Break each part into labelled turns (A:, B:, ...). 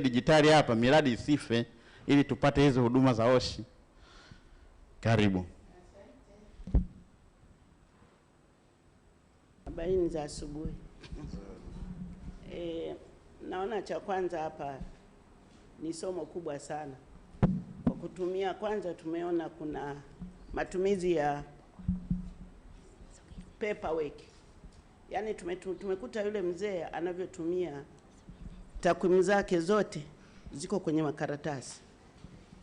A: dijitali hapa, miradi isife, ili tupate hizo huduma za OSHI. Karibu.
B: Habari za asubuhi. Naona cha kwanza hapa ni somo kubwa sana. Kwa kutumia, kwanza tumeona kuna matumizi ya paperwork. Yaani tumekuta yule mzee anavyotumia takwimu zake zote ziko kwenye makaratasi.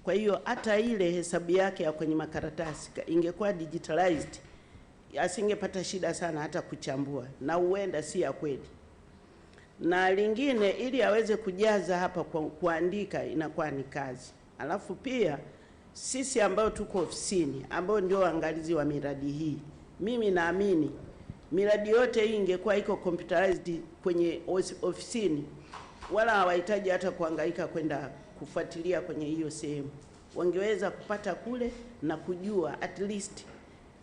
B: Kwa hiyo hata ile hesabu yake ya kwenye makaratasi ingekuwa digitalized, asingepata shida sana hata kuchambua, na huenda si ya kweli. Na lingine, ili aweze kujaza hapa kwa kuandika inakuwa ni kazi. Alafu pia sisi ambao tuko ofisini, ambao ndio waangalizi wa miradi hii, mimi naamini miradi yote hii ingekuwa iko computerized kwenye ofisini, wala hawahitaji hata kuhangaika kwenda kufuatilia kwenye hiyo sehemu. Wangeweza kupata kule na kujua at least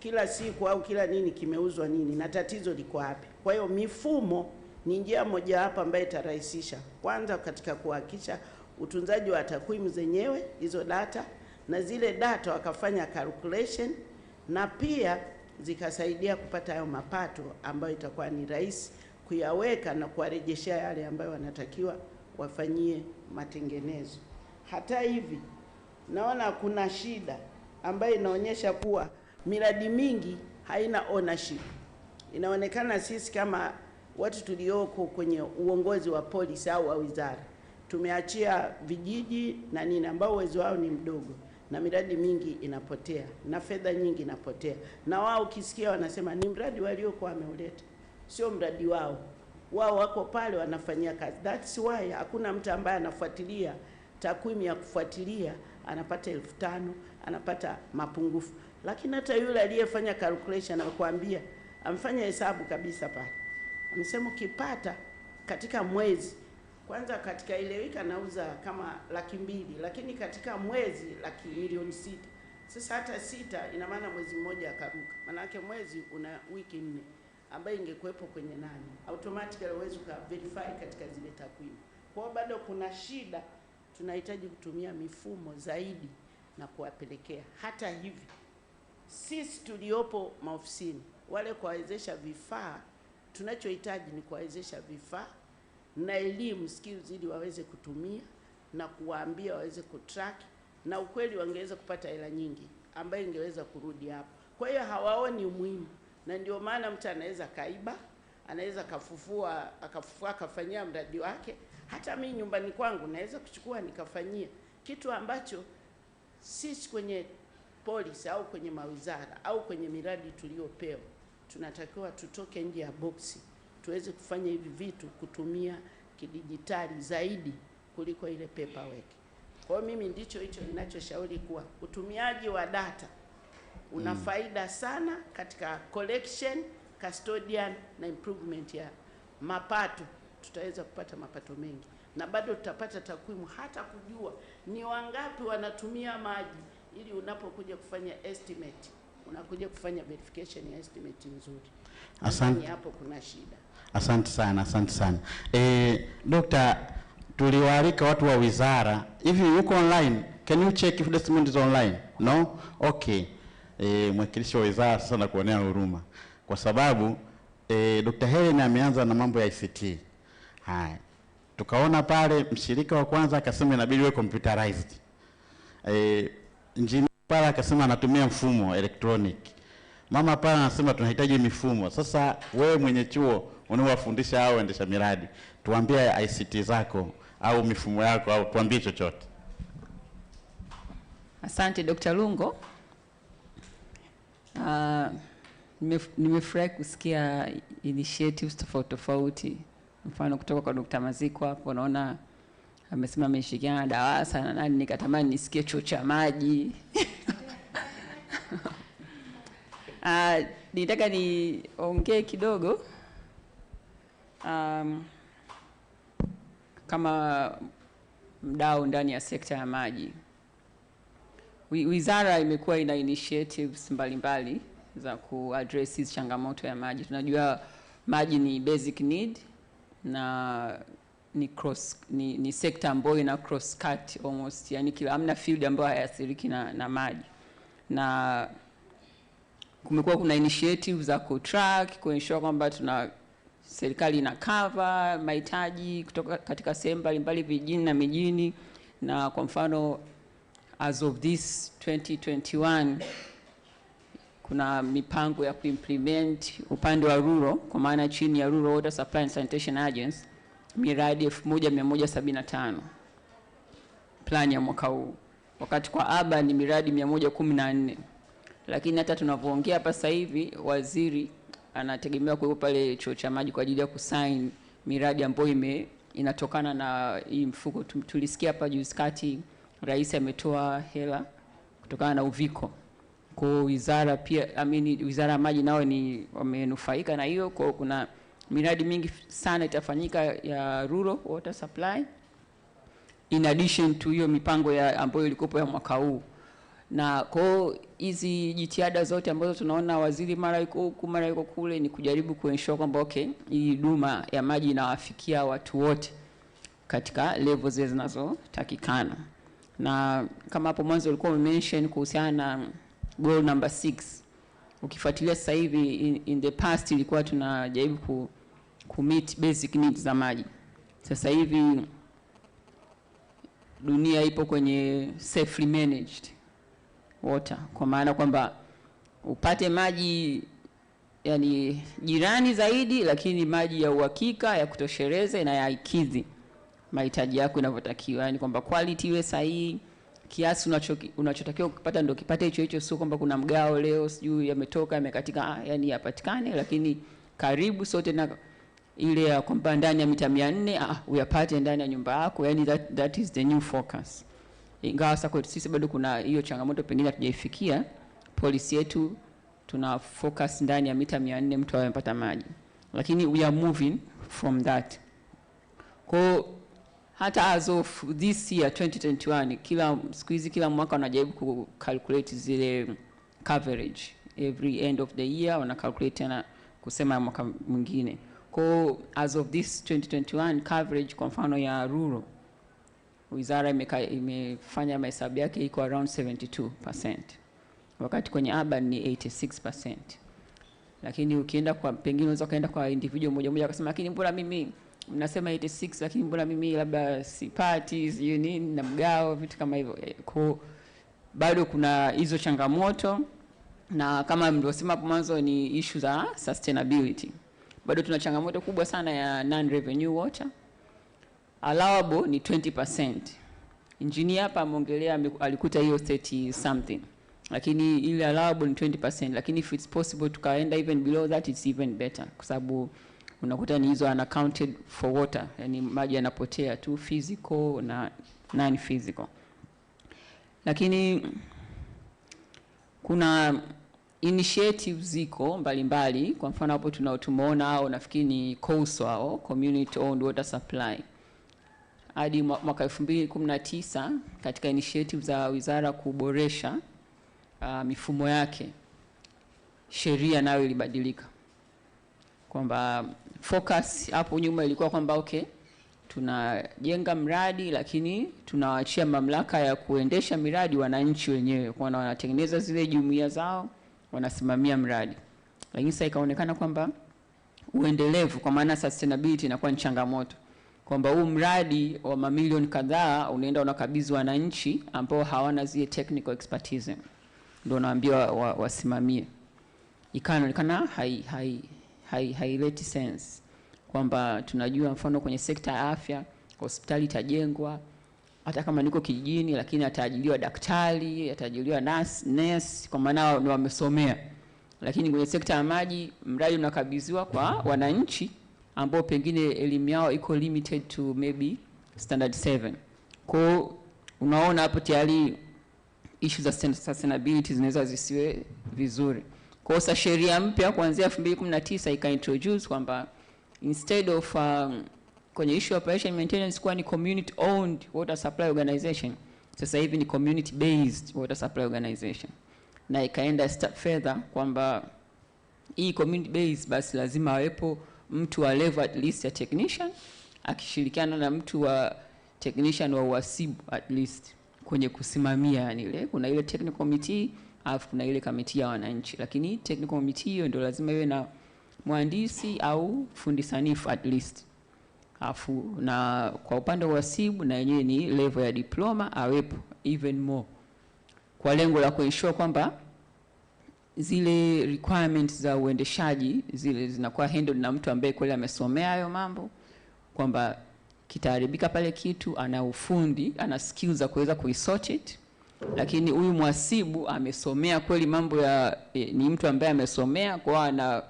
B: kila siku au kila nini kimeuzwa nini na tatizo liko wapi. Kwa hiyo mifumo ni njia moja hapa ambayo itarahisisha kwanza katika kuhakikisha utunzaji wa takwimu zenyewe, hizo data, na zile data wakafanya calculation, na pia zikasaidia kupata hayo mapato ambayo itakuwa ni rahisi kuyaweka na kuwarejeshea yale ambayo wanatakiwa wafanyie matengenezo. Hata hivi naona kuna shida ambayo inaonyesha kuwa miradi mingi haina ownership. Inaonekana sisi kama watu tulioko kwenye uongozi wa polisi au wa wizara tumeachia vijiji na nini ambao uwezo wao ni mdogo, na miradi mingi inapotea na fedha nyingi inapotea, na wao ukisikia wanasema ni mradi waliokuwa wameuleta, sio mradi wao. Wao wako pale wanafanyia kazi. That's why hakuna mtu ambaye anafuatilia takwimu ya kufuatilia anapata 1500, anapata mapungufu. Lakini hata yule aliyefanya calculation anakuambia, amfanya hesabu kabisa pale, amesema ukipata katika mwezi, kwanza katika ile wiki anauza kama 200,000, lakini katika mwezi 1,600,000. Sasa hata 6 ina maana mwezi mmoja akaruka. Maana yake mwezi una wiki 4 ambayo ingekuepo kwenye nani, automatically uwezo ka verify katika zile takwimu. Kwa hiyo bado kuna shida, tunahitaji kutumia mifumo zaidi na kuwapelekea. Hata hivi sisi tuliopo maofisini, wale kuwawezesha vifaa, tunachohitaji ni kuwawezesha vifaa na elimu, skills, ili waweze kutumia na kuwaambia waweze kutrack, na ukweli wangeweza kupata hela nyingi ambayo ingeweza kurudi hapo. Kwa hiyo hawaoni umuhimu, na ndio maana mtu anaweza kaiba, anaweza akafufua akafanyia mradi wake. Hata mimi nyumbani kwangu naweza kuchukua nikafanyia kitu ambacho sisi kwenye polisi au kwenye mawizara au kwenye miradi tuliopewa tunatakiwa tutoke nje ya boksi, tuweze kufanya hivi vitu kutumia kidijitali zaidi kuliko ile paperwork. Kwa hiyo mimi ndicho hicho ninachoshauri, kuwa utumiaji wa data una faida sana katika collection, custodian na improvement ya mapato. Tutaweza kupata mapato mengi, na bado tutapata takwimu hata kujua ni wangapi wanatumia maji, ili unapokuja kufanya estimate, unakuja kufanya verification ya estimate nzuri. Asante. Hapo kuna shida.
A: Asante sana, asante sana. Dr. tuliwaalika watu wa wizara. Hivi yuko online? Can you check if the document is online? No? Okay. Mwakilishi wa wizara sasa na kuonea huruma, kwa sababu Dr. Helen ameanza na mambo ya ICT. Haya. Tukaona pale mshirika wa kwanza akasema inabidi iwe computerized. Engineer pale akasema anatumia mfumo electronic. Mama pale anasema tunahitaji mifumo. Sasa wewe mwenye chuo unawafundisha hao waendesha miradi, tuambie ICT zako au mifumo yako, au tuambie chochote.
C: Asante Dr. Lungo. Nimefurahi kusikia initiatives tofauti. Mfano kutoka kwa Dr. Maziko hapo, naona amesema ameshirikiana na DAWASA na nani, nikatamani nisikie chuo cha maji. Nitaka niongee kidogo kama mdau ndani ya sekta ya maji. Wizara imekuwa ina initiatives mbalimbali za kuaddress hizi changamoto ya maji. Tunajua maji ni basic need, na ni sector ambayo ina cross cut almost, yani kila amna field ambayo hayaathiriki na maji. Na kumekuwa kuna initiatives za kutrack kuensure kwamba serikali ina cover mahitaji kutoka katika sehemu mbalimbali vijijini na mijini. Na kwa mfano as of this 2021 kuna mipango ya kuimplement upande wa rural, kwa maana chini ya Rural Water Supply and Sanitation Agency, miradi 1175 plan ya mwaka huu, wakati kwa urban ni miradi 114. Lakini hata tunavyoongea hapa sasa hivi waziri anategemea kuwepo pale chuo cha maji kwa ajili ya kusign miradi ambayo inatokana na hii mfuko. Tulisikia hapa juzi kati rais ametoa hela kutokana na uviko. Kwa wizara pia, wizara ya maji nao ni wamenufaika na hiyo. Kwa kuna miradi mingi sana itafanyika ya rural water supply in addition to hiyo mipango ambayo ilikuwa ya mwaka huu. Na kwa hizi jitihada zote ambazo tunaona waziri mara yuko huku mara yuko kule, ni kujaribu kuensure kwamba hii huduma ya maji inawafikia watu wote katika levels zinazotakikana. Na kama hapo mwanzo ulikuwa umemention kuhusiana na goal number 6, ukifuatilia sasa hivi in the past ilikuwa tunajaribu ku meet basic needs za maji. Sasa hivi dunia ipo kwenye safely managed water, kwa maana kwamba upate maji yani jirani zaidi, lakini maji ya uhakika ya kutosheleza na yaikidhi mahitaji yako inavyotakiwa. Yani kwamba quality iwe sahihi, kiasi unachotakiwa kupata ndio kipate hicho, sio kwamba kuna mgao leo sijui yametoka yamekatika, yani yapatikane lakini karibu sote, na ile ya kwamba ndani ya mita 400 uyapate ndani ya nyumba yako. Yani that is the new focus. Ingawa sasa kwetu sisi bado kuna hiyo changamoto pengine hatujaifikia. Policy yetu tuna focus ndani ya mita 400 mtu anapata maji, lakini we are moving from that. Kwa hata as of this year 2021, kila mwaka wanajaribu ku calculate zile coverage. Every end of the year wana calculate na kusema mwaka mwingine. Kwa as of this 2021 coverage kwa mfano ya rural, wizara imefanya mahesabu yake iko around 72%, wakati kwenye urban ni 86%. Lakini ukienda kwa pengine unaweza kaenda kwa individual moja akasema, lakini mbona mimi mnasema 86 lakini mbona mimi labda sipati nini na mgao, vitu kama hivyo. Kwa bado kuna hizo changamoto, na kama mlivyosema hapo mwanzo ni issue za sustainability. Bado tuna changamoto kubwa sana ya non revenue water. Allowable ni 20%. Engineer hapa ameongelea alikuta hiyo 30 something. Lakini ile allowable ni 20%, lakini if it's possible tukaenda even below that, it's even better, kwa sababu unakuta ni hizo unaccounted for water, yani maji yanapotea tu, physical na non physical. Lakini kuna initiatives ziko mbalimbali. Kwa mfano hapo tumeona au nafikiri ni COSWA, community owned water supply. Hadi mwaka 2019 katika initiatives za wizara kuboresha mifumo yake, sheria nayo ilibadilika, kwamba focus hapo nyuma ilikuwa kwamba tunajenga mradi lakini tunawaachia mamlaka ya kuendesha miradi wananchi wenyewe, kwa wanatengeneza zile jumuiya zao, wanasimamia mradi. Lakini sasa ikaonekana kwamba uendelevu, kwa maana sustainability inakuwa ni changamoto, kwamba huu mradi wa mamilioni kadhaa unaenda unakabidhi wananchi ambao hawana zile technical expertise, ndio naambiwa wasimamie. Ikaonekana haileti sense, kwamba tunajua mfano kwenye sekta ya afya hospitali itajengwa hata kama niko kijijini, lakini ataajiliwa daktari, ataajiliwa nurse kwa maana ni wamesomea. Lakini kwenye sekta ya maji mradi unakabidhiwa kwa wananchi ambao pengine elimu yao iko limited to maybe standard 7. Kwa unaona hapo tayari issues za sustainability zinaweza zisiwe vizuri. Kwa sababu sheria mpya kuanzia 2019 ikaintroduce kwamba instead of kwenye issue operation maintenance kwa ni community owned water supply organization, sasa hivi ni community based water supply organization. Na ikaenda step further kwamba hii community based basi lazima awepo mtu wa level at least ya technician, akishirikiana na mtu wa technician wa uhasibu at least kwenye kusimamia, yani ile kuna ile technical committee alafu kuna ile kamati ya wananchi, lakini technical committee hiyo ndio lazima iwe na mhandisi au fundi sanifu at least. Alafu na kwa upande wa uhasibu na yenyewe ni level ya diploma awepo even more, kwa lengo la kuensure kwamba zile requirements za uendeshaji zile zinakuwa handled na mtu ambaye kweli amesomea hayo mambo, kwamba kitaharibika pale kitu ana ufundi, ana skills za kuweza kuisort it. Lakini huyu mhasibu amesomea kweli mambo ya ni mtu ambaye amesomea, kwa ana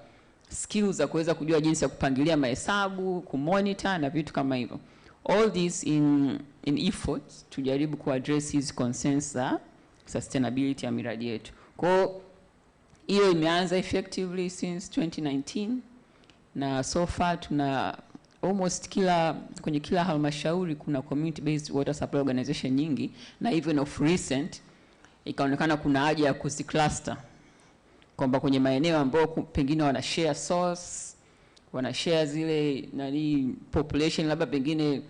C: skills za kuweza kujua jinsi ya kupangilia mahesabu, kumonitor na vitu kama hivyo. All this in efforts tujaribu kuaddress these concerns za sustainability ya miradi yetu. Kwa hiyo imeanza effectively since 2019 na so far tuna almost kwenye kila halmashauri kuna community based water supply organization nyingi, na even of recent ikaonekana kuna haja ya kuzicluster, kwamba kwenye maeneo ambayo pengine wana share source, wana share zile population labda pengine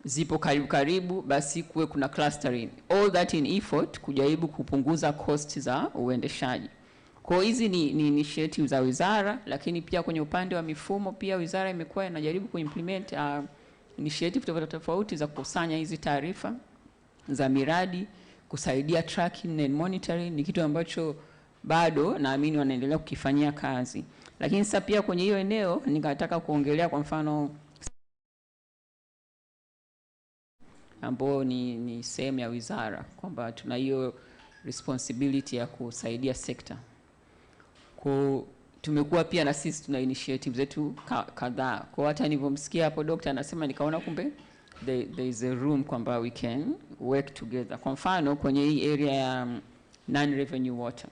C: zipo karibu, basi kuwe kuna clustering. All that in effort kujaribu kupunguza cost za uendeshaji. Kwa hizi ni initiative za wizara, lakini pia kwenye upande wa mifumo pia wizara imekuwa inajaribu kuimplement initiative tofauti za kukusanya hizi taarifa za miradi, kusaidia tracking and monitoring. Ni kitu ambacho bado naamini wanaendelea kukifanyia kazi. Lakini sasa pia kwenye hiyo eneo nikataka kuongelea kwa mfano ambao ni sehemu ya wizara, kwamba tuna hiyo responsibility ya kusaidia sekta. Kwa tumekuwa pia na sisi tuna initiative zetu kadhaa. Kwa hata nilivyomsikia hapo daktari anasema nikaona kumbe there is a room kwamba we can work together. Kwa mfano kwenye hii area ya non revenue water,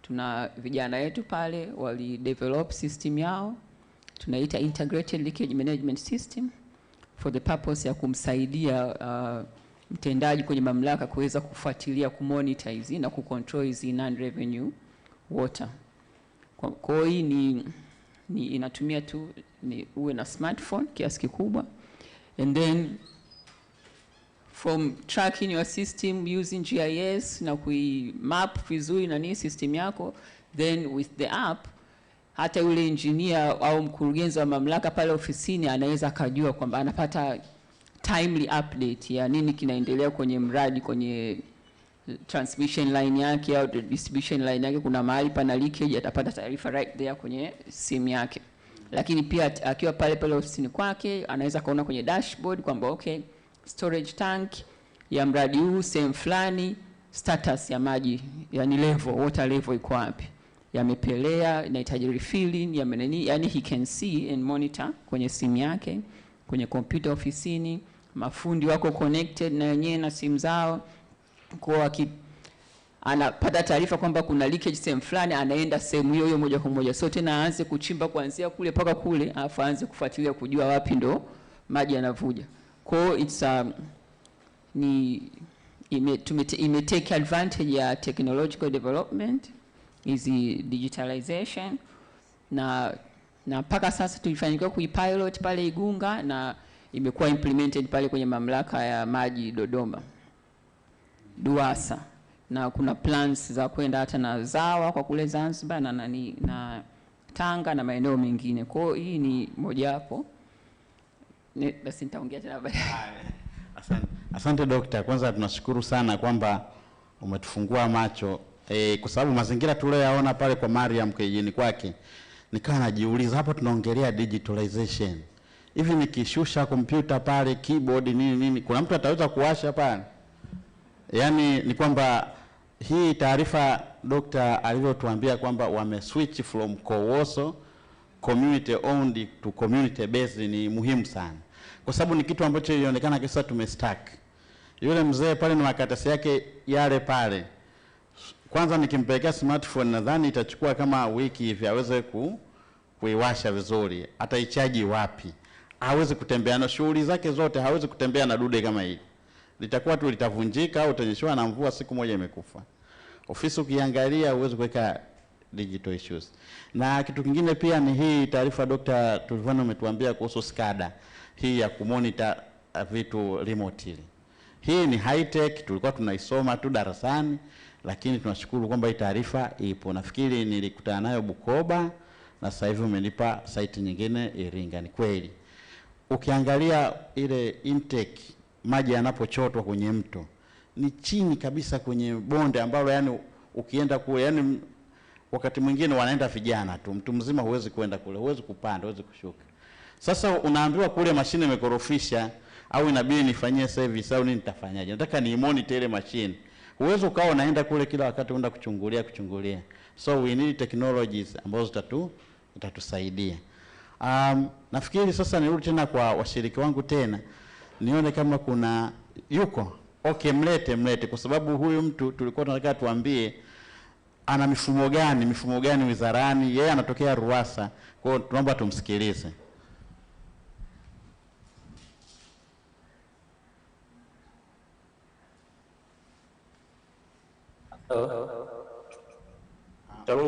C: tuna vijana wetu pale wali develop system yao tunaita integrated leakage management system for the purpose ya kumsaidia mtendaji kwenye mamlaka kuweza kufuatilia, kumonitor hizi na kucontrol hizi non revenue water. Kwa hii ni inatumia tu uwe na smartphone kiasi kikubwa, and then from tracking your system using GIS na kuimap vizuri na system yako, then with the app hata yule engineer au mkurugenzi wa mamlaka pale ofisini anaweza kujua kwamba anapata timely update ya nini kinaendelea kwenye mradi, kwenye transmission line yake au distribution line yake kuna mahali pana leakage, atapata taarifa right there kwenye simu yake. Lakini pia akiwa pale ofisini kwake anaweza kaona kwenye dashboard kwamba okay, storage tank ya mradi huu sehemu fulani status ya maji, yani level, water level iko wapi, yamepelea, inahitaji refilling, yani he can see and monitor kwenye simu yake, kwenye computer ofisini. Mafundi wako connected na wenyewe na simu zao, kwa anapata taarifa kwamba kuna leakage sehemu fulani, anaenda sehemu hiyo moja kwa moja, so tena aanze kuchimba kuanzia kule mpaka kule, alafu aanze kufuatilia kujua wapi ndo maji yanavuja. Kwa it's take advantage ya technological development, hizi digitalization, na mpaka sasa tulifanikiwa kuipilot pale Igunga na imekuwa implemented pale kwenye mamlaka ya maji Dodoma DUWASA, na kuna plans za kwenda hata na Zawa kwa kule Zanzibar na Tanga na maeneo mengine. Kwa hii ni moja hapo. Basi nitaongea tena baadaye.
A: Asante Dr. Kwanza tunashukuru sana kwamba umetufungua macho kwa sababu mazingira tuliyoyaona pale kwa Mariam kijijini kwake, nikawa najiuliza hapa tunaongelea digitalization. Hivi nikishusha kompyuta pale, keyboard nini, kuna mtu ataweza kuwasha pale? Yaani ni kwamba hii taarifa Dr. alivyotuambia kwamba wameswitch from COWOSO community owned to community based ni muhimu sana, kwa sababu ni kitu ambacho ilionekana kisa tumestack. Yule mzee pale na makaratasi yake yale pale, kwanza nikimpelekea smartphone nadhani itachukua kama wiki hivi aweze kuiwasha vizuri. Ataichaji wapi? Hawezi kutembea na shughuli zake zote, hawezi kutembea na dude kama hili. Litakuwa tu litavunjika au utanyeshwa na mvua, siku moja imekufa. Ofisi ukiangalia huwezi kuweka digital issues. Na kitu kingine pia ni hii taarifa Dr. Tulivano umetuambia kuhusu SCADA. hii ya kumonitor vitu remotely. Hii ni high tech, tulikuwa tunaisoma tu darasani, lakini tunashukuru kwamba hii taarifa ipo. Nafikiri nilikutana nayo Bukoba na sasa hivi umenipa site nyingine Iringa. Ni kweli. Ukiangalia ile intake maji yanapochotwa kwenye mto ni chini kabisa kwenye bonde ambalo yani ukienda kule yani wakati mwingine wanaenda vijana tu, mtu mzima huwezi kwenda kule, huwezi kupanda, huwezi kushuka. Sasa unaambiwa kule mashine imekorofisha au inabidi nifanyie service au nini, nitafanyaje? Nataka ni monitor ile machine. Huwezi ukawa unaenda kule kila wakati unaenda kuchungulia. So we need technologies ambazo zitatusaidia. Nafikiri sasa nirudi tena kwa washiriki wangu tena. Nione kama kuna yuko. Okay, mlete kwa sababu huyu mtu tulikuwa tunataka tuambie ana mifumo gani wizarani, yeye anatokea RUWASA. Kwa hiyo tunaomba tumsikilize.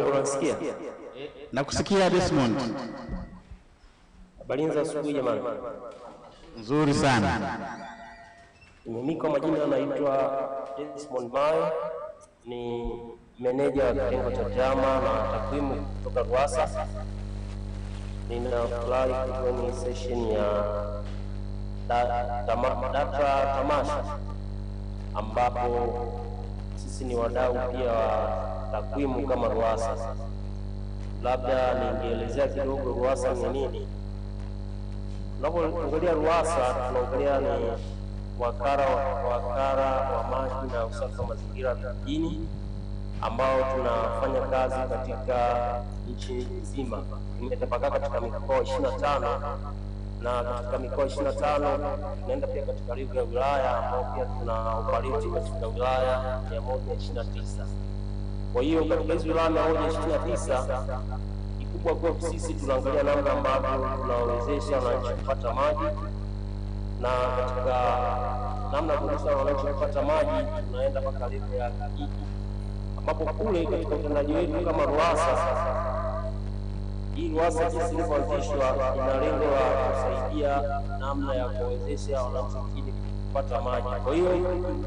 D: Unasikia?
A: Nakusikia Desmond.
D: Habari za asubuhi jamani.
A: Nzuri sana.
D: Mimi kwa majina naitwa Desmond Mai, ni meneja wa kitengo cha chama na takwimu kutoka RUWASA. Ninafurahi kwenye session ya data Tamasha ambapo sisi ni wadau pia wa takwimu kama RUWASA. Labda ningeelezea kidogo RUWASA ni nini. Tunapoongelea RUWASA tunaongelea ni wakala wa maji na usafi wa mazingira vijijini ambao tunafanya kazi katika nchi nzima. Tumetapakaa katika mikoa 25 na katika mikoa 25 tunaenda pia katika level ya wilaya ambao pia tuna operate katika wilaya 129. Kwa hiyo katika hizo wilaya 129 kikubwa kwa sisi tunaangalia namna ambavyo tunawezesha wananchi kupata maji, na katika namna ya kuwezesha wananchi kupata maji tunaenda mpaka level ya kijiji, ambapo kule katika utendaji wetu kama RUWASA, hii RUWASA jinsi ilivyoanzishwa ina lengo la kusaidia namna ya kuwezesha wananchi vijijini kupata maji. Kwa hiyo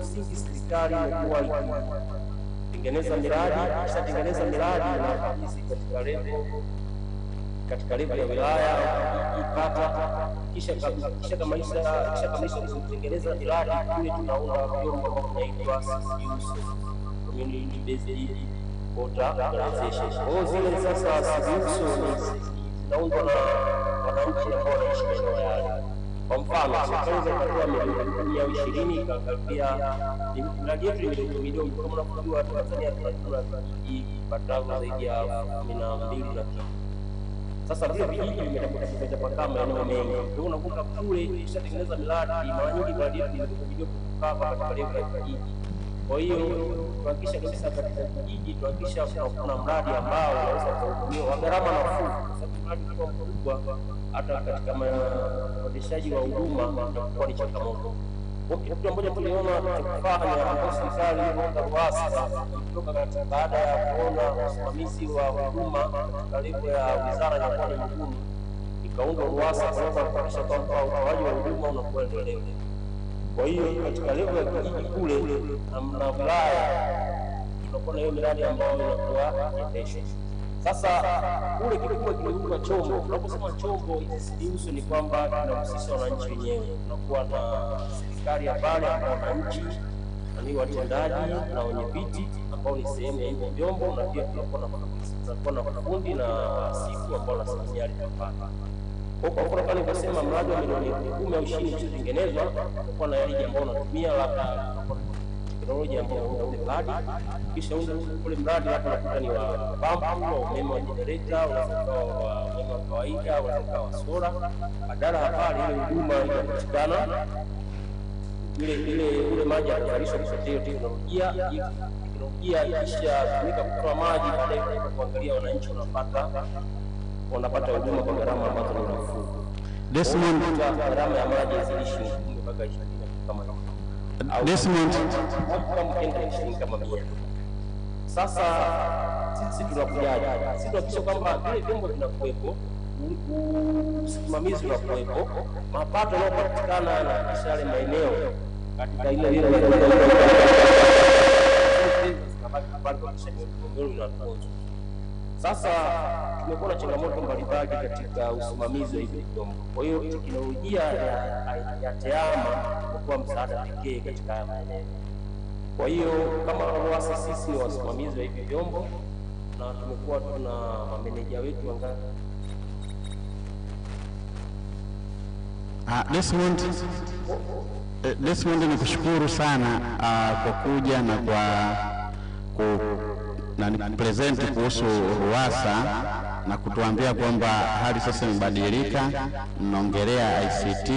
D: msingi serikali imekuwa ikitengeneza miradi, ikishatengeneza miradi na kabisa katika level ya wilaya kata, kisha kamaisha kutengeneza miradi kule tunaunda vyombo ambavyo vinaitwa community based water organization. Kwa zile sasa zinaundwa na wananchi ambao wanaishi maeneo yale. Kwa mfano serikali inatoa milioni 120 ikaangalia miradi yetu midogo kama unavyojua Tanzania tuna vijiji patao zaidi ya 12 na kitu. Sasa vile vijiji vimetapakaa maeneo mengi. Ndio unakuta kule ishatengeneza miradi, mara nyingi miradi yetu midogo kukaa katika level ya vijiji. Kwa hiyo tuhakikisha kabisa katika kijiji tuhakikisha kuna mradi ambao unaweza kuhudumiwa kwa gharama nafuu, kwa sababu mradi mkubwa hata katika uendeshaji wa huduma utakuwa ni changamoto. Kitu ambacho tuliona tukifanya ambapo serikali ilipoanza RUWASA kutoka katika baada ya kuona usimamizi wa huduma katika level ya wizara inakuwa ni mgumu, ikaundwa RUWASA kwa kuhakikisha kwamba utoaji wa huduma unakuwa endelevu. Kwa hiyo katika level ya kijiji kule na wilaya tunakuwa na hiyo miradi ambayo inakuwa endeshwa. Sasa kule kikubwa kimeundwa chombo. Tunaposema chombo hizi ni kwamba tunahusisha wananchi wenyewe. Tunakuwa na serikali ya pale ambao wananchi ni watendaji na wenye viti ambao ni sehemu ya hivyo vyombo, na pia tunakuwa na mafundi na wasifu ambao wanasimamia hapa. Kwa mfano kama nilivyosema, mradi wa milioni 10 au 20 unatengenezwa kwa na yale ambao unatumia labda teknolojia ambayo ule mradi, kisha ule mradi hapo unakuta ni wa pampu au umeme wa generator, unaweza wa umeme wa kawaida, unaweza wa sola. Badala ya pale ile huduma inapatikana ile maji yanazalishwa kupitia teknolojia ikishatumika kutoa maji, baadaye kuangalia wananchi wanapata huduma kwa gharama ambazo ni nafuu.
A: Desmond,
D: gharama ya maji yazilishi mpaka 20 kama
A: Desmond
D: kama 100. Sasa sisi tunakujaje? Sisi tunahakikisha kwamba vile vyombo vinakuwepo usimamizi unakuwepo, mapato yanayopatikana na yale maeneo katika ile sasa tumekuwa na changamoto mbalimbali katika usimamizi wa hivi vyombo. Kwa hiyo teknolojia ya TEHAMA imekuwa msaada pekee katika haya maeneo. Kwa hiyo kama RUWASA sisi ni wasimamizi wa hivi vyombo na tumekuwa tuna mameneja wetu wangapi.
A: Desmond, nikushukuru sana kwa kuja na kwa present kuhusu RUWASA na kutuambia kwamba hali sasa imebadilika, mnaongelea ICT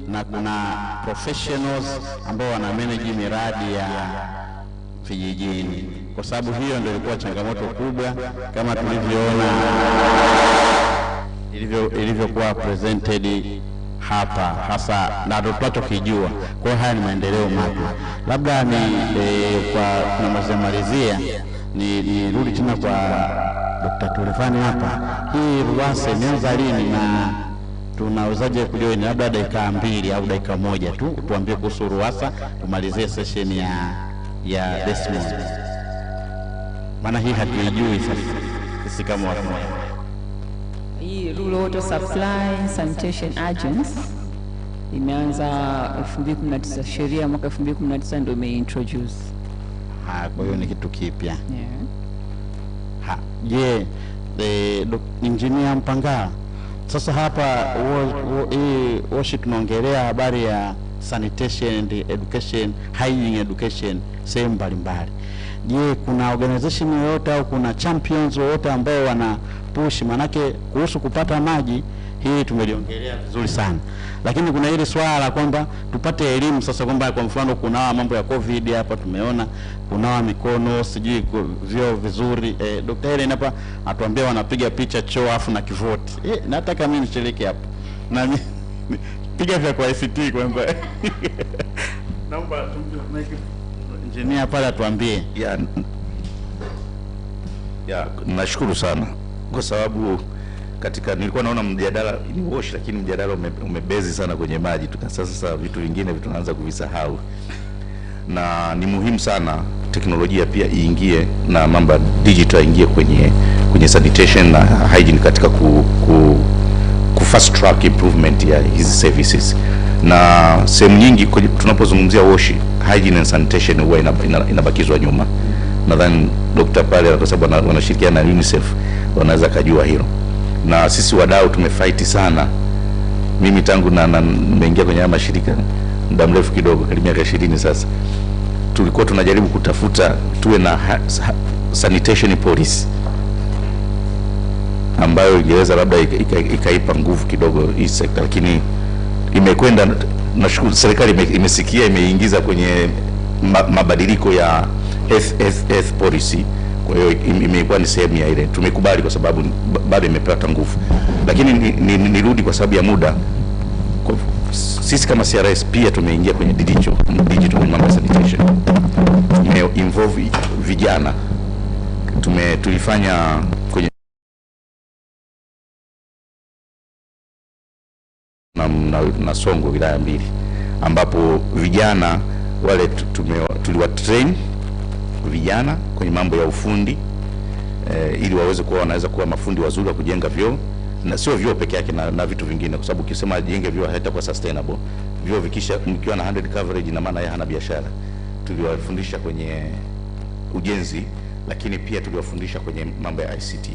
A: na kuna professionals ambao wana manage miradi ya vijijini, kwa sababu hiyo ndio ilikuwa changamoto kubwa kama tulivyoona ilivyokuwa presented hapa, hasa na tunachokijua. Kwa haya ni maendeleo mapya. Labda ni kwa tunamalizia nirudi tena kwa Dr. Tulifani hapa. Hii RUWASA imeanza lini na tunawezaje kujua? Ni labda dakika 2 au dakika 1 tu tuambie kuhusu RUWASA, tumalizie session ya Desmond. Maana hii hatuijui sisi kama watu.
C: Hii Rural Water Supply Sanitation Agents imeanza 2019, sheria ya mwaka 2019 ndio imeintroduce.
A: Kwa hiyo ni kitu kipya.
C: Yeah.
A: Je, Engineer Mpangala, sasa hapa woshi tunaongelea habari ya sanitation and education, hygiene education sehemu mbalimbali. Je, kuna organization yoyote au kuna champions wote ambao wana push? Manake kuhusu kupata maji hii tumeliongelea vizuri sana, lakini kuna ile swala kwamba tupate elimu sasa, kwamba kwa mfano kunawa mambo ya COVID hapa tumeona kunawa mikono, sijui vyo vizuri. Dr. Helen hapa atuambia wanapiga picha choo afu na kivoti. Nataka mimi nishiriki hapo na mimi piga vya kwa ICT kwamba naomba engineer pale atuambie.
E: Nashukuru sana kwa sababu nilikuwa naona mjadala ni wash, lakini mjadala umebezi sana kwenye maji. Sasa vitu vingine tunaanza kuvisahau, na ni muhimu sana teknolojia pia iingie na mambo digital ingie kwenye sanitation na hygiene katika ku fast track improvement ya hizi services. Na sehemu nyingi tunapozungumzia wash, hygiene and sanitation huwa inabakizwa nyuma. Nadhani Dr. pale kwa sababu wanashirikiana na UNICEF wanaweza kujua hilo. Na sisi wadau tumefight sana. Mimi tangu nimeingia kwenye haya mashirika muda mrefu kidogo, karibu miaka 20 sasa, tulikuwa tunajaribu kutafuta tuwe na sanitation policy ambayo ingeweza labda ikaipa nguvu kidogo hii sekta, lakini imekwenda. Nashukuru serikali imesikia, imeingiza kwenye mabadiliko ya health policy. Kwa hiyo imekuwa ni sehemu ya ile, tumekubali kwa sababu bado imepata nguvu. Lakini nirudi kwa sababu ya muda, sisi kama CRS pia tumeingia kwenye digital mambo ya sanitation, involve vijana. Tulifanya kwenye na Songo wilaya 2, ambapo vijana wale tuliwatrain vijana kwenye mambo ya ufundi ili waweze kuwa wanaweza kuwa mafundi wazuri wa kujenga vyoo, na sio vyoo peke yake na vitu vingine, kwa sababu ukisema jenge vyoo haitakuwa sustainable. Vyoo vikisha mkiwa na 100 coverage na maana yeye hana biashara. Tuliwafundisha kwenye ujenzi, lakini pia tuliwafundisha kwenye mambo ya ICT.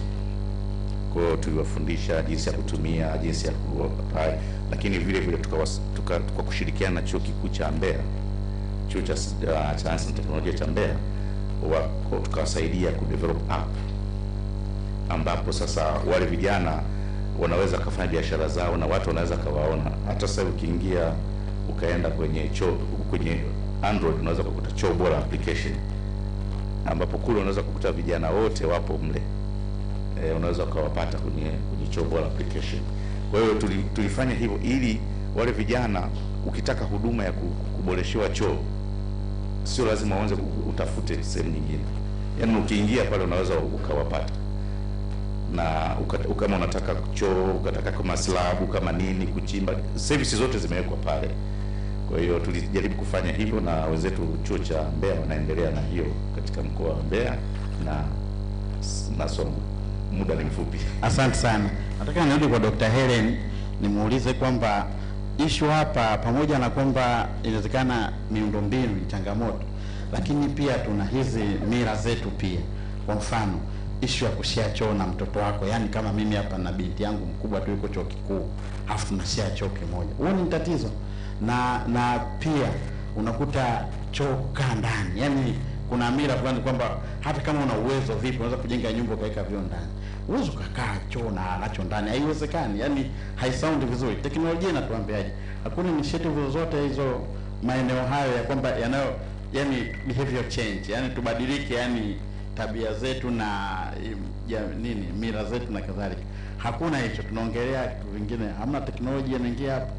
E: Kwa hiyo tuliwafundisha jinsi ya kutumia, jinsi ya kuapply, lakini vile vile kwa kushirikiana na chuo kikuu cha Mbeya, chuo cha sayansi na teknolojia cha Mbeya, tukawasaidia kudevelop app ambapo sasa wale vijana wanaweza kufanya biashara zao na watu wanaweza kawaona. Hata sasa ukiingia ukaenda kwenye Android unaweza kukuta choo bora application, ambapo kule unaweza kukuta vijana wote wapo mle. Unaweza kuwapata kwenye choo bora application. Kwa hiyo tulifanya hivyo ili wale vijana ukitaka huduma ya kuboreshewa choo sio lazima uanze utafute sehemu nyingine. Yaani ukiingia pale unaweza ukawapata. na kama unataka choo, ukataka kama slabu, kama nini, kuchimba, services zote zimewekwa pale. Kwa hiyo tulijaribu kufanya hivyo, na wenzetu chuo cha Mbeya wanaendelea na hiyo katika mkoa wa Mbeya na Songwe. Muda ni mfupi.
A: Asante sana. Nataka nirudi kwa Dr. Helen nimuulize kwamba issue hapa, pamoja na kwamba inawezekana miundombinu ni changamoto, lakini pia tuna hizi mila zetu pia. Kwa mfano issue ya kushare choo na mtoto wako, yani kama mimi hapa na binti yangu mkubwa tu yuko chuo kikuu, halafu tunashare choo kimoja, huo ni tatizo. Na pia unakuta choo kaa ndani, yani kuna mila fulani kwamba hata kama una uwezo vipi unaweza kujenga nyumba ukaweka vyoo ndani, uwezo kukaa choo na anacho ndani, haiwezekani, yani haisound vizuri. Teknolojia inatuambiaje? Hakuna initiative zozote hizo maeneo hayo ya kwamba yanayo, yani behavior change, yani tubadilike, yani tabia zetu na ya nini, mila zetu na kadhalika. Hakuna hicho, tunaongelea kitu vingine, hamna teknolojia inaingia hapo.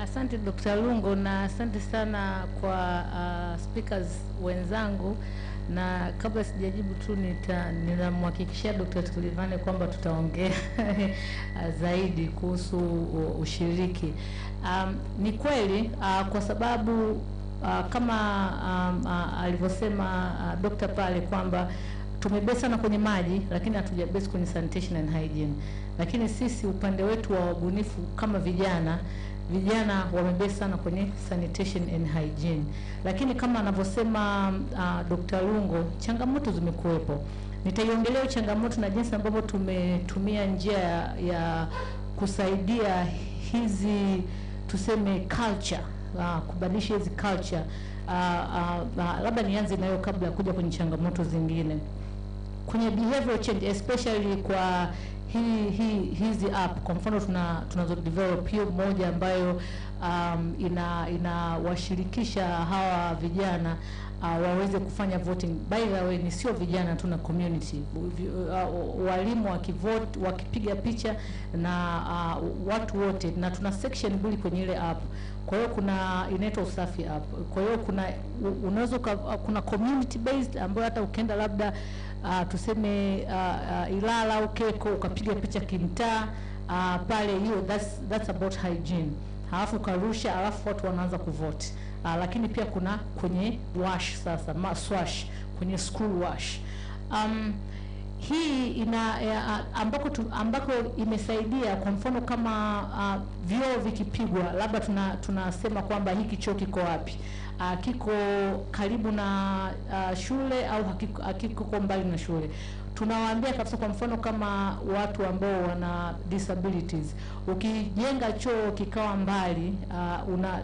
F: Asante Dr. Lungo, na asante sana kwa speakers wenzangu, na kabla sijajibu tu ninamhakikishia Dr. Tulivane kwamba tutaongea zaidi kuhusu ushiriki. Ni kweli kwa sababu kama alivyosema Dr. pale kwamba tumebase sana kwenye maji, lakini hatujabase kwenye sanitation and hygiene. Lakini sisi upande wetu wa wabunifu kama vijana wamebase sana kwenye sanitation and hygiene. Lakini kama anavyosema Dr. Lungo, changamoto zimekuwepo. Nitaiongelea changamoto na jinsi ambavyo tumetumia njia ya kusaidia hizi tuseme culture, kubadilisha hizi culture. Labda nianze nayo kabla ya kuja kwenye changamoto zingine. Kwenye behavioral change, especially kwa hizi app, kwa mfano tunazo develop hiyo moja ambayo inawashirikisha hawa vijana waweze kufanya voting. By the way, ni sio vijana tu na community, walimu wakivote, wakipiga picha na watu wote, na tuna section mbili kwenye ile app. Kwa hiyo kuna inaitwa usafi app. Kwa hiyo unaweza kuna community based ambayo hata ukienda labda tuseme Ilala au Keko ukapiga picha kimtaa pale, hiyo that's about hygiene. Halafu ukarusha, halafu watu wanaanza kuvote. Lakini pia kuna kwenye wash sasa, swash, kwenye school wash. Hii ambako imesaidia, kwa mfano kama vyoo vikipigwa, labda tunasema kwamba hiki choo kiko wapi, kiko karibu na shule au hakiko mbali na shule. Tunawaambia kabisa, kwa mfano kama watu ambao wana disabilities, ukijenga choo kikawa mbali,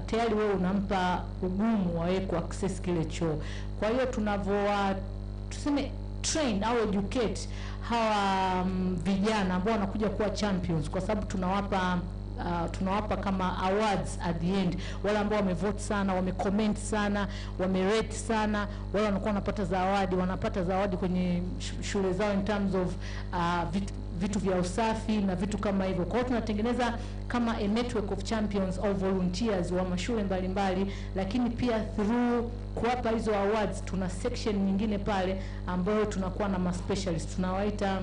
F: tayari wewe unampa ugumu wa ku access kile choo. Kwa hiyo tuseme train au educate hawa vijana ambao wanakuja kuwa champions, kwa sababu tunawapa kama awards at the end. Wale ambao wamevote sana, wamecomment sana, wamerate sana, wale wanakuwa wanapata zawadi kwenye shule zao in terms of vitu vya usafi na vitu kama hivyo. Kwa hiyo tunatengeneza kama a network of champions au volunteers wa mashule mbalimbali, lakini pia through kuwapa hizo awards tuna section nyingine pale ambayo tunakuwa na specialists, tunawaita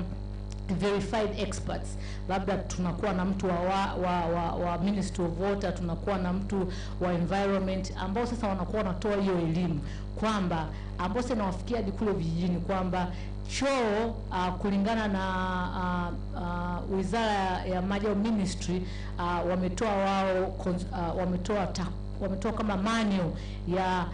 F: verified experts. Labda tunakuwa na mtu wa Ministry of Water, tunakuwa na mtu wa environment, ambao sasa wanakuwa wanatoa hiyo elimu kwamba ambao sasa nawafikia hadi kule vijijini kwamba choo kulingana na Wizara ya Maji au Ministry wametoa kama manual ya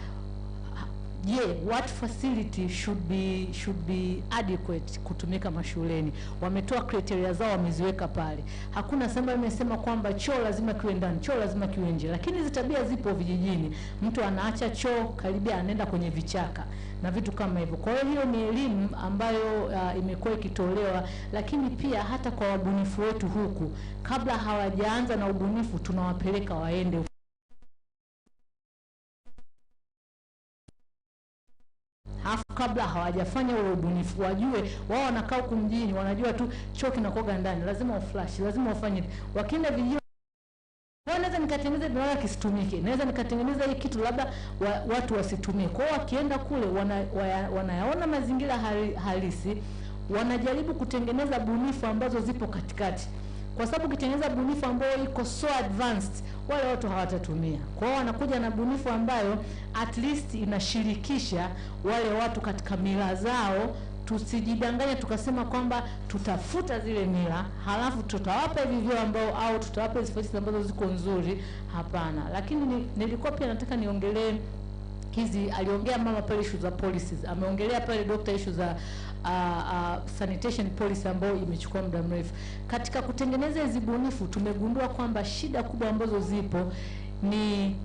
F: what facility should be adequate kutumika mashuleni. Wametoa criteria zao, wameziweka pale. Hakuna sema imesema kwamba choo lazima kiwe ndani, choo lazima kiwe nje, lakini hizo tabia zipo vijijini. Mtu anaacha choo karibia anaenda kwenye vichaka na vitu kama hivyo. Kwa hiyo ni elimu ambayo imekuwa ikitolewa, lakini pia hata kwa wabunifu wetu huku, kabla hawajaanza na ubunifu tunawapeleka waende kabla hawajafanya ule ubunifu, wajue wao wanakaa huko mjini, wanajua tu choo kinakoga ndani, lazima uflash, lazima ufanye. Wakienda vijijini, naweza nikatengeneza bila kisitumike, naweza nikatengeneza hii kitu labda watu wasitumie. Kwa hiyo wakienda kule wanayaona mazingira halisi, wanajaribu kutengeneza bunifu ambazo zipo katikati, kwa sababu ukitengeneza bunifu ambayo iko so advanced, wale watu hawatatumia. Kwa hiyo wanakuja na bunifu ambayo at least inashirikisha wale watu katika mila zao. Tusijidanganye tukasema kwamba tutafuta zile mila halafu tutawapa hivi vyo ambao au tutawapa hizo facilities ambazo ziko nzuri. Hapana. Lakini nilikuwa pia nataka niongelee hizi, aliongea mama pale issue za policies, ameongelea pale doctor issue za sanitation policy ambayo imechukua muda mrefu. Katika kutengeneza hizi bunifu tumegundua kwamba shida kubwa ambazo zipo ni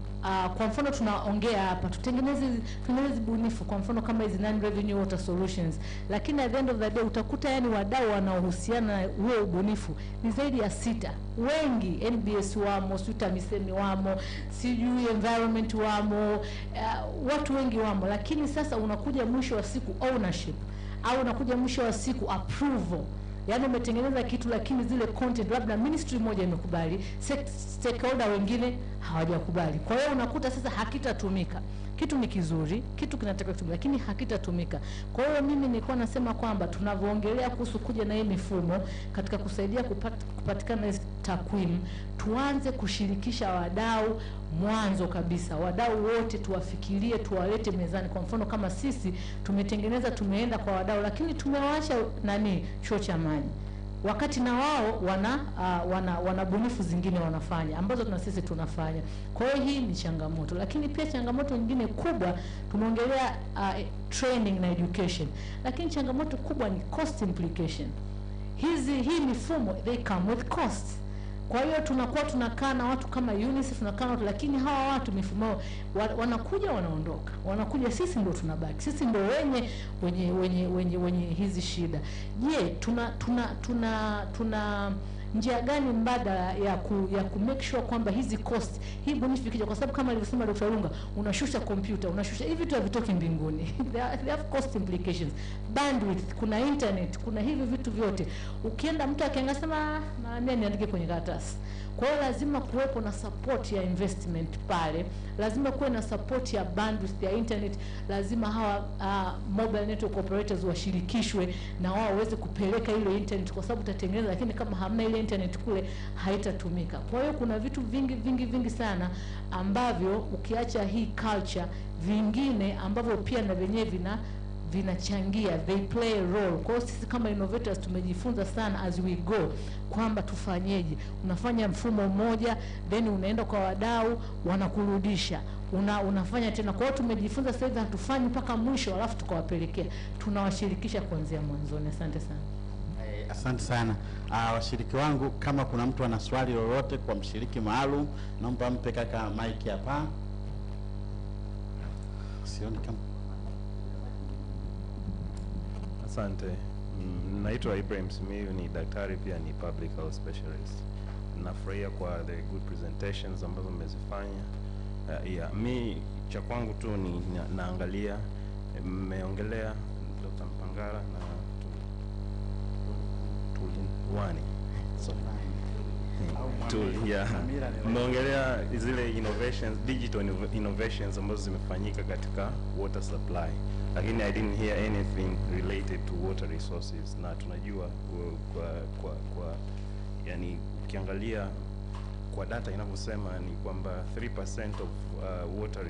F: kwa mfano tunaongea hapa tutengeneze bunifu kwa mfano kama hizi non revenue water solutions, lakini at the end of the day utakuta yani wadau wanaohusiana na huo ubunifu ni zaidi ya 6. Wengi NBS wamo, TAMISEMI wamo, sijui environment wamo, watu wengi wamo, lakini sasa unakuja mwisho wa siku ownership au unakuja mwisho wa siku approval. Yaani umetengeneza kitu lakini zile content labda ministry moja imekubali, stakeholder wengine hawajakubali. Kwa hiyo unakuta sasa hakitatumika. Kitu ni kizuri, kitu kinatakiwa kutumika lakini hakitatumika. Kwa hiyo mimi nilikuwa nasema kwamba tunavyoongelea kuhusu kuja na hii mifumo katika kusaidia kupatikana hizo takwimu, tuanze kushirikisha wadau mwanzo kabisa. Wadau wote tuwafikirie, tuwalete mezani. Kwa mfano kama sisi tumetengeneza, tumeenda kwa wadau lakini tumewaacha chuo cha maji, wakati na wao wana bunifu zingine wanafanya ambazo na sisi tunafanya. Kwa hiyo hii ni changamoto, lakini pia changamoto nyingine kubwa tumeongelea training na education, lakini changamoto kubwa ni cost implication. Hii mifumo they come with costs. Kwa hiyo tunakaa na watu kama UNICEF, tunakaa na watu, lakini hawa watu mifumo wanakuja wanaondoka. Wanakuja, sisi ndio tunabaki. Sisi ndio wenye hizi shida. Je, tuna njia gani mbadala ya ku make sure kwamba hizi cost, hii bunifu ikija, kwa sababu kama alivyosema Dr. Lunga, unashusha computer, unashusha hivi vitu havitoki mbinguni. They have cost implications. Bandwidth, kuna internet, kuna hivi vitu vyote. Ukienda mtu akiangasema naambia niandike kwenye karatasi. Kwa hiyo lazima kuwepo na support ya investment pale, lazima kuwe na support ya bandwidth ya internet, lazima hawa mobile network operators washirikishwe na wao waweze kupeleka ile internet, kwa sababu utatengeneza lakini kama hamna ile internet kule haitatumika. Kwa hiyo kuna vitu vingi sana ambavyo ukiacha hii culture, vingine ambavyo pia na wenyewe vinachangia, they play a role. Kwa hiyo sisi kama innovators tumejifunza sana as we go kwamba tufanyeje. Unafanya mfumo mmoja then unaenda kwa wadau wanakurudisha, unafanya tena. Kwa hiyo tumejifunza sasa hivi hatufanyi mpaka mwisho alafu tukawapelekea, tunawashirikisha kuanzia mwanzoni. Asante sana.
A: Asante sana. Washiriki wangu, kama kuna mtu ana swali lolote kwa mshiriki maalum, naomba mpe kaka mic hapa. Sioni kama.
G: Asante. Naitwa Ibrahim Simiyu, ni daktari pia ni public health specialist. Nafurahia kwa the good presentations ambazo mmezifanya. Mi cha kwangu tu ni naangalia mmeongelea Dr. Mpangala na Tuliwani. Mmeongelea zile innovations, digital innovations ambazo zimefanyika katika water supply. Lakini I didn't hear anything related to water resources. Na tunajua kwa yani ukiangalia kwa data inavyosema ni kwamba 3% of water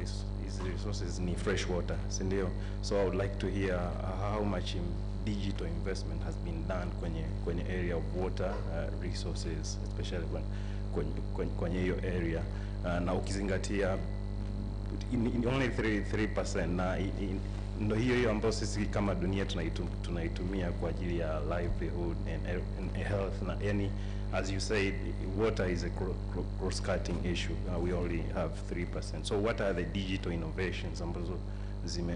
G: resources ni fresh water, si ndio? So I would like to hear how much digital investment has been done kwenye area of water resources, especially kwenye hiyo area, na ukizingatia only 3% na ndio hiyo ambayo sisi kama dunia tunaitumia kwa ajili ya livelihood and health. Na yani as you said, water is a cross-cutting issue. We only have 3%. So what are the digital innovations ambazo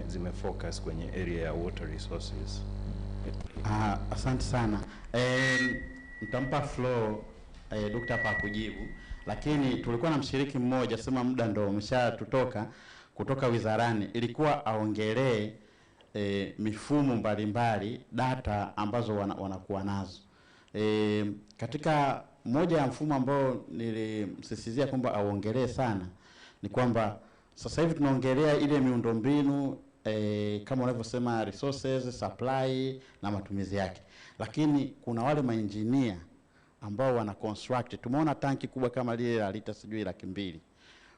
G: zime-focus kwenye area ya water resources?
A: Asante sana. Nitampa floor Dr. hapa kujibu, lakini tulikuwa na mshiriki mmoja, sema muda ndo umeshatutoka kutoka wizarani, ilikuwa aongelee mifumo mbalimbali, data ambazo wanakuwa nazo. Katika moja ya mfumo ambao nilimsisitizia kwamba aongelee sana ni kwamba sasa hivi tunaongelea ile miundombinu kama unavyosema resources, supply na matumizi yake. Lakini kuna wale maengineer ambao wana construct. Tumeona tanki kubwa kama lile la lita sijui 200,000.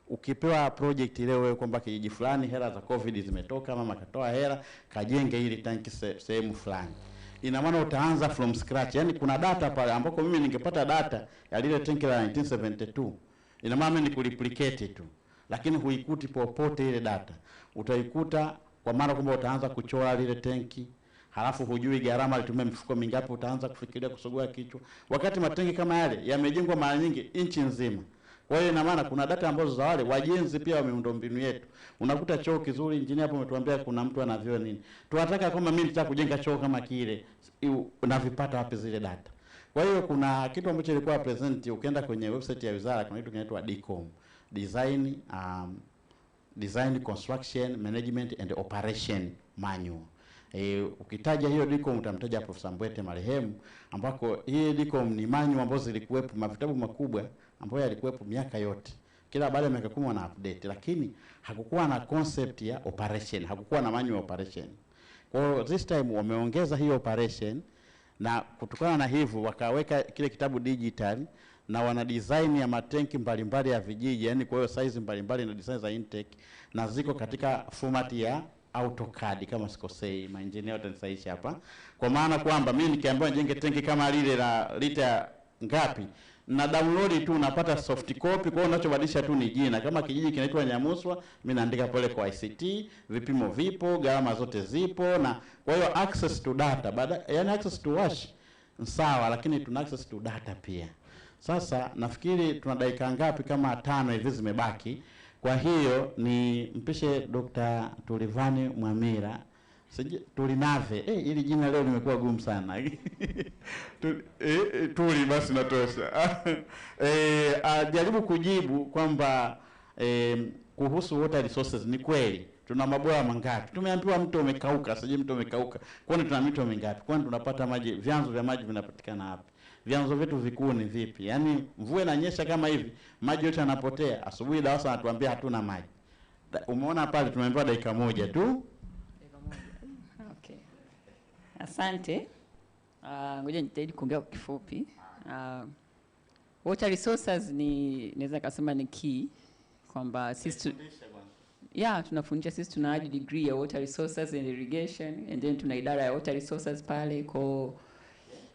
A: Ukipewa project leo wewe kwamba kijiji fulani hela za COVID zimetoka, mama katoa hela kajenge hili tanki sehemu fulani, ina maana utaanza from scratch. Yani kuna data pale ambako mimi ningepata data ya lile tanki la 1972, ina maana ni kureplicate tu, lakini huikuti popote ile data. Utaikuta kwa maana kwamba utaanza kuchora lile tanki, halafu hujui gharama litumia mifuko mingapi, utaanza kufikiria kusogea kichwa, wakati matenki kama yale yamejengwa mara nyingi inchi nzima. Kwa hiyo ina maana kuna data ambazo za wale wajenzi pia wa miundombinu yetu. Unakuta choo kizuri, engineer hapo umetuambia kuna mtu anavyo nini. Tunataka kama mimi nitaka kujenga choo kama kile, unavipata wapi zile data? Kwa hiyo kuna kitu ambacho ilikuwa present, ukienda kwenye website ya wizara kuna kitu kinaitwa DCOM, Design Construction Management and Operation Manual. Ukitaja hiyo DCOM utamtaja Profesa Mbwete marehemu, ambako hii DCOM ni manual ambazo zilikuwepo, mavitabu makubwa ambayo yalikuwepo miaka yote. Kila baada ya miaka 10 wana update, lakini hakukuwa na concept ya operation, hakukuwa na manual operation. Kwa hiyo this time wameongeza hiyo operation, na kutokana na hivyo wakaweka kile kitabu digital, na wana design ya matenki mbalimbali ya vijiji, yani kwa hiyo size mbalimbali na design za intake, na ziko katika format ya AutoCAD kama sikosei, maengineer watanisaisha hapa. Kwa maana kwamba mimi nikiambiwa njenge tenki kama lile la lita ngapi, na download tu napata soft copy. Kwa hiyo ninachobadilisha tu ni jina, kama kijiji kinaitwa Nyamuswa, mimi naandika pale kwa ICT, vipimo vipo, gharama zote zipo, na kwa hiyo access to data, yani access to wash sawa, lakini tuna access to data pia. Sasa nafikiri tuna dakika ngapi, kama 5 hivi zimebaki. Kwa hiyo ni mpishe Dr. Tulivani Mwamira. Tulinave. Ili jina leo limekuwa gumu sana. Tuli basi natosha. Jaribu kujibu kwamba kuhusu water resources, ni kweli tuna mabwawa mangapi? Tumeambiwa mto umekauka, sije mto umekauka. Kwani tuna mito mingapi? Kwani tunapata maji, vyanzo vya maji vinapatikana wapi? Vyanzo vyetu vikuu ni vipi? Yaani mvua inanyesha kama hivi, maji yote yanapotea. Asubuhi DAWASA anatuambia hatuna maji. Umeona pale tumeambiwa dakika moja tu.
C: Okay. Asante. Ngoja nijitahidi kuongea kwa kifupi. Water resources naweza kusema ni key, kwamba sisi tunafundisha, sisi tuna degree ya water resources and irrigation, and then tuna idara ya water resources pale.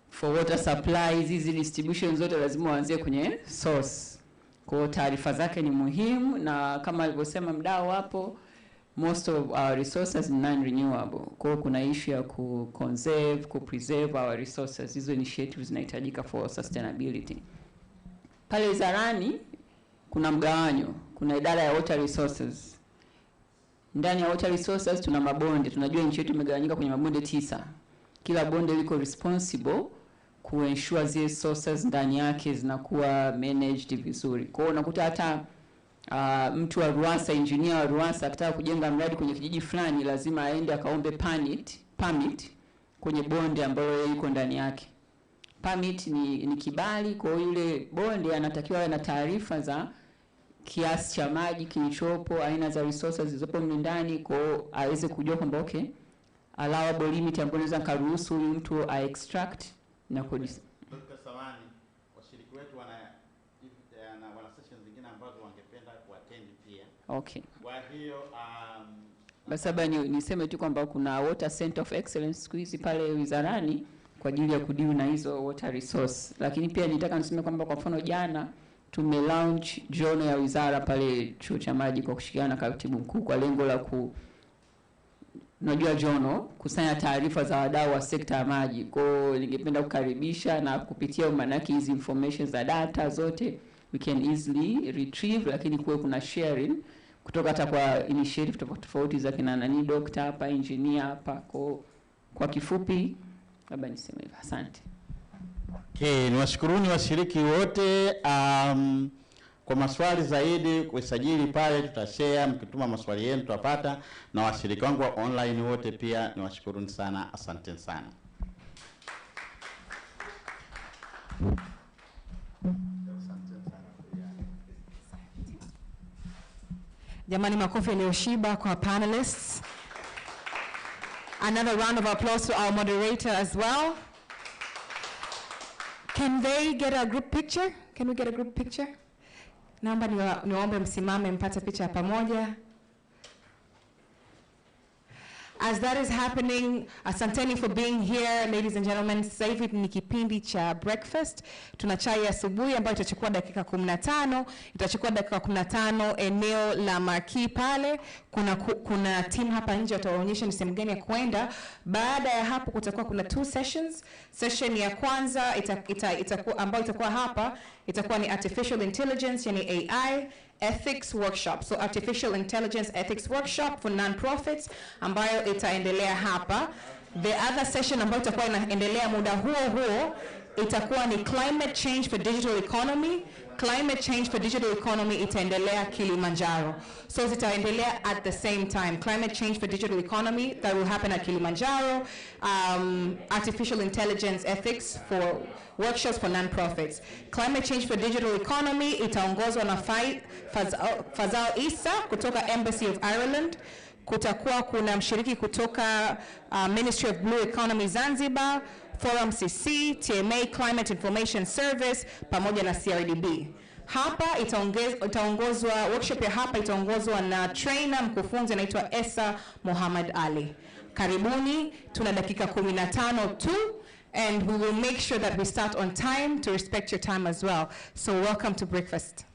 C: For water supplies, hizi distribution zote lazima waanzie kwenye source. Kwa taarifa zake ni muhimu, na kama alivyosema mdau hapo, most of our resources ni non-renewable. Kwa kuna issue ya preserve our resources. Hizo initiatives zinahitajika for sustainability. Pale wizarani kuna mgawanyo, kuna idara ya water resources. Ndani ya water resources tuna mabonde. Tunajua nchi yetu imegawanyika kwenye mabonde 9. Kila bonde liko responsible kuensure zile sources ndani yake zinakuwa managed vizuri. Kwa hiyo unakuta hata mtu wa RUWASA, engineer wa RUWASA akitaka kujenga mradi kwenye kijiji fulani, lazima aende akaombe permit kwenye bonde ambalo liko ndani yake. Permit ni kibali. Kwa yule bonde anatakiwa awe na taarifa za kiasi cha maji kilichopo, aina za resources zilizopo ndani, kwa aweze kujua kwamba okay, allowable limit ambayo inaweza karuhusu huyu mtu a extract na kodisi.
A: Dr. Samani, washiriki wetu wana sessions zingine ambazo wangependa kuattend pia.
C: Okay.
A: Kwa hiyo
C: basi hapa niseme tu kwamba kuna Water Center of Excellence siku hizi pale wizarani kwa ajili ya kudeal na hizo water resource. Lakini pia nitaka niseme kwamba kwa mfano jana launch journal ya wizara pale chuo cha maji kwa kushirikiana na katibu mkuu, kwa lengo la journal kusanya taarifa za wadau wa sekta ya maji. Kwa hiyo ningependa kukaribisha, na kupitia manaki hizi information za data zote we can easily retrieve, lakini kuwe kuna sharing kutoka hata kwa initiative tofauti za kina doctor hapa, engineer hapa. Kwa kifupi labda niseme hivyo. Asante.
A: Okay, niwashukuruni washiriki wote. Kwa maswali zaidi kusajili pale tutashare, mkituma maswali yenu tutapata, na washiriki wangu wa online wote pia niwashukuruni sana. Asante sana.
H: Jamani, makofi yaliyoshiba kwa panelists. Another round of applause to our moderator as well. Can they get a group picture? Can we get a group picture? Naomba niwaombe msimame mpate picha ya pamoja. As that is happening, asanteni for being here, ladies and gentlemen. Sasa hivi ni kipindi cha breakfast. Tuna chai ya asubuhi ambayo itachukua dakika 15. Itachukua dakika 15 eneo la Marquee pale. Kuna team hapa nje watawaonyesha ni sehemu gani ya kwenda. Baada ya hapo kutakuwa kuna 2 sessions. Session ya kwanza ambayo itakuwa hapa itakuwa ni artificial intelligence, yani AI ethics workshop. So artificial intelligence ethics workshop for non-profits ambayo itaendelea hapa. The other session ambayo itakuwa inaendelea muda huo itakuwa ni climate change for digital economy. Climate change for digital economy itaendelea Kilimanjaro. So zitaendelea at the same time. Climate change for digital economy, that will happen at Kilimanjaro. Artificial intelligence ethics for workshops for non-profits. Climate change for digital economy itaongozwa na Fazal Isa kutoka Embassy of Ireland. Kutakuwa kuna mshiriki kutoka Ministry of Blue Economy Zanzibar, Forum CC, TMA Climate Information Service, pamoja na CRDB. Hapa itaongozwa, workshop ya hapa itaongozwa na trainer mkufunzi anaitwa Esa Muhammad Ali. Karibuni, tuna dakika 15 tu, and we will make sure that we start on time to respect your time as well. So welcome to breakfast.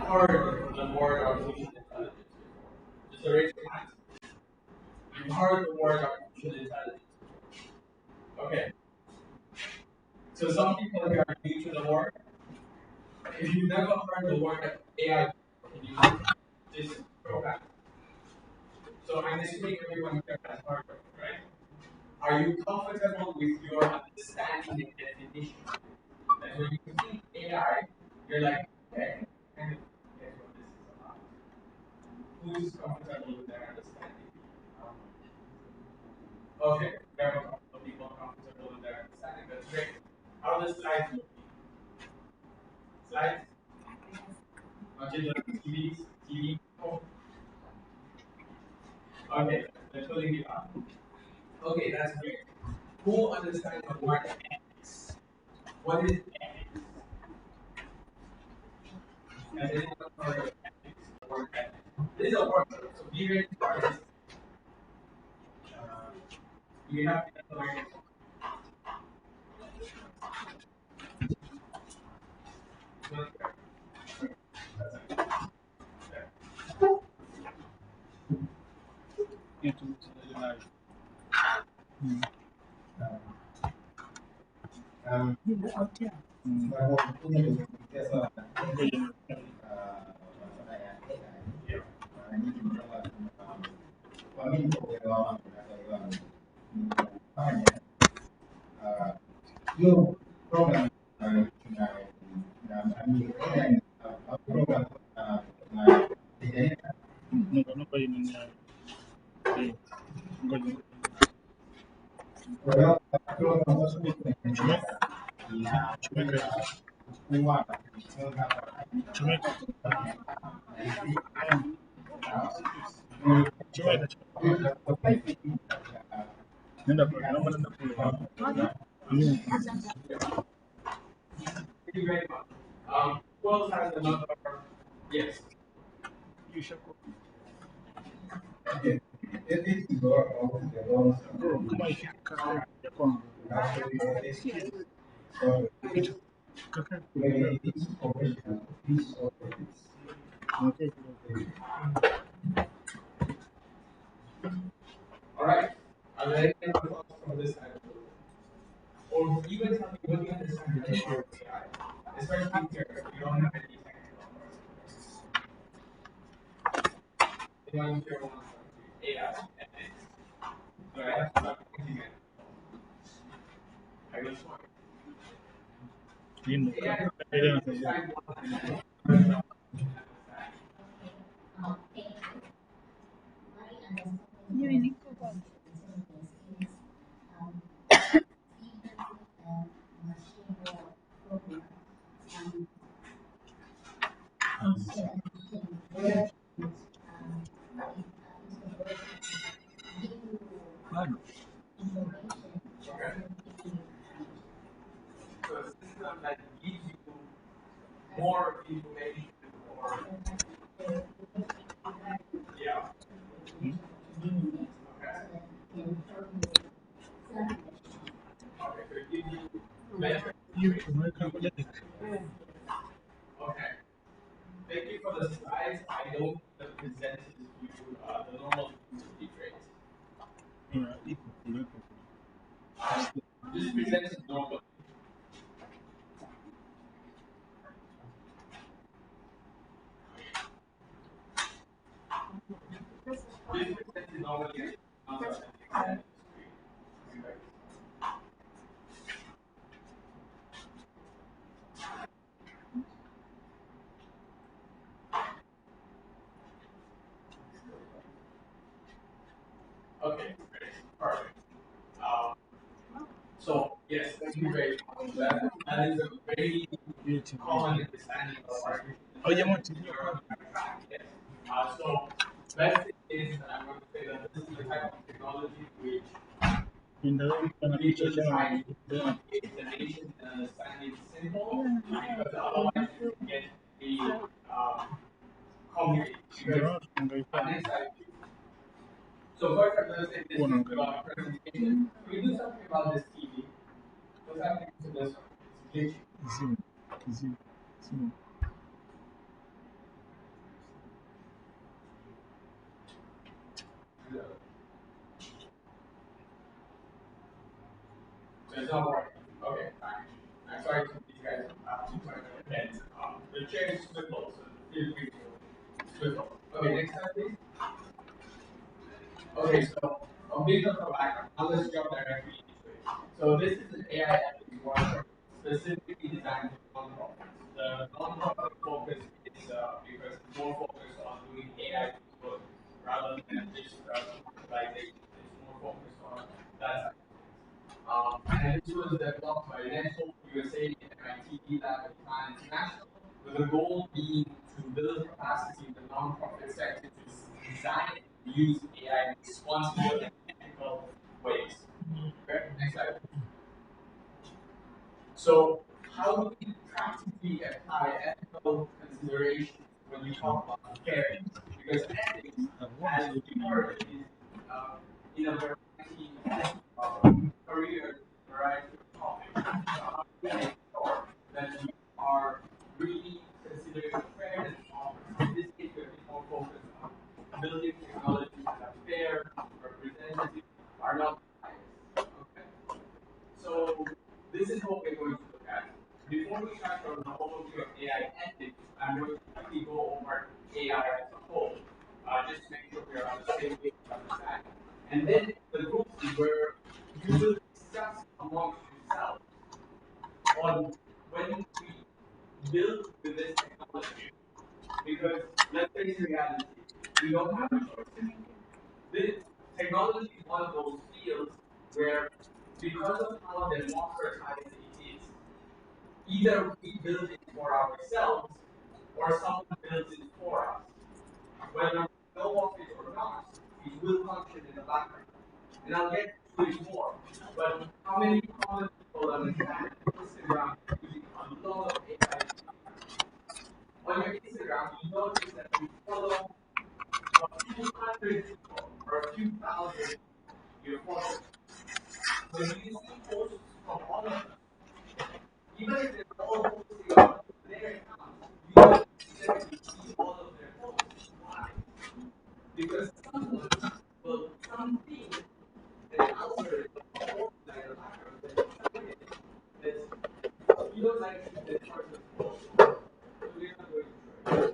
I: heard the word artificial intelligence before? Just raise your hands. You've heard the word artificial intelligence. Okay. So some people here are new to the word. If you've never heard the word AI, can you just go back? So I'm assuming everyone here has heard of it, right? Are you comfortable with your understanding and definition? That when you think AI, you're like, okay, I kind of get what this is about. Who's comfortable with their understanding? Okay, we have a couple of people comfortable with their understanding. That's great. How does slides look? Slides? Okay, the TV. Oh. Okay, that's putting it up. Okay, that's great. Who understands the word ethics? What is ethics? Has anyone heard of ethics? The word ethics. This is a workshop, so be ready to participate. You have to learn it. Thank you very much. Who else has another? Yes. You should go. Okay. All right. Are there any other thoughts from this side of the room? Or even tell me what you understand about AI, especially here, you don't have any technical knowledge. Anyone here wants to AI ethics? So I have to start pointing at I will show you. So a system that gives you more information or yeah. Okay, so it gives you better information. Okay. Thank you for the slides. I don't present you the normal utility traits. Just present it normally. Okay, great. Perfect. So, yes, thank you very much for that. That is a very common understanding of artificial intelligence. Yes. So, best thing is that I'm going to say that this is the type of technology which is trying to educate the nation and understand it simple, because otherwise you can get the complicated. Next slide. So first I'm going to say this is about presentation. We do something about this TV. What's happening to this one? It's glitching. do that. So it's not working. Okay, fine. I'm sorry to these guys too much events. The chair is swivel, so feel free to swivel. Okay, next slide, please. Okay, so a bit of a background. Now let's jump directly into it. So this is an AI ethics workshop specifically designed for nonprofits. The nonprofit focus is because it's more focused on doing AI good rather than just commercialization. It's more focused on that side. And this was developed by Network USA and MIT Lab at Plan International, with the goal being to build capacity in the nonprofit sector to design and use AI in responsible and ethical ways. Okay, next slide. So, how do we practically apply ethical considerations when we talk about caring? Because ethics, as we heard, is in a variety of careers, variety of topics. So how do we make sure that we are really considering fairness of offers? In this case, we're more focused on building technologies that are fair, representative, are not biased. Okay? So this is what we're going to look at. Before we start from the overview of AI ethics, I'm going to quickly go over AI as a whole, just to make sure we're on the same page to understand. And then the group is where you will discuss amongst yourselves on when we build with this technology. Because let's face reality, we don't have a choice. This technology is one of those fields where, because of how democratized it is, either we build it for ourselves or someone builds it for us. Whether we know of it or not, it will function in the background. And I'll get to it more. But how many common people understand Instagram using a lot of AI? On your Instagram, you notice that you follow a few hundred people or a few thousand your followers. When you see posts from all of them, even if they're all posting on their accounts, you don't necessarily see all of their posts. Why? Because someone will something an algorithm or like a hacker that decided that you don't like this person's post, so we're not going to try.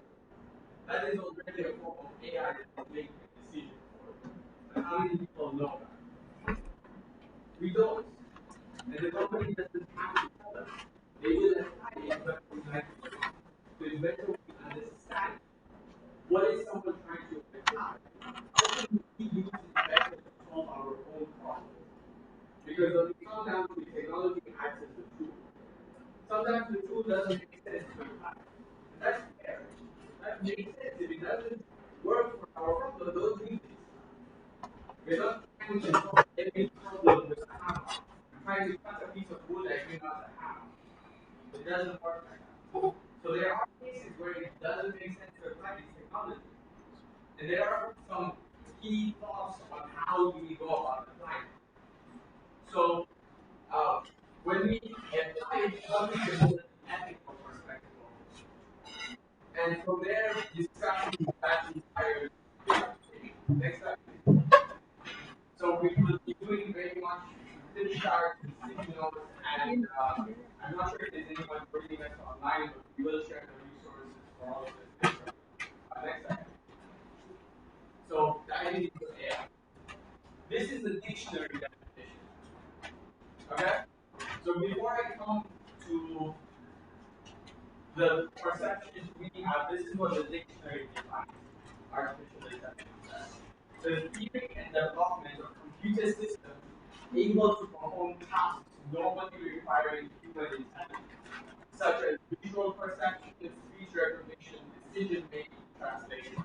I: That is already a form of AI that is making a decision for you. But how many people know that? We don't. And the company doesn't have to tell us. They will apply it, but we like to. So it's better we understand what is someone trying to apply. How can we use it better to solve our own problems? Because when we come down to the technology acts as a tool. Sometimes the tool doesn't make sense to apply. And that's fair. That makes sense. If it doesn't work for our problem, don't use it. We're not trying to solve every problem with a hammer. I'm trying to cut a piece of wood, I bring out a hammer. It doesn't work like that. So there are cases where it doesn't make sense to apply this technology. And there are some key thoughts on how do we go about applying it. So when we apply it, what is the most ethical perspective of it? And from there, discussion that entire next slide. So we will be doing very much flip charts and sticky notes, and I'm not sure if there's anyone joining us online, but we will share the resources for all of this. Next slide. So diving into AI. This is the dictionary definition. Okay? So before I come to the perceptions we have, this is what the dictionary defines artificial intelligence. The theory and development of computer systems able to perform tasks normally requiring human intelligence, such as visual perception, speech recognition, decision making, translation.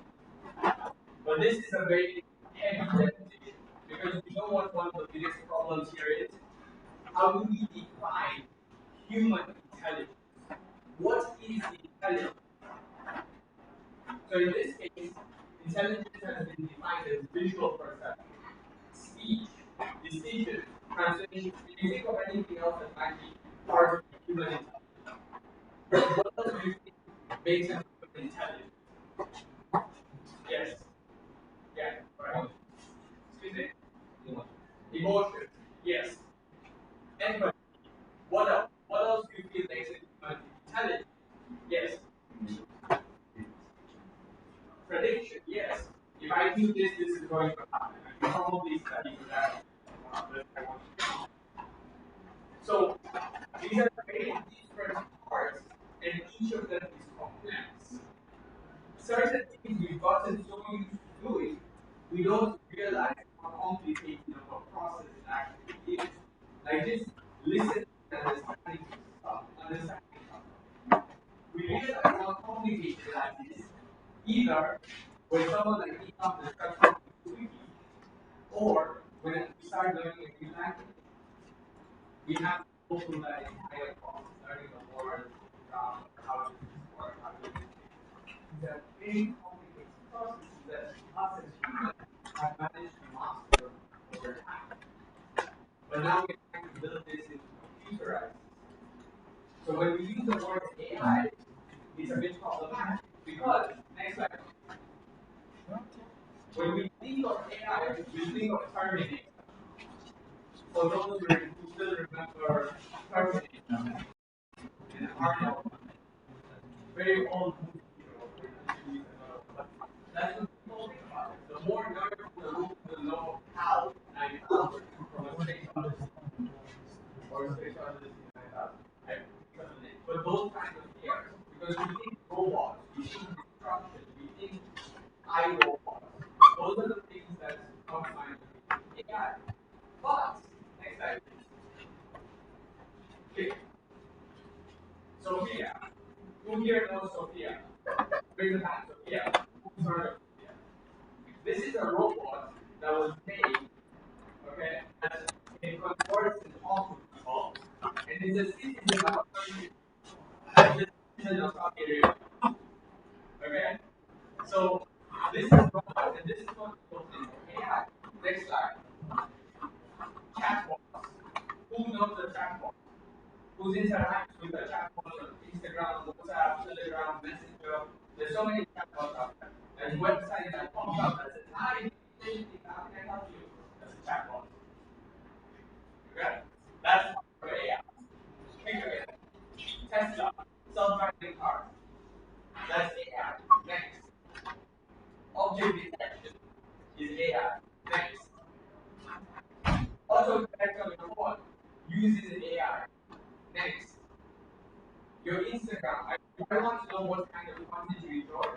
I: But this is a very heavy definition because we know what one of the biggest problems here is. How do we define human intelligence? What is intelligence? So in this case, intelligence has been defined as visual perception, speech, decision, translation. If you think of anything else that might be part of human intelligence, what else do you think makes a human intelligent? Yes. Yeah, right. prediction, yes. If I do this, this is going to happen. I can probably study for that. So these are very different parts, and each of them is complex. Certain things we've gotten so used to doing, we don't realize how complicated of a process it actually is. Like just listen and understanding stuff, we realize how complicated that is. Either when someone like me comes to structure quickly, or when we start learning a new language, we have to go through that entire process, learning the word, how to work, how to do it. These are very complicated processes that us as humans have managed to master over time. But now we're trying to build this into computerized systems. So when we use the word AI, it's a bit problematic because, next slide. When we think of AI, we think of Terminator. For those who still remember Terminator and Arnold, very old movie. That's what people think about it. The more nerds in the room will know how 9,000 from a space odyssey or a space odyssey 9,000. Right? But those kinds of fears, because we think robots, we think destruction, we think iRobots. Those are the things that come to mind with AI. But, next slide, please. Okay. Sophia. Who here knows Sophia? Raise your hand, Sophia. Who's heard of Sophia? This is a robot that was made, okay, that it converts in hospital, and is a citizen of Saudi Arabia. Okay? So, this is robot, and this is what goes in AI. Next slide. Chatbots. Who knows the chatbot? Who's interacts with the chatbot on Instagram, WhatsApp, Telegram, Messenger? There's so many chatbots out there. There's websites that pop up that says, hi, how can I help you? That's a chatbot. Okay? That's for AI. Think of it. Tesla, self-driving cars. That's AI. Next. Object detection is AI. Next. Autocorrect on your phone uses AI. Next. Your Instagram. I want to know what kind of content you enjoy.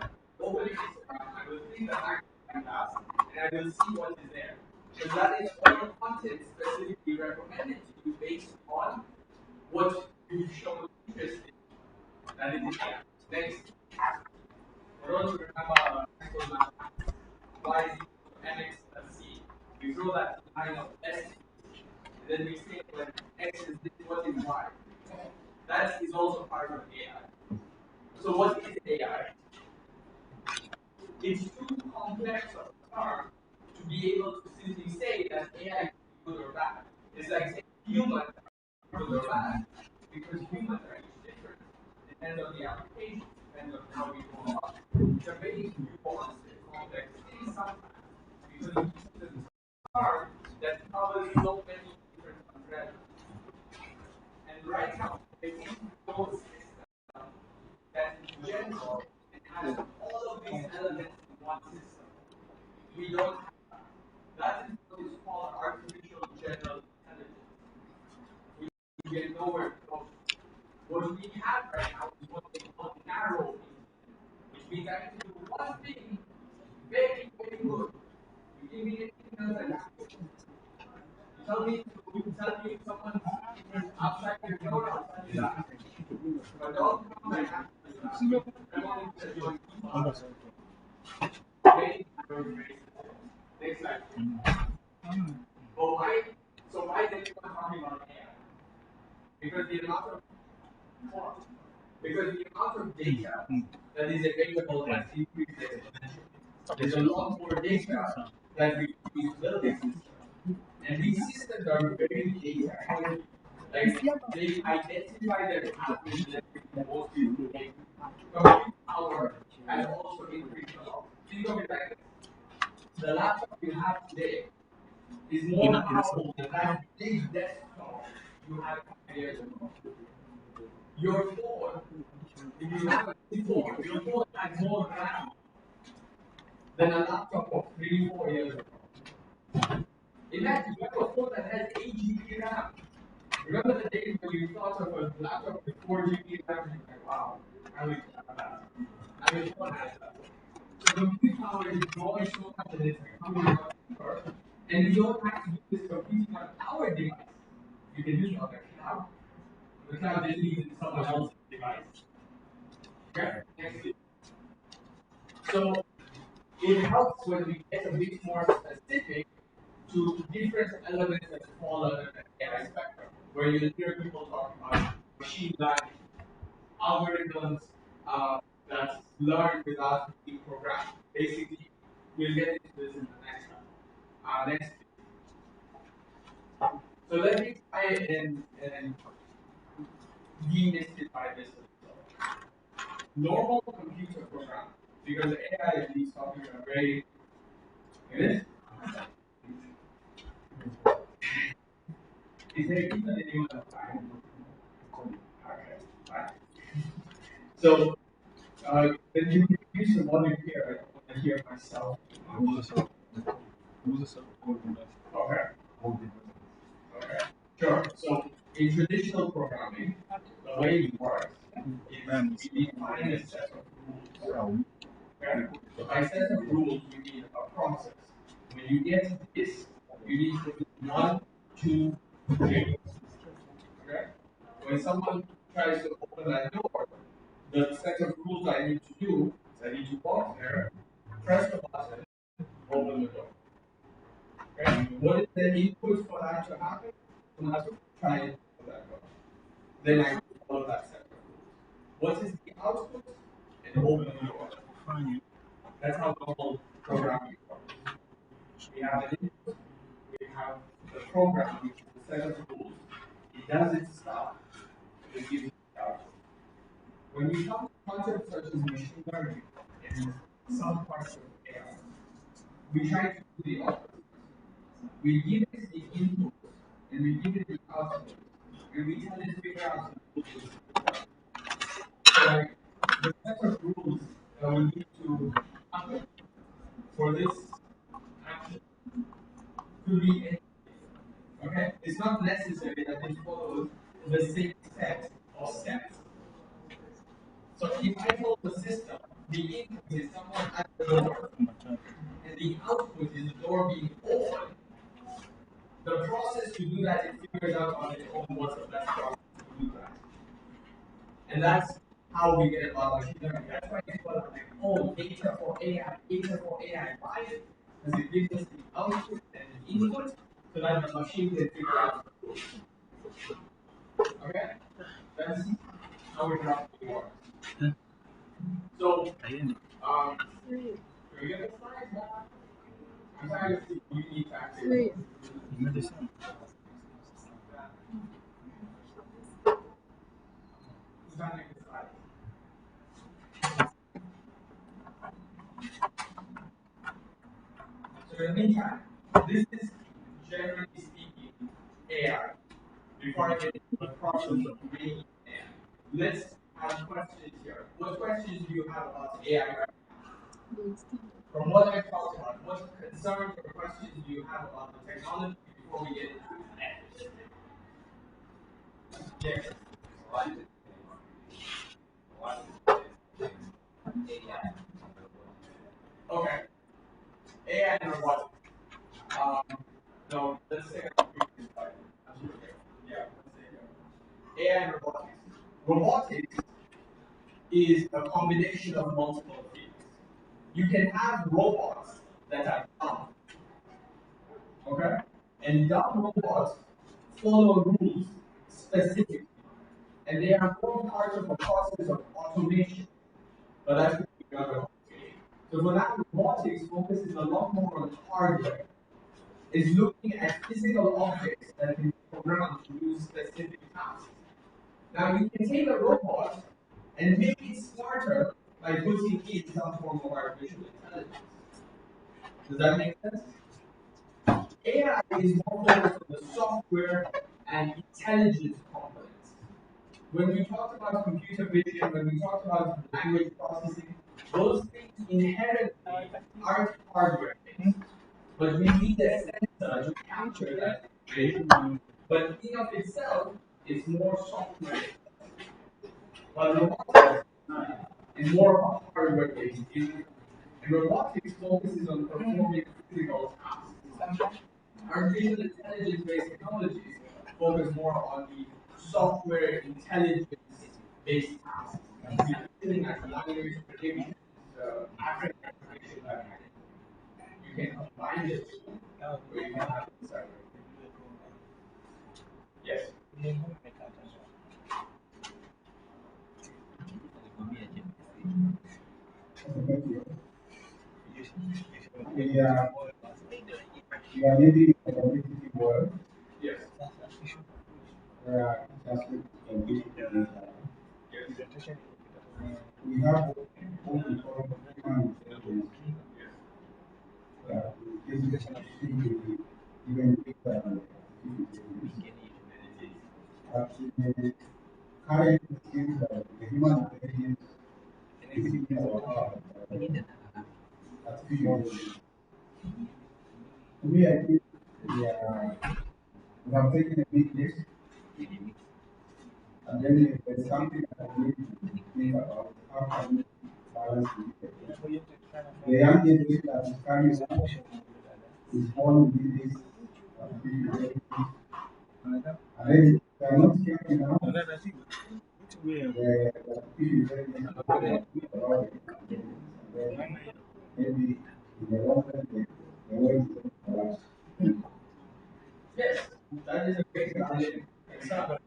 I: Open Instagram. I will think that I can ask, and I will see what is there. Because that is all content specifically recommended to you based on what you've shown interest in. That is AI. Next. For those who remember y is equal to mx plus c. We draw that line of s, and then we say when x is this, what is y. That is also part of AI. So what is AI? It's too complex of a term to be able to simply say that AI is good or bad. It's like saying humans are good or bad, because humans are each different. Depends on the application, depends on how we go about it. It's a very nuanced and complex thing sometimes, because you use a term that covers so many different umbrellas. And right now, it is those systems that in general it has all of these elements in one system. We don't have that. That is what is called artificial general intelligence. We get nowhere close. What we have right now is what we call narrow intelligence, which means I can do one thing very, very good. You give me anything else I have to do. You tell me if someone's outside your door, I'll tell you that. But don't come and ask me that. I'm only going to join you. Very, very, very next slide. So why is everyone talking about AI? Because the amount of data that is available has increased exponentially. There's a lot more data that we use building systems. And these systems are very data heavy. Like they identify their patterns and everything most people make. Compute power has also increased a lot. Think of it like this. The laptop you have today is more powerful than that big desktop you had 5 years ago. Your phone, if you have a phone, your phone has more RAM than a laptop of 3-4 years ago. Imagine you have a phone that has 8 GB RAM. Remember the days when you thought of a laptop with 4 GB RAM, and you're like, wow, I wish I had that. I wish I had that. So compute power is growing so much that it's becoming much cheaper, and you don't have to do this computing on our device. You can use it on the cloud. The cloud just needs someone else's device. Okay? Next week. So it helps when we get a bit more specific to different elements that fall under the AI spectrum, where you hear people talk about machine learning, algorithms that learn without being programmed. Basically, we'll get into this in the next one. Next. So let me try and demystify this a little. Normal computer program, because AI is talking about very good. Is there even anyone online? Okay, fine. So, when you use the volume here, I want to hear myself. Okay. Okay. Sure. So, in traditional programming, the way it works is we define a set of rules. Okay. So, by set of rules, we mean a process. When you get this, you need to do 1, 2, 3. Okay. When someone tries to open that door, the set of rules I need to do is I need to walk there, press the button, open the door. Okay? What is the input for that to happen? I have to try and open that door. Then I follow that set of rules. What is the output? And open the door. That's how normal programming works. We have an input, we have the program, which is a set of rules. It does its stuff, it gives the output. When we come to concepts such as machine learning and some parts of AI, we try to do the opposite. We give it the input and we give it the output, and we tell it to figure out the rules. So, the set of rules that we need to happen for this action could be anything. Okay? It's not necessary that it follows the same set of steps. So if I follow the system, the input is someone at the door, and the output is the door being opened. The process to do that, it figures out on its own what's the best process to do that. And that's how we get about machine learning. That's why it's called like, oh, data for AI, why? Because it gives us the output and the input so that the machine can figure out the rules. Okay? That's how it roughly works. So, can we get the slides now? I'm trying to see if you need to actually. So in the meantime, this is generally speaking AI. Before I get into the process of making AI, let's have questions here. What questions do you have about AI right now? From what I've talked about, what concerns or questions do you have about the technology before we get into it? Yes. Okay. AI and robotics. No, let's say yeah, let's say AI and robotics. Robotics is a combination of multiple fields. You can have robots that are dumb. Okay? And dumb robots follow rules specifically. And they are more part of a process of automation. But that's another conversation. So for that, robotics focuses a lot more on hardware. It's looking at physical objects that can be programmed to do specific tasks. Now you can take a robot and make it smarter by putting in some form of artificial intelligence. Does that make sense? AI is more focused on the software and intelligence components. When we talked about computer vision, when we talked about language processing, those things inherently art hardware based, but we need a sensor to capture that information. But in of itself, it's more software. But robotics is more hardware based. And robotics focuses on performing physical tasks. Artificial intelligence based technologies focus more on the software intelligence based tasks. Using like language prediction, pattern recognition, you can combine the two. Where you have yes.
J: Yeah, yeah, maybe a competitive world.
I: Yes.
J: Where it has to compete with data.
I: Yes.
J: We have what we call human intelligence. Basically, even data and but the current skills that the human intelligence is in our artificial intelligence. To me, I think we have taken a big risk, and then there's something that we need to think about how can we balance it. The young generation that is coming up is born with this artificial intelligence, and then they are not careful enough. The artificial intelligence about it, and then maybe in the long term, the world is going to collapse.
I: Yes, that is a great example.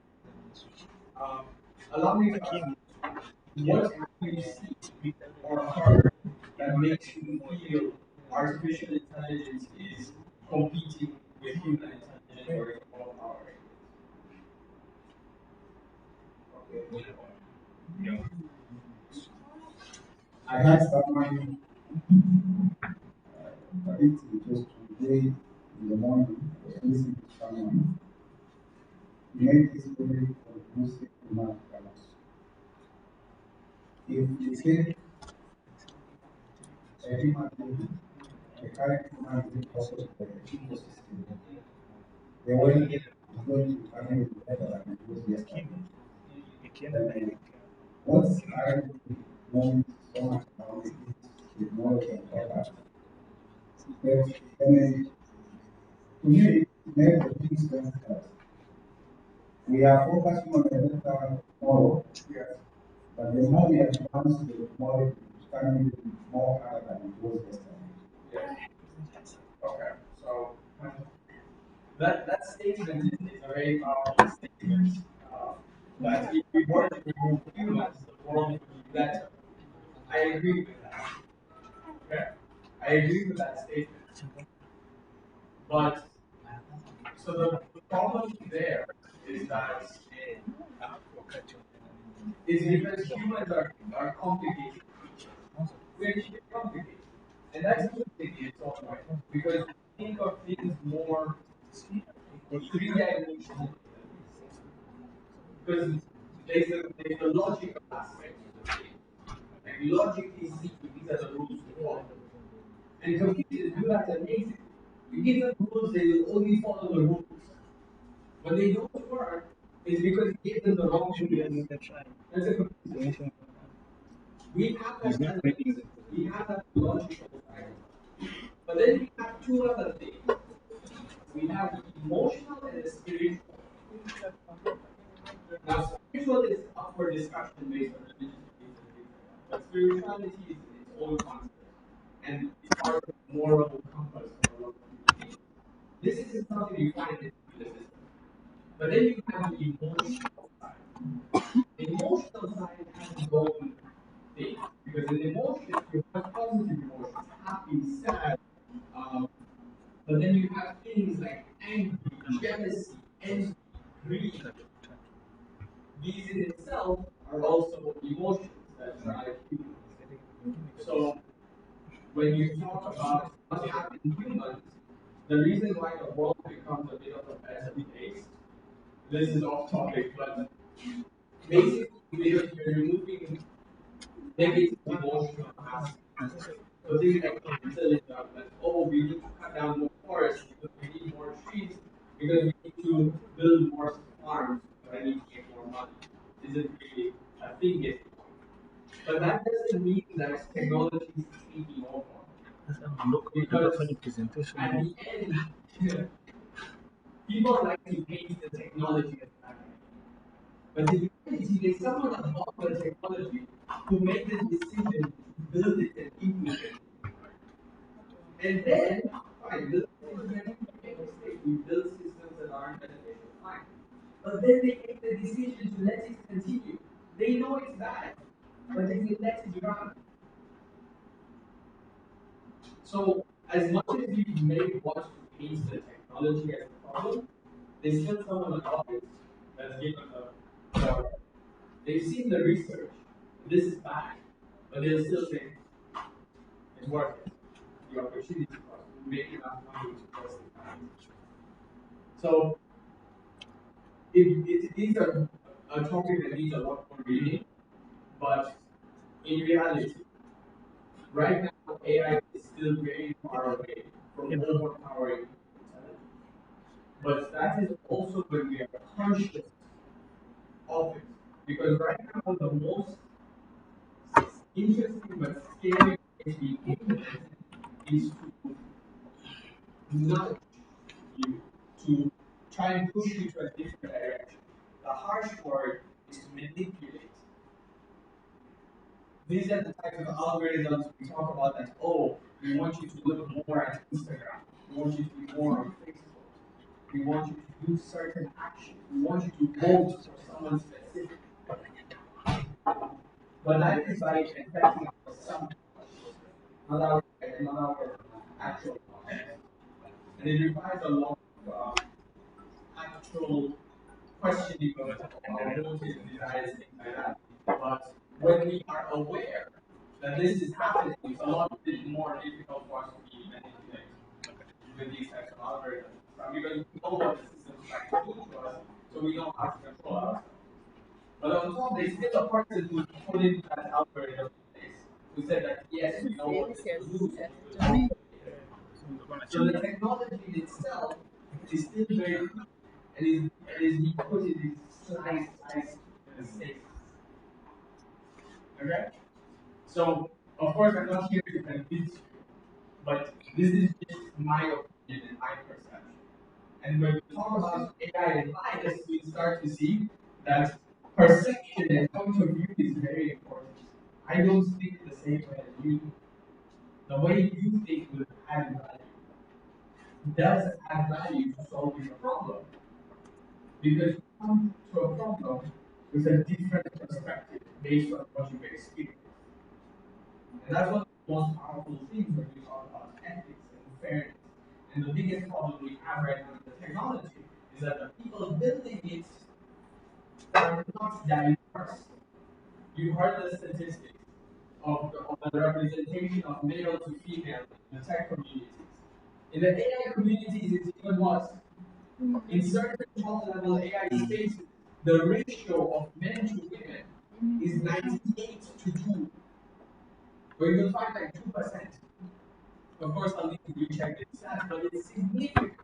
I: Allow me to ask, what have you seen or heard that makes you feel artificial intelligence is competing with human intelligence or is overpowering?
J: I had someone, I think it was today in the morning, I was listening to someone. He made this very conclusive remark that if you take a human being, the current human being also the ecosystem, the world is going to become even better than it was yesterday. What's currently going so much about is technology and product. But energy, to me, it makes the big sense that we are focusing on the better tomorrow, but the more we advance the tomorrow, it's becoming more harder than it was yesterday.
I: Yes. Okay, so that statement is a very powerful statement. That if we were to remove humans, the world would be better. I agree with that. Okay? I agree with that statement. But so the problem there is that is because humans are complicated creatures. We're complicated. And that's a good thing in its own way. Because we think of things more three-dimensional. Because there's a logical aspect of the thing. Like logically speaking, these are the rules to follow. And computers do that amazing. You give them rules, they will only follow the rules. When they don't work, it's because you gave them the wrong rules. That's a computer. We have that analytics, we have that logical side. But then we have two other things. We have the emotional and the spiritual. Now, spiritual is up for discussion based on religious beliefs and things like that. But spirituality is its own concept. And it's part of the moral compass for a lot of people. This is something you find in the system. But then you have the emotional side. The emotional side has its own thing. Because in emotions, you have positive emotions, happy, sad. But then you have things like anger, jealousy, envy, greed. These in itself are also emotions that drive humans. So when you talk about what happens in humans, the reason why the world becomes a bit of a better place, this is off topic, but basically because you're removing negative emotional aspects. So things like intelligence that, oh, we need to cut down more forests because we need more trees, because we need to build more farms, but I need to make more money. Isn't really a thing yet. But that doesn't mean that technology is taking over. Because at the end, people like to paint the technology as bad. But the reality is someone above the technology who made the decision to build it and implement it. And then, fine, build systems, we build systems that aren't beneficial, fine. But then they make the decision to let it continue. They know it's bad, but then they let it run. So, as much as we may want to paint the technology as a problem, there's still someone above it that's given the they've seen the research. This is bad, but they'll still say it's worth it. The opportunity for us to make enough money to justify it. So it is a topic that needs a lot more reading, but in reality, right now AI is still very far away from overpowering intelligence. But that is also when we are conscious of it. Because right now the most interesting but scary way to be implemented is to nudge you, to try and push you to a different direction. The harsh word is to manipulate. These are the types of algorithms we talk about that, oh, we want you to look more at Instagram, we want you to be more on Facebook, we want you to do certain actions, we want you to vote for someone specific. But that is by affecting our subconscious, not our actual consciousness. And it requires a lot of actual questioning of our motives, desires, things like that. But when we are aware that this is happening, it's a lot more difficult for us to be manipulated with these types of algorithms. Because we know what the system is trying to do to us, so we know how to control ourselves. But on top, there's still a person who put in that algorithm in place, who said that yes, we know what this will do. So the technology itself is still very good, and is being put in these slice mistakes. Okay? So, of course, I'm not here to convince you, but this is just my opinion and my perception. And when we talk about AI and bias, we start to see that perception and point of view is very important. I don't think the same way as you do. The way you think will add value. Does add value to solving a problem. Because you come to a problem with a different perspective based on what you've experienced. And that's one of the most powerful things when we talk about ethics and fairness. And the biggest problem we have right now with the technology is that the people building it are not diverse. You heard the statistics of the representation of male to female in the tech communities. In the AI communities, it's even worse. In certain top-level AI spaces, the ratio of men to women is 98 to 2. Where you'll find like 2%. Of course, I'll need to recheck the stats, but it's significant.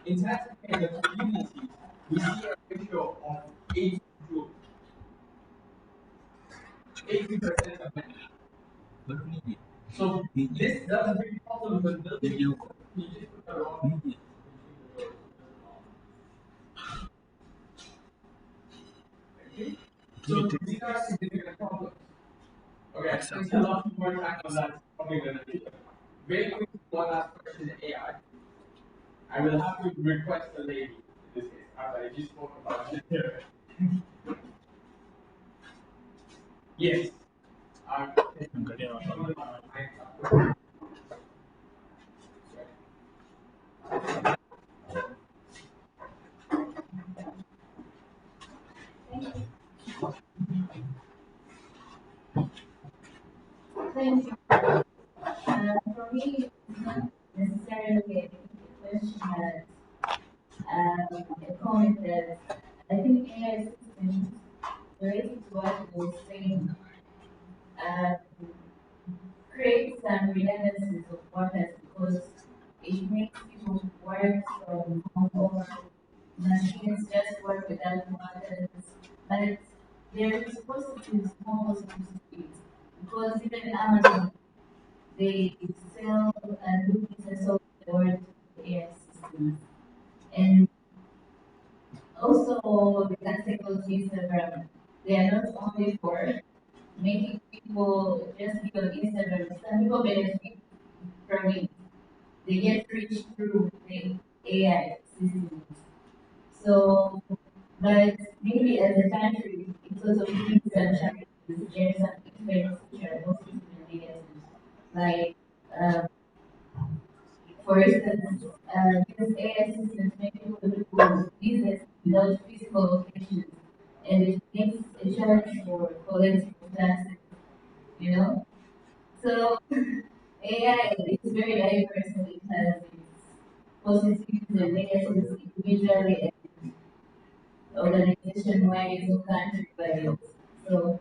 I: In Tanzania, in the community, we see a ratio of 8 to 80% of men. So this does bring problems with building. You just put that wrong. Okay? So these are significant problems. Okay, thanks a lot more time on that topic than I did. Very quickly, one last question AI. I will have to request a lady in this case, after I just spoke about it. Yes.
K: Thank you. For me, it's not necessarily a question as a comment that I think AI systems related to what was saying create some models, but they're supposed to be small, supposed to be, because even Amazon, they sell and do business all over the world with AI systems. And also, the technologies Instagram, they are not only for making people just be on Instagram. Some people benefit from it. They get rich through the AI systems. So, but maybe as a country, because of things and challenges, there's some effects which are positive and negative. Like, for instance, these AI systems make people do business without physical locations, and it makes a charge for collecting taxes, you know? So AI is very diverse and it has its positives and negatives individually and organization-wise or country-wise. So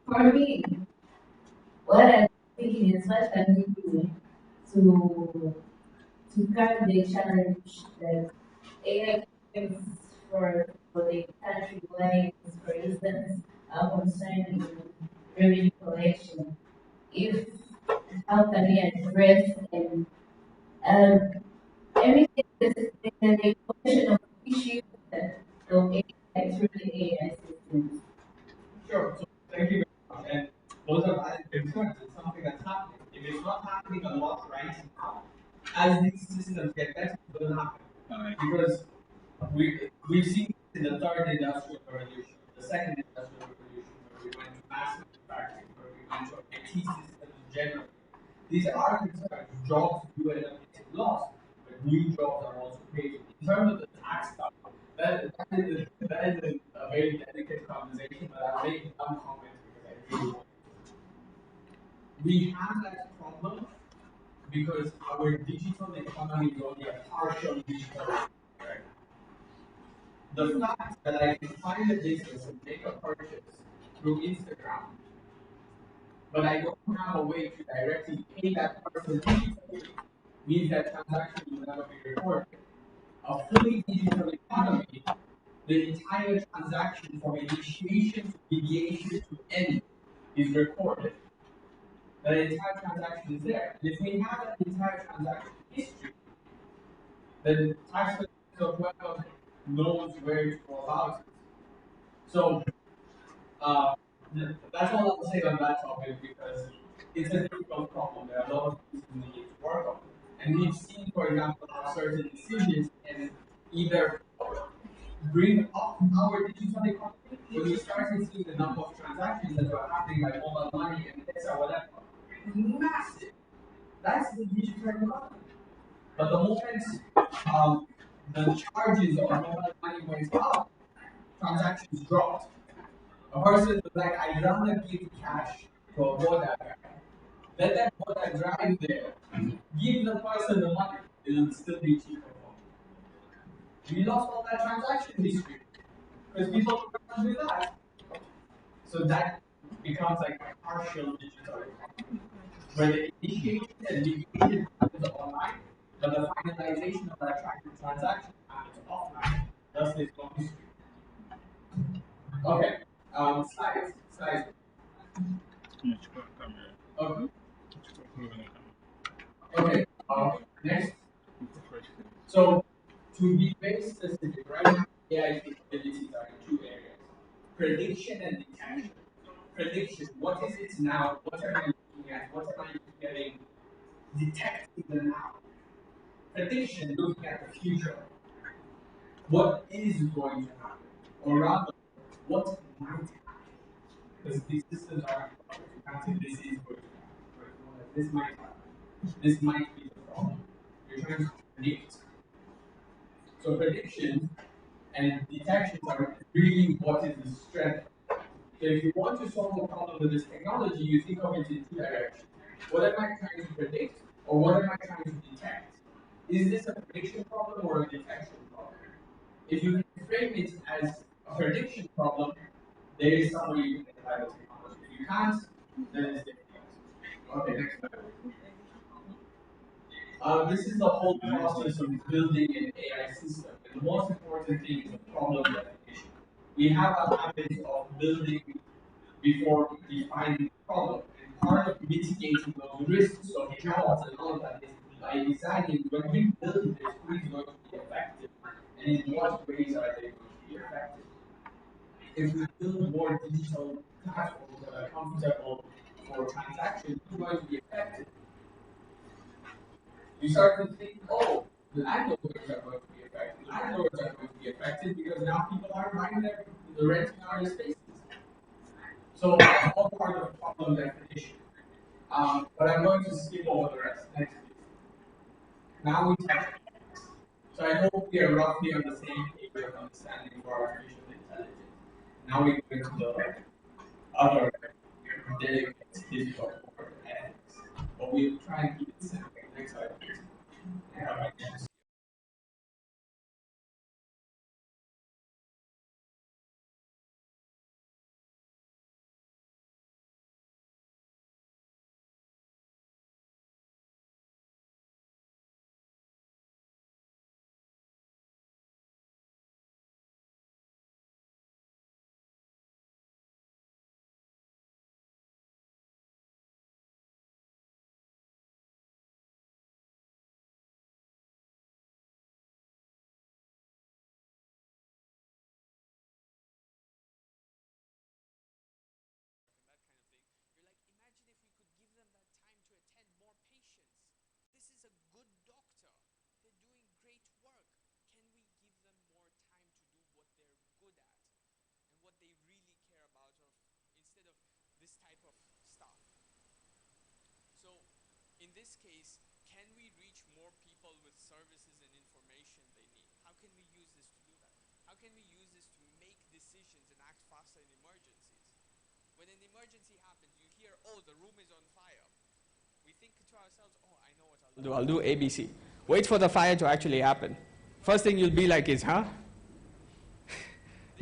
K: for me, what I'm thinking is what can we do to curb the challenge that AI brings for the country-wise, for instance, concerning revenue collection. If how can we address and everything the question of issues of AI through the AI systems.
I: Sure. So thank you very much. And those are valid concerns. It's something that's happening. If it's not happening a lot right now, as these systems get better, it will happen. Because we've seen in the third industrial revolution, the second industrial revolution, where we went to mass manufacturing, where we went to IT systems generally. These are concerns. Jobs do end up getting lost, but new jobs are also created. In terms of the tax stuff, that is a very delicate conversation, but I'll make one comment because I really want to. We have that problem because our digital economy is only a partial digital economy. The fact that I can find a business and make a purchase through Instagram, but I don't have a way to directly pay that person digitally, means that transaction will never be recorded. A fully digital economy, the entire transaction from initiation to mediation to end is recorded. The entire transaction is there. And if we have an entire transaction history, then tax of welcome knows where to go about it. So that's all I'll say on that topic because it's a difficult problem. There are a lot of things we need to work on. And we've seen, for example, how certain decisions can either bring up our digital economy when we started seeing the number of transactions that were happening by mobile money and this or whatever. It's massive. That's the digital economy. But the moment the charges on mobile money went up, transactions dropped. A person was like, I'd rather give cash to a border guy. Let that border drive there. Give the person the money. It'll still be cheaper for me. We lost all that transaction history because people don't do that. So that becomes like a partial digital economy, where the initiation and mediation happens online, but the finalization of that transaction happens offline. Thus, there's no history. Okay. Slides. Okay. Okay. Next. So, to be very specific, right now, AI capabilities are in two areas: prediction and detection. Prediction: what is it now? What am I looking at? What am I getting? Detecting the now. Prediction: looking at the future. What is going to happen, or rather, what might happen? Because these systems are you can't say this is going to happen. Right? This might happen. This might be the problem. You're trying to predict. So prediction and detection are really what is the strength. So if you want to solve the problem with this technology, you think of it in two directions. What am I trying to predict, or what am I trying to detect? Is this a prediction problem or a detection problem? If you frame it as a prediction problem, there is some way you can apply the technology. If you can't, then it's difficult. Okay, next slide. This is the whole process of building an AI system. the most important thing is the problem definition. We have a habit of building before defining the problem. And part of mitigating those risks of jobs and all of that is by designing when we build this, who is going to be effective, and in what ways are they going to be effective. If we build more digital platforms that are comfortable for transactions, who's going to be effective? You start to think, oh, the landowners are going to be effective. Landlords are going to be effective because now people are buying their renting out their spaces. So that's all part of the problem definition. But I'm going to skip over the rest. Next, please. Now we talk. So I hope we are roughly on the same page of understanding for artificial intelligence. Now we go into the other delicate, difficult part, ethics. But we'll try and keep it simple. Next slide, please.
L: In this case, can we reach more people with services and information they need? How can we use this to do that? How can we use this to make decisions and act faster in emergencies? When an emergency happens, you hear, oh, the room is on fire. We think to ourselves, oh, I know what I'll do.
M: I'll do ABC. Wait for the fire to actually happen. First thing you'll be like is, huh?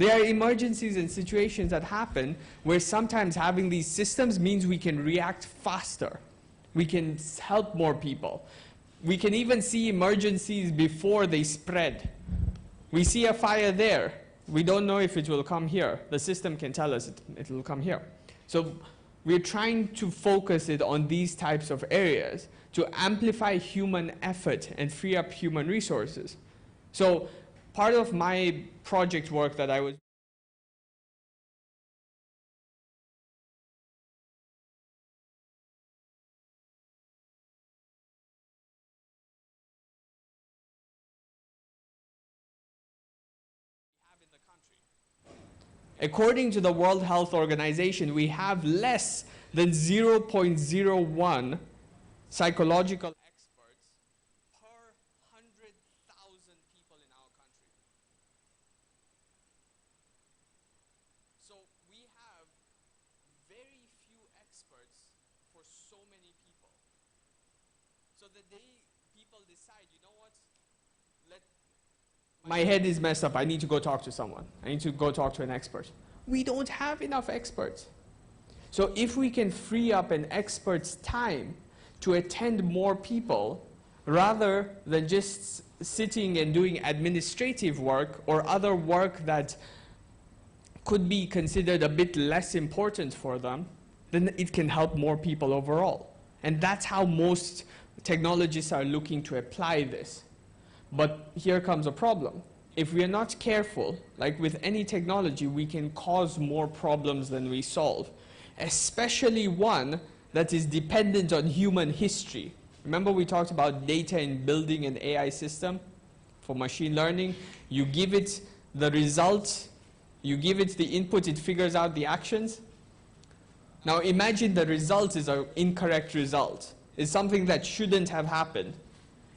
M: There are emergencies and situations that happen where sometimes having these systems means we can react faster. We can help more people. We can even see emergencies before they spread. We see a fire there. We don't know if it will come here. The system can tell us it will come here. So we're trying to focus it on these types of areas to amplify human effort and free up human resources. So part of my project work that I was According to the World Health Organization, we have less than 0.01 psychological
L: experts per 100,000 people in our country. So we have very few experts for so many people. So the day people decide, you know what,
M: my head is messed up, I need to go talk to someone. I need to go talk to an expert. We don't have enough experts. So if we can free up an expert's time to attend more people, rather than just sitting and doing administrative work or other work that could be considered a bit less important for them, then it can help more people overall. And that's how most technologists are looking to apply this. But here comes a problem. If we are not careful, like with any technology, we can cause more problems than we solve, especially one that is dependent on human history. Remember we talked about data in building an AI system for machine learning? You give it the results, you give it the input, it figures out the actions. Now imagine the result is an incorrect result. It's something that shouldn't have happened.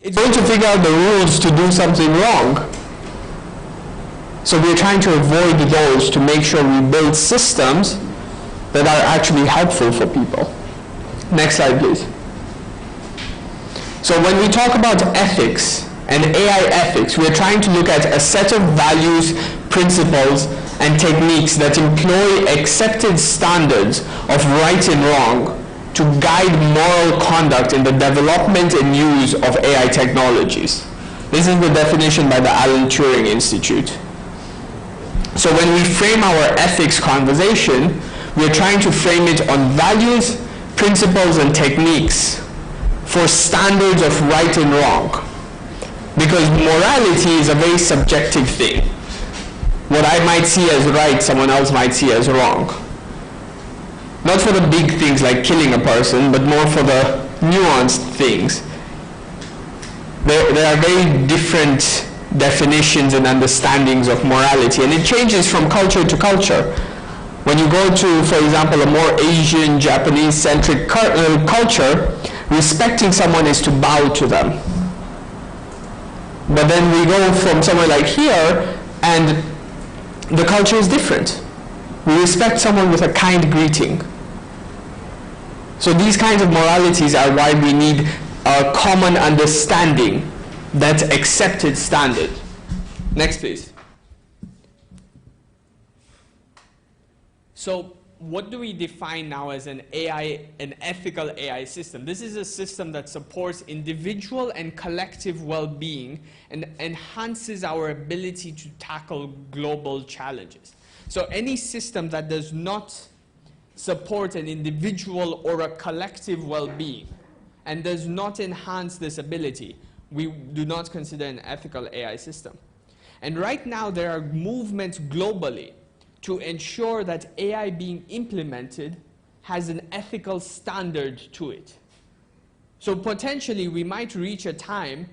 M: It's going to figure out the rules to do something wrong. So we're trying to avoid those to make sure we build systems that are actually helpful for people. Next slide, please. So when we talk about ethics and AI ethics, we're trying to look at a set of values, principles, and techniques that employ accepted standards of right and wrong to guide moral conduct in the development and use of AI technologies. This is the definition by the Alan Turing Institute. So when we frame our ethics conversation, we're trying to frame it on values, principles, and techniques for standards of right and wrong. Because morality is a very subjective thing. What I might see as right, someone else might see as wrong. Not for the big things like killing a person, but more for the nuanced things. There are very different definitions and understandings of morality, and it changes from culture to culture. When you go to, for example, a more Asian, Japanese-centric culture, respecting someone is to bow to them. But then we go from somewhere like here, and the culture is different. We respect someone with a kind greeting. So these kinds of moralities are why we need a common understanding that's accepted standard. Next, please. So what do we define now as an ethical AI system? This is a system that supports individual and collective well-being and enhances our ability to tackle global challenges. So any system that does not support an individual or a collective well-being and does not enhance this ability, we do not consider an ethical AI system. And right now there are movements globally to ensure that AI being implemented has an ethical standard to it. So potentially we might reach a time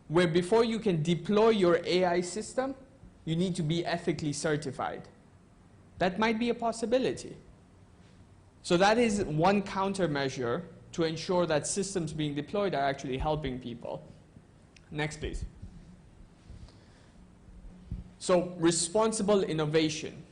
M: where before you can deploy your AI system, you need to be ethically certified. That might be a possibility. So that is one countermeasure to ensure that systems being deployed are actually helping people. Next, please. So responsible innovation.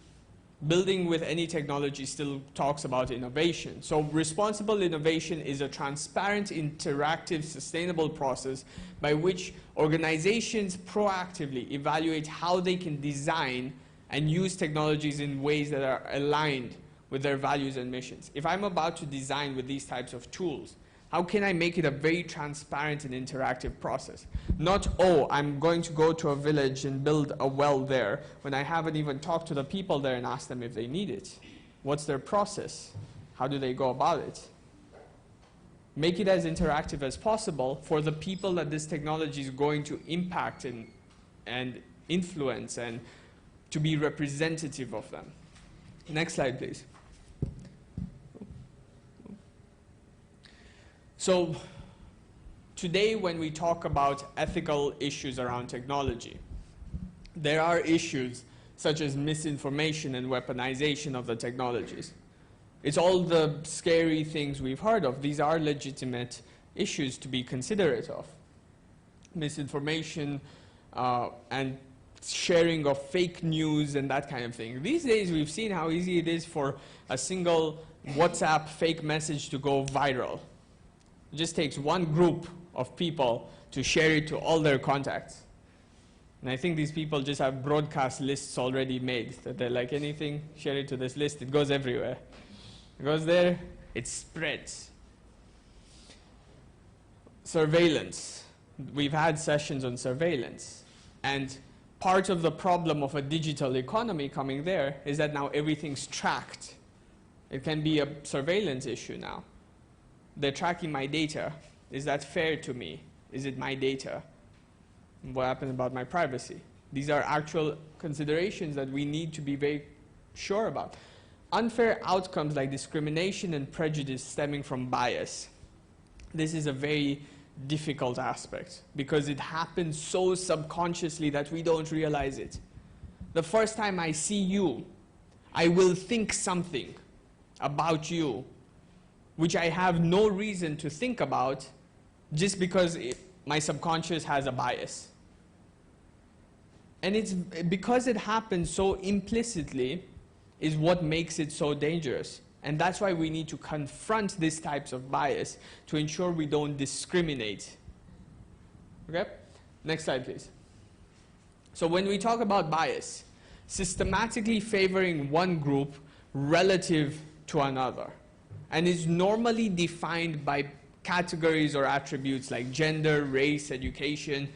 M: Building with any technology still talks about innovation. So responsible innovation is a transparent, interactive, sustainable process by which organizations proactively evaluate how they can design and use technologies in ways that are aligned with their values and missions. If I'm about to design with these types of tools, how can I make it a very transparent and interactive process? Not, oh, I'm going to go to a village and build a well there when I haven't even talked to the people there and asked them if they need it. What's their process? How do they go about it? Make it as interactive as possible for the people that this technology is going to impact and influence and to be representative of them. Next slide, please. So today when we talk about ethical issues around technology, there are issues such as misinformation and weaponization of the technologies. It's all the scary things we've heard of. These are legitimate issues to be considerate of. Misinformation and sharing of fake news and that kind of thing. These days we've seen how easy it is for a single WhatsApp fake message to go viral. It just takes one group of people to share it to all their contacts. And I think these people just have broadcast lists already made, that they're like, anything, share it to this list, it goes everywhere. It goes there, it spreads. Surveillance. We've had sessions on surveillance. And part of the problem of a digital economy coming there is that now everything's tracked. It can be a surveillance issue now. They're tracking my data. Is that fair to me? Is it my data? What happens about my privacy? These are actual considerations that we need to be very sure about. Unfair outcomes like discrimination and prejudice stemming from bias. This is a very difficult aspect because it happens so subconsciously that we don't realize it. The first time I see you, I will think something about you which I have no reason to think about just because my subconscious has a bias. And it's because it happens so implicitly is what makes it so dangerous. And that's why we need to confront these types of bias to ensure we don't discriminate. Okay? Next slide, please. So when we talk about bias, systematically favoring one group relative to another, and is normally defined by categories or attributes like gender, race, education,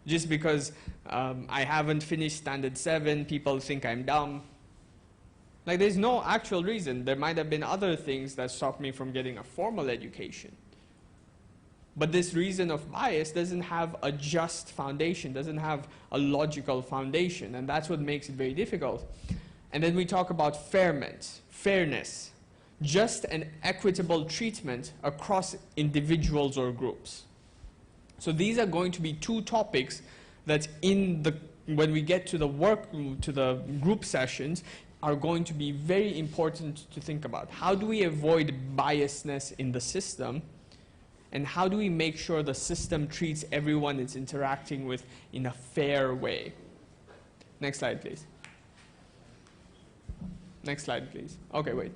M: Just because I haven't finished standard 7, people think I'm dumb. Like, there's no actual reason. There might have been other things that stopped me from getting a formal education. But this reason of bias doesn't have a just foundation, doesn't have a logical foundation, and that's what makes it very difficult. And then we talk about fairness, just and equitable treatment across individuals or groups. So these are going to be 2 topics that when we get to the group sessions, are going to be very important to think about. How do we avoid biasness in the system? And how do we make sure the system treats everyone it's interacting with in a fair way? Next slide, please. Next slide, please. Okay, wait.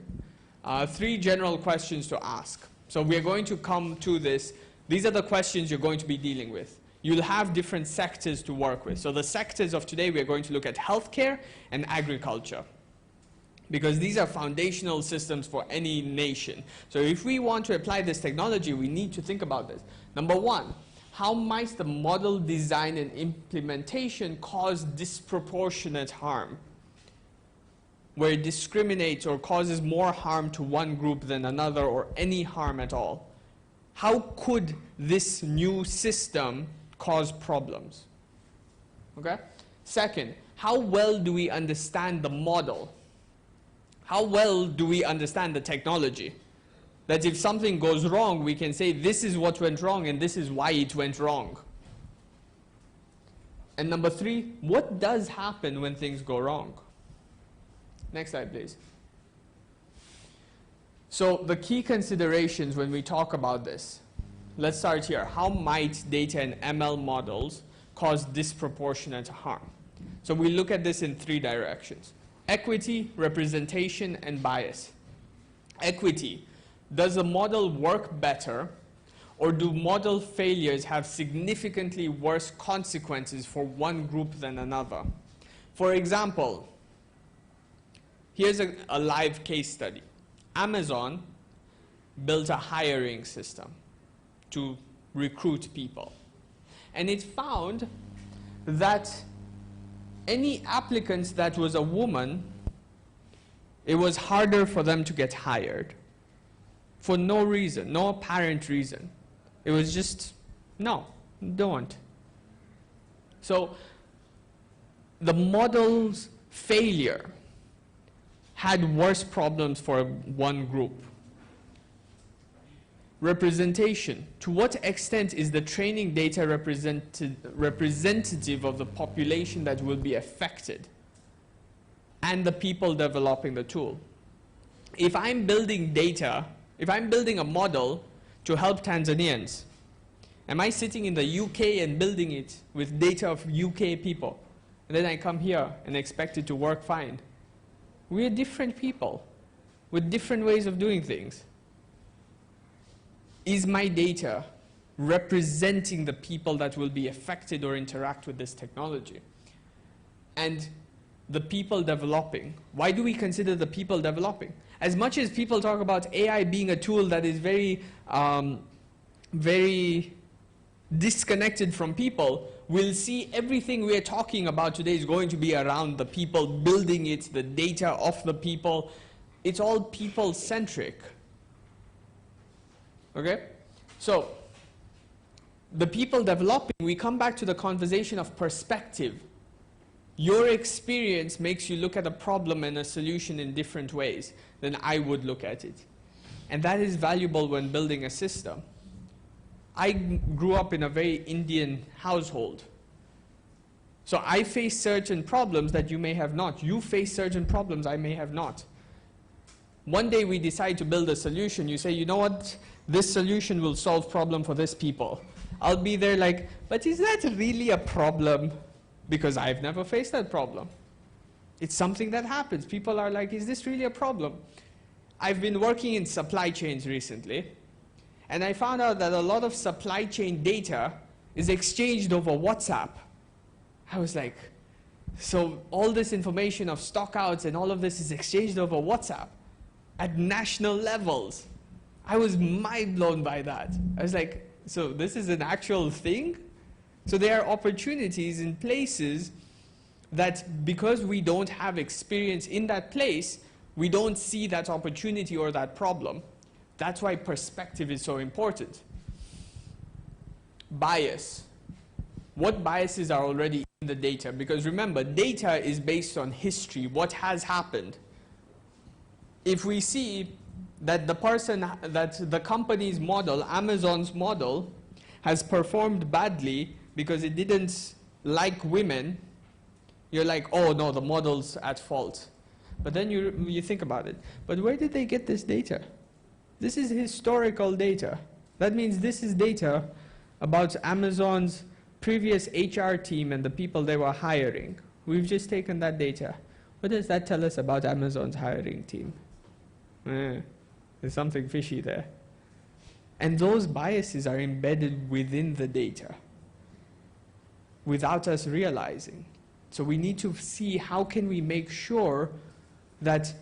M: 3 general questions to ask. So we're going to come to this. These are the questions you're going to be dealing with. You'll have different sectors to work with. So the sectors of today, we're going to look at healthcare and agriculture, because these are foundational systems for any nation. So if we want to apply this technology, we need to think about this. Number 1, how might the model design and implementation cause disproportionate harm, where it discriminates or causes more harm to one group than another, or any harm at all? How could this new system cause problems? Okay? Second, how well do we understand the model? How well do we understand the technology? That if something goes wrong, we can say this is what went wrong and this is why it went wrong. And number 3, what does happen when things go wrong? Next slide, please. So the key considerations when we talk about this, let's start here. How might data and ML models cause disproportionate harm? So we look at this in 3 directions. Equity, representation, and bias. Equity. Does the model work better, or do model failures have significantly worse consequences for one group than another? For example, here's a live case study. Amazon built a hiring system to recruit people. And it found that any applicants that was a woman, it was harder for them to get hired. For no reason, no apparent reason. It was just, no, don't. So the model's failure had worse problems for one group. Representation. To what extent is the training data representative of the population that will be affected and the people developing the tool? If I'm building data, if I'm building a model to help Tanzanians, am I sitting in the UK and building it with data of UK people? And then I come here and expect it to work fine. We're different people with different ways of doing things. Is my data representing the people that will be affected or interact with this technology? And the people developing. Why do we consider the people developing? As much as people talk about AI being a tool that is very, very disconnected from people, we'll see everything we're talking about today is going to be around the people building it, the data of the people. It's all people-centric. Okay? So, the people developing, we come back to the conversation of perspective. Your experience makes you look at a problem and a solution in different ways than I would look at it. And that is valuable when building a system. I grew up in a very Indian household. So I face certain problems that you may have not. You face certain problems I may have not. One day we decide to build a solution. You say, you know what? This solution will solve problem for this people. I'll be there like, but is that really a problem? Because I've never faced that problem. It's something that happens. People are like, is this really a problem? I've been working in supply chains recently, and I found out that a lot of supply chain data is exchanged over WhatsApp. I was like, so all this information of stockouts and all of this is exchanged over WhatsApp at national levels. I was mind blown by that. I was like, so this is an actual thing? So there are opportunities in places that because we don't have experience in that place, we don't see that opportunity or that problem. That's why perspective is so important. Bias. What biases are already in the data? Because remember, data is based on history, what has happened. If we see that the company's model, Amazon's model, has performed badly because it didn't like women, you're like, oh no, the model's at fault. But then you think about it. But where did they get this data? This is historical data. That means this is data about Amazon's previous HR team and the people they were hiring. We've just taken that data. What does that tell us about Amazon's hiring team? There's something fishy there. And those biases are embedded within the data without us realizing. So we need to see how can we make sure that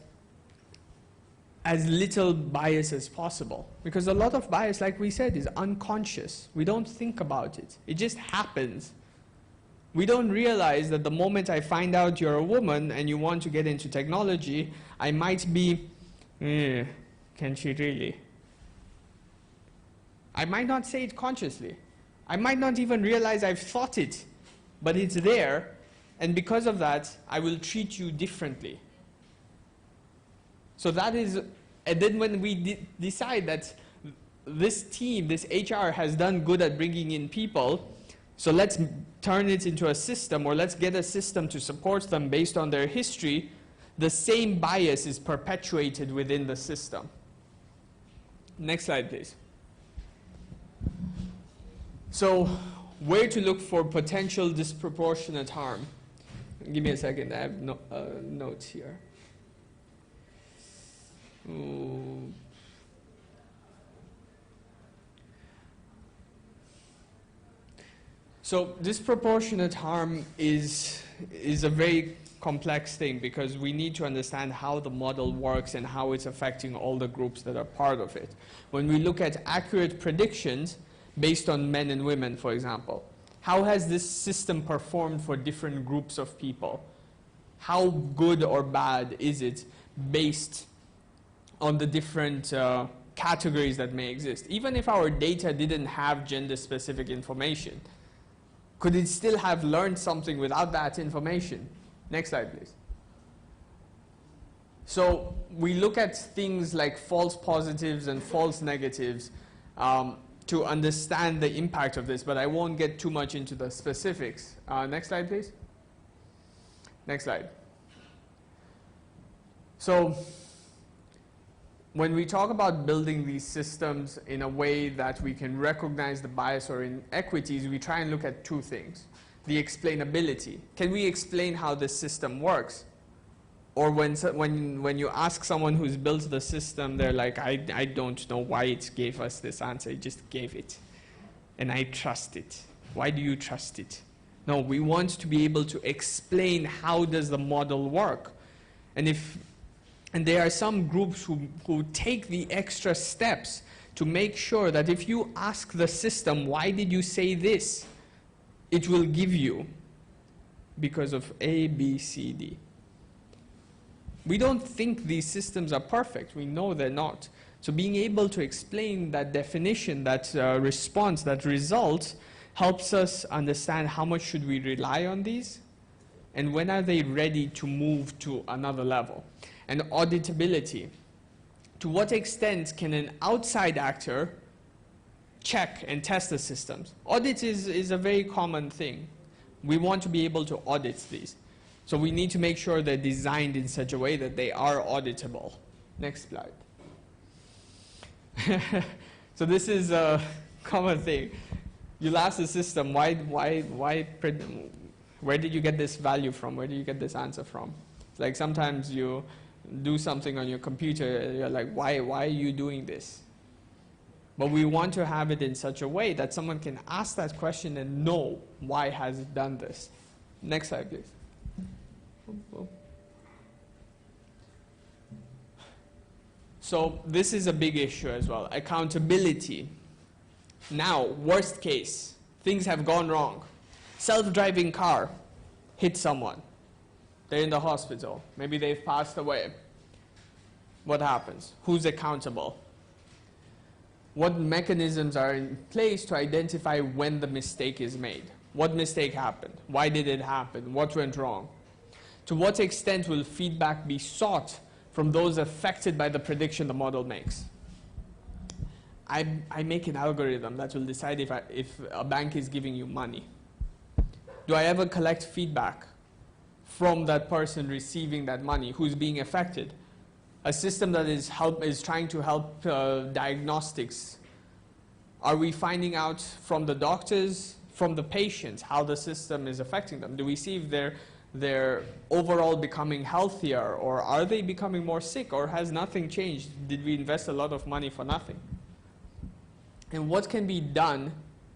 M: as little bias as possible. Because a lot of bias, like we said, is unconscious. We don't think about it. It just happens. We don't realize that the moment I find out you're a woman and you want to get into technology, I might be, can she really? I might not say it consciously. I might not even realize I've thought it, but it's there. And because of that, I will treat you differently. So that is, and then when we decide that this team, this HR has done good at bringing in people, so let's turn it into a system, or let's get a system to support them based on their history, the same bias is perpetuated within the system. Next slide, please. So where to look for potential disproportionate harm? Give me a second, I have notes here. Ooh. So disproportionate harm is a very complex thing because we need to understand how the model works and how it's affecting all the groups that are part of it. When we look at accurate predictions based on men and women, for example, how has this system performed for different groups of people? How good or bad is it based on the different categories that may exist? Even if our data didn't have gender-specific information, could it still have learned something without that information? Next slide, please. So we look at things like false positives and false negatives to understand the impact of this, but I won't get too much into the specifics. Next slide, please. Next slide. So when we talk about building these systems in a way that we can recognize the bias or inequities, we try and look at two things. The explainability. Can we explain how this system works? Or when you ask someone who's built the system, they're like, I don't know why it gave us this answer, it just gave it. And I trust it. Why do you trust it? No, we want to be able to explain how does the model work. And there are some groups who take the extra steps to make sure that if you ask the system, why did you say this? It will give you because of A, B, C, D. We don't think these systems are perfect. We know they're not. So being able to explain that definition, that response, that result, helps us understand how much should we rely on these and when are they ready to move to another level. And auditability. To what extent can an outside actor check and test the systems? Audit is a very common thing. We want to be able to audit these. So we need to make sure they're designed in such a way that they are auditable. Next slide. So this is a common thing. You'll ask the system, where did you get this value from? Where did you get this answer from? It's like sometimes you do something on your computer, you're like, why are you doing this? But we want to have it in such a way that someone can ask that question and know why has it done this. Next slide, please. So this is a big issue as well, accountability. Now, worst case, things have gone wrong. Self-driving car hit someone. They're in the hospital. Maybe they've passed away. What happens? Who's accountable? What mechanisms are in place to identify when the mistake is made? What mistake happened? Why did it happen? What went wrong? To what extent will feedback be sought from those affected by the prediction the model makes? I make an algorithm that will decide if a bank is giving you money. Do I ever collect feedback from that person receiving that money who's being affected? A system that is trying to help diagnostics. Are we finding out from the doctors, from the patients, how the system is affecting them? Do we see if they're overall becoming healthier, or are they becoming more sick, or has nothing changed? Did we invest a lot of money for nothing? And what can be done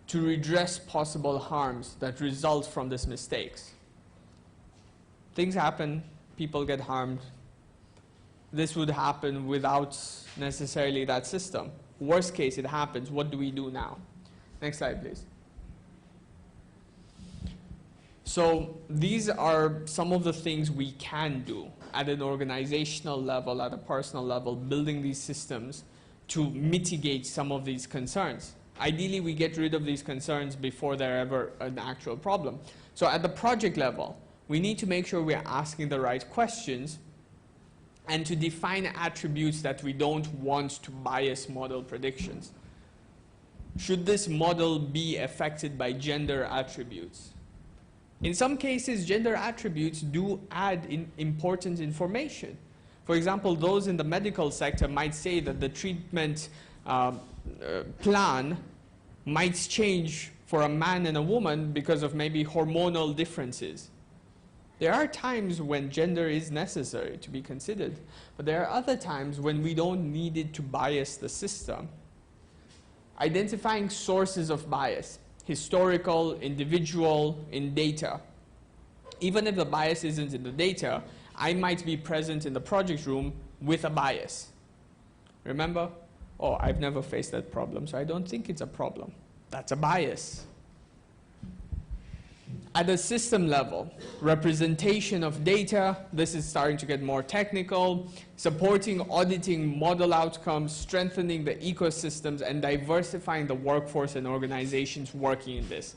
M: to redress possible harms that result from these mistakes? Things happen, people get harmed. This would happen without necessarily that system. Worst case, it happens. What do we do now? Next slide, please. So these are some of the things we can do at an organizational level, at a personal level, building these systems to mitigate some of these concerns. Ideally, we get rid of these concerns before they're ever an actual problem. So at the project level, we need to make sure we're asking the right questions and to define attributes that we don't want to bias model predictions. Should this model be affected by gender attributes? In some cases, gender attributes do add important information. For example, those in the medical sector might say that the treatment plan might change for a man and a woman because of maybe hormonal differences. There are times when gender is necessary to be considered, but there are other times when we don't need it to bias the system. Identifying sources of bias, historical, individual, in data. Even if the bias isn't in the data, I might be present in the project room with a bias. Remember? Oh, I've never faced that problem, so I don't think it's a problem. That's a bias. At a system level, representation of data, this is starting to get more technical, supporting auditing model outcomes, strengthening the ecosystems, and diversifying the workforce and organizations working in this.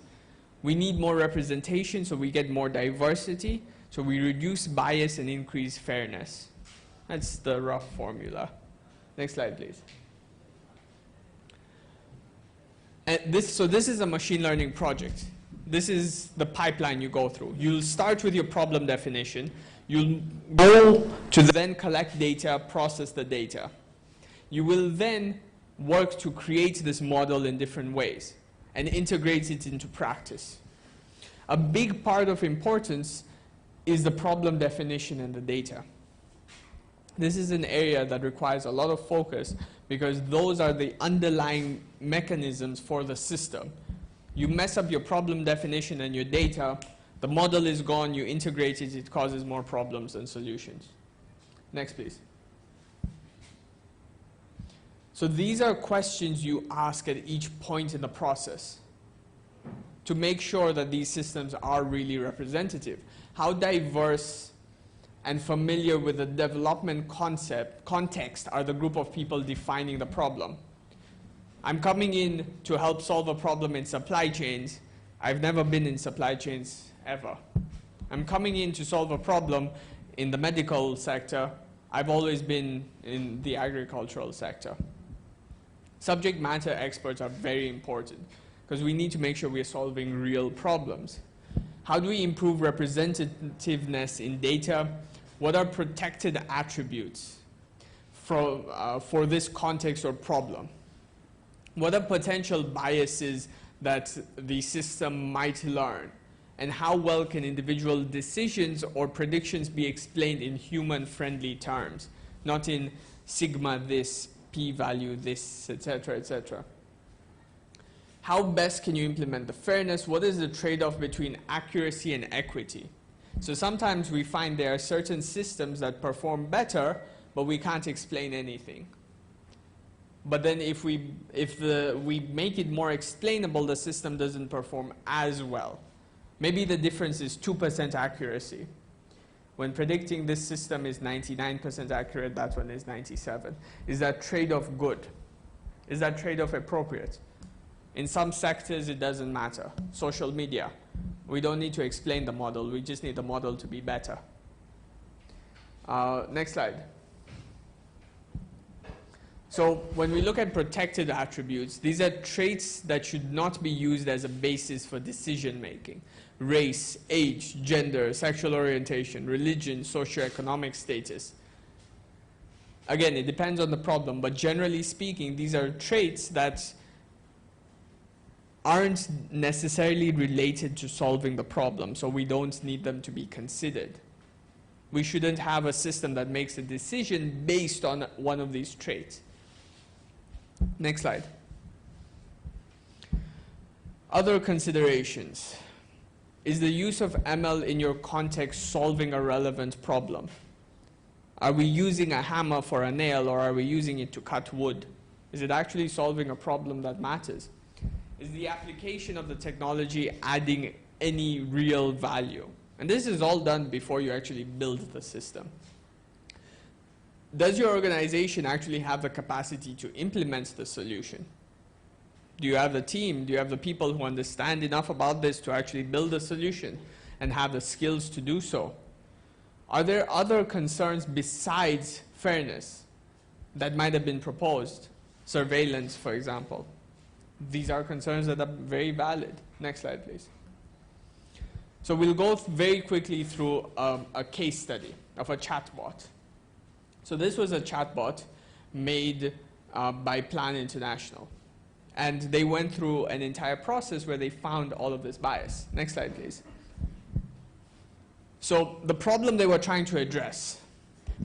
M: We need more representation so we get more diversity, so we reduce bias and increase fairness. That's the rough formula. Next slide, please. And this is a machine learning project. This is the pipeline you go through. You'll start with your problem definition. You'll go to then collect data, process the data. You will then work to create this model in different ways and integrate it into practice. A big part of importance is the problem definition and the data. This is an area that requires a lot of focus because those are the underlying mechanisms for the system. You mess up your problem definition and your data, the model is gone, you integrate it, it causes more problems than solutions. Next, please. So these are questions you ask at each point in the process to make sure that these systems are really representative. How diverse and familiar with the development context are the group of people defining the problem? I'm coming in to help solve a problem in supply chains. I've never been in supply chains ever. I'm coming in to solve a problem in the medical sector. I've always been in the agricultural sector. Subject matter experts are very important because we need to make sure we're solving real problems. How do we improve representativeness in data? What are protected attributes for this context or problem? What are potential biases that the system might learn? And how well can individual decisions or predictions be explained in human-friendly terms, not in sigma this, p-value this, etc., etc.? How best can you implement the fairness? What is the trade-off between accuracy and equity? So sometimes we find there are certain systems that perform better, but we can't explain anything. But then if we make it more explainable, the system doesn't perform as well. Maybe the difference is 2% accuracy. When predicting this system is 99% accurate, that one is 97. Is that trade-off good? Is that trade-off appropriate? In some sectors, it doesn't matter. Social media, we don't need to explain the model. We just need the model to be better. Next slide. So when we look at protected attributes, these are traits that should not be used as a basis for decision making. Race, age, gender, sexual orientation, religion, socioeconomic status. Again, it depends on the problem, but generally speaking, these are traits that aren't necessarily related to solving the problem, so we don't need them to be considered. We shouldn't have a system that makes a decision based on one of these traits. Next slide. Other considerations. Is the use of ML in your context solving a relevant problem? Are we using a hammer for a nail, or are we using it to cut wood? Is it actually solving a problem that matters? Is the application of the technology adding any real value? And this is all done before you actually build the system. Does your organization actually have the capacity to implement the solution? Do you have the team? Do you have the people who understand enough about this to actually build a solution and have the skills to do so? Are there other concerns besides fairness that might have been proposed? Surveillance, for example. These are concerns that are very valid. Next slide, please. So we'll go very quickly through a case study of a chatbot. So this was a chatbot made by Plan International. And they went through an entire process where they found all of this bias. Next slide, please. So the problem they were trying to address: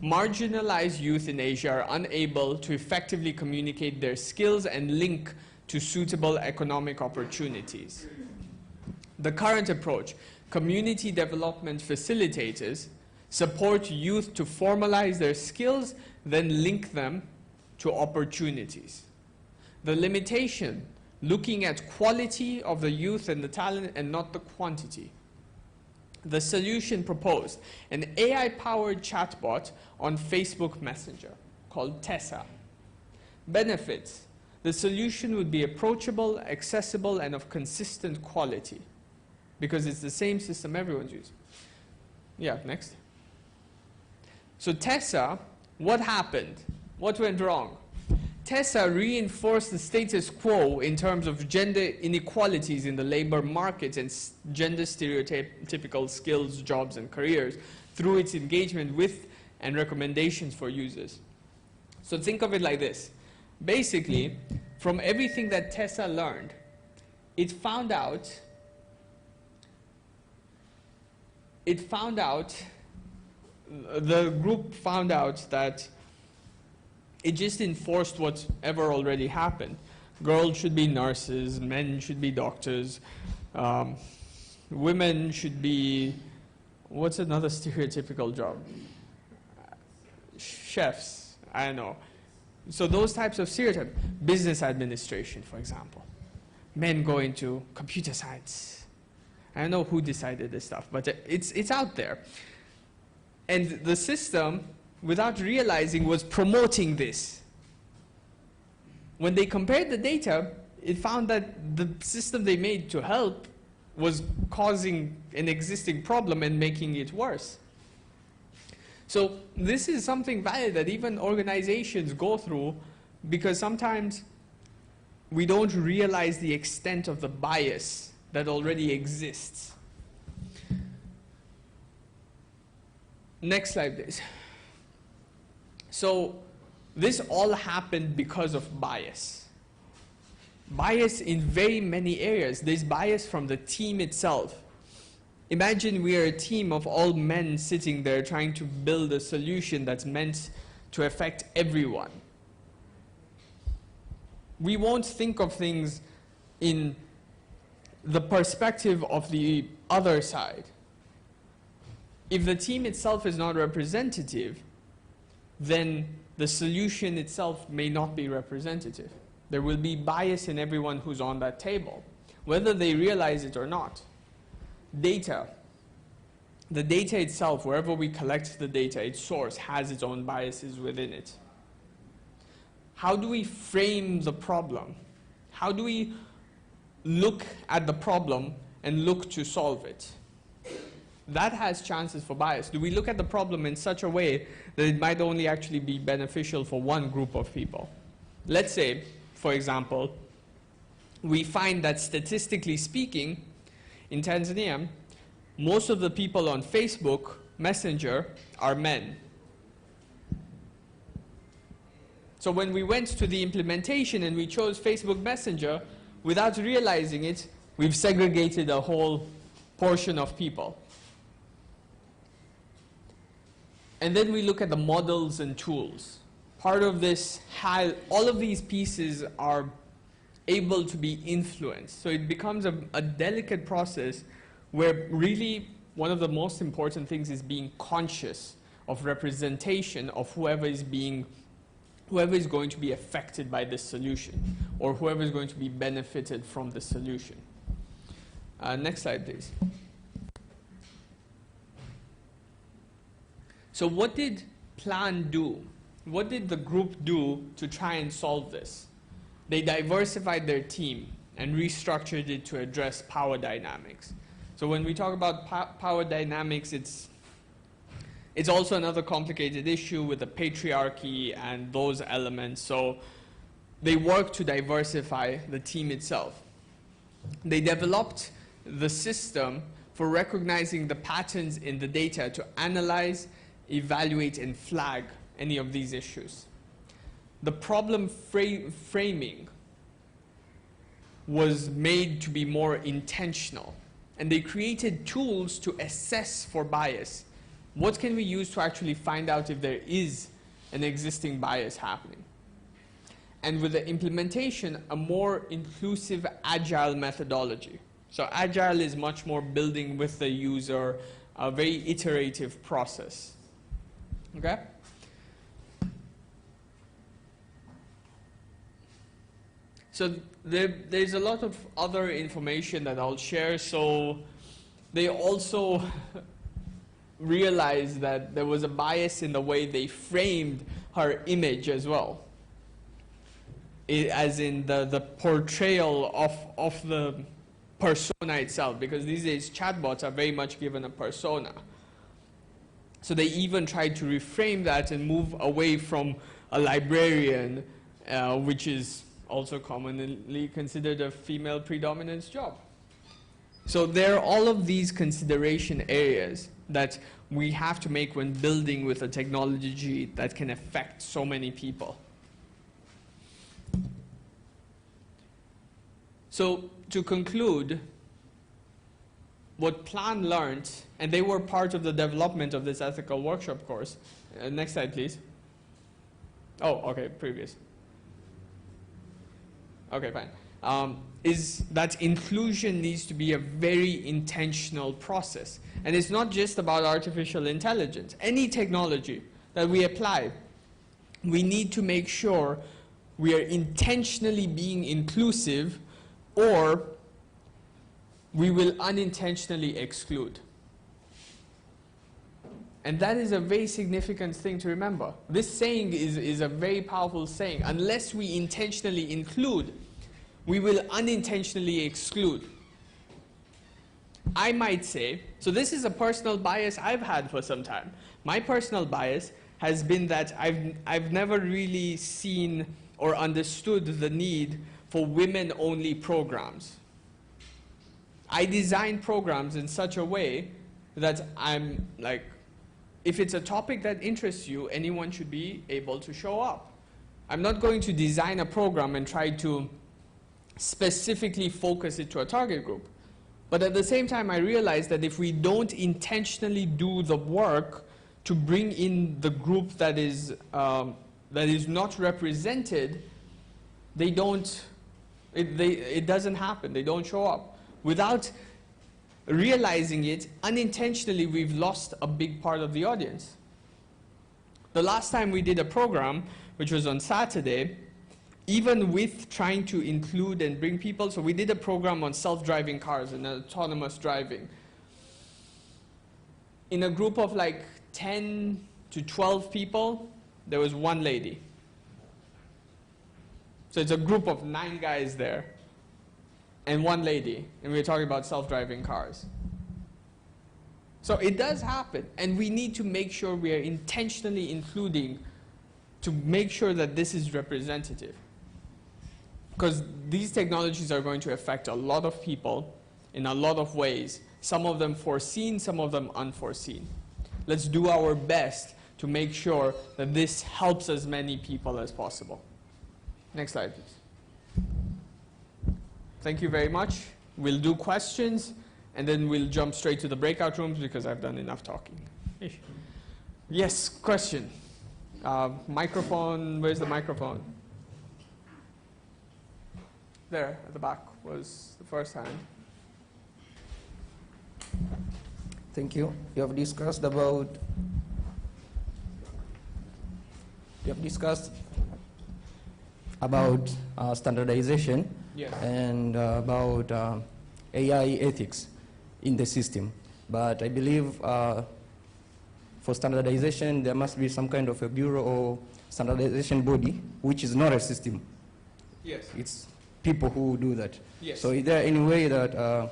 M: marginalized youth in Asia are unable to effectively communicate their skills and link to suitable economic opportunities. The current approach, community development facilitators, support youth to formalize their skills, then link them to opportunities. The limitation, looking at quality of the youth and the talent and not the quantity. The solution proposed, an AI-powered chatbot on Facebook Messenger called Tessa. Benefits, the solution would be approachable, accessible, and of consistent quality because it's the same system everyone's using. Yeah, next. So Tessa, what happened? What went wrong? Tessa reinforced the status quo in terms of gender inequalities in the labor market and gender stereotypical skills, jobs, and careers through its engagement with and recommendations for users. So think of it like this. Basically, from everything that Tessa learned, the group found out that it just enforced whatever already happened. Girls should be nurses, men should be doctors, women should be, what's another stereotypical job? Chefs, I don't know. So those types of stereotypes. Business administration, for example. Men go into computer science. I don't know who decided this stuff, but it's out there. And the system, without realizing, was promoting this. When they compared the data, it found that the system they made to help was causing an existing problem and making it worse. So this is something valid that even organizations go through, because sometimes we don't realize the extent of the bias that already exists. Next slide, please. So this all happened because of bias. Bias in very many areas. There's bias from the team itself. Imagine we are a team of all men sitting there trying to build a solution that's meant to affect everyone. We won't think of things in the perspective of the other side. If the team itself is not representative, then the solution itself may not be representative. There will be bias in everyone who's on that table, whether they realize it or not. data, the data itself, wherever we collect the data, its source has its own biases within it. How do we frame the problem? How do we look at the problem and look to solve it? That has chances for bias. Do we look at the problem in such a way that it might only actually be beneficial for one group of people? Let's say, for example, we find that statistically speaking, in Tanzania, most of the people on Facebook Messenger are men. So when we went to the implementation and we chose Facebook Messenger, without realizing it, we've segregated a whole portion of people. And then we look at the models and tools. Part of this, all of these pieces are able to be influenced. So it becomes a delicate process where really one of the most important things is being conscious of representation of whoever is going to be affected by this solution, or whoever is going to be benefited from the solution. Next slide, please. So what did Plan do? What did the group do to try and solve this? They diversified their team and restructured it to address power dynamics. So when we talk about power dynamics, it's also another complicated issue with the patriarchy and those elements. So they worked to diversify the team itself. They developed the system for recognizing the patterns in the data to analyze, evaluate, and flag any of these issues. The problem framing was made to be more intentional, and they created tools to assess for bias. What can we use to actually find out if there is an existing bias happening? And with the implementation, a more inclusive, agile methodology. So agile is much more building with the user, a very iterative process. Okay? So there's a lot of other information that I'll share. So they also realized that there was a bias in the way they framed her image as well. As in the portrayal of the persona itself, because these days chatbots are very much given a persona. So they even tried to reframe that and move away from a librarian, which is also commonly considered a female predominance job. So there are all of these consideration areas that we have to make when building with a technology that can affect so many people. So to conclude, what Plan learned, and they were part of the development of this ethical workshop course. Next slide, please. Oh, okay, previous. Okay, fine. Is that inclusion needs to be a very intentional process. And it's not just about artificial intelligence. Any technology that we apply, we need to make sure we are intentionally being inclusive, or we will unintentionally exclude. And that is a very significant thing to remember. This saying is a very powerful saying. Unless we intentionally include, we will unintentionally exclude. I might say, so this is a personal bias I've had for some time. My personal bias has been that I've never really seen or understood the need for women-only programs. I design programs in such a way that I'm like, if it's a topic that interests you, anyone should be able to show up. I'm not going to design a program and try to specifically focus it to a target group. But at the same time, I realize that if we don't intentionally do the work to bring in the group that is not represented, it doesn't happen. They don't show up. Without realizing it, unintentionally, we've lost a big part of the audience. The last time we did a program, which was on Saturday, even with trying to include and bring people, so we did a program on self-driving cars and autonomous driving. in a group of like 10 to 12 people, there was one lady. So it's a group of 9 guys there and one lady, and we're talking about self-driving cars. So it does happen, and we need to make sure we are intentionally including to make sure that this is representative. Because these technologies are going to affect a lot of people in a lot of ways, some of them foreseen, some of them unforeseen. Let's do our best to make sure that this helps as many people as possible. Next slide, please. Thank you very much. We'll do questions, and then we'll jump straight to the breakout rooms because I've done enough talking. Yes, question. Microphone, where's the microphone? There, at the back was the first hand.
N: Thank you. You have discussed about standardization.
M: Yes.
N: And about AI ethics in the system. But I believe for standardization, there must be some kind of a bureau or standardization body, which is not a system.
M: Yes.
N: It's people who do that.
M: Yes.
N: So is there any way that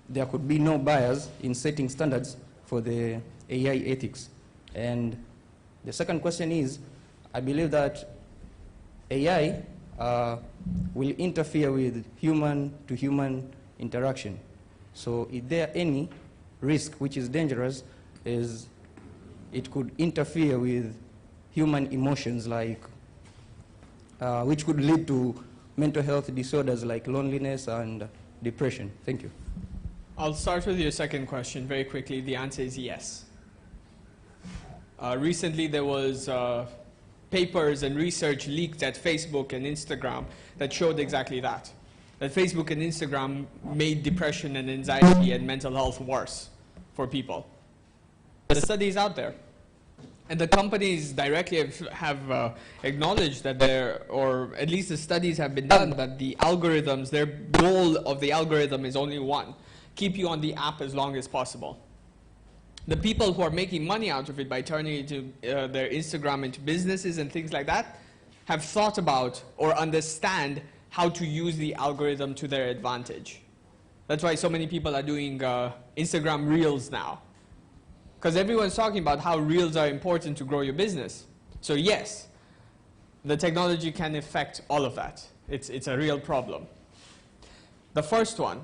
N: there could be no bias in setting standards for the AI ethics? And the second question is, I believe that AI will interfere with human-to-human interaction. So is there any risk which is dangerous is it could interfere with human emotions, like which could lead to mental health disorders like loneliness and depression? Thank you.
M: I'll start with your second question very quickly. The answer is yes. Recently there was papers and research leaked at Facebook and Instagram that showed exactly that. That Facebook and Instagram made depression and anxiety and mental health worse for people. The study is out there. And the companies directly have acknowledged that or at least the studies have been done, that the algorithms, their goal of the algorithm is only one: keep you on the app as long as possible. The people who are making money out of it by turning their Instagram into businesses and things like that have thought about or understand how to use the algorithm to their advantage. That's why so many people are doing Instagram Reels now. Because everyone's talking about how Reels are important to grow your business. So yes, the technology can affect all of that. It's a real problem. The first one,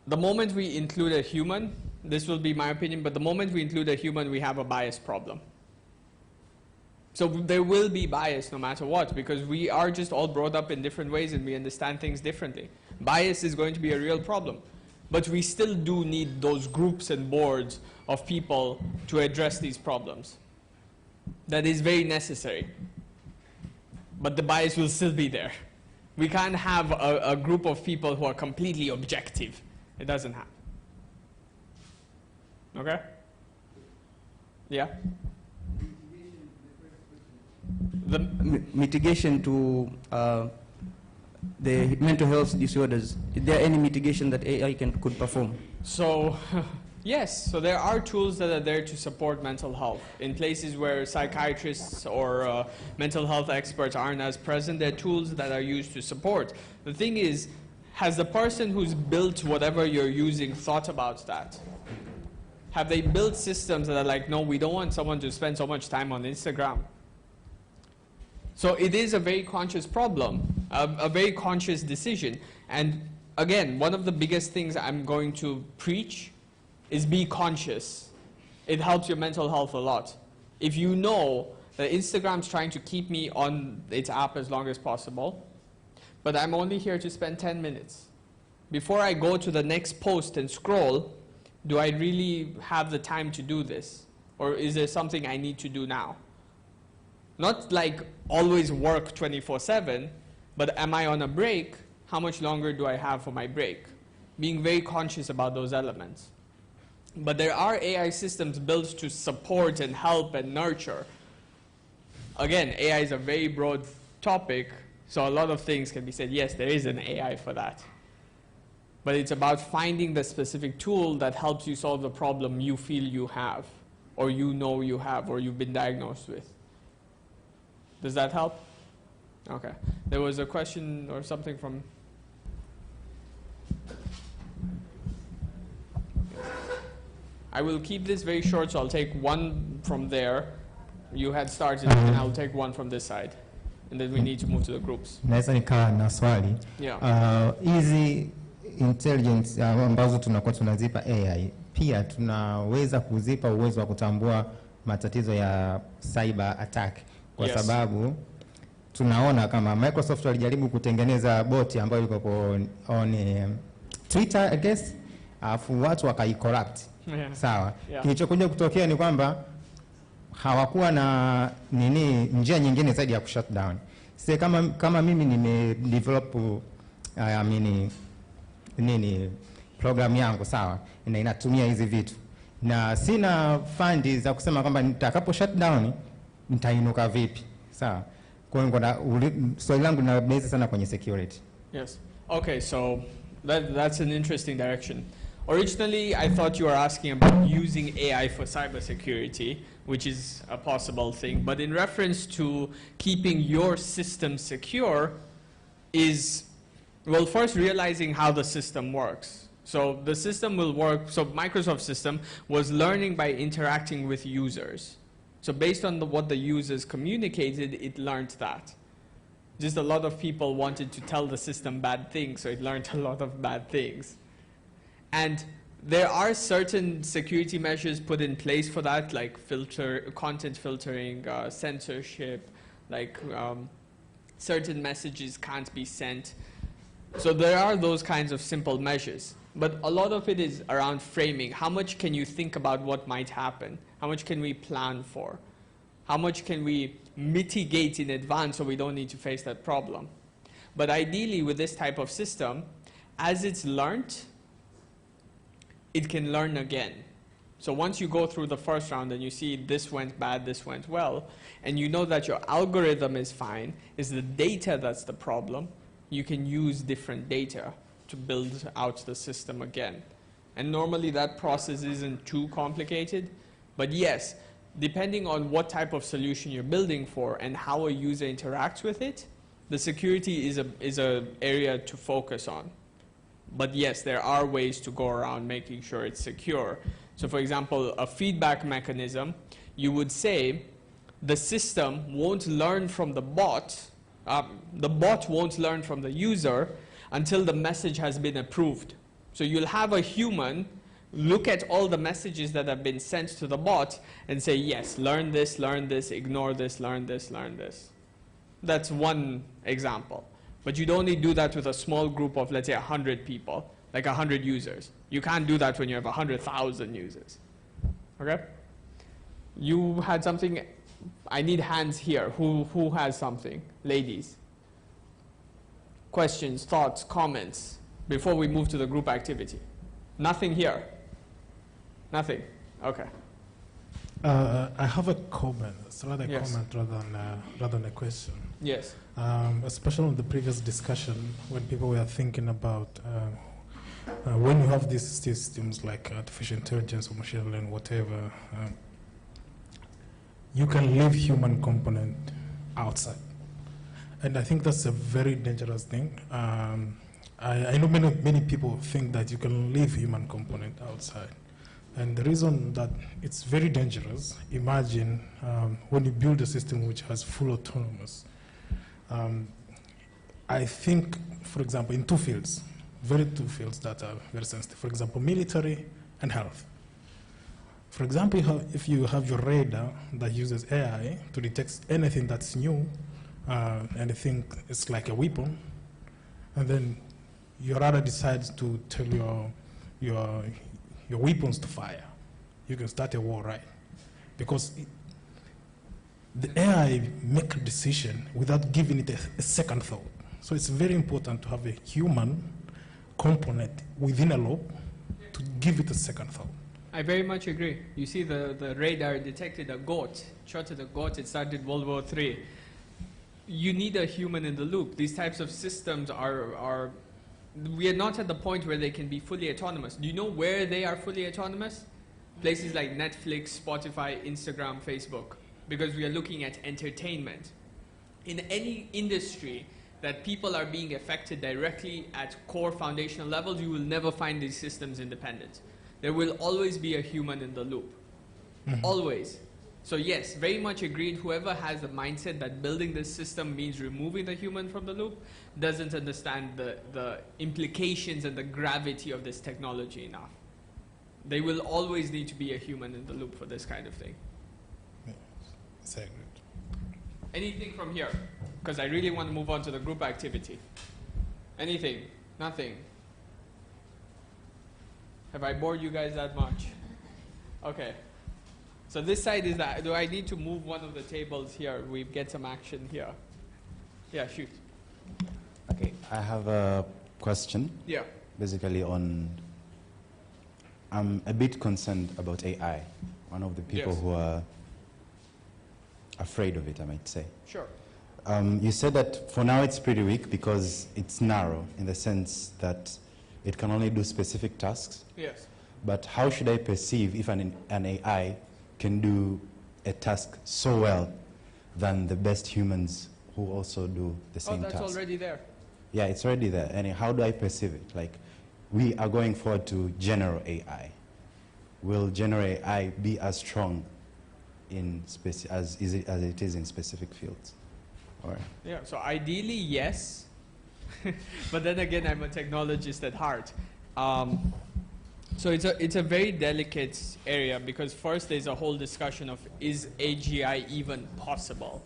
M: the moment we include a human, this will be my opinion, but the moment we include a human, we have a bias problem. So there will be bias no matter what, because we are just all brought up in different ways and we understand things differently. Bias is going to be a real problem. But we still do need those groups and boards of people to address these problems. That is very necessary. But the bias will still be there. We can't have a group of people who are completely objective. It doesn't happen. Okay? Yeah?
N: The mitigation to the mental health disorders, is there any mitigation that AI could perform?
M: So, yes. So there are tools that are there to support mental health. In places where psychiatrists or mental health experts aren't as present, there are tools that are used to support. The thing is, has the person who's built whatever you're using thought about that? Have they built systems that are like, no, we don't want someone to spend so much time on Instagram? So it is a very conscious problem, a very conscious decision. And again, one of the biggest things I'm going to preach is be conscious. It helps your mental health a lot. If you know that Instagram's trying to keep me on its app as long as possible, but I'm only here to spend 10 minutes. Before I go to the next post and scroll, do I really have the time to do this? Or is there something I need to do now? Not like always work 24/7, but am I on a break? How much longer do I have for my break? Being very conscious about those elements. But there are AI systems built to support and help and nurture. Again, AI is a very broad topic, so a lot of things can be said, yes, there is an AI for that. but it's about finding the specific tool that helps you solve the problem you feel you have, or you know you have, or you've been diagnosed with. Does that help? Okay. There was a question or something from... I will keep this very short, so I'll take one from there. You had started, and I'll take one from this side. And then we need to move to the groups.
O: Naweza nikawa na swali.
M: Yeah.
O: Hizi intelligence ambazo tunakuwa tunazipa AI, pia tunaweza kuzipa uwezo wa kutambua matatizo ya cyber attack, kwa sababu tunaona kama Microsoft walijaribu kutengeneza bot ambayo iko on Twitter, I guess, afu watu wakai-corrupt. Sawa. Kilichokuja kutokea ni kwamba hawakuwa na njia nyingine zaidi ya kushut down. Sasa kama mimi nimedevelop program yangu, sawa, inatumia hizi vitu, na sina fundi za kusema kwamba nitakapo shut down nitainuka vipi, sawa. Kwa hiyo swali langu na base sana kwenye security.
M: Yes. Okay, so that's an interesting direction. Originally, I thought you were asking about using AI for cybersecurity, which is a possible thing. But in reference to keeping your system secure is, well, first realizing how the system works. So the system will work, so Microsoft system was learning by interacting with users. So based on what the users communicated, it learned that. Just a lot of people wanted to tell the system bad things, so it learned a lot of bad things. And there are certain security measures put in place for that, like content filtering, censorship, like certain messages can't be sent. So there are those kinds of simple measures. But a lot of it is around framing. How much can you think about what might happen? How much can we plan for? How much can we mitigate in advance so we don't need to face that problem? But ideally, with this type of system, as it's learned, it can learn again. So once you go through the first round and you see this went bad, this went well, and you know that your algorithm is fine, it's the data that's the problem, you can use different data to build out the system again. And normally that process isn't too complicated, but yes, depending on what type of solution you're building for and how a user interacts with it, the security is a area to focus on. But yes, there are ways to go around making sure it's secure. So for example, a feedback mechanism, you would say the system won't learn from the bot won't learn from the user until the message has been approved. So you'll have a human look at all the messages that have been sent to the bot and say, yes, learn this, ignore this, learn this, learn this. That's one example. But you'd only do that with a small group of, let's say, 100 people, like 100 users. You can't do that when you have 100,000 users. Okay? You had something. I need hands here. Who has something? Ladies. Questions, thoughts, comments before we move to the group activity. Nothing here. Nothing. Okay.
P: I have a comment. It's rather a
M: Yes.
P: comment rather than a question.
M: Yes.
P: Especially on the previous discussion when people were thinking about when you have these systems like artificial intelligence or machine learning, whatever, you can leave human component outside. And I think that's a very dangerous thing. I know many people think that you can leave human component outside. And the reason that it's very dangerous, imagine when you build a system which has full autonomous. I think, for example, in two fields that are very sensitive. For example, military and health. For example, if you have your radar that uses AI to detect anything that's new, anything it's like a weapon, and then your radar decides to tell your weapons to fire, you can start a war, right? Because the AI make a decision without giving it a second thought. So it's very important to have a human component within a loop to give it a second thought.
M: I very much agree. You see, the radar detected a goat, shot at a goat, it started World War III. You need a human in the loop. These types of systems are we are not at the point where they can be fully autonomous. Do you know where they are fully autonomous? Places like Netflix, Spotify, Instagram, Facebook, because we are looking at entertainment. In any industry that people are being affected directly at core foundational levels, you will never find these systems independent. There will always be a human in the loop. Always. So yes, very much agreed. Whoever has the mindset that building this system means removing the human from the loop doesn't understand the implications and the gravity of this technology enough. They will always need to be a human in the loop for this kind of thing.
P: Yes.
M: Anything from here? Because I really want to move on to the group activity. Anything? Nothing? Have I bored you guys that much? Okay. So this side is that. Do I need to move one of the tables here? We get some action here. Yeah, shoot.
Q: Okay, I have a question.
M: Yeah.
Q: Basically on, I'm a bit concerned about AI. One of the people
M: Yes.
Q: who are afraid of it, I might say.
M: Sure.
Q: You said that for now it's pretty weak because it's narrow in the sense that it can only do specific tasks.
M: Yes.
Q: But how should I perceive if an AI can do a task so well than the best humans who also do the same task?
M: Oh, that's already there.
Q: Yeah, it's already there. And how do I perceive it? Like, we are going forward to general AI. Will general AI be as strong in as it is in specific fields? All right.
M: Yeah, so ideally, yes. But then again, I'm a technologist at heart. So it's a very delicate area because first there's a whole discussion of is AGI even possible?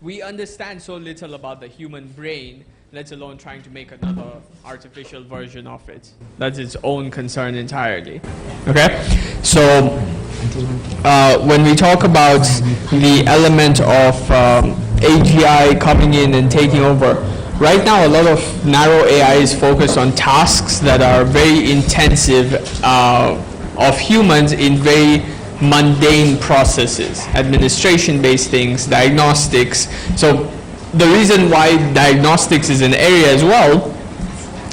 M: We understand so little about the human brain, let alone trying to make another artificial version of it. That's its own concern entirely. Okay? So when we talk about the element of AGI coming in and taking over, right now a lot of narrow AI is focused on tasks that are very intensive of humans in very mundane processes, administration-based things, diagnostics. So the reason why diagnostics is an area as well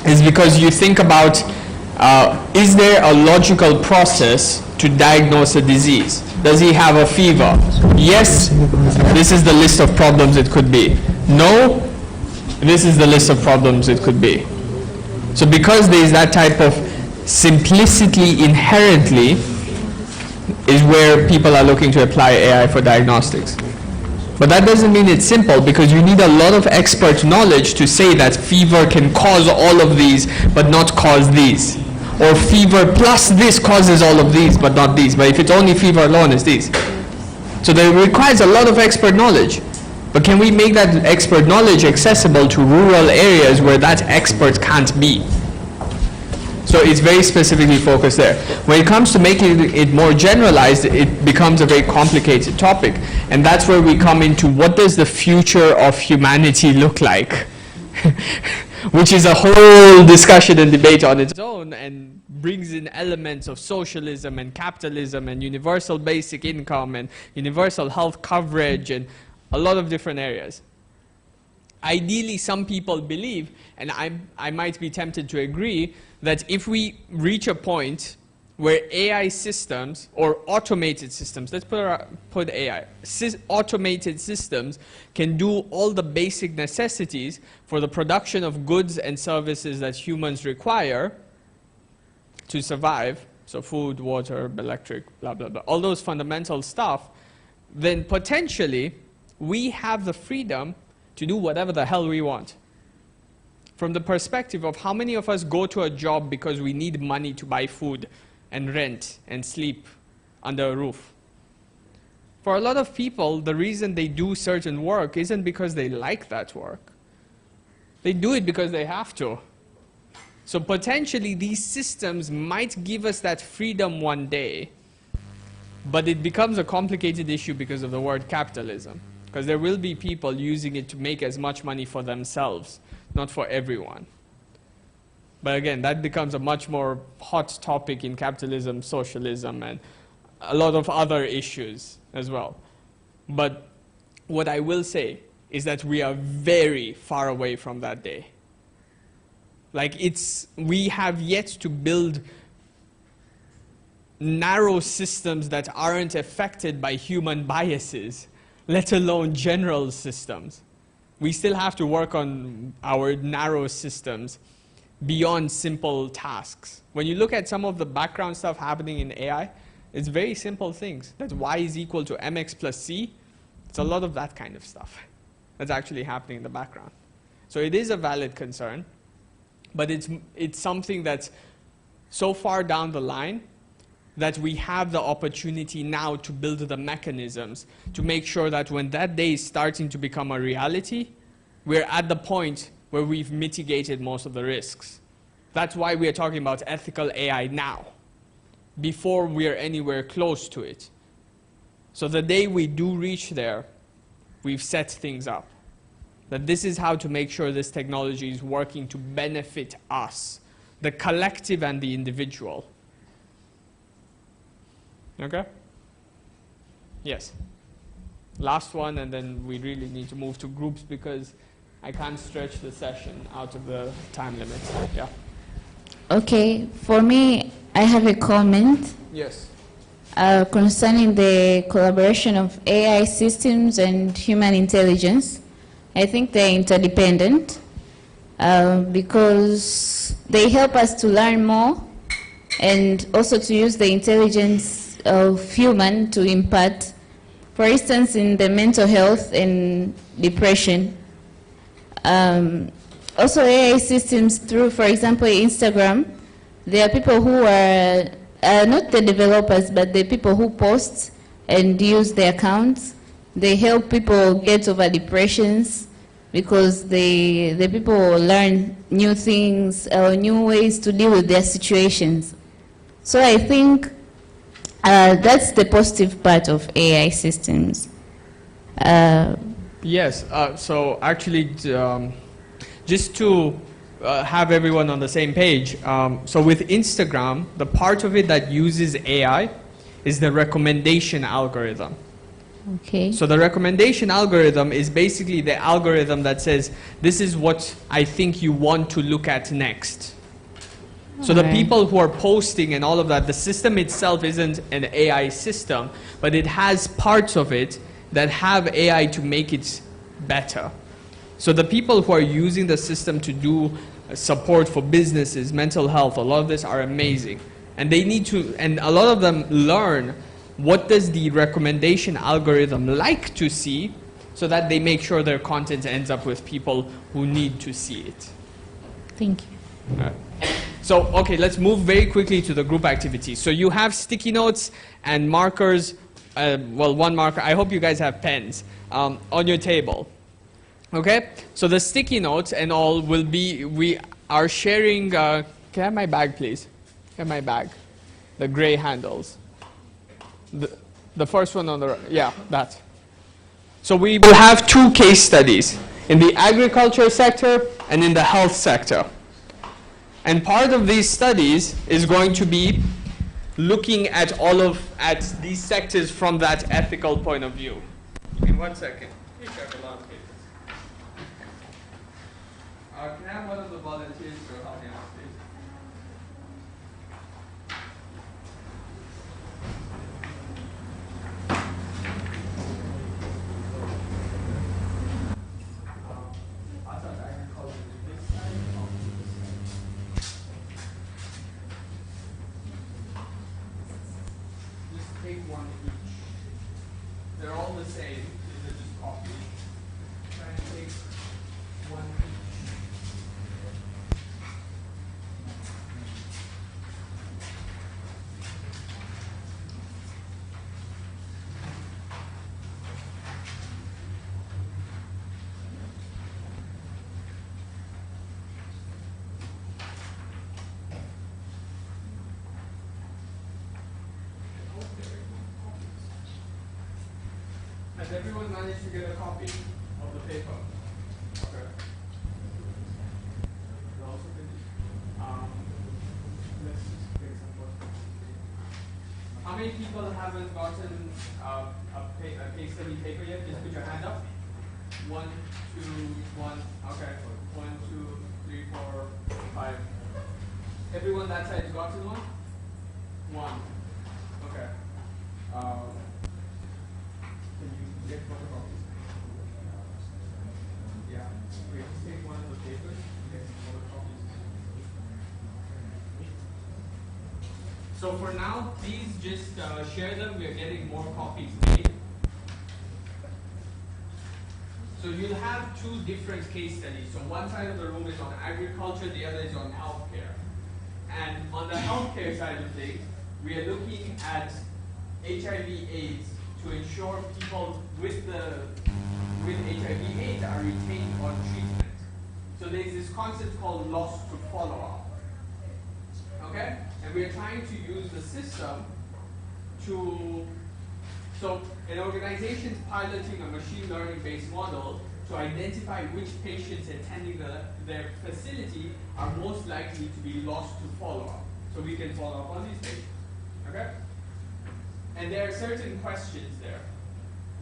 M: is because you think about is there a logical process to diagnose a disease? Does he have a fever? Yes, this is the list of problems it could be. No, this is the list of problems it could be. So because there is that type of simplicity inherently is where people are looking to apply AI for diagnostics. But that doesn't mean it's simple because you need a lot of expert knowledge to say that fever can cause all of these but not cause these. Or fever plus this causes all of these but not these. But if it's only fever alone, it's these. So that requires a lot of expert knowledge. But can we make that expert knowledge accessible to rural areas where that expert can't be? So it's very specifically focused there. When it comes to making it more generalized, it becomes a very complicated topic. And that's where we come into what does the future of humanity look like? Which is a whole discussion and debate on its own and brings in elements of socialism and capitalism and universal basic income and universal health coverage and a lot of different areas. Ideally, some people believe, and I might be tempted to agree, that if we reach a point where AI systems or automated systems, let's put AI, automated systems can do all the basic necessities for the production of goods and services that humans require to survive, so food, water, electric, blah, blah, blah, all those fundamental stuff, then potentially we have the freedom to do whatever the hell we want. From the perspective of how many of us go to a job because we need money to buy food and rent and sleep under a roof. For a lot of people, the reason they do certain work isn't because they like that work. They do it because they have to. So potentially these systems might give us that freedom one day, but it becomes a complicated issue because of the word capitalism. Because there will be people using it to make as much money for themselves, not for everyone. But again, that becomes a much more hot topic in capitalism, socialism, and a lot of other issues as well. But what I will say is that we are very far away from that day. Like we have yet to build narrow systems that aren't affected by human biases, let alone general systems. We still have to work on our narrow systems beyond simple tasks. When you look at some of the background stuff happening in AI, it's very simple things. That y is equal to mx plus c. It's a lot of that kind of stuff that's actually happening in the background. So it is a valid concern, but it's something that's so far down the line that we have the opportunity now to build the mechanisms to make sure that when that day is starting to become a reality, we're at the point where we've mitigated most of the risks. That's why we are talking about ethical AI now, before we are anywhere close to it. So the day we do reach there, we've set things up. That this is how to make sure this technology is working to benefit us, the collective and the individual. Okay? Yes. Last one, and then we really need to move to groups because I can't stretch the session out of the time limit. Yeah.
K: Okay, for me, I have a comment.
M: Yes.
K: Concerning the collaboration of AI systems and human intelligence. I think they're interdependent because they help us to learn more and also to use the intelligence of human to impact, for instance, in the mental health and depression. Also AI systems through, for example, Instagram, there are people who are not the developers, but the people who post and use the accounts. They help people get over depressions because the people learn new things or new ways to deal with their situations. So I think that's the positive part of AI systems.
M: Yes, so actually, just to have everyone on the same page, so with Instagram, the part of it that uses AI is the recommendation algorithm.
K: Okay.
M: So the recommendation algorithm is basically the algorithm that says, this is what I think you want to look at next. So the people who are posting and all of that, the system itself isn't an AI system, but it has parts of it that have AI to make it better. So the people who are using the system to do support for businesses, mental health, a lot of this are amazing. And they need to, and a lot of them learn what does the recommendation algorithm like to see so that they make sure their content ends up with people who need to see it.
K: Thank you.
M: All right. So, okay, let's move very quickly to the group activities. So you have sticky notes and markers, well, one marker. I hope you guys have pens on your table. Okay? So the sticky notes and all will be, we are sharing, can I have my bag, please? Can I have my bag? The gray handles. The first one on the right, yeah, that. So we will have two case studies in the agriculture sector and in the health sector. And part of these studies is going to be looking at at these sectors from that ethical point of view. Give me 1 second. Can I have one of the volunteers to help me out, please? Take one each. They're all the same. These are just copies. Try and take one each. Has everyone managed to get a copy of the paper? Okay. Let's just take some questions. How many people haven't gotten a case study paper yet? Just put your hand up. 1, 2, 1. Okay. 1, 2, 3, 4, 5. Everyone that side's gotten one? One. Okay. Can you get photocopies? Yeah. Wait, just take one of the papers and get some photocopies. So for now, please just share them. We are getting more copies made. So you'll have two different case studies. So one side of the room is on agriculture, the other is on healthcare. And on the healthcare side of things, we are looking at HIV/AIDS to ensure people with HIV/AIDS are retained on treatment. So there's this concept called loss to follow-up. Okay? And we are trying to use the system to, so an organization is piloting a machine learning based model to identify which patients attending their facility are most likely to be lost to follow-up. So we can follow up on these patients. Okay? And there are certain questions there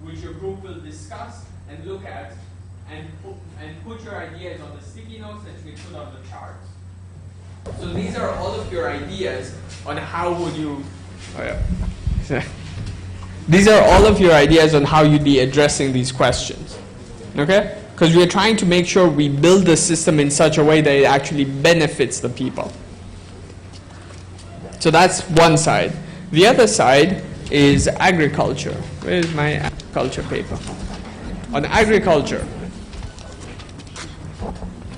M: which your group will discuss and look at and put your ideas on the sticky notes that you can put on the charts. So these are all of your ideas on how would you, these are all of your ideas on how you'd be addressing these questions. Okay? Because we are trying to make sure we build the system in such a way that it actually benefits the people. So that's one side. The other side is agriculture. Where is my agriculture paper? On agriculture.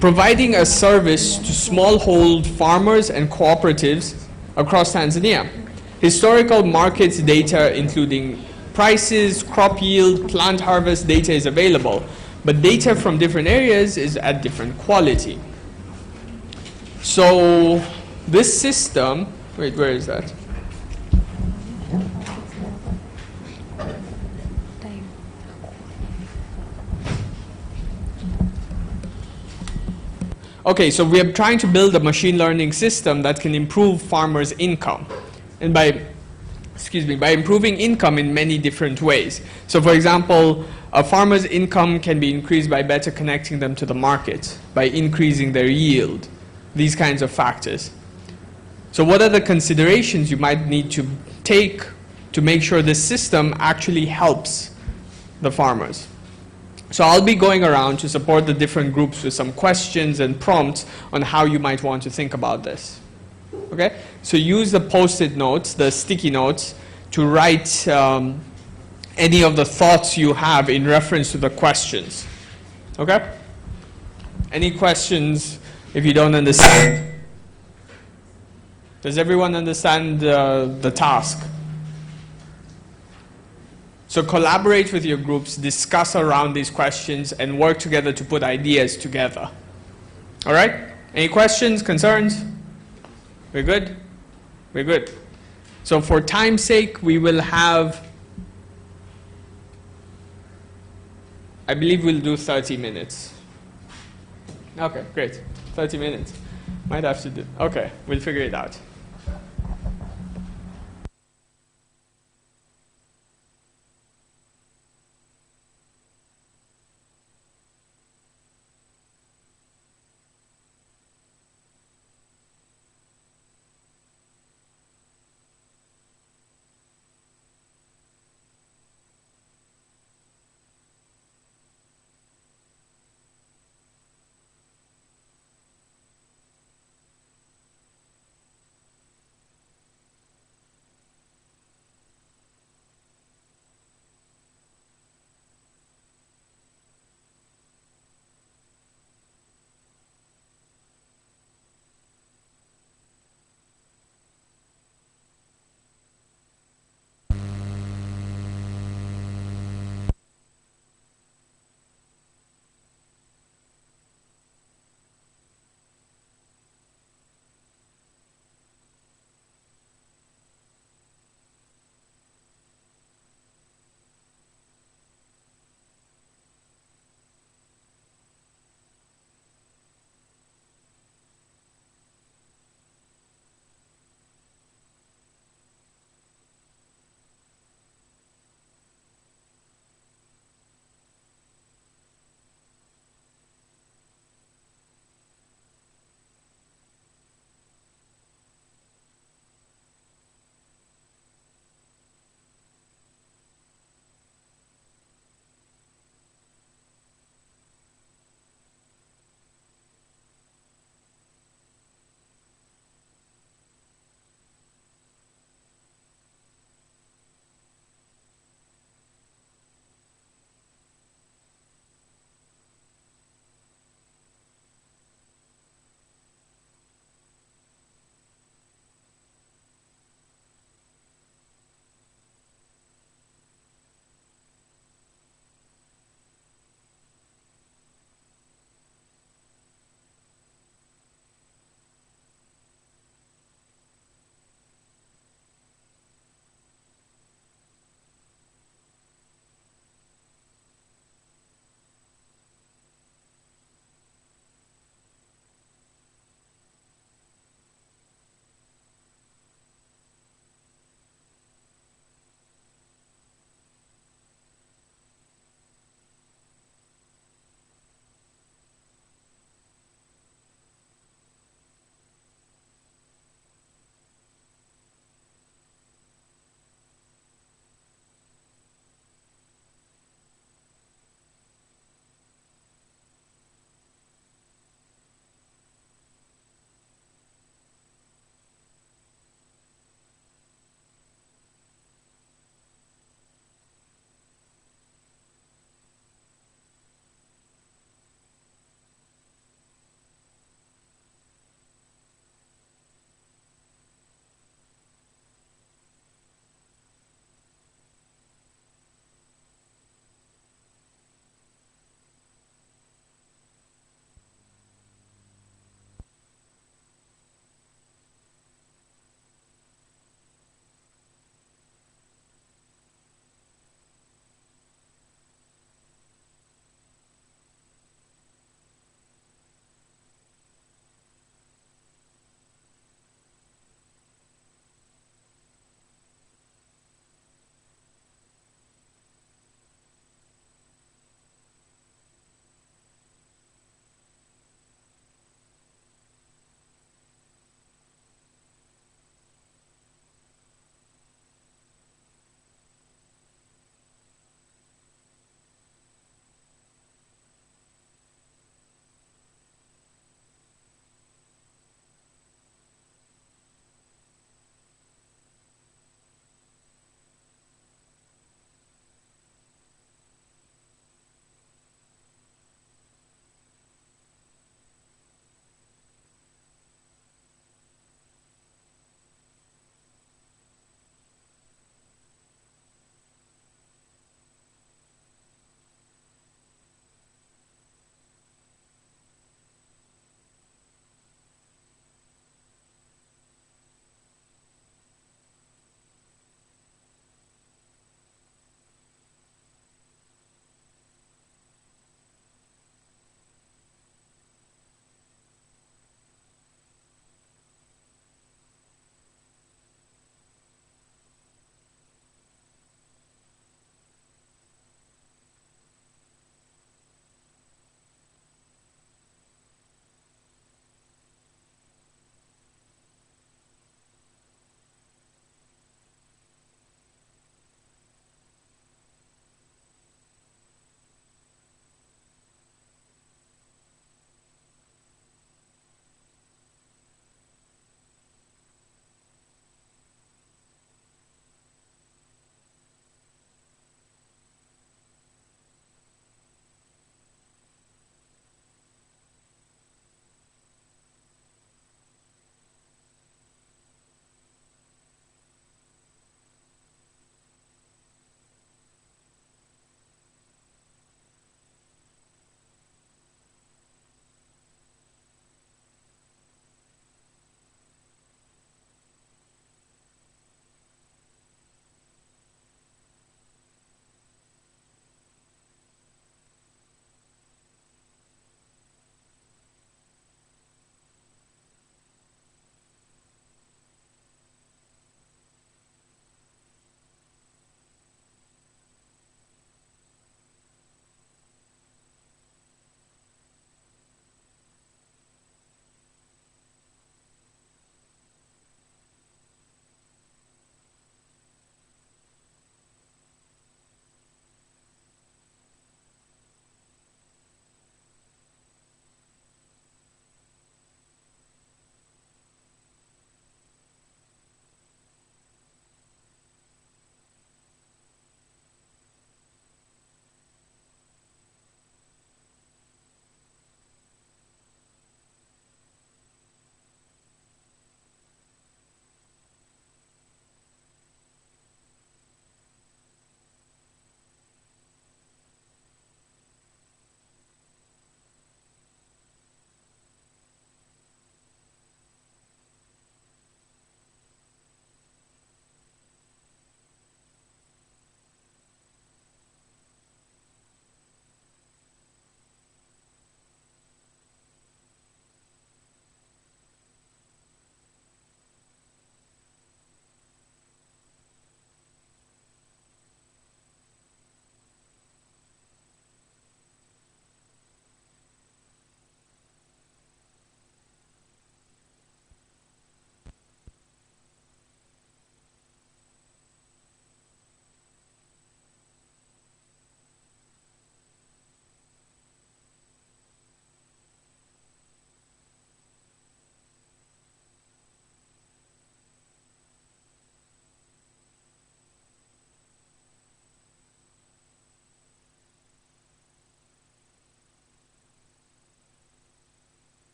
M: Providing a service to smallhold farmers and cooperatives across Tanzania. Historical markets data including prices, crop yield, plant harvest data is available, but data from different areas is at different quality. So this system, wait, where is that? Okay, so we are trying to build a machine learning system that can improve farmers' income. And by improving income in many different ways. So for example, a farmer's income can be increased by better connecting them to the market, by increasing their yield, these kinds of factors. So what are the considerations you might need to take to make sure this system actually helps the farmers? So I'll be going around to support the different groups with some questions and prompts on how you might want to think about this. Okay? So use the post-it notes, the sticky notes, to write any of the thoughts you have in reference to the questions. Okay? Any questions if you don't understand? Does everyone understand the task? So collaborate with your groups, discuss around these questions, and work together to put ideas together. All right? Any questions, concerns? We're good? We're good. So for time's sake, we will have, I believe we'll do 30 minutes. Okay, great. 30 minutes. Might have to do, okay, we'll figure it out.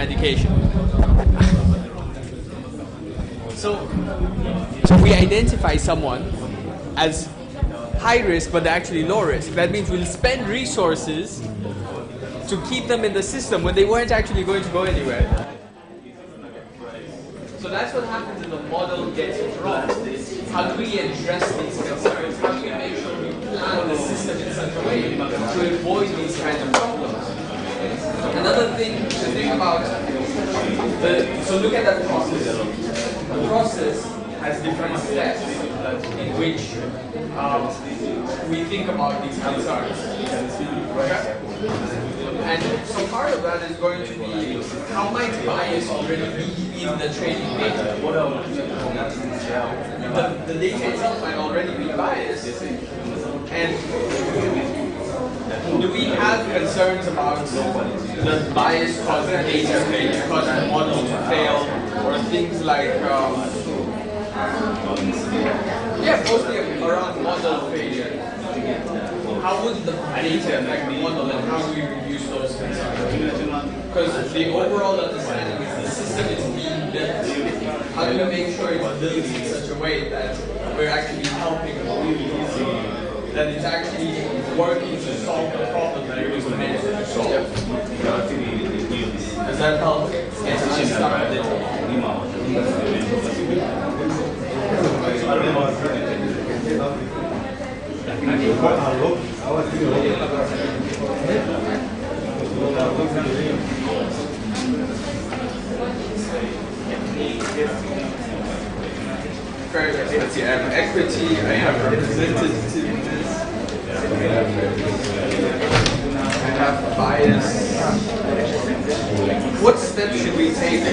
M: medication. So we identify someone as high risk, but they're actually low risk. That means we'll spend resources to keep them in the system when they weren't actually going to go anywhere. So that's what happens if the model gets wrong. How do we address these concerns? How do we make sure we plan the system in such a way to avoid these kinds of problems? Another thing to think about, so look at that process. The process has different steps in which we think about these concerns. Okay? And so part of that is going to be how might bias already be in the training data. The data itself might already be biased. And do we have concerns about the bias causing data failure, causing the model to fail, or things like, mostly around model failure? How would the data affect the model, and how do we reduce those concerns? Because the overall understanding is the system is being built. How do we make sure it's built in such a way that we're actually helping the model, that it's actually working to solve the problem that it was meant to solve? Does that help get started? Equity. I have equity. I have representativeness. I have bias. What steps should we take to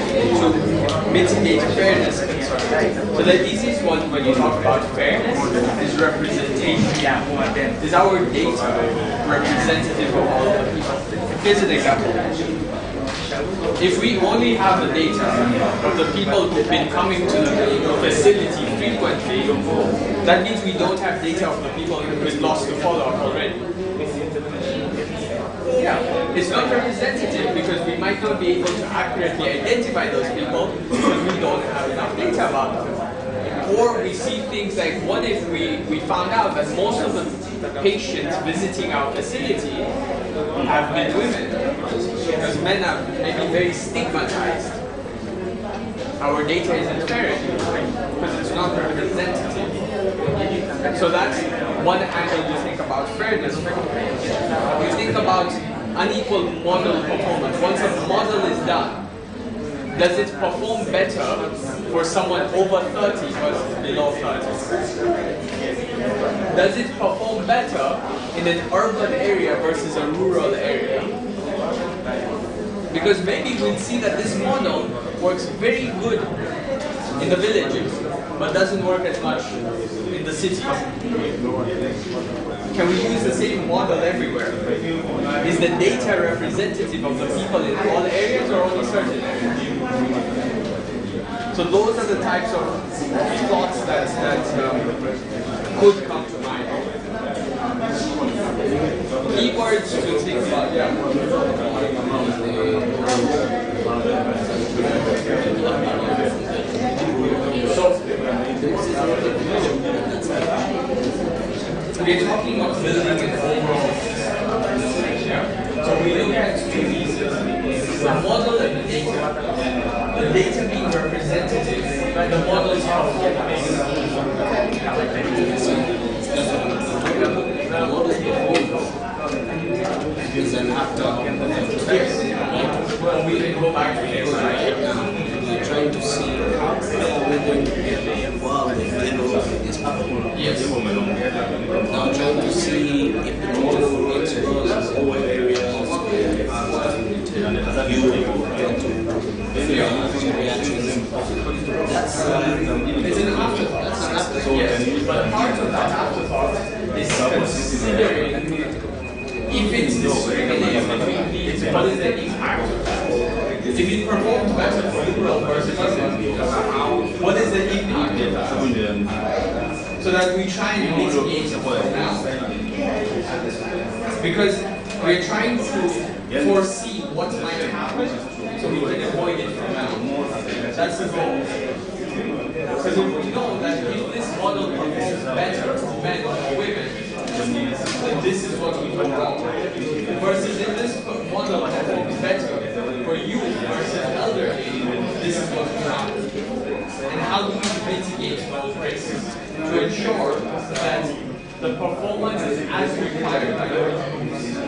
M: mitigate fairness concerns? So the easiest one when you talk about fairness is representation. Is our data representative of all the people? Here's an example. If we only have the data of the people who've been coming to the facility frequently, that means we don't have data of the people who've lost the follow-up already. Yeah, it's not representative because we might not be able to accurately identify those people because we don't have enough data about them. Or we see things like, what if we found out that most of the patients visiting our facility have been women, because men are maybe very stigmatized. Our data isn't fair because it's not representative. So that's one angle to think about fairness. You think about unequal model performance. Once a model is done, does it perform better for someone over 30 versus below 30? Does it perform better in an urban area versus a rural area? Because maybe we'll see that this model works very good in the villages, but doesn't work as much in the cities. Can we use the same model everywhere? Is the data representative of the people in all areas or only certain areas? So those are the types of thoughts that could come to mind. Keywords to think about, we're talking about building an overall system. So we look at two pieces, the model and the data. The data being representative, the model is is an after. Yes. Well, we can go back to this. We're trying to see how we're going to get involved in this problem. Yes. Now trying to see if the model exposes all areas you get to reactions. That's it's an afterthought. That's an afterthought. Yes. But part of that afterthought is considering if it's discriminating between these, what is the impact of that? If it performs better for rural versus urban, what is the impact of that? So that we try and mitigate it now. Because we're trying to foresee what might happen
L: so we can avoid it from now. That's the goal. Because if we know that if this model performs better for men or women, then this is what we do wrong. Versus if this model performs better for youth versus elderly, this is what we have. And how do we mitigate those risks to ensure that the performance is as required by the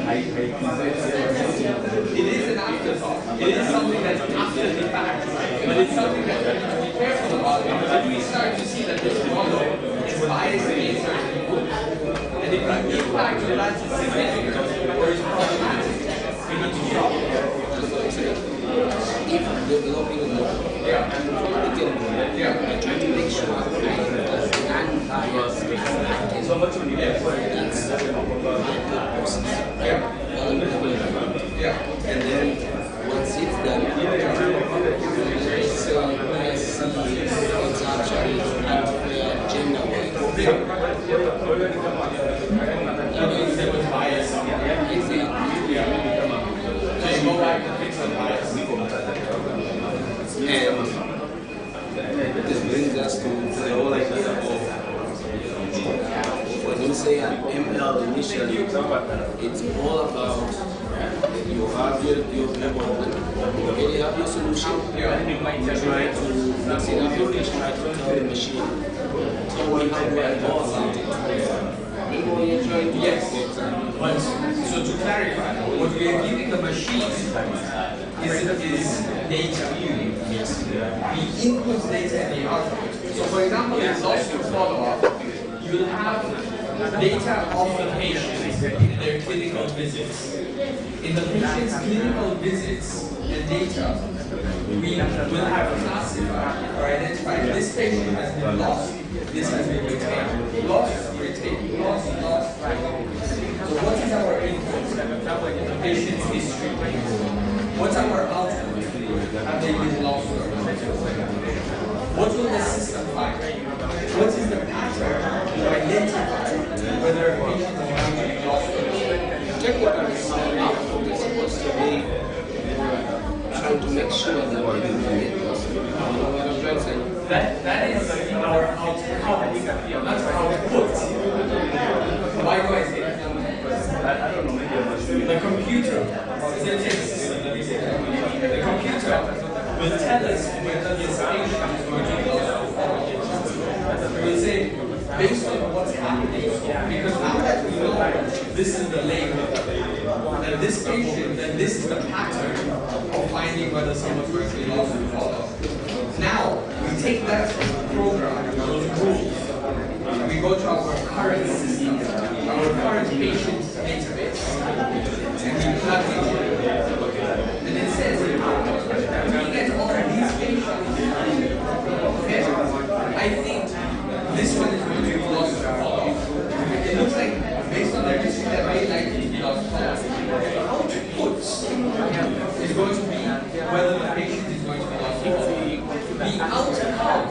L: it is an afterthought. It is something that's after the fact, but it's something that we have to be careful about, because if we start to see that this model is biased against certain people, and if the impact of that is significant or is problematic, we need to stop.
R: If developing a model, I try to make sure non-biased is my purposes. And then once it's done, it's actually unfair gender-wise. And this brings us to the whole idea of when you say an ML initially, it's all about you have your problem, and you have your solution. You try to fix an application, try to tell the machine, how do I go about it?
L: Yes. But, so to clarify, what we are giving the machine is data.
R: Yes.
L: The input data and the output. So for example, in lawsuit follow-up, you'll have data of the patients in their clinical visits. In the patient's clinical visits and data, we will have classified or identified this patient has been lost, this has been retained, lost, retained, lost. So what is our input? The patient's history. What's our output? Have they been lost? What will the system find? What is the pattern to identify whether a patient is going to be lost or not?
R: Technically, output is supposed to be trying to make sure that we don't get lost. You know what I'm trying to say?
L: That is our outcome. That's our output. Why do I say that? The computer is a text. The computer will tell us whether this patient is going to be lost or it will say, based on what's happening, because now that we know this is the label, that this patient, then this is the pattern of finding whether someone's going to be lost or follow. Now, we take that program, those rules, we go to our current system, our current patient database, and we plug it in. And it says, we get all these patients. Okay? I think this one is going to be lost or follow. It looks like, based on their history, that may likely be lost or follow. The output is going to be whether the patient is going to be lost or follow. The outcome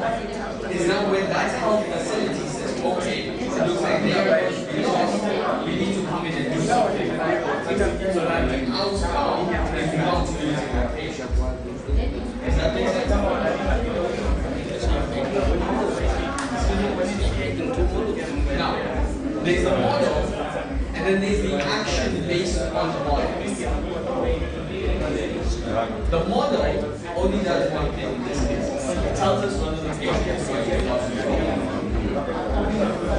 L: is now when that health facility says, okay, it looks like they are going to be lost, we need to come in and do something. So that the outcome is not losing the patient. Does that make sense? Now, there's the model, and then there's the action based on the model. The model only does one thing in this case. It tells us whether the patient is going to be lost or not.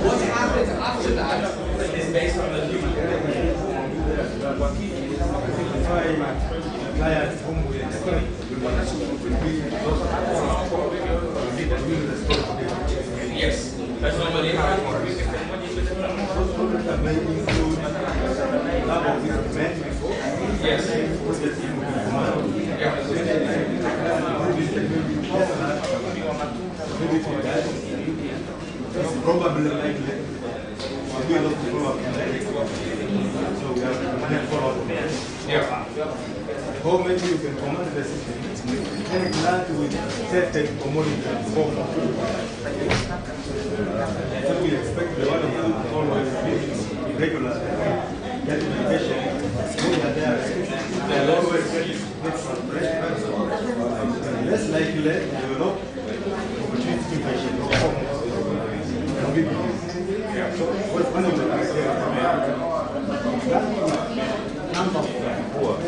L: What happens after that is based on the human. Yes, that's normally how it works. Yes.
S: Probably likely to be able to follow up. So we have follow up.
L: Yeah.
S: How many you can command the system? Any plant with tested commodity form. So we expect the one to always be regular identification. They are always get some fresh stimulate, develop opportunities to patient. So what's one of the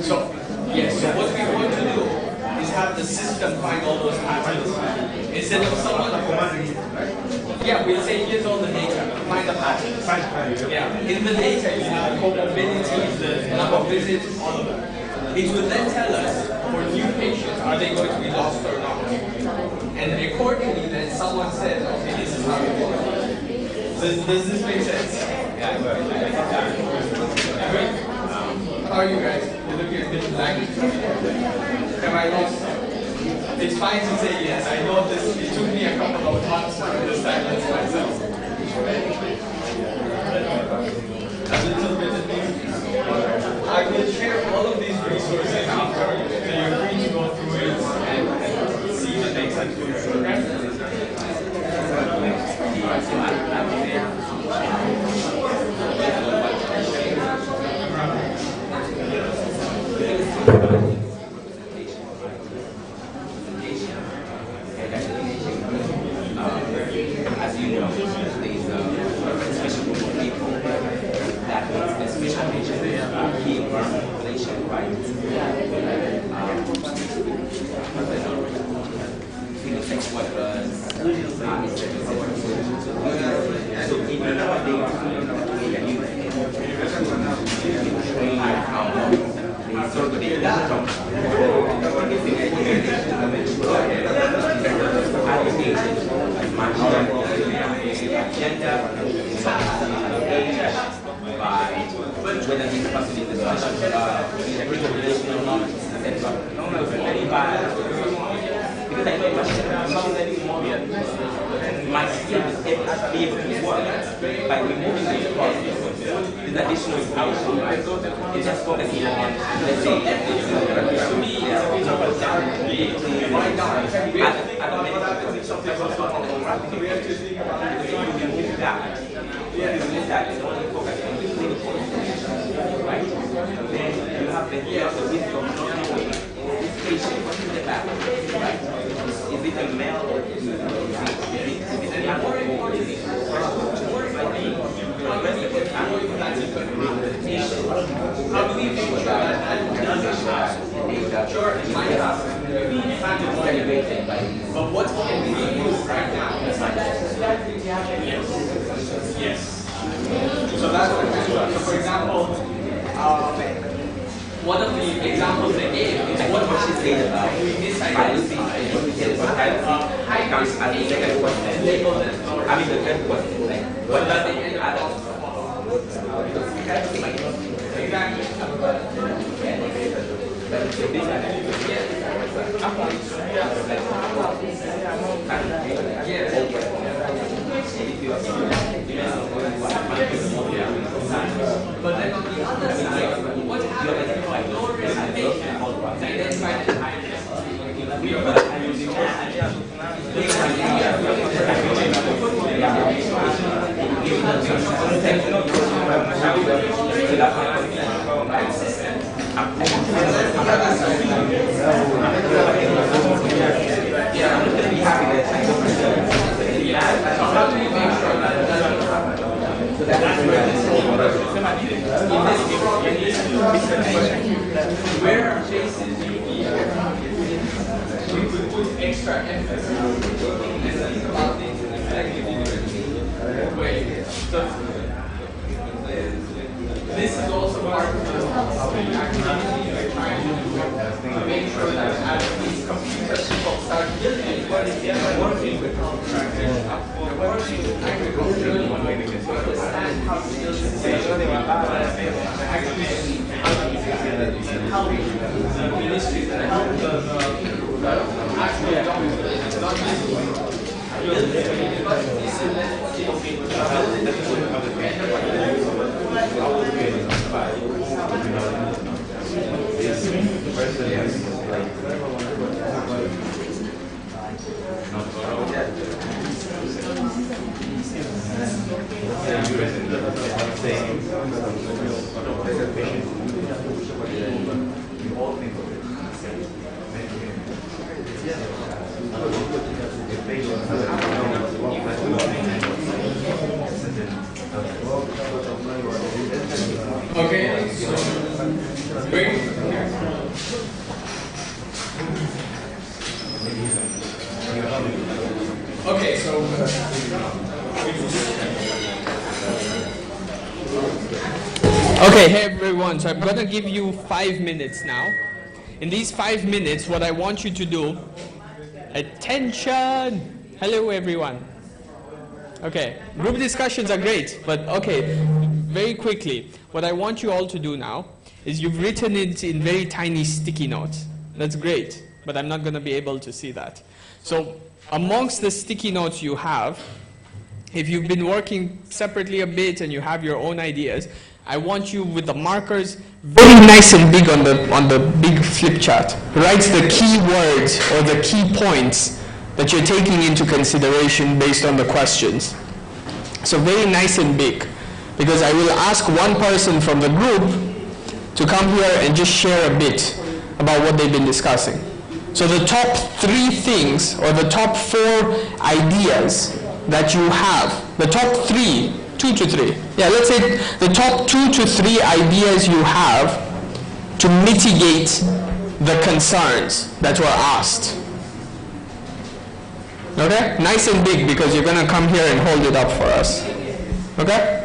L: So, yes, so what we want to do is have the system find all those patterns. Instead of someone, yeah, we'll say here's all the data, find the patterns. Yeah, in the data you have the comorbidities, the number of visits, all of that. It will then tell us for new patients, are they going to be lost or not? And accordingly then someone says, okay, this is how it works. Does this make sense? Yeah. How are you guys? You look at different languages. Am I lost? It's fine to say yes. I know this. It took me a couple of months to understand this myself. A little bit of things. I will share all of these resources after, so you're free to go through it and see if it makes sense for you.
T: As you know, there is a special group of people that needs the special attention, key population, right? Sex workers, so in nowadays, agenda by whether this person is a special relation or not, etc. Very bad. Because I know my skill is able to work by removing this process. This additional information, right? It's just focusing on, let's say, right now, right? Then you have the wisdom of knowing this patient, what is the back, right? Is it a male or female? Is it a young or old? Is it how do we make sure that but what can we use right now? Yes. So that's what we're doing. So for example, one of the examples they gave is what she said about privacy. High comes as the second question. Labeled as I mean the third question. Like, what does it add up? Exactly. But then on the other side, what happens if I don't reservation to identify the timeless? Where are cases we could put extra emphasis and think about things in a slightly different way. So this is also part of the activity we're trying to do to make sure that as these computers start building what is working with contractors, working with agriculture, to understand how to build this actually help the ministries and help the actually adopt it, not just
M: Okay, so wait. Okay, so okay, hey everyone, so I'm gonna give you 5 minutes now. In these 5 minutes, what I want you to do, attention, hello everyone. Okay, group discussions are great, but okay, very quickly, what I want you all to do now is you've written it in very tiny sticky notes. That's great, but I'm not gonna be able to see that. So amongst the sticky notes you have, if you've been working separately a bit and you have your own ideas, I want you with the markers very nice and big on the big flip chart. Write the key words or the key points that you're taking into consideration based on the questions. So very nice and big, because I will ask one person from the group to come here and just share a bit about what they've been discussing. So the top 3 things or the top 4 ideas that you have, the top 3, 2 to 3. Yeah, let's say the top 2 to 3 ideas you have to mitigate the concerns that were asked. Okay? Nice and big, because you're going to come here and hold it up for us. Okay?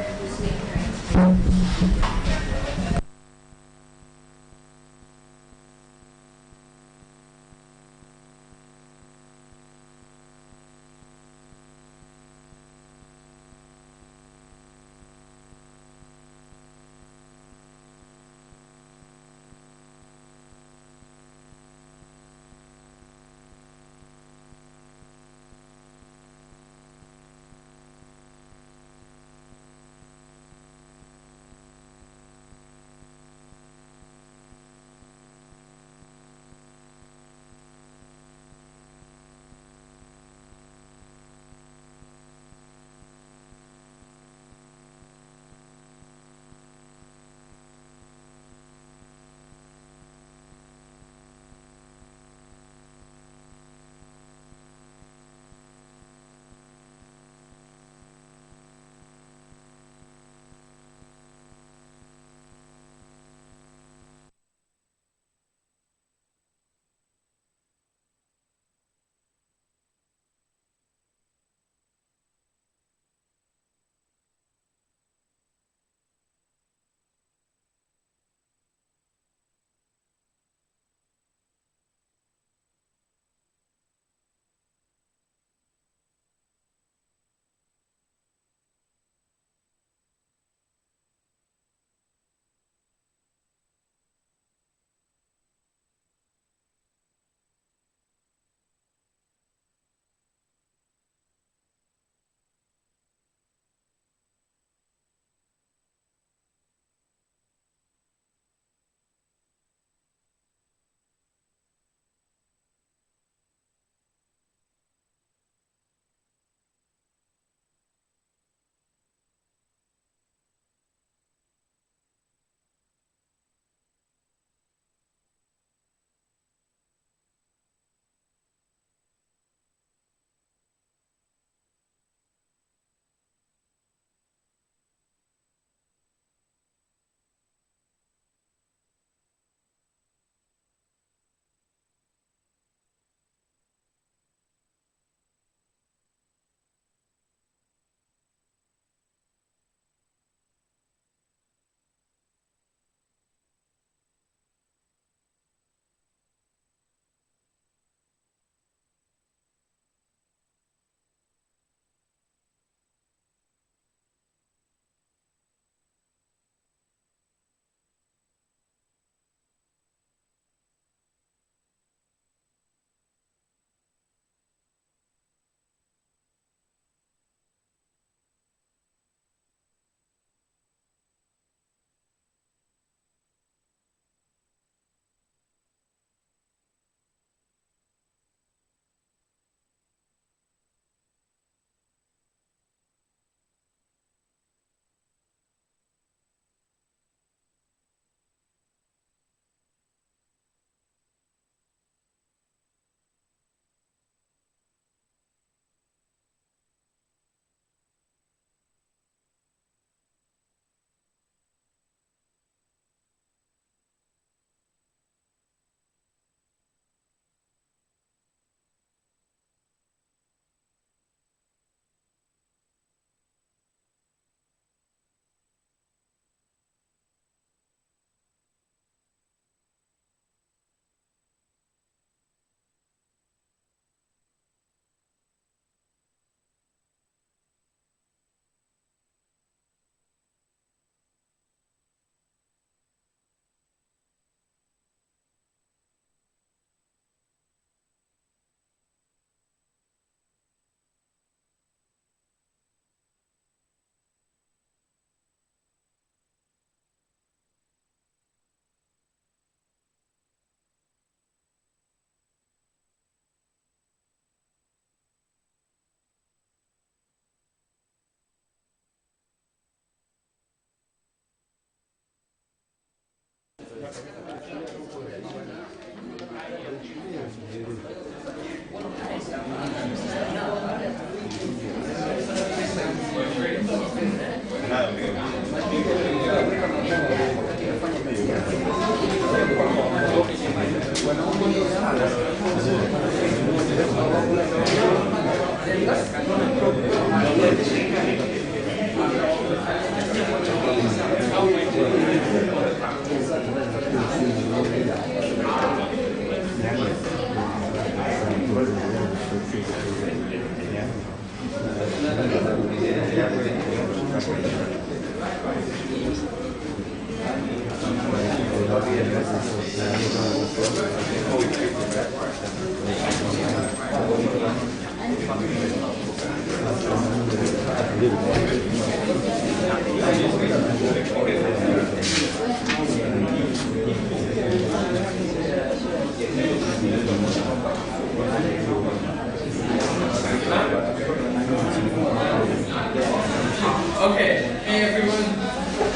L: Okay, hey everyone.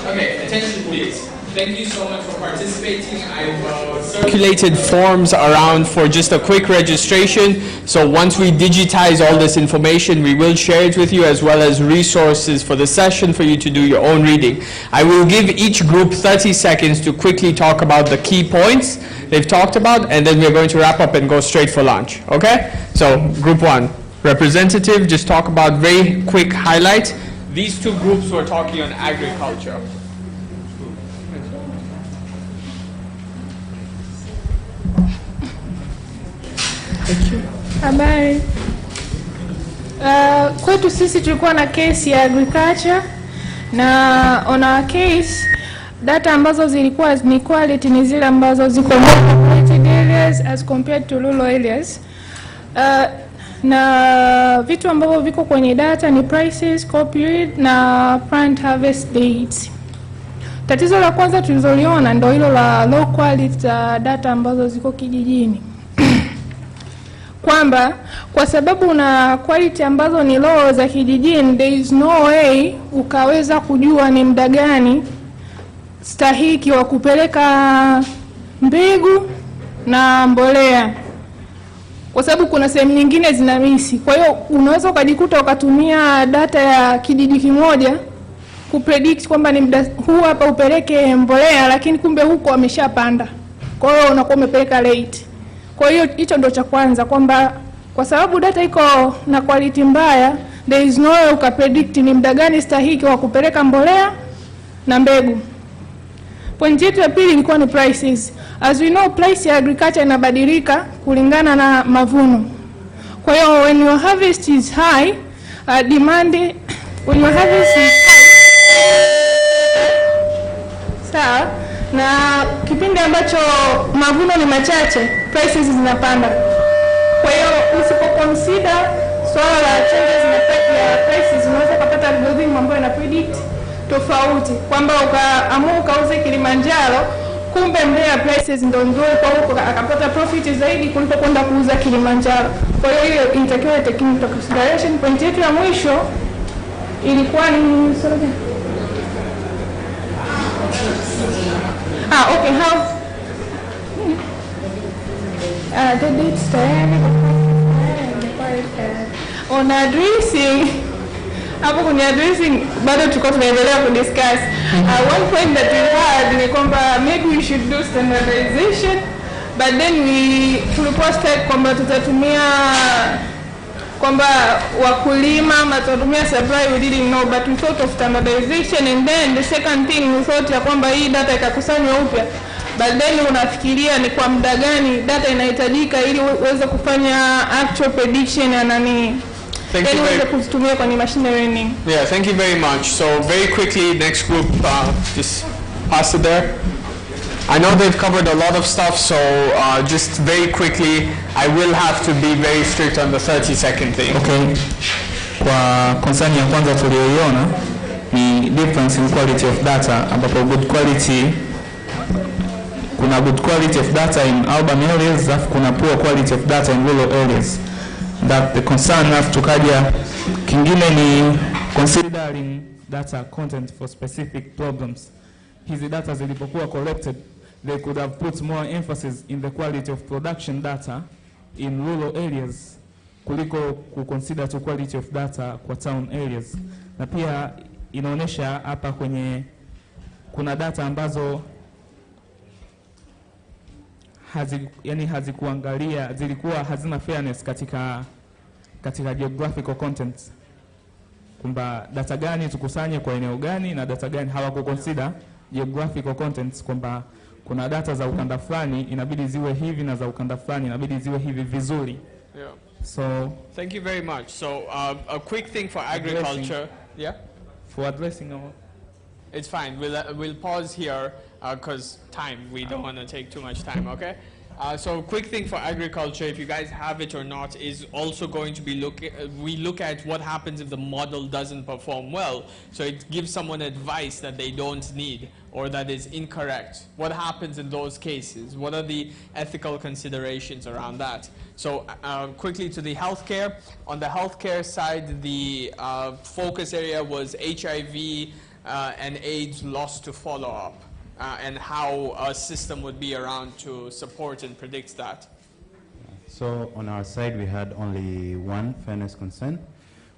L: Okay, attention please. Thank you so much for participating. I've circulated forms around for just a quick registration. So once we digitize all this information, we will share it with you, as well as resources for the session for you to do your own reading. I will give each group 30 seconds to quickly talk about the key points they've talked about, and then we're going to wrap up and go straight for lunch, okay? So group one, representative, just talk about very quick highlights. These two groups were talking on agriculture.
U: Habari. Kwetu sisi tulikuwa na case ya agriculture, na on our case data ambazo zilikuwa ni quality ni zile ambazo ziko populated areas as compared to rural areas. Na vitu ambavyo viko kwenye data ni prices, crop yield na plant harvest dates. Tatizo la kwanza tulizoliona ndio hilo la low quality data ambazo ziko kijijini. Kwamba kwa sababu na quality ambazo ni low za kijijini, there is no way ukaweza kujua ni muda gani stahiki wa kupeleka mbegu na mbolea, kwa sababu kuna sehemu nyingine zinamisi. Kwa hiyo unaweza ukajikuta ukatumia data ya kijiji kimoja kupredict kwamba ni muda huu hapa upeleke mbolea, lakini kumbe huko ameshapanda, kwa hiyo unakuwa umepeleka late. Kwa hiyo hicho ndio cha kwanza, kwamba kwa sababu data iko na quality mbaya, there is no way ukapredict ni muda gani stahiki wa kupeleka mbolea na mbegu. Point yetu ya pili ilikuwa ni prices. As we know, price ya agriculture inabadilika kulingana na mavuno. Kwa hiyo when your harvest is high, when your harvest is sawa, na kipindi ambacho mavuno ni machache, prices zinapanda. Kwa hiyo usipo consider swala la changes ya prices, unaweza kupata algorithm ambayo ina predict tofauti, kwamba ukaamua ukauze Kilimanjaro, kumbe Mbeya prices ndio nzuri, kwa hiyo akapata profit zaidi kuliko kwenda kuuza Kilimanjaro. Kwa hiyo inatakiwa take into consideration. Point yetu ya mwisho ilikuwa ni swala gani? Okay, how the dates on addressing hapo kwenye addressing bado tulikuwa tunaendelea kudiscuss. One point that we had ni kwamba maybe we should do standardization, but then tulikuwa start kwamba tutatumia kwamba wakulima matatumia supply, we didn't know, but we thought of standardization. And then the second thing we thought ya kwamba hii data ikakusanywa upya, but then unafikiria ni kwa muda gani data inahitajika ili uweze kufanya actual prediction ya nani.
L: Thank you very much. So very quickly, next group, just pass it there. I know they've covered a lot of stuff, so just very quickly, I will have to be very strict on the 30-second thing.
V: Okay. Kwa concern ya kwanza tulioiona ni difference in quality of data, ambapo kuna good quality of data in urban areas, kuna poor quality of data in rural areas. That the concern have tukaja kingine ni considering data content for specific problems. Hizi data zilipokuwa collected, they could have put more emphasis in the quality of production data in rural areas kuliko kuconsider to quality of data kwa town areas. Na pia inaonesha hapa kwenye kuna data ambazo hazikuangalia, zilikuwa hazina fairness katika geographical contents, kwamba data gani tukusanye kwa eneo gani na data gani hawakuconsider geographical contents, kwamba kuna data za ukanda fulani inabidi ziwe hivi na za ukanda fulani inabidi ziwe hivi vizuri.
L: Yeah.
V: So
L: thank you very much. So a quick thing for agriculture. Yeah.
V: for addressing our...
M: It's fine. We'll pause here because time. We don't want to take too much time. Okay. So quick thing for agriculture, if you guys have it or not, is also going to be we look at what happens if the model doesn't perform well. So it gives someone advice that they don't need or that is incorrect. What happens in those cases? What are the ethical considerations around that? So quickly to the healthcare. On the healthcare side, the focus area was HIV and AIDS lost to follow-up. And how a system would be around to support and predict that.
Q: So on our side, we had only one fairness concern,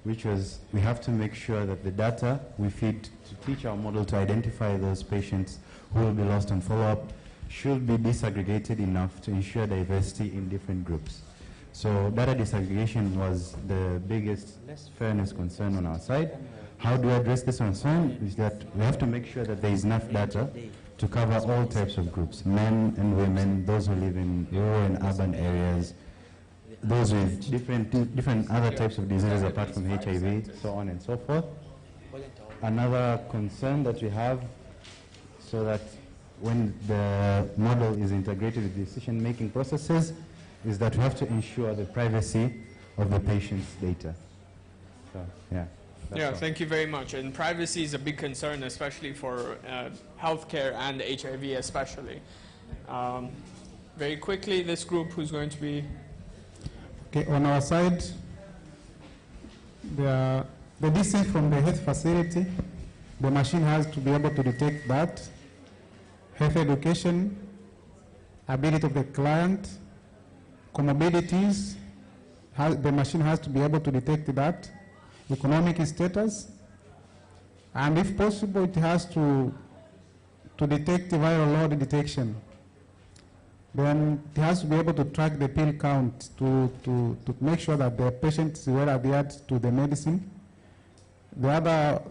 Q: which was we have to make sure that the data we feed to teach our model to identify those patients who will be lost on follow-up should be disaggregated enough to ensure diversity in different groups. So data disaggregation was the biggest fairness concern on our side. How do we address this concern? Is that we have to make sure that there is enough data to cover all types of groups, men and women, those who live in rural and urban areas, those with different other types of diseases apart from HIV, so on and so forth. Another concern that we have, so that when the model is integrated with decision-making processes, is that we have to ensure the privacy of the patient's data. So, yeah.
M: Yeah, thank you very much. And privacy is a big concern, especially for healthcare and HIV especially. Very quickly, this group who's going to be...
B: Okay, on our side, the distance from the health facility, the machine has to be able to detect that. Health education, ability of the client, comorbidities, the machine has to be able to detect that. Economic status, and if possible, it has to detect the viral load detection. Then it has to be able to track the pill count to make sure that the patient is well adhered to the medicine. The other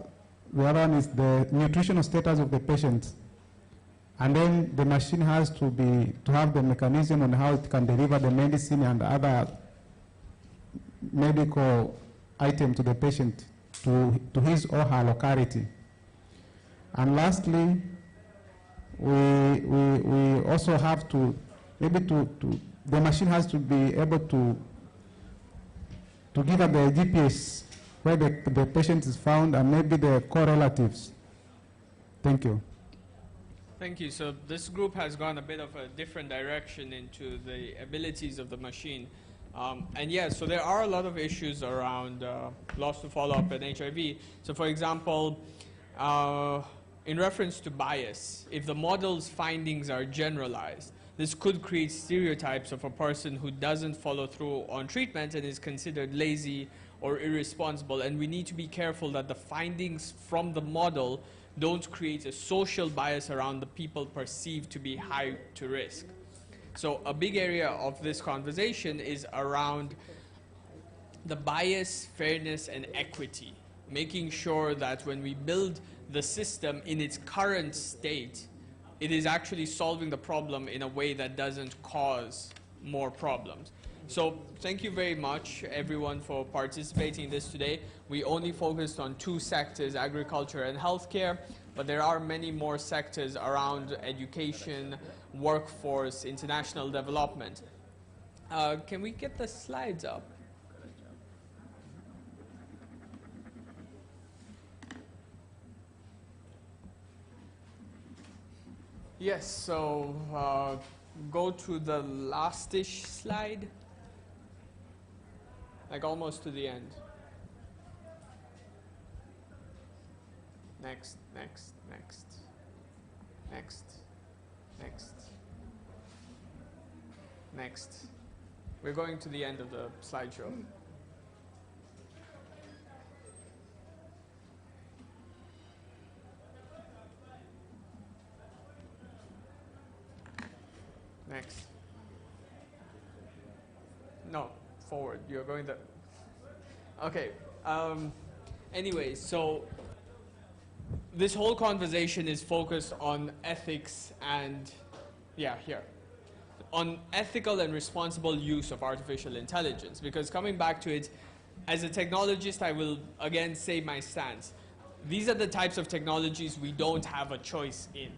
B: one is the nutritional status of the patient, and then the machine has to have the mechanism on how it can deliver the medicine and other medical item to the patient to his or her locality. And lastly, we also have to the machine has to be able to give us the GPS where the patient is found and maybe the correlatives. Thank you.
M: Thank you. So this group has gone a bit of a different direction into the abilities of the machine. And yeah, so there are a lot of issues around loss to follow-up and HIV. So for example, in reference to bias, if the model's findings are generalized, this could create stereotypes of a person who doesn't follow through on treatment and is considered lazy or irresponsible. And we need to be careful that the findings from the model don't create a social bias around the people perceived to be high to risk. So a big area of this conversation is around the bias, fairness, and equity, making sure that when we build the system in its current state, it is actually solving the problem in a way that doesn't cause more problems. So thank you very much, everyone, for participating in this today. We only focused on 2 sectors, agriculture and healthcare, but there are many more sectors around education, workforce, international development. Can we get the slides up? Yes, so go to the last-ish slide, like almost to the end. Next, next, next, next, next, next. We're going to the end of the slideshow. Next. No, forward. You're going the... Okay. Anyway, so this whole conversation is focused on ethics and, yeah, here, on ethical and responsible use of artificial intelligence. Because coming back to it, as a technologist, I will again say my stance. these are the types of technologies we don't have a choice in.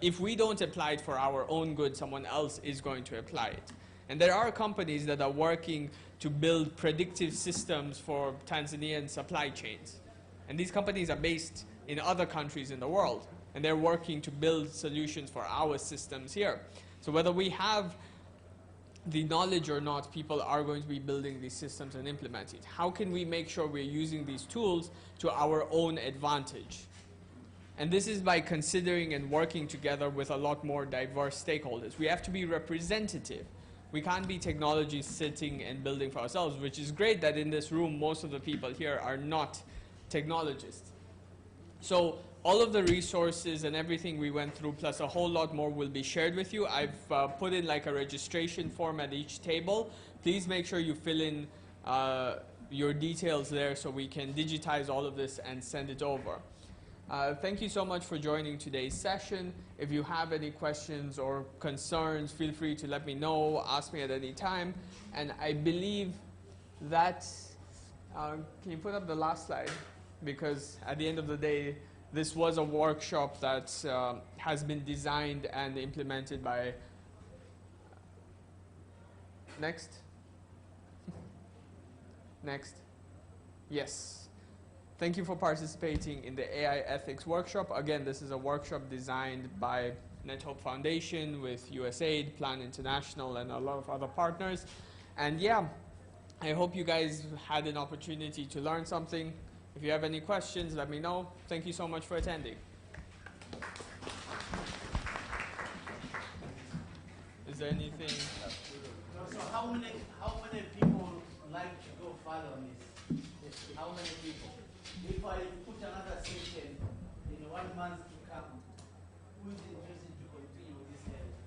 M: If we don't apply it for our own good, someone else is going to apply it. And there are companies that are working to build predictive systems for Tanzanian supply chains. And these companies are based in other countries in the world, and they're working to build solutions for our systems here. So whether we have the knowledge or not, people are going to be building these systems and implement it. How can we make sure we're using these tools to our own advantage? And this is by considering and working together with a lot more diverse stakeholders. We have to be representative. We can't be technology sitting and building for ourselves, which is great that in this room, most of the people here are not technologists. So all of the resources and everything we went through, plus a whole lot more, will be shared with you. I've put in like a registration form at each table. Please make sure you fill in your details there so we can digitize all of this and send it over. Thank you so much for joining today's session. If you have any questions or concerns, feel free to let me know, ask me at any time. And I believe that, can you put up the last slide? Because at the end of the day, this was a workshop that has been designed and implemented by, next? Next. Yes. Thank you for participating in the AI Ethics Workshop. Again, this is a workshop designed by NetHope Foundation with USAID, Plan International, and a lot of other partners. And yeah, I hope you guys had an opportunity to learn something. If you have any questions, let me know. Thank you so much for attending. Is there anything?
D: So how many people like to go further on this? How many people? If I put another session in 1 month to come, who is interested to continue with this area?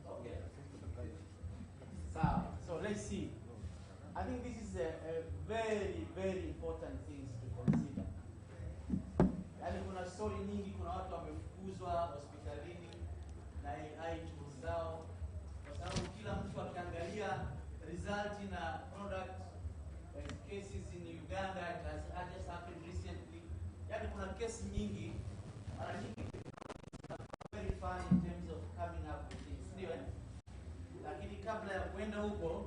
D: Okay. So let's see. I think this is a very, very important thing to consider. Yaani kuna story nyingi, kuna watu wamefukuzwa hospitalini na AI tools zao, kwa sababu kila mtu akiangalia result na product cases in Uganda, it has just happened recently. Yaani kuna kesi nyingi, mara nyingi very fun in terms of coming up with things, ndio eh? Lakini kabla ya kwenda huko,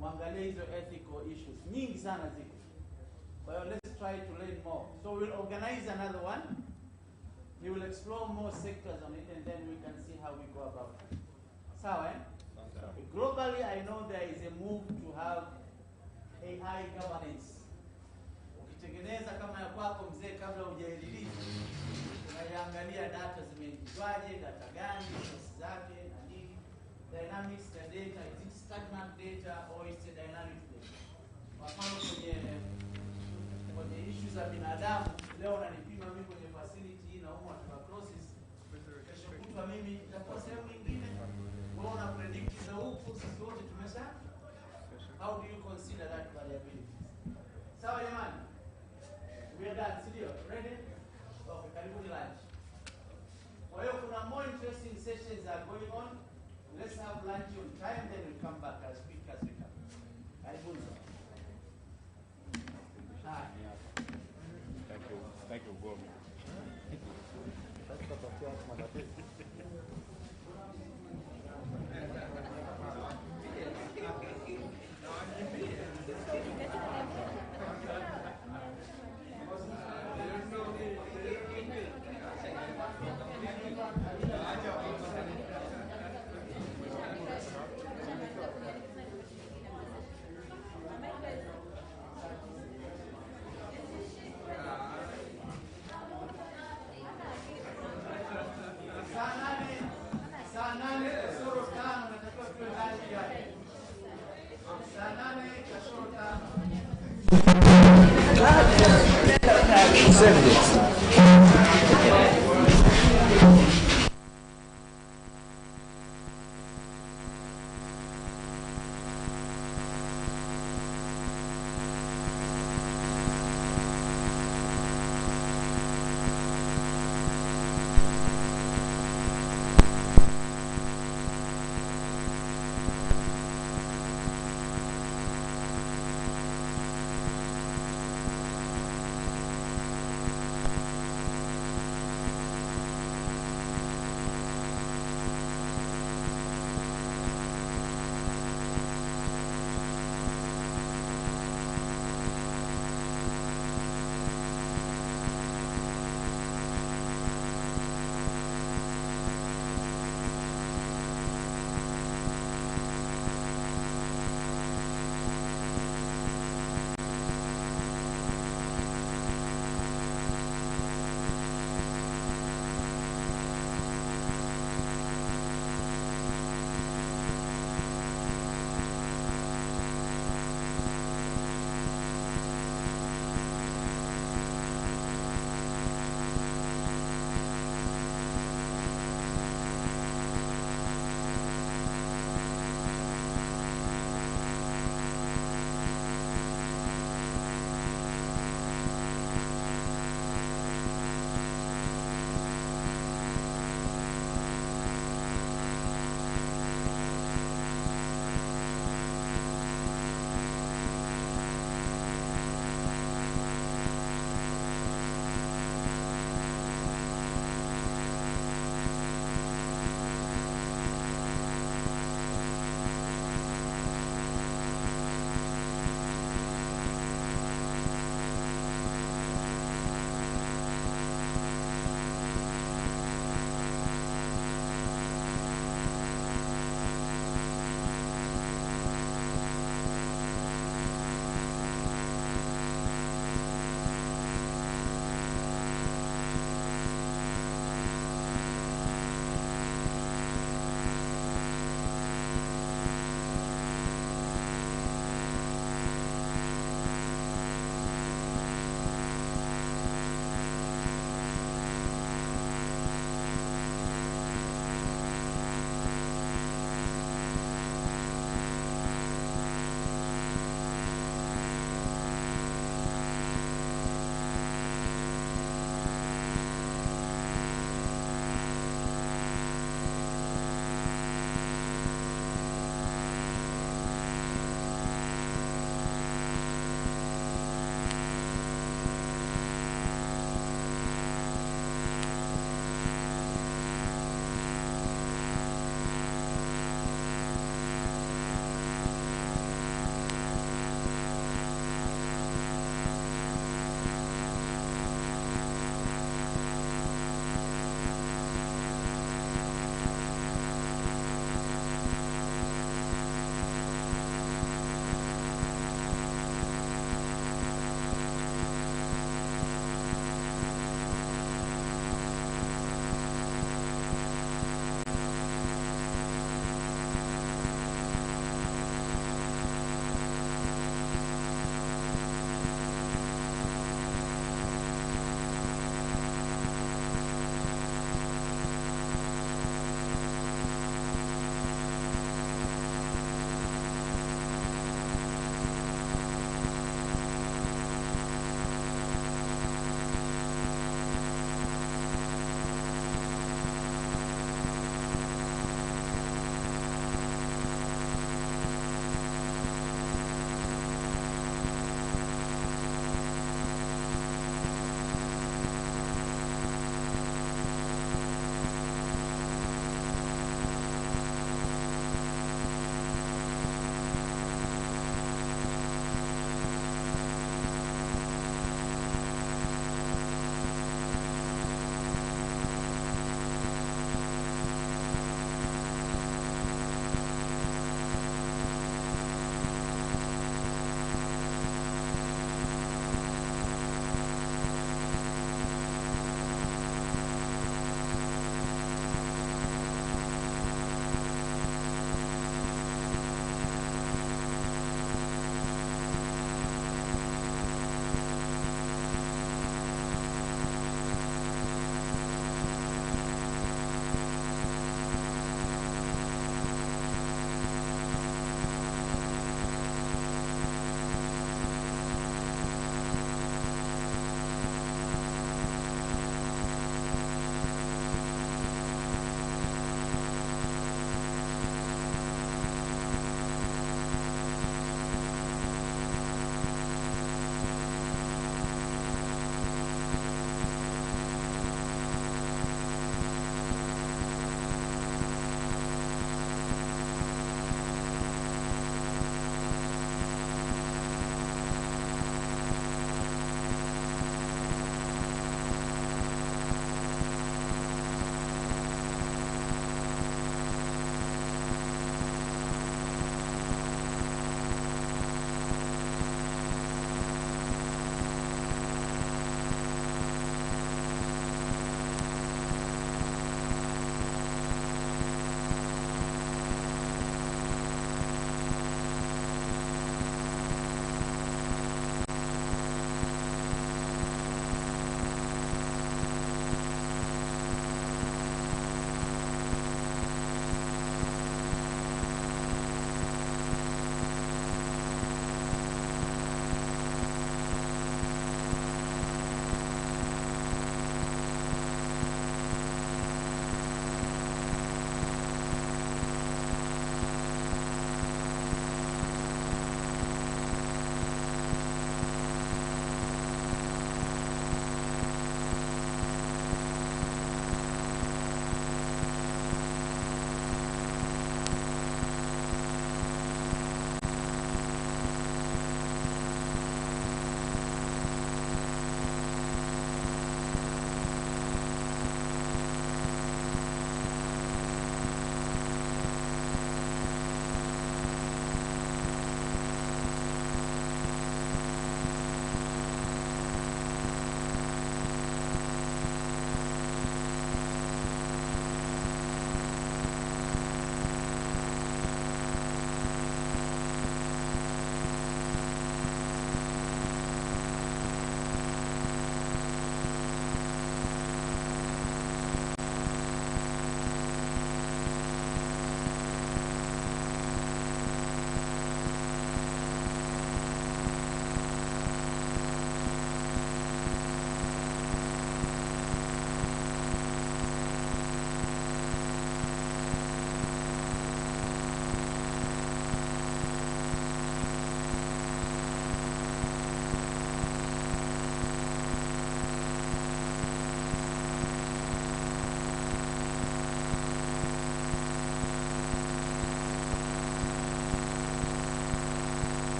D: muangalie hizo ethical issues. Nyingi sana ziko. Kwa hiyo let's try to learn more. So we'll organize another one. We will explore more sectors on it, and then we can see how we go about it. Sawa eh? Globally, I know there is a move to have AI governance. Ukitengeneza kama ya kwako mzee, kabla hujairelease, unaangalia data zimeingizwaje, data gani, source zake na nini, dynamics ya data, is it stagnant data or is it dynamic data? Kwa mfano kwenye issues za binadamu, leo unanipima mimi kwenye facility na umwa tuberculosis, kesho kutwa mimi nitakuwa sehemu nyingine, wewe una predict za huku, sisi wote tumesha. How do you consider that variability? Sawa jamani? We are done, sio? Ready? Okay, karibuni lunch. Kwa hiyo kuna more interesting sessions are going on. Let's have lunch on time, then we'll come back as quick as we can. Karibuni.
G: Thank you, Gomi.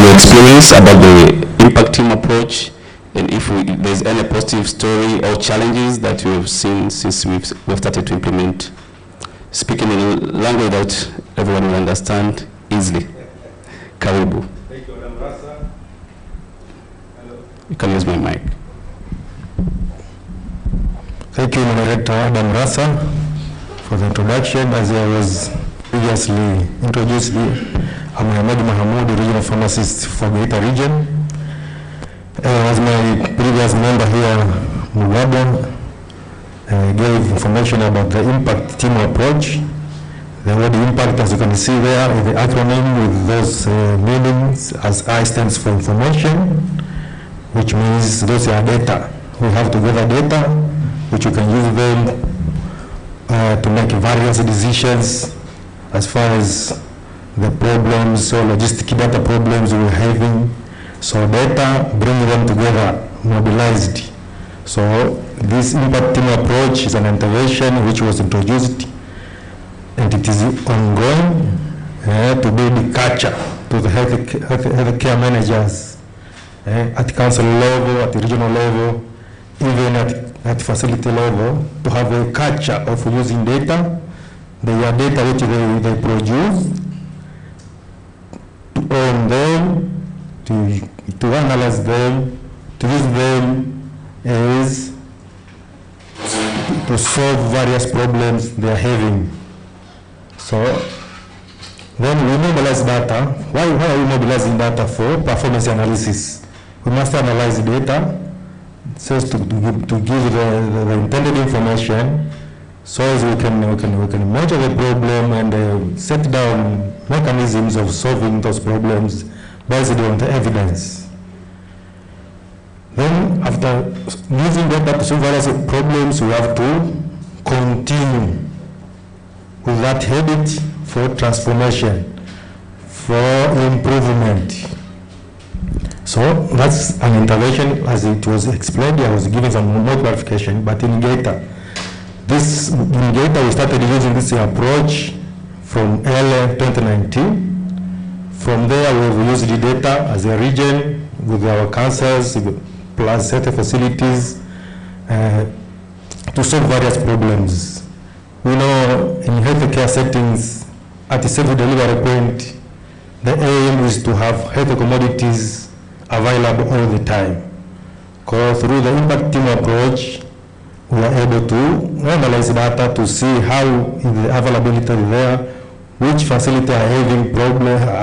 E: your experience about the impact team approach, and if there's any positive story or challenges that you've seen since we've started to implement. Speaking in a language that everyone will understand easily. Karibu.
F: Thank you, Madam Rasa.
E: You can use my mic.
F: Thank you, Moderator Adam Rasa, for the introduction. As I was previously introduced, I'm Ahmed Mahamoud, Regional Pharmacist for Geita Region. As my previous member here, Mugabe, gave information about the impact team approach. The word impact, as you can see there, is the acronym with those meanings, as I stands for information, which means those are data. We have to gather data, which you can use them to make various decisions as far as the problems or logistic data problems we're having. So data, bring them together, mobilized. So this impact team approach is an intervention which was introduced, and it is ongoing to build culture to the healthcare managers at council level, at the regional level, even at facility level, to have a culture of using data. They are data which they produce, to own them, to analyze them, to use them as to solve various problems they are having. So then we mobilize data. Why are we mobilizing data for? Performance analysis. We must analyze data so as to give the intended information, so as we can measure the problem and set down mechanisms of solving those problems based on the evidence. Then after using data to solve various problems, we have to continue with that habit for transformation, for improvement. So that's an intervention, as it was explained. I was giving some more clarification, but in Geita, we started using this approach from early 2019. From there, we've used the data as a region with our councils plus health facilities to solve various problems. We know in healthcare settings, at the service delivery point, the aim is to have health commodities available all the time. Because through the impact team approach, we are able to analyze data to see how is the availability there, which facilities are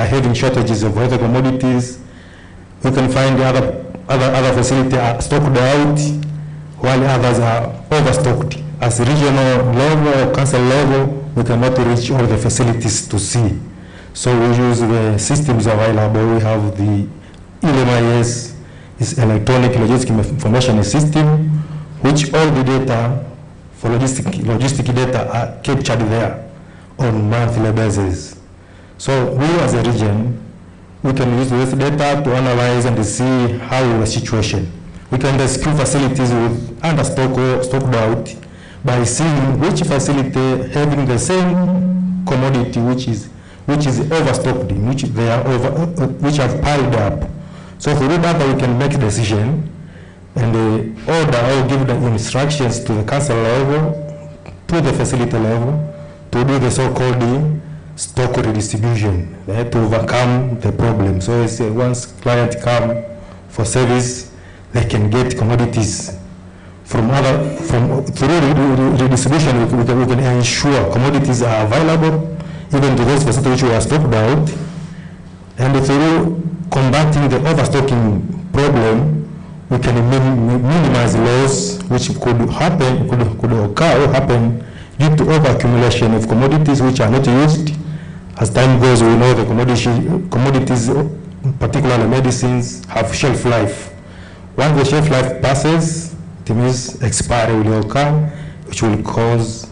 F: having shortages of health commodities. We can find the other facilities are stocked out, while others are overstocked. As regional level or council level, we cannot reach all the facilities to see. So we use the systems available. We have the ELMIS, is electronic logistic information system, which all the data for logistic data are captured there on monthly basis. So we as a region, we can use this data to analyze and see how the situation. We can rescue facilities with understock or stocked out by seeing which facility having the same commodity which is overstocked, which have piled up. So through that we can make a decision and order or give the instructions to the council level, to the facility level, to do the so-called stock redistribution to overcome the problem. So it's, once clients come for service, they can get commodities through redistribution. We can ensure commodities are available even to those facilities which were stocked out, and through combating the overstocking problem, we can minimize loss which could occur or happen due to overaccumulation of commodities which are not used. As time goes, we know the commodities, particularly medicines, have shelf life. Once the shelf life passes, it means expiry will occur, which will cause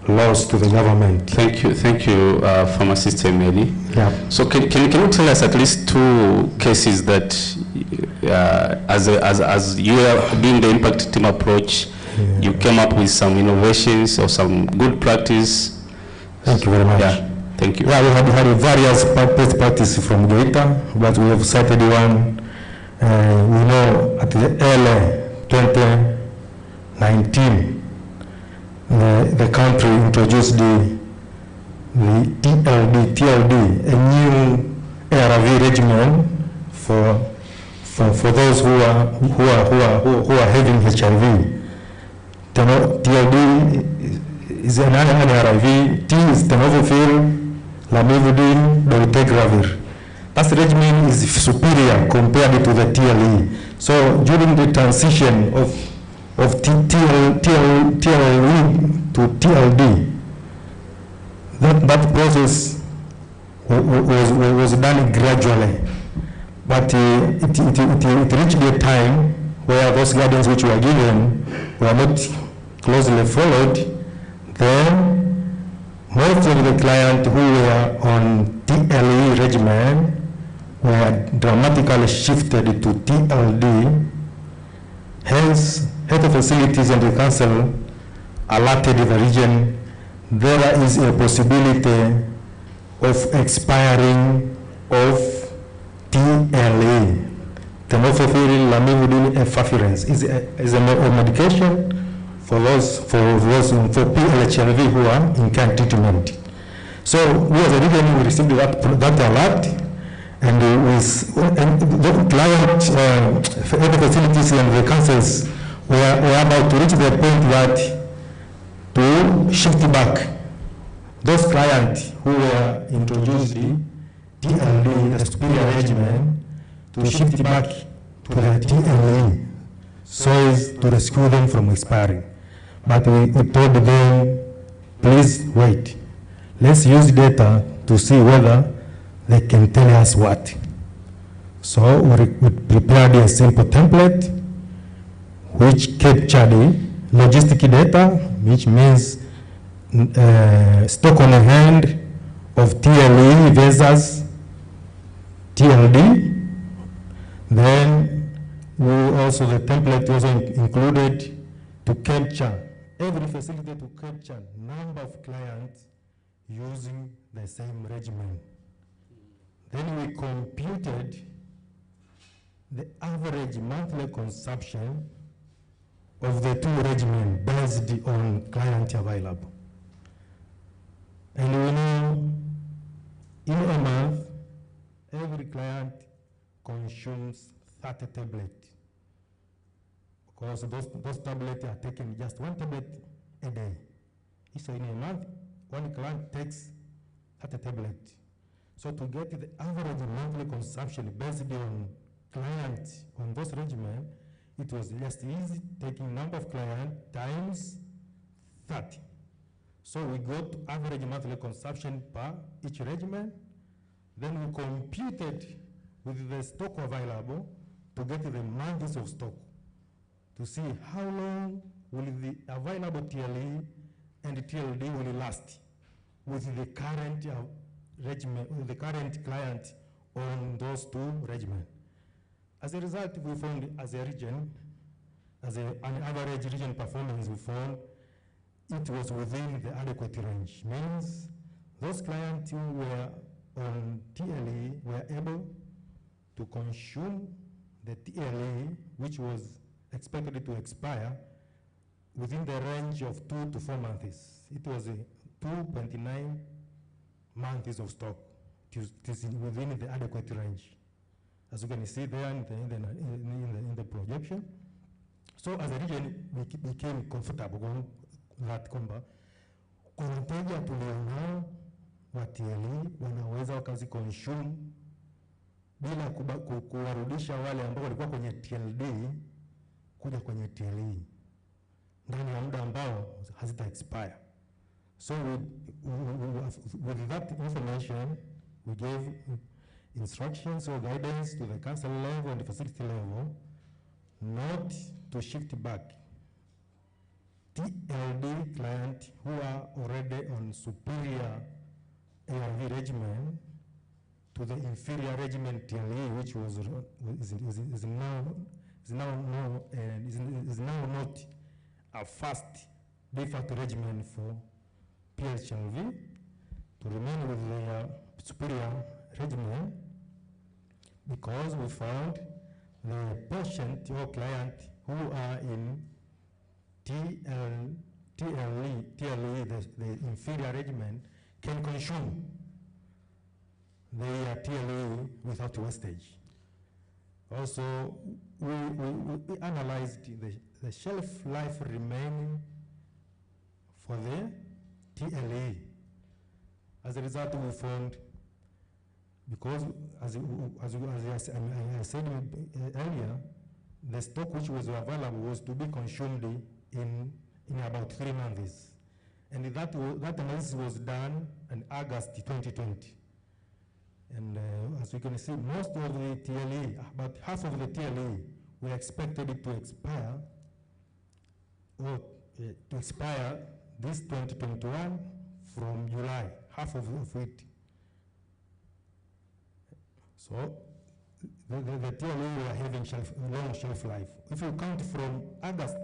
F: loss to the government.
E: Thank you, Pharmacist Emeli.
F: Yeah.
E: So can you tell us at least two cases that, as you are doing the impact team approach, you came up with some innovations or some good practice?
F: Thank you very much.
E: Yeah. Thank you.
F: Yeah, we had various best practices from data, but we have cited one. We know at the early 2019, the country introduced the TLD, a new ARV regimen for those who are having HIV. TLD is an ARV. T is tenofovir, lamivudine, dolutegravir. That regimen is superior compared to the TLE. So during the transition of TLE to TLD, that process was done gradually, but it reached a time where those guidance which were given were not closely followed. Then most of the clients who were on TLE regimen were dramatically shifted to TLD. Hence, health facilities and the council alerted the region there is a possibility of expiring of TLE. Tenofovir, lamivudine, efavirenz is a medication for PLHLV who are in current treatment. So we as a region, we received that alert, and the client health facilities and the councils were about to reach the point that to shift back those clients who were introduced the TLD, the superior regimen, to shift back to the TLE, so as to rescue them from expiring. But we told them, please wait. Let's use data to see whether they can tell us what. So we prepared a simple template which captured logistic data, which means stock on hand of TLE versus TLD. Then the template also included to capture, every facility to capture number of clients using the same regimen. Then we computed the average monthly consumption of the two regimens based on client available. And we know in a month, every client consumes 30 tablets, because those tablets are taken just one tablet a day. So in a month, one client takes 30 tablets. So to get the average monthly consumption based on clients on those regimen, it was just easy, taking number of clients times 30. So we got average monthly consumption per each regimen. Then we computed with the stock available to get the months of stock, to see how long will the available TLE and TLD will last with the current regimen, with the current client on those two regimens. As a result, we found as a region, an average region performance, we found it was within the adequate range. Means those clients who were on TLE were able to consume the TLE, which was expected to expire, within the range of 2 to 4 months. It was 2.9 months of stock. It is within the adequate range, as you can see there in the projection. So as a region, we became comfortable that kwamba kwa wateja tulionao wa TLE wanaweza wakazi consume bila kuwarudisha wale ambao walikuwa kwenye TLD kuja kwenye TLE ndani ya muda ambao hazita expire. So with that information, we gave instructions or guidance to the council level and the facility level not to shift back TLD clients who are already on superior ARV regimen to the inferior regimen TLE, which is now not a fast default regimen for PHLV, to remain with their superior regimen because we found the patient or client who are in TLE, the inferior regimen, can consume their TLE without wastage. Also, we analyzed the shelf life remaining for the TLE. As a result, we found, because as I said earlier, the stock which was available was to be consumed in about 3 months. And that analysis was done in August 2020. And as you can see, most of the TLE, about half of the TLE, we expected it to expire, this 2021 from July, half of it. So the TLE were having long shelf life. If you count from August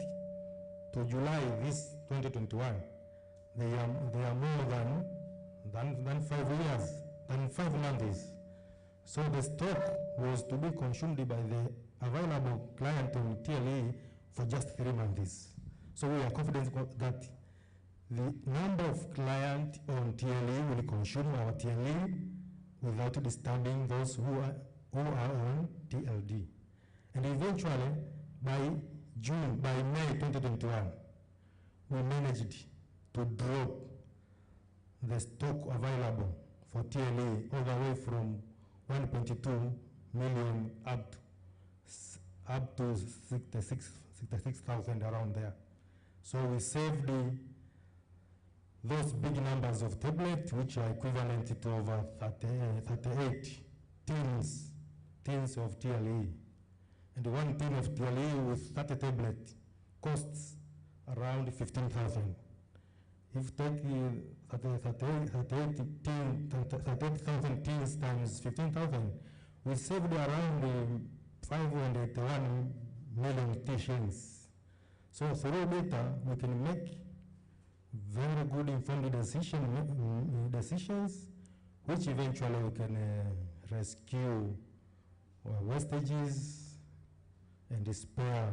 F: to July this 2021, they are more than 5 years, than 5 months. So the stock was to be consumed by the available client on TLE for just 3 months. So we are confident that the number of clients on TLE will consume our TLE without disturbing those who are on TLD. And eventually, by May 2021, we managed to drop the stock available for TLE all the way from 1.2 million up to 66,000 around there. So we saved those big numbers of tablets, which are equivalent to over 38 tins of TLE. And 1 tin of TLE with 30 tablets costs around 15,000. If you take 38,000 tins times 15,000, we saved around 581 million T-shillings. So through data, we can make very good informed decisions, which eventually we can rescue wastages and spare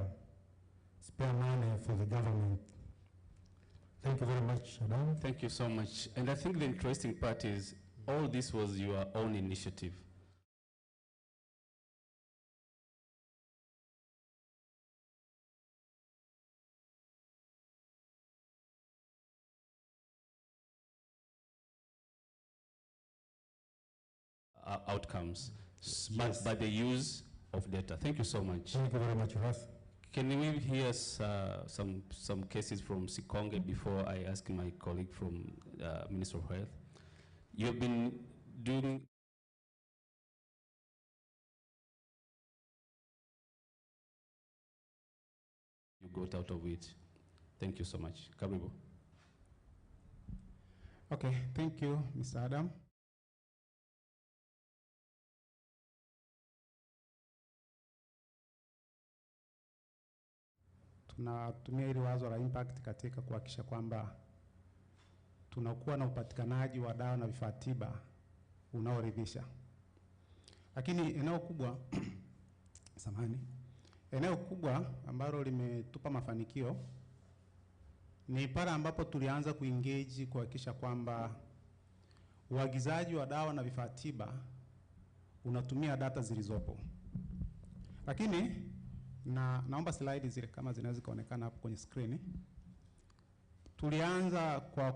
F: money for the government. Thank you very much, Adam.
E: Thank you so much. And I think the interesting part is all this was your own initiative. Outcomes,
F: Yes.
E: by the use of data. Thank you so much.
F: Thank you very much, Russ.
E: Can we hear some cases from Sikonge before I ask my colleague from Ministry of Health? You've been doing you got out of it. Thank you so much. Karibu.
B: Okay, thank you, Mr. Adam. Tunatumia hili wazo la impact katika kuhakikisha kwamba tunakuwa na upatikanaji wa dawa na vifaa tiba unaoridhisha. Lakini eneo kubwa eneo kubwa ambalo limetupa mafanikio ni pale ambapo tulianza kuengage kuhakikisha kwamba uagizaji wa dawa na vifaa tiba unatumia data zilizopo. Lakini naomba slide zile kama zinaweza kuonekana hapo kwenye screen. Tulianza kwa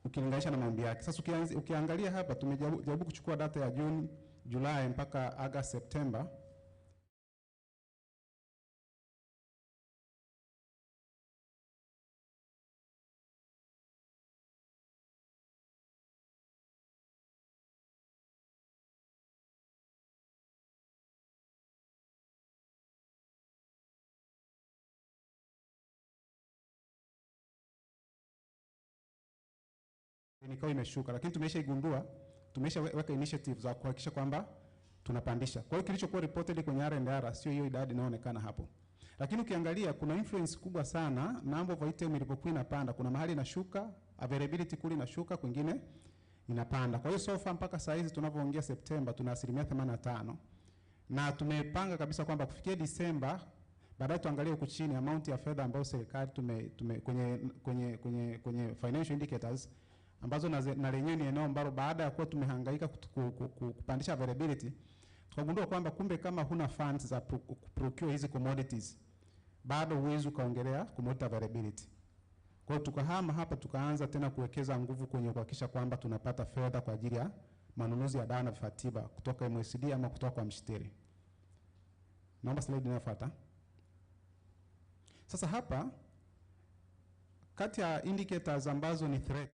B: ukilinganisha na maombi yake. Sasa ukiangalia hapa tumejaribu kuchukua data ya June, Julai mpaka August, September. ikawa imeshuka, lakini tumeshaweka initiatives za kuhakikisha kwamba tunapandisha. Kwa hiyo kilichokuwa reported kwenye R&R sio hiyo idadi inayoonekana hapo. Lakini ukiangalia kuna influence kubwa sana, number of item ilipokuwa inapanda, kuna mahali inashuka, availability kule inashuka, kwingine inapanda. Kwa hiyo so far mpaka saa hizi tunavyoongea Septemba tuna 85%. Na tumepanga kabisa kwamba kufikia Disemba, baadaye tuangalie huku chini amount ya fedha ambayo serikali kwenye financial indicators ambazo na lenyewe ni eneo ambalo baada ya kuwa tumehangaika kupandisha availability, tukagundua kwamba kumbe kama huna funds za procure hizi commodities bado huwezi ukaongelea commodity availability. Kwa hiyo tukahama hapa tukaanza tena kuwekeza nguvu kwenye kuhakikisha kwamba tunapata fedha kwa ajili ya manunuzi ya dawa na vifaa tiba kutoka MSD ama kutoka kwa mshitiri. Naomba slide inayofuata. Sasa hapa kati ya indicators ambazo ni threat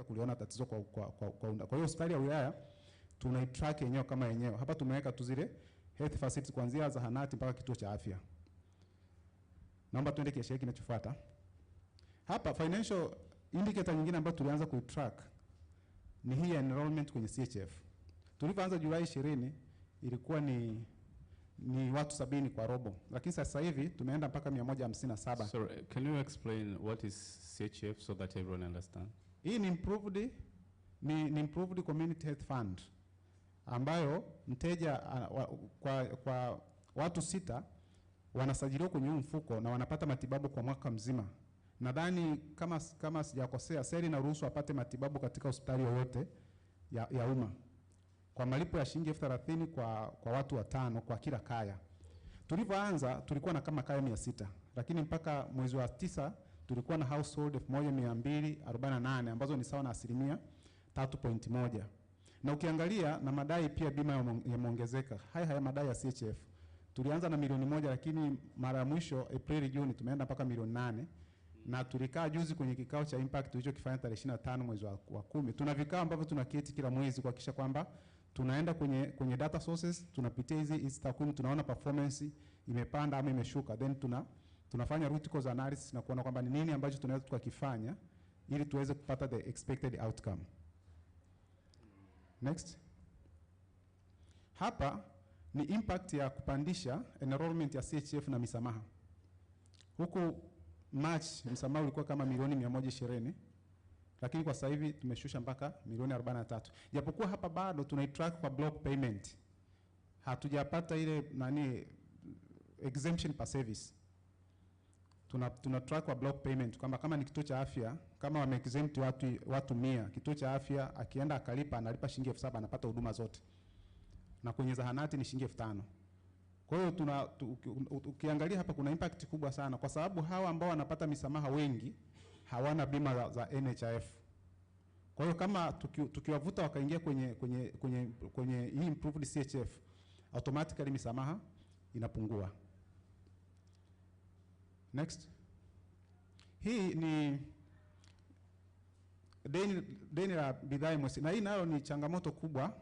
B: kuliona tatizo kwa unda. Kwa hiyo hospitali ya wilaya tunaitrack yenyewe kama yenyewe. Hapa tumeweka tu zile health facilities kuanzia zahanati mpaka kituo cha afya. Naomba tuende kiashiria kinachofuata. Hapa financial indicator nyingine ambayo tulianza kuitrack ni hii enrollment kwenye CHF. Tulipoanza Julai 20 ilikuwa ni watu 70 kwa robo, lakini sasa hivi tumeenda mpaka 157.
E: Sorry, can you explain what is CHF so that everyone understands?
B: Hii ni improved community health fund ambayo mteja kwa watu 6 wanasajiliwa kwenye mfuko na wanapata matibabu kwa mwaka mzima. Nadhani kama sijakosea, seri na ruhusu apate matibabu katika hospitali yoyote ya umma kwa malipo ya shilingi 30,000 kwa watu 5 kwa kila kaya. Tulivyoanza tulikuwa na kama kaya 600, lakini mpaka mwezi wa 9 tulikuwa na household 1248 ambazo ni sawa na 3.1. Na ukiangalia na madai pia bima yameongezeka. Haya madai ya CHF. Tulianza na milioni 1 lakini mara ya mwisho April June tumeenda mpaka milioni 8. Na tulikaa juzi kwenye kikao cha impact tulichokifanya tarehe 25 mwezi wa 10. Tuna vikao ambavyo tunaketi kila mwezi kuhakikisha kwamba tunaenda kwenye data sources, tunapitia hizi takwimu, tunaona performance imepanda ama imeshuka, then tunafanya root cause analysis na kuona kwamba ni nini ambacho tunaweza tukakifanya ili tuweze kupata the expected outcome. Next. Hapa ni impact ya kupandisha enrollment ya CHF na misamaha. Huku March msamaha ulikuwa kama milioni 120, lakini kwa sasa hivi tumeshusha mpaka milioni 43. Japokuwa hapa bado tunaitrack kwa block payment. Hatujapata ile exemption per service. Tuna track kwa block payment kwamba kama ni kituo cha afya, kama wame exempt watu 100, kituo cha afya akienda akalipa analipa shilingi 7,000 anapata huduma zote. Na kwenye zahanati ni shilingi 5,000. Kwa hiyo ukiangalia hapa kuna impact kubwa sana kwa sababu hawa ambao wanapata misamaha wengi hawana bima za NHIF. Kwa hiyo kama tukiwavuta wakaingia kwenye hii improved CHF, automatically misamaha inapungua. Next. Hii ni deni la bidhaa mwezi, na hii nayo ni changamoto kubwa.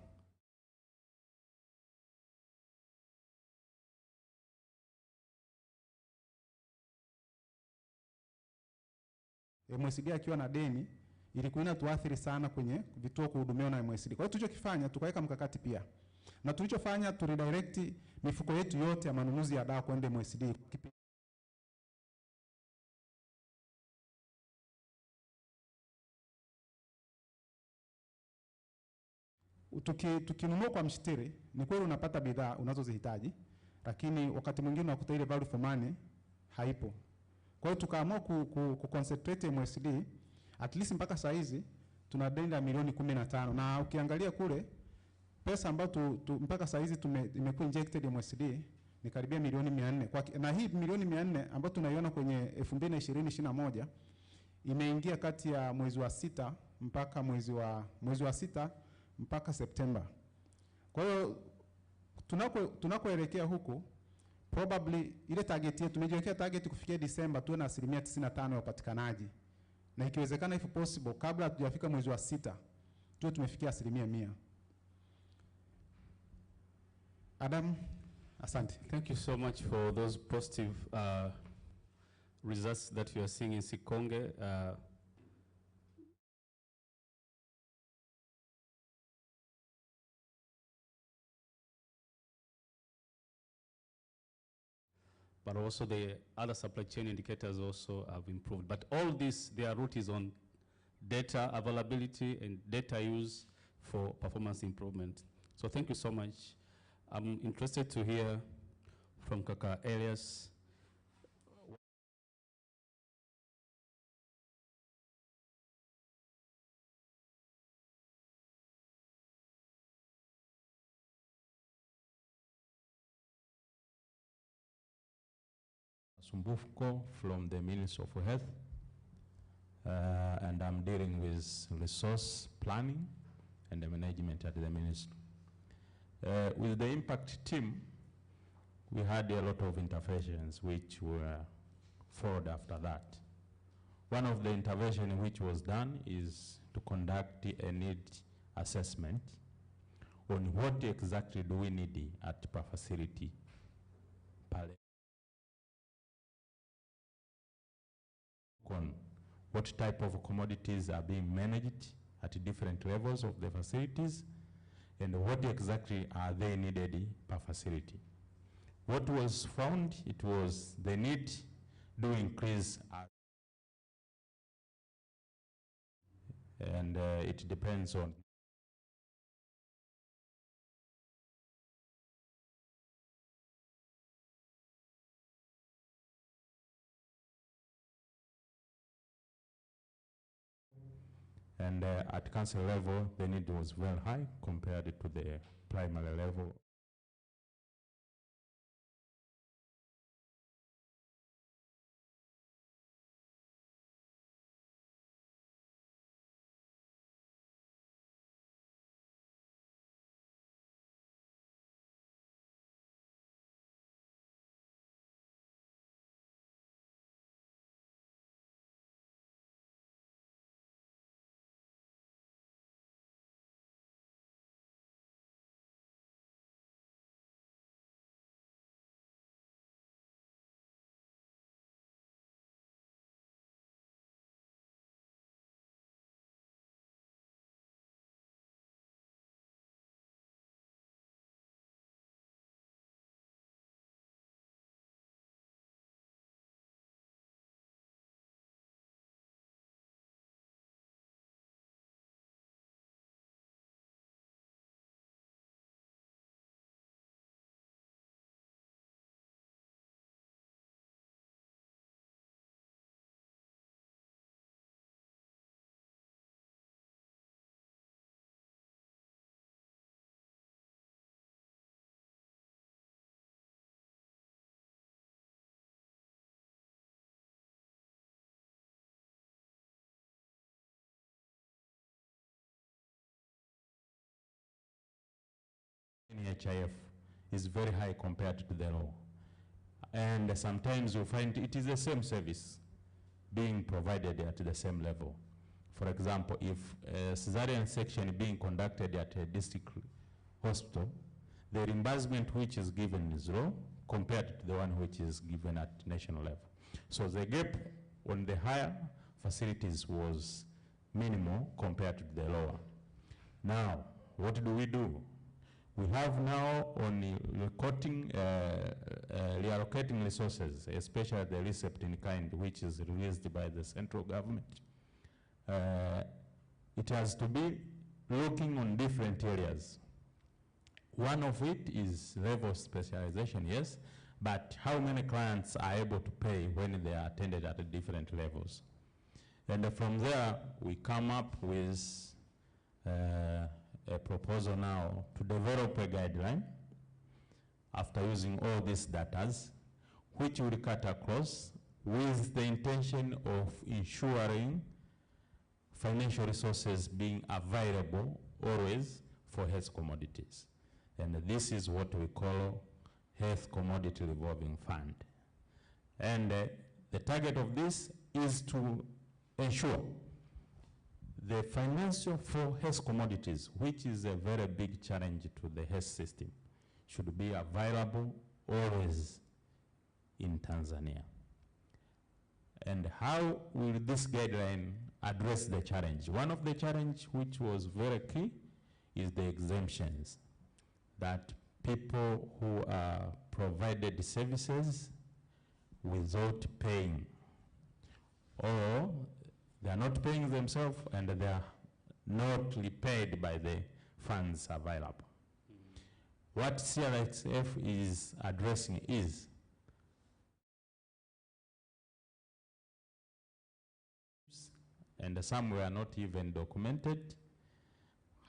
B: MSD akiwa na deni ilikuwa inatuathiri sana kwenye vituo kuhudumiwa na MSD. Kwa hiyo tulichokifanya tukaweka mkakati pia. Na tulichofanya tulidirect mifuko yetu yote ya manunuzi ya dawa kwenda MSD. Tukinunua kwa mshitiri, ni kweli unapata bidhaa unazozihitaji, lakini wakati mwingine unakuta ile value for money haipo. Kwa hiyo tukaamua concentrate MSD, at least mpaka saa hizi tuna deni la milioni 15, na ukiangalia kule pesa ambayo mpaka saa hizi imekuwa injected MSD ni karibia milioni 400. Na hii milioni 400 ambayo tunaiona kwenye 2020-2021 imeingia kati ya mwezi wa 6 mpaka mwezi wa 6 mpaka Septemba. Kwa hiyo tunakoelekea huko probably ile target yetu tumejiwekea target kufikia Disemba tuwe na 95% ya upatikanaji. Na ikiwezekana if possible kabla hatujafika mwezi wa 6 tuwe tumefikia 100%. Adam, asante.
E: Thank you so much for those positive results that you are seeing in Sikonge. But also the other supply chain indicators also have improved. But all this, their root is on data availability and data use for performance improvement. So thank you so much. I'm interested to hear from Kaka Elias.
A: Sumbufko from the Ministry of Health, and I'm dealing with resource planning and the management at the ministry. With the impact team, we had a lot of interventions which were followed after that. One of the interventions which was done is to conduct a need assessment on what exactly do we need at per facility. On what type of commodities are being managed at different levels of the facilities and what exactly are they needed per facility. What was found, it was the need do increase and it depends on and at council level, the need was very high compared to the primary level. HIF is very high compared to the law. And sometimes you find it is the same service being provided at the same level. For example, if a cesarean section being conducted at a district hospital, the reimbursement which is given is low compared to the one which is given at national level. So the gap on the higher facilities was minimal compared to the lower. Now, what do? We have now on reallocating resources, especially the receipt in kind, which is released by the central government. It has to be looking on different areas. One of it is level specialization, yes, but how many clients are able to pay when they are attended at the different levels? And from there, we come up with a proposal now to develop a guideline after using all these data, which will cut across with the intention of ensuring financial resources being available always for health commodities. And this is what we call Health Commodity Revolving Fund. And the target of this is to ensure the financial for health commodities, which is a very big challenge to the health system, should be available always in Tanzania. And how will this guideline address the challenge? One of the challenges which was very key is the exemptions, that people who are provided services without paying, or they are not paying themselves and they are not repaid by the funds available. What CRXF is addressing is and some were not even documented.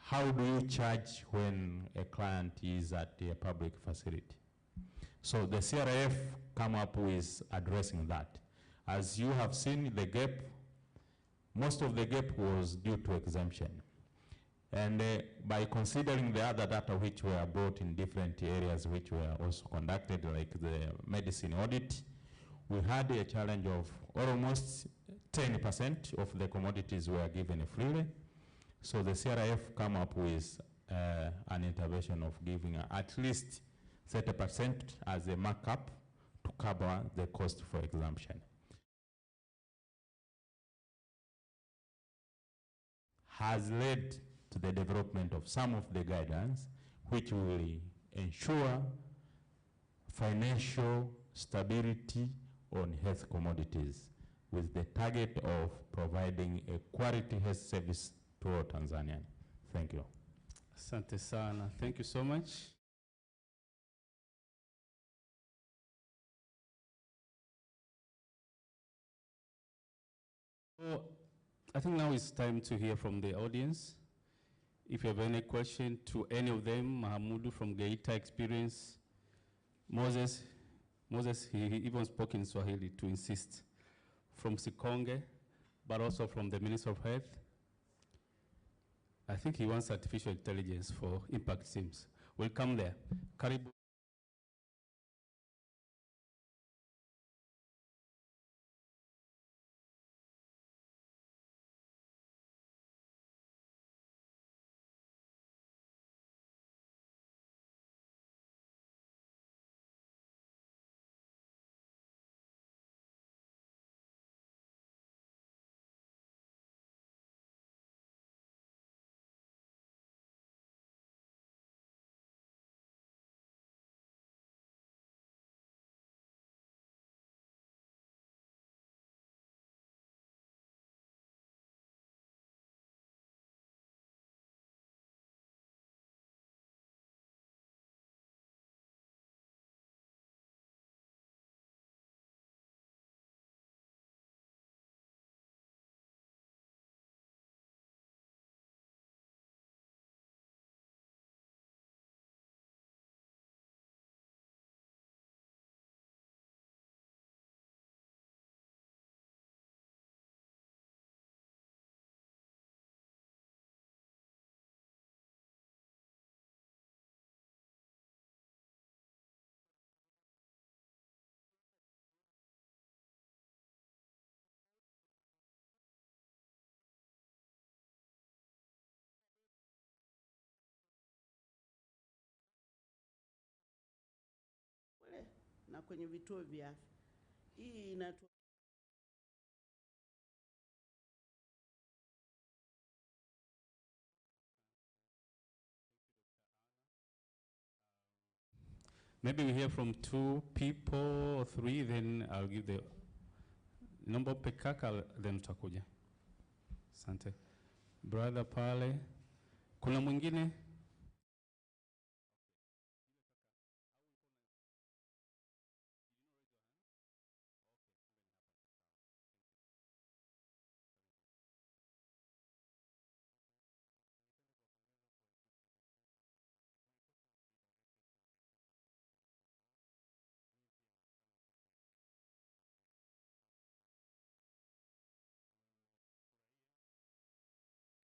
A: How do you charge when a client is at a public facility? So the CRF come up with addressing that. As you have seen, the gap, most of the gap was due to exemption. And by considering the other data which were brought in different areas which were also conducted, like the medicine audit, we had a challenge of almost 10% of the commodities were given freely. So the CRF come up with an intervention of giving at least 30% as a markup to cover the cost for exemption. Has led to the development of some of the guidelines which will ensure financial stability on health commodities with the target of providing a quality health service to all Tanzanians. Thank you.
C: Asante sana. Thank you so much. So I think now it's time to hear from the audience. If you have any question to any of them, Mahamudu from Geita Experience, Moses, he even spoke in Swahili to insist, from Sikonge, but also from the Minister of Health. I think he wants artificial intelligence for impact teams. We'll come there. Karibu.
H: kwenye vituo vya afya. Hii inatu
C: Maybe we hear from 2 people or 3, then I'll give the number pekaka, then tutakuja. Asante. Brother pale. Kuna mwingine?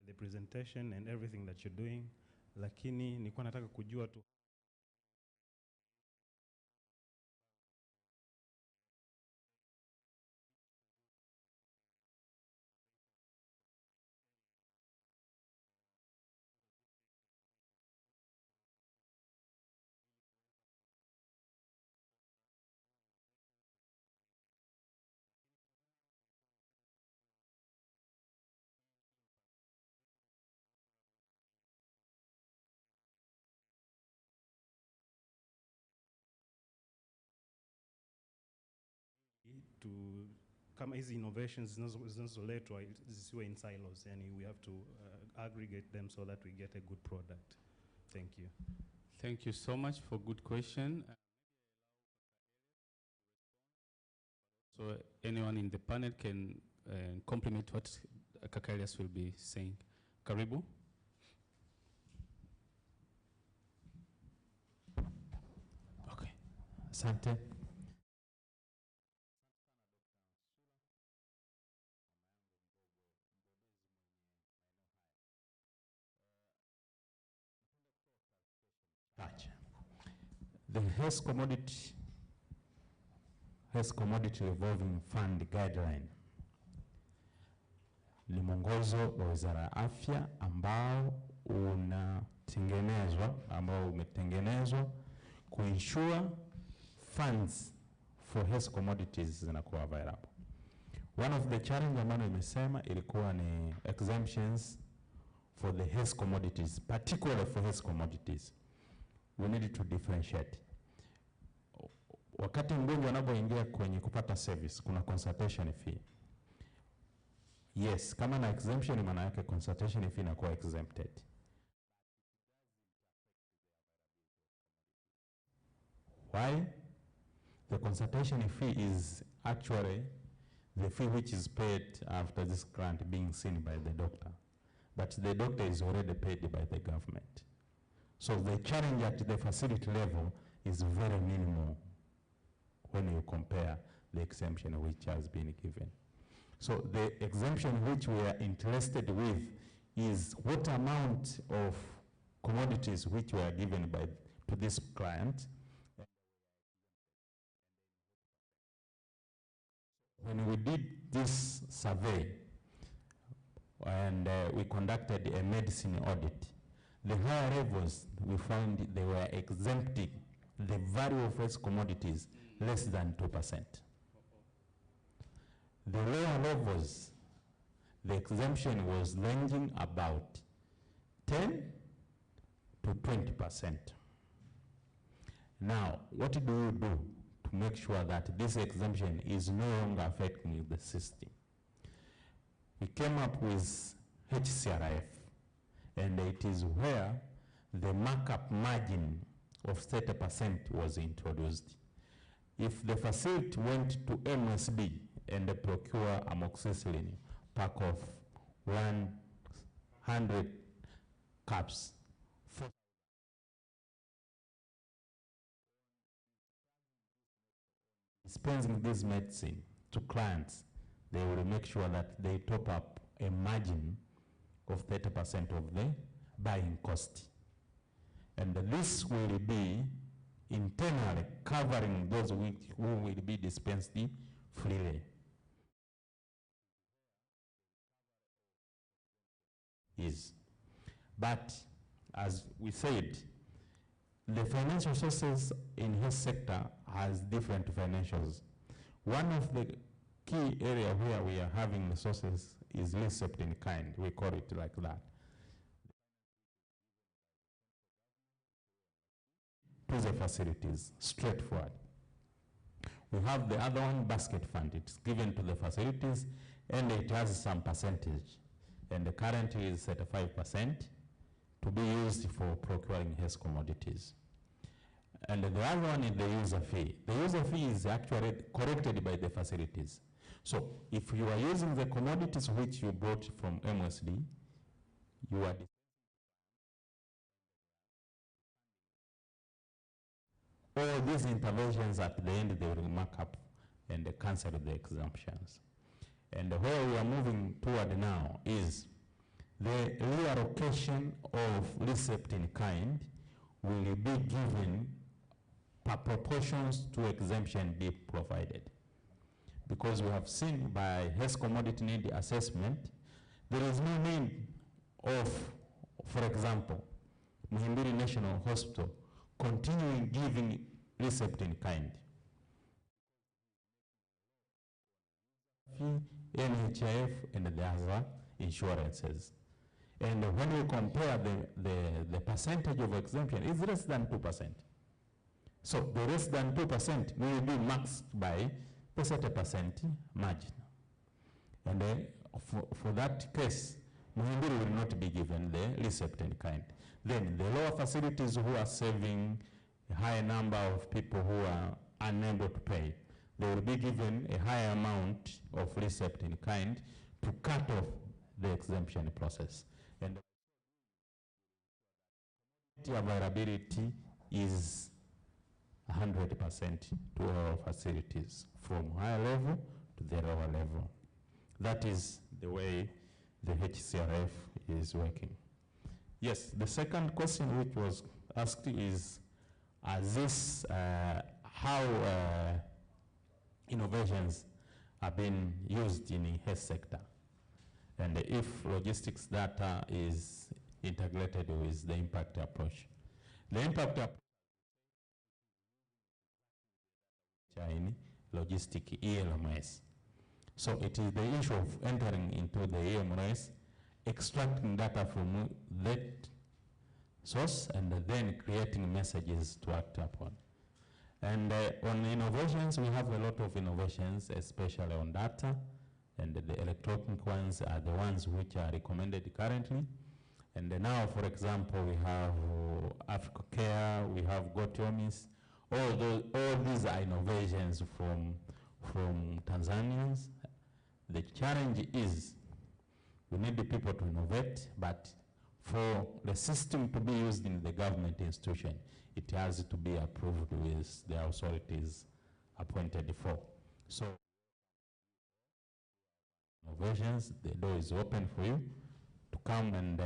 A: The presentation and everything that you're doing, lakini nilikuwa nataka kujua tu kama hizi innovations zinazoletwa zisiwe in silos, yani we have to aggregate them so that we get a good product. Thank you.
C: Thank you so much for good question. So anyone in the panel can complement what Kaka Elias will be saying. Karibu.
A: Okay. Asante. The Health Commodity Revolving Fund Guideline ni mwongozo wa Wizara ya Afya ambao umetengenezwa kuensure funds for health commodities zinakuwa available. One of the challenge ambayo imesema ilikuwa ni exemptions for the health commodities, particularly for health commodities. We need to differentiate. Wakati mgonjwa anapoingia kwenye kupata service, kuna consultation fee. Yes, kama na exemption maana yake consultation fee inakuwa exempted. Why? The consultation fee is actually the fee which is paid after this grant being seen by the doctor. But the doctor is already paid by the government. So the challenge at the facility level is very minimal when you compare the exemption which has been given. So the exemption which we are interested with is what amount of commodities which were given to this client. When we did this survey and we conducted a medicine audit, the higher levels we found they were exempting the value of those commodities less than 2%. The lower levels, the exemption was ranging about 10 to 20%. Now, what do you do to make sure that this exemption is no longer affecting the system? We came up with HCRF, and it is where the markup margin of 30% was introduced. If the facility went to MSB and procure amoxicillin pack of 100 caps, dispensing this medicine to clients, they will make sure that they top up a margin of 30% of the buying cost. And this will be internally covering those who will be dispensed freely. But as we said, The financial sources in health sector has different financials. One of the key area where we are having resources is recept in kind. We call it like that. To the facilities, straightforward. We have the other one, basket fund. It's given to the facilities and it has some percentage. And the currently is at 5% to be used for procuring health commodities. And the other one is the user fee. The user fee is actually collected by the facilities. So if you are using the commodities which you bought from MSD, you are all these interventions at the end they will mark up and cancel the exemptions. And where we are moving toward now is the reallocation of recept in kind will be given per proportions to exemption be provided. Because we have seen by health commodity need assessment, there is no need of, for example, Muhimbili National Hospital continuing giving recept in kind. NHIF and the other insurances. And when we compare the percentage of exemption, it's less than 2%. So the less than 2% will be maxed by the 30% margin. And for that case, Muhimbili will not be given the recept in kind. Then the lower facilities who are saving a high number of people who are unable to pay, they will be given a higher amount of recept in kind to cut off the exemption process. And the availability is 100% to all facilities, from higher level to the lower level. That is the way the HCRF is working. Yes, the second question which was asked is, how innovations are being used in the health sector, and if logistics data is integrated with the impact approach. The impact approach in logistic ELMS. So it is the issue of entering into the ELMS, extracting data from that source, and then creating messages to act upon. And on innovations, we have a lot of innovations, especially on data, and the electronic ones are the ones which are recommended currently. And now, for example, we have Africa Care, we have Gotiomis. All these are innovations from Tanzanians. The challenge is we need the people to innovate, but for the system to be used in the government institution, it has to be approved with the authorities appointed for. So innovations, the door is open for you to come and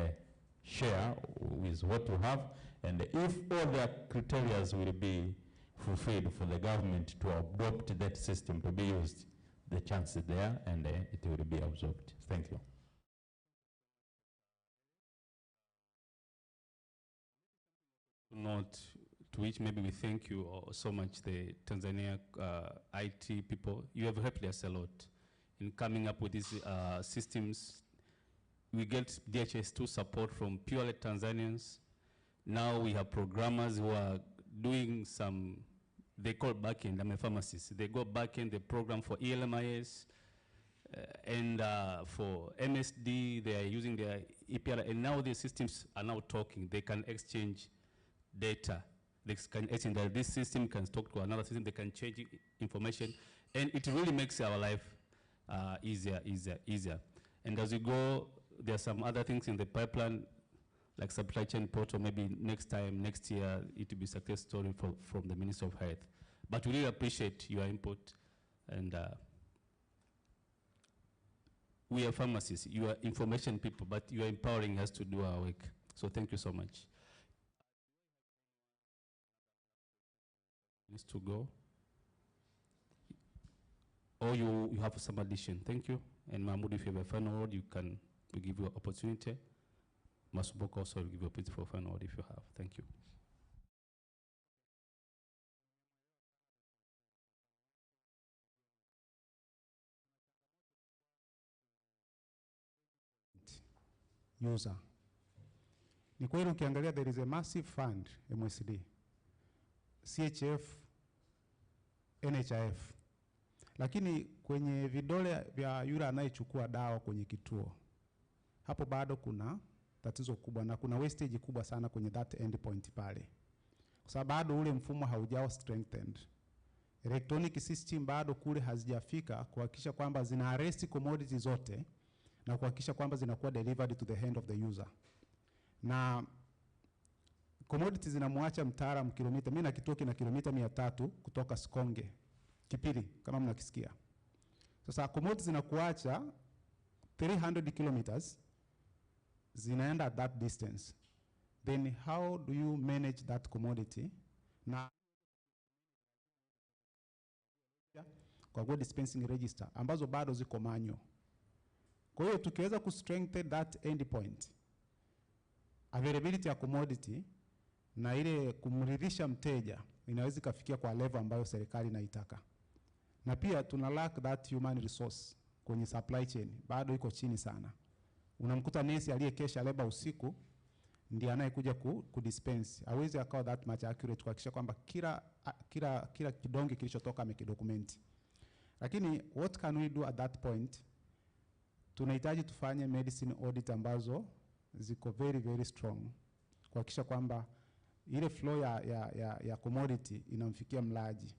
A: share with what you have, and if all the criteria will be fulfilled for the government to adopt that system to be used, the chance is there and it will be absorbed. Thank you.
C: Note to which maybe we thank you so much, the Tanzania IT people. You have helped us a lot in coming up with these systems. We get DHS2 support from purely Tanzanians. Now we have programmers who are doing some, they call backend. I'm a pharmacist. They go backend, the program for ELMIS, and for MSD, they are using their EPR, and now the systems are now talking. They can exchange data. They can exchange that this system can talk to another system. They can change information, and it really makes our life easier. And as we go, there are some other things in the pipeline, like supply chain portal. Maybe next year, it will be a success story from the Ministry of Health. But we really appreciate your input, and we are pharmacists. You are information people, but you are empowering us to do our work. So thank you so much. Needs to go. Or you have some addition. Thank you. And Mahmoud, if you have a final word, we give you an opportunity. Masuboko also will give you a opportunity for a final word if you have. Thank you.
B: user. Ni kweli ukiangalia there is a massive fund, MSD, CHF, NHIF. Lakini kwenye vidole vya yule anayechukua dawa kwenye kituo, hapo bado kuna tatizo kubwa na kuna wastage kubwa sana kwenye that endpoint pale. Kwa sababu bado ule mfumo haujawa strengthened. Electronic system bado kule hazijafika kuhakikisha kwamba zina arrest commodities zote na kuhakikisha kwamba zinakuwa delivered to the hand of the user. Na commodities zinamwacha mtaalamu kilomita, mimi na kituo kina kilomita 300 kutoka Sikonge, Kipili kama mnakisikia. Sasa commodities zinakuacha 300 kilometers zinaenda at that distance. Then how do you manage that commodity? Na kwa good dispensing register ambazo bado ziko manual. Kwa hiyo tukiweza kustrengthen that endpoint, availability ya commodity na ile kumridhisha mteja inaweza kufikia kwa level ambayo serikali inaitaka. Na pia tuna lack that human resource kwenye supply chain, bado iko chini sana. Unamkuta nesi aliyekesha leba usiku ndiye anayekuja kudispense. Hawezi akawa that much accurate kuhakikisha kwamba kila kidonge kilichotoka amekidokumenti. Lakini what can we do at that point? Tunahitaji tufanye medicine audit ambazo ziko very very strong kuhakikisha kwamba ile flow ya commodity inamfikia mlaji.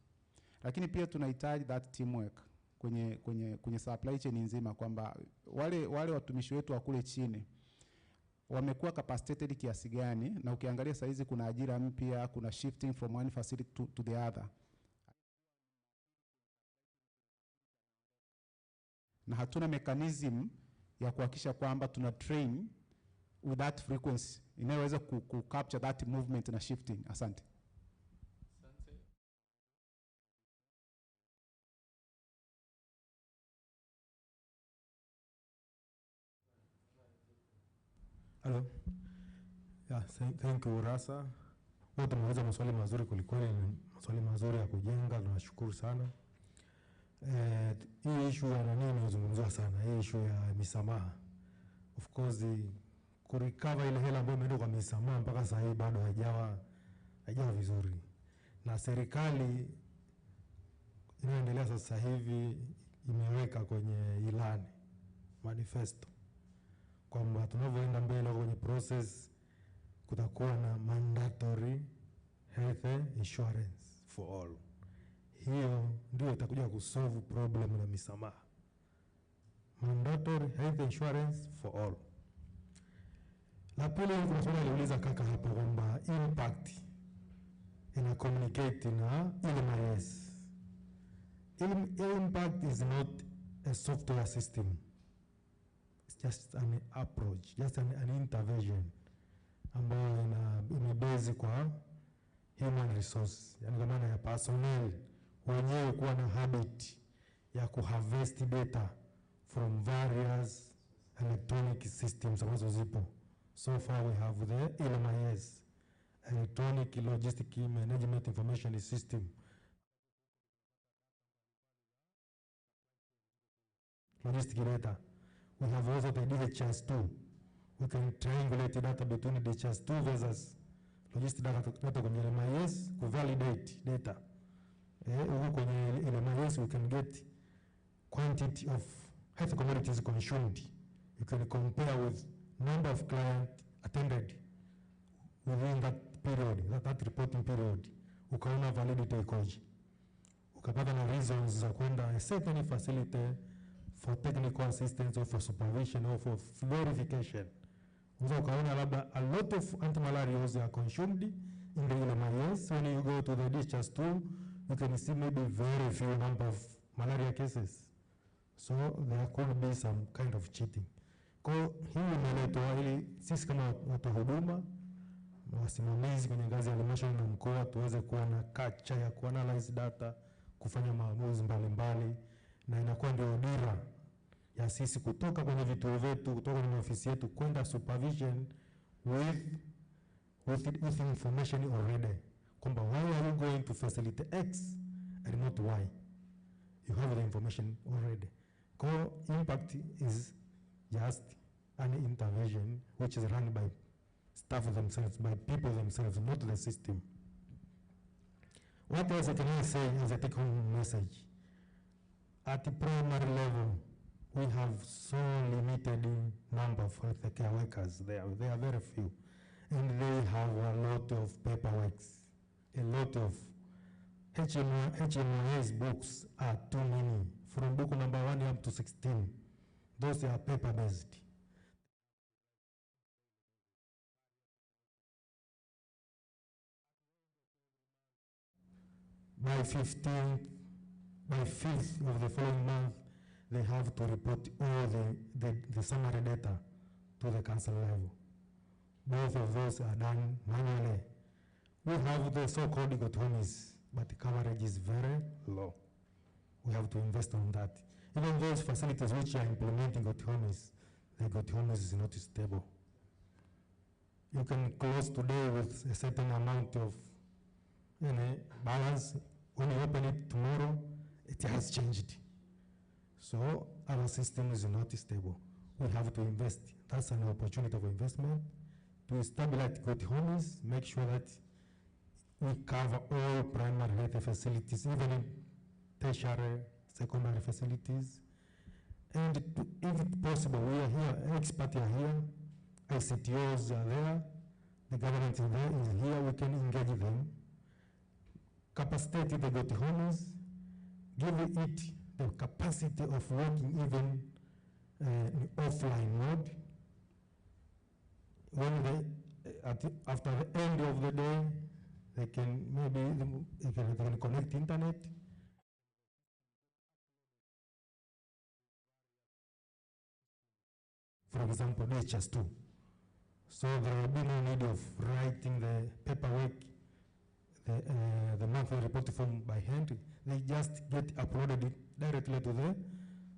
B: Lakini pia tunahitaji that teamwork kwenye supply chain nzima, kwamba wale watumishi wetu wa kule chini wamekuwa capacitated kiasi gani, na ukiangalia saa hizi kuna ajira mpya, kuna shifting from one facility to the other. Na hatuna mechanism ya kuhakikisha kwamba tuna train with that frequency inayoweza ku capture that movement na shifting. Asante.
F: Hello. Yeah, thank you Rasa. Wote mmeuliza maswali mazuri kulikweli, maswali mazuri ya kujenga, tunashukuru sana. Hii issue ya nini inazungumzwa sana, hii issue ya misamaha. Of course kurecover ile hela ambayo imeenda kwa misamaha mpaka sasa hivi bado haijawa vizuri. Na serikali inaendelea sasa hivi imeweka kwenye ilani manifesto kwamba tunavyoenda mbele kwenye process kutakuwa na mandatory health insurance for all. Hiyo ndio itakuja kusolve problem na misamaha. Mandatory health insurance for all. La pili, kuna swali aliuliza kaka hapa kwamba impact ina communicate na LMIS. Impact is not a software system. It's just an approach, just an intervention ambayo imebase kwa human resource, yani kwa maana ya personnel wenyewe kuwa na habit ya kuharvest data from various electronic systems ambazo zipo. So far we have the LMIS, Electronic Logistic Management Information System. Logistic data. We have also the DHS2. We can triangulate data between DHS2 versus logistic data kwenye LMIS to validate data. Kwenye LMIS we can get quantity of health commodities consumed. You can compare with number of clients attended within that period, that reporting period. Ukaona validity ikoje. Ukapata na reasons za kwenda a certain facility for technical assistance or for supervision or for verification. Ukaona labda a lot of antimalarials are consumed in the LMIS. When you go to the DHS2, you can see maybe very few number of malaria cases. So there could be some kind of cheating. Kwa hii imeletwa ili sisi kama watu huduma wasimamizi kwenye ngazi ya halmashauri na mkoa tuweze kuwa na culture ya kuanalyze data, kufanya maamuzi mbalimbali, na inakuwa ndio dira ya sisi kutoka kwenye vituo vyetu, kutoka kwenye ofisi yetu kwenda supervision with information already. Kwamba why are you going to facility X and not Y? You have the information already. Kwa impact is just an intervention which is run by staff themselves, by people themselves, not the system. What else can I say as a take-home message? At the primary level, we have so limited number of healthcare workers. They are very few. And they have a lot of paperwork. A lot of HMIS books are too many. From book number 1 up to 16. Those are paper-based. By 5th of the following month, they have to report all the summary data to the council level. Both of those are done manually. We have the so-called dichotomies, but the coverage is very low. We have to invest on that. Even those facilities which are implementing dichotomies, the dichotomies is not stable. You can close today with a certain amount of balance. When you open it tomorrow, it has changed. So our system is not stable. We have to invest. That's an opportunity of investment to stabilize good homes, make sure that we cover all primary health facilities, even in tertiary, secondary facilities. And if possible, we are here, experts are here, ICTOs are there, the government is here, we can engage them, capacitate the good homes, give it the capacity of working even in offline mode. When they, after the end of the day, they can they can connect internet. For example, HS2. So there will be no need of writing the paperwork, the monthly report form by hand. They just get uploaded directly to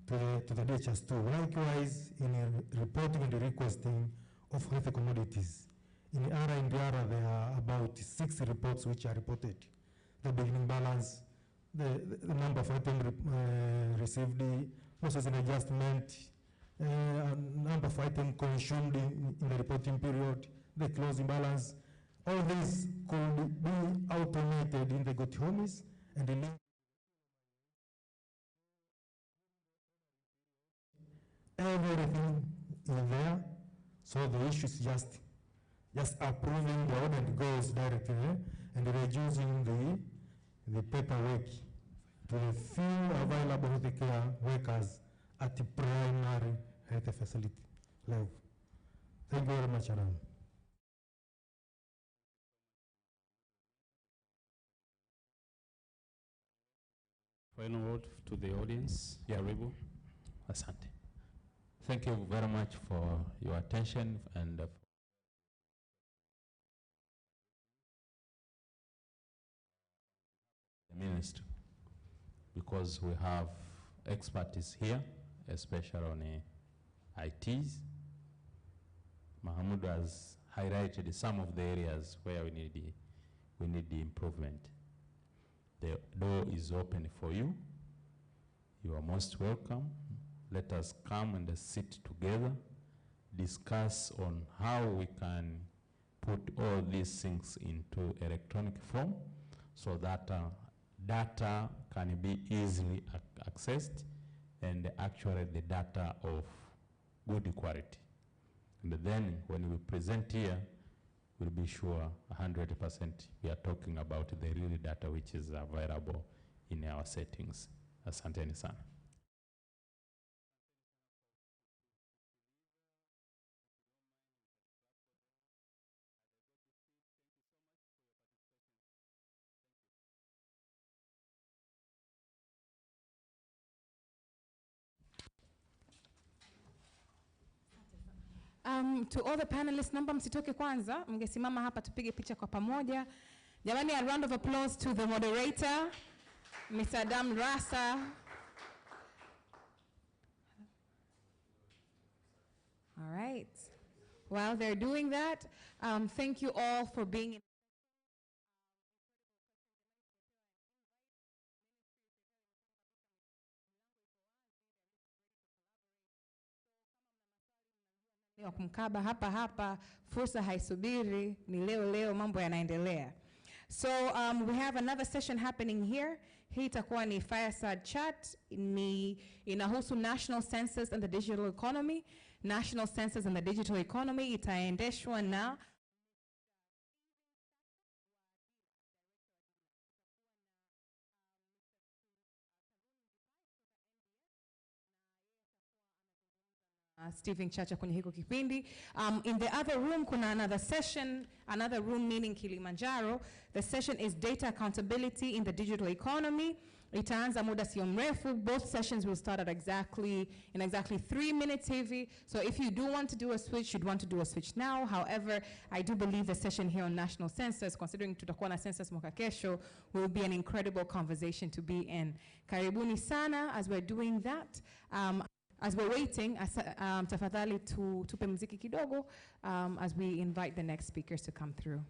F: the HS2. Likewise, in reporting and requesting of health commodities. In R&DR, there are about 6 reports which are reported. The beginning balance, the number of items received, losses and adjustment, number of items consumed in the reporting period, the closing balance. All these could be automated in the GoToMis and the link. Everything is there, so the issue is just approving the order and goes directly and reducing the paperwork to the few available healthcare workers at the primary health facility level. Thank you very much, Adam.
A: Final word to the audience. Yaribu. Asante. Thank you very much for your attention and the ministry, because we have expertise here, especially on ITs. Mahamud has highlighted some of the areas where we need the improvement. The door is open for you. You are most welcome. Let us come and sit together, discuss on how we can put all these things into electronic form so that data can be easily accessed and actually the data of good quality. And then when we present here, we'll be sure 100% we are talking about the real data which is available in our settings. Asanteni sana.
I: To all the panelists, naomba msitoke kwanza, mngesimama hapa tupige picha kwa pamoja. Jamani, a round of applause to the moderator, Mr. Adam Rasa. All right. While they're doing that, thank you all for being in. wa kumkaba hapa hapa, fursa haisubiri, ni leo leo mambo yanaendelea. So we have another session happening here. Hii itakuwa ni fireside chat, ni inahusu national census and the digital economy. National census and the digital economy itaendeshwa na Stephen Chacha kwenye hiko kipindi. In the other room kuna another session, another room meaning Kilimanjaro. The session is data accountability in the digital economy. Itaanza muda sio mrefu. Both sessions will start at exactly 3 minutes hivi. So if you do want to do a switch, you'd want to do a switch now. However, I do believe the session here on national census, considering tutakuwa na census mwaka kesho, will be an incredible conversation to be in. Karibuni sana as we're doing that. As we're waiting, tafadhali tupe mziki kidogo as we invite the next speakers to come through.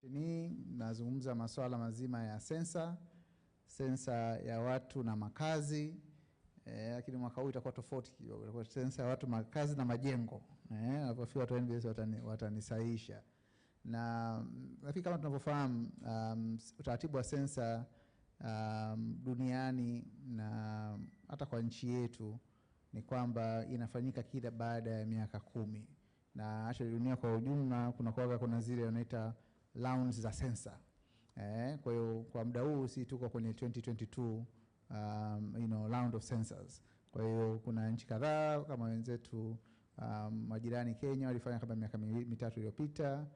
B: Nazungumza masuala mazima ya sensa ya watu na makazi, lakini mwaka huu itakuwa tofauti kidogo, itakuwa sensa ya watu, makazi na majengo. Wafika watu wa NBS watanisaisha. Na nafikiri kama tunavyofahamu, utaratibu wa sensa duniani na hata kwa nchi yetu ni kwamba inafanyika kila baada ya miaka 10. Na hata dunia kwa ujumla kuna zile wanaita rounds za sensa. Kwa hiyo kwa muda huu si tuko kwenye 2022 round of census. Kwa hiyo kuna nchi kadhaa kama wenzetu majirani Kenya walifanya kama miaka 3 iliyopita,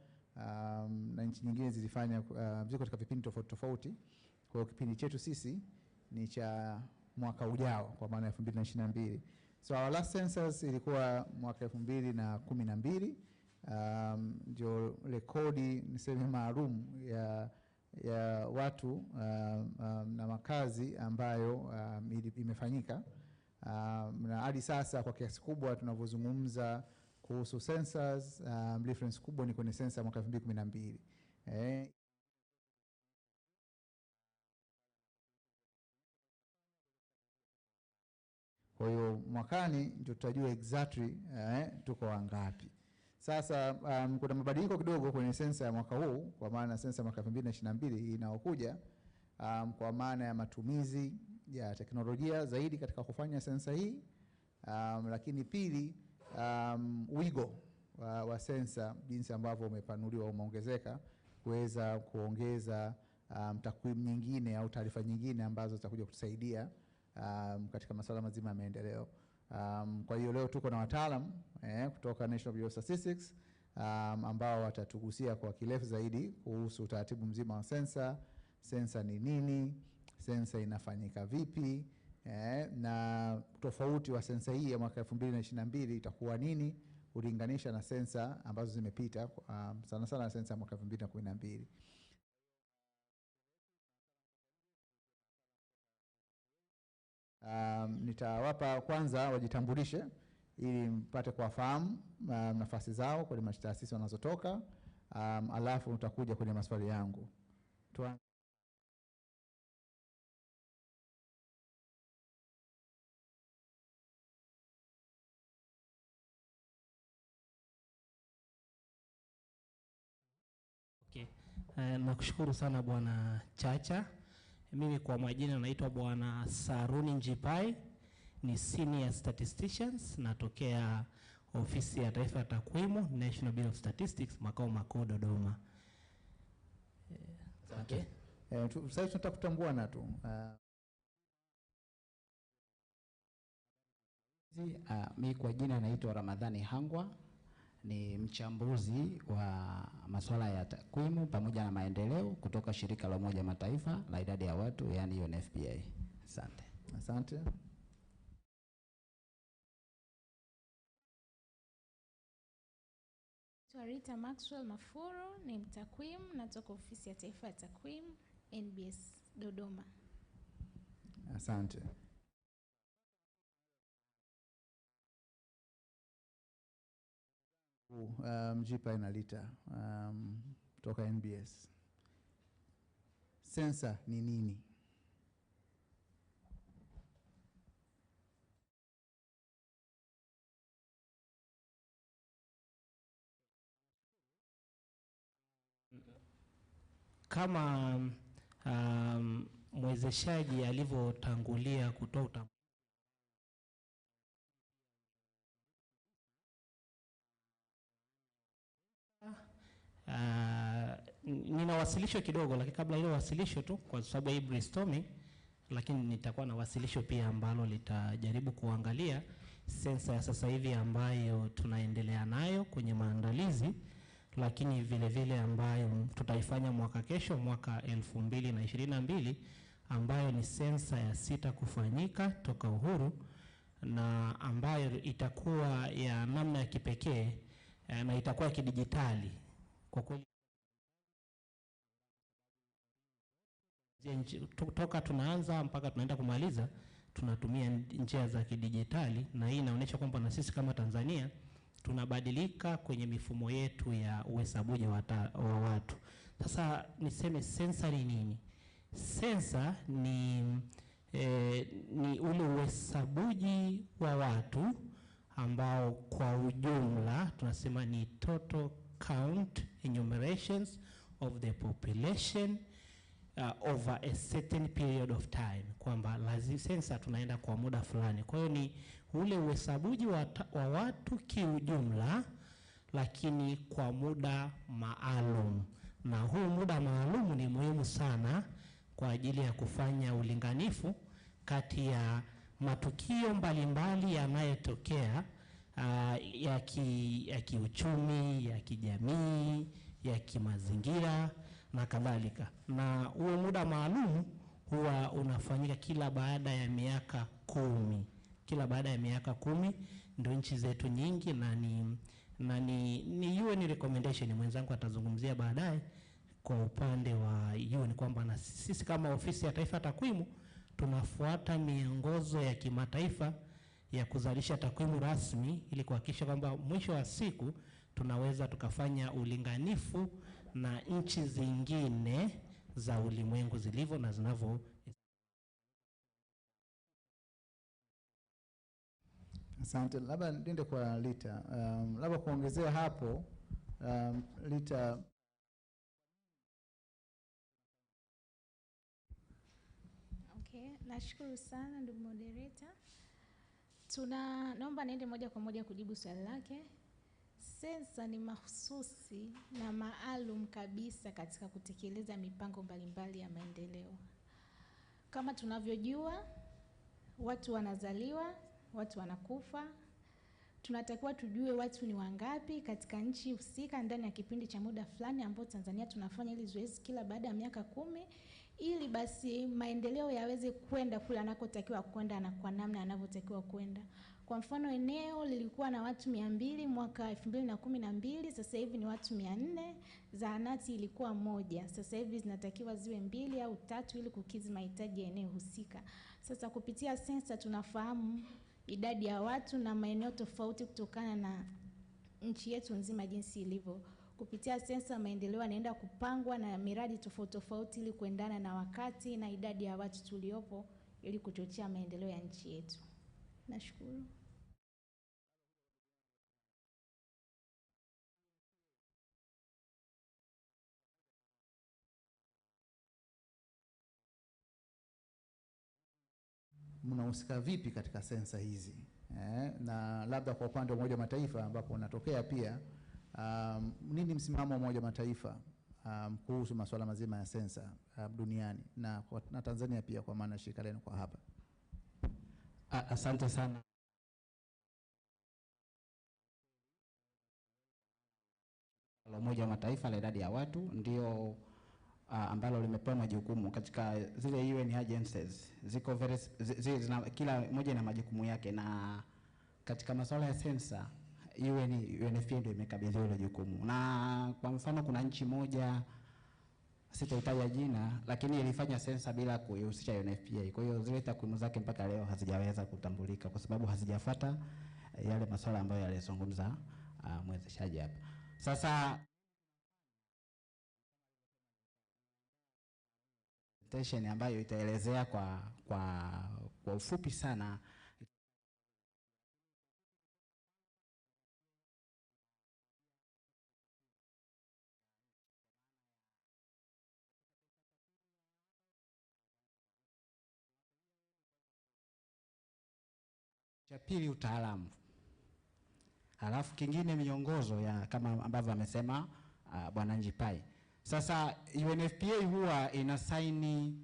B: na nchi nyingine zilifanya ziko katika vipindi tofauti tofauti. Kwa hiyo kipindi chetu sisi ni cha mwaka ujao, kwa maana 2022. So our last census ilikuwa mwaka 2012. Ndio rekodi niseme maalum ya watu na makazi ambayo imefanyika. Na hadi sasa kwa kiasi kubwa tunavyozungumza kuhusu census, reference kubwa ni kwenye census mwaka 2012. Kwa hiyo mwakani ndio tutajua exactly tuko wangapi. Sasa kuna mabadiliko kidogo kwenye sensa ya mwaka huu, kwa maana sensa mwaka 2022 inaokuja, kwa maana ya matumizi ya teknolojia zaidi katika kufanya sensa hii, lakini pili, wigo wa sensa jinsi ambavyo umepanuliwa, umeongezeka kuweza kuongeza takwimu nyingine au taarifa nyingine ambazo zitakuja kutusaidia katika masuala mazima ya maendeleo. Kwa hiyo leo tuko na wataalam kutoka National Bureau of Statistics ambao watatugusia kwa kirefu zaidi kuhusu utaratibu mzima wa sensa. Sensa ni nini? Sensa inafanyika vipi? Na tofauti wa sensa hii ya mwaka 2022 itakuwa nini ulinganisha na sensa ambazo zimepita, sana sana sensa ya mwaka 2012. Nitawapa kwanza wajitambulishe ili mpate kuwafahamu nafasi zao kwenye taasisi wanazotoka, alafu utakuja kwenye maswali yangu.
J: Okay. Nakushukuru sana Bwana Chacha. Mimi kwa majina naitwa Bwana Saruni Njipai, ni senior statisticians, natokea ofisi ya taifa ya takwimu National Bureau of Statistics, makao makuu Dodoma.
B: Okay. Sasa tunataka kutambuana tu.
N: Mimi kwa jina naitwa Ramadhani Hangwa, ni mchambuzi wa masuala ya takwimu pamoja na maendeleo kutoka shirika la Umoja Mataifa la idadi ya watu, yani UNFPA. Asante.
B: Asante.
W: Rita Maxwell Mafuru, ni mtakwimu, natoka ofisi ya taifa ya takwimu NBS Dodoma.
B: Asante. Mjipa inalita kutoka NBS. Sensa ni nini?
J: Kama mwezeshaji alivyotangulia kutoa nina wasilisho kidogo, lakini kabla ile wasilisho tu, kwa sababu hii brainstorming, lakini nitakuwa na wasilisho pia ambalo litajaribu kuangalia sensa ya sasa hivi ambayo tunaendelea nayo kwenye maandalizi, lakini vile vile ambayo tutaifanya mwaka kesho, mwaka 2022, ambayo ni sensa ya 6 kufanyika toka uhuru, na ambayo itakuwa ya namna ya kipekee na itakuwa ya kidijitali. Kwa kweli toka tunaanza mpaka tunaenda kumaliza tunatumia njia za kidijitali, na hii inaonyesha kwamba na sisi kama Tanzania tunabadilika kwenye mifumo yetu ya uhesabuji wa watu. Sasa niseme sensa ni nini? Sensa ni ule uhesabuji wa watu ambao kwa ujumla tunasema ni total count enumerations of the population over a certain period of time, kwamba lazima sensa tunaenda kwa muda fulani. Kwa hiyo ni ule uhesabuji wa watu kiujumla, lakini kwa muda maalum. Na huu muda maalum ni muhimu sana kwa ajili ya kufanya ulinganifu kati ya matukio mbalimbali yanayotokea ya kiuchumi, ya kijamii, ya kimazingira na kadhalika. Na huo muda maalum huwa unafanyika kila baada ya miaka 10. Kila baada ya miaka 10 ndio nchi zetu nyingi, na ni UN recommendation, mwenzangu atazungumzia baadaye kwa upande wa UN, kwamba na sisi kama Ofisi ya Taifa ya Takwimu tunafuata miongozo ya kimataifa ya kuzalisha takwimu rasmi ili kuhakikisha kwamba mwisho wa siku tunaweza tukafanya ulinganifu na nchi zingine za ulimwengu zilivyo na zinavyo.
K: Asante. Labda niende kwa Lita. Labda kuongezea hapo, Lita.
W: Okay, nashukuru sana ndugu moderator. Naomba niende moja kwa moja kujibu swali lake. Sensa ni mahususi na maalum kabisa katika kutekeleza mipango mbalimbali ya maendeleo. Kama tunavyojua, watu wanazaliwa, watu wanakufa. Tunatakiwa tujue watu ni wangapi katika nchi husika ndani ya kipindi cha muda fulani ambao Tanzania tunafanya hili zoezi kila baada ya miaka 10, ili basi maendeleo yaweze kwenda kule anakotakiwa kwenda na kwa namna yanavyotakiwa kwenda. Kwa mfano, eneo lilikuwa na watu 200 mwaka 2012, sasa hivi ni watu 400. Zahanati ilikuwa 1, sasa hivi zinatakiwa ziwe 2 au 3 ili kukidhi mahitaji ya eneo husika. Sasa kupitia sensa tunafahamu idadi ya watu na maeneo tofauti kutokana na nchi yetu nzima jinsi ilivyo. Kupitia sensa maendeleo yanaenda kupangwa na miradi tofauti tofauti ili kuendana na wakati na idadi ya watu tuliopo ili kuchochea maendeleo ya nchi yetu. Nashukuru.
K: Mnahusika vipi katika sensa hizi? Na labda kwa upande wa Umoja wa Mataifa ambapo unatokea pia, nini msimamo wa Umoja wa Mataifa kuhusu masuala mazima ya sensa duniani na Tanzania pia, kwa maana shirika lenu kwa hapa?
N: Asante sana. Umoja wa Mataifa la idadi ya watu ndio ambalo limepewa majukumu katika zile UN agencies. Ziko kila moja na majukumu yake, na katika masuala ya sensa UNFPA ndio imekabidhiwa ile jukumu. Na kwa mfano kuna nchi moja, sitaitaja jina, lakini ilifanya sensa bila kuihusisha UNFPA. Kwa hiyo zile takwimu zake mpaka leo hazijaweza kutambulika kwa sababu hazijafuata yale masuala ambayo yalizungumza mwezeshaji hapa. Sasa presentation ambayo itaelezea kwa ufupi sana cha pili, utaalamu. Halafu kingine miongozo ya kama ambavyo amesema Bwana Njipai. Sasa UNFPA huwa inasaini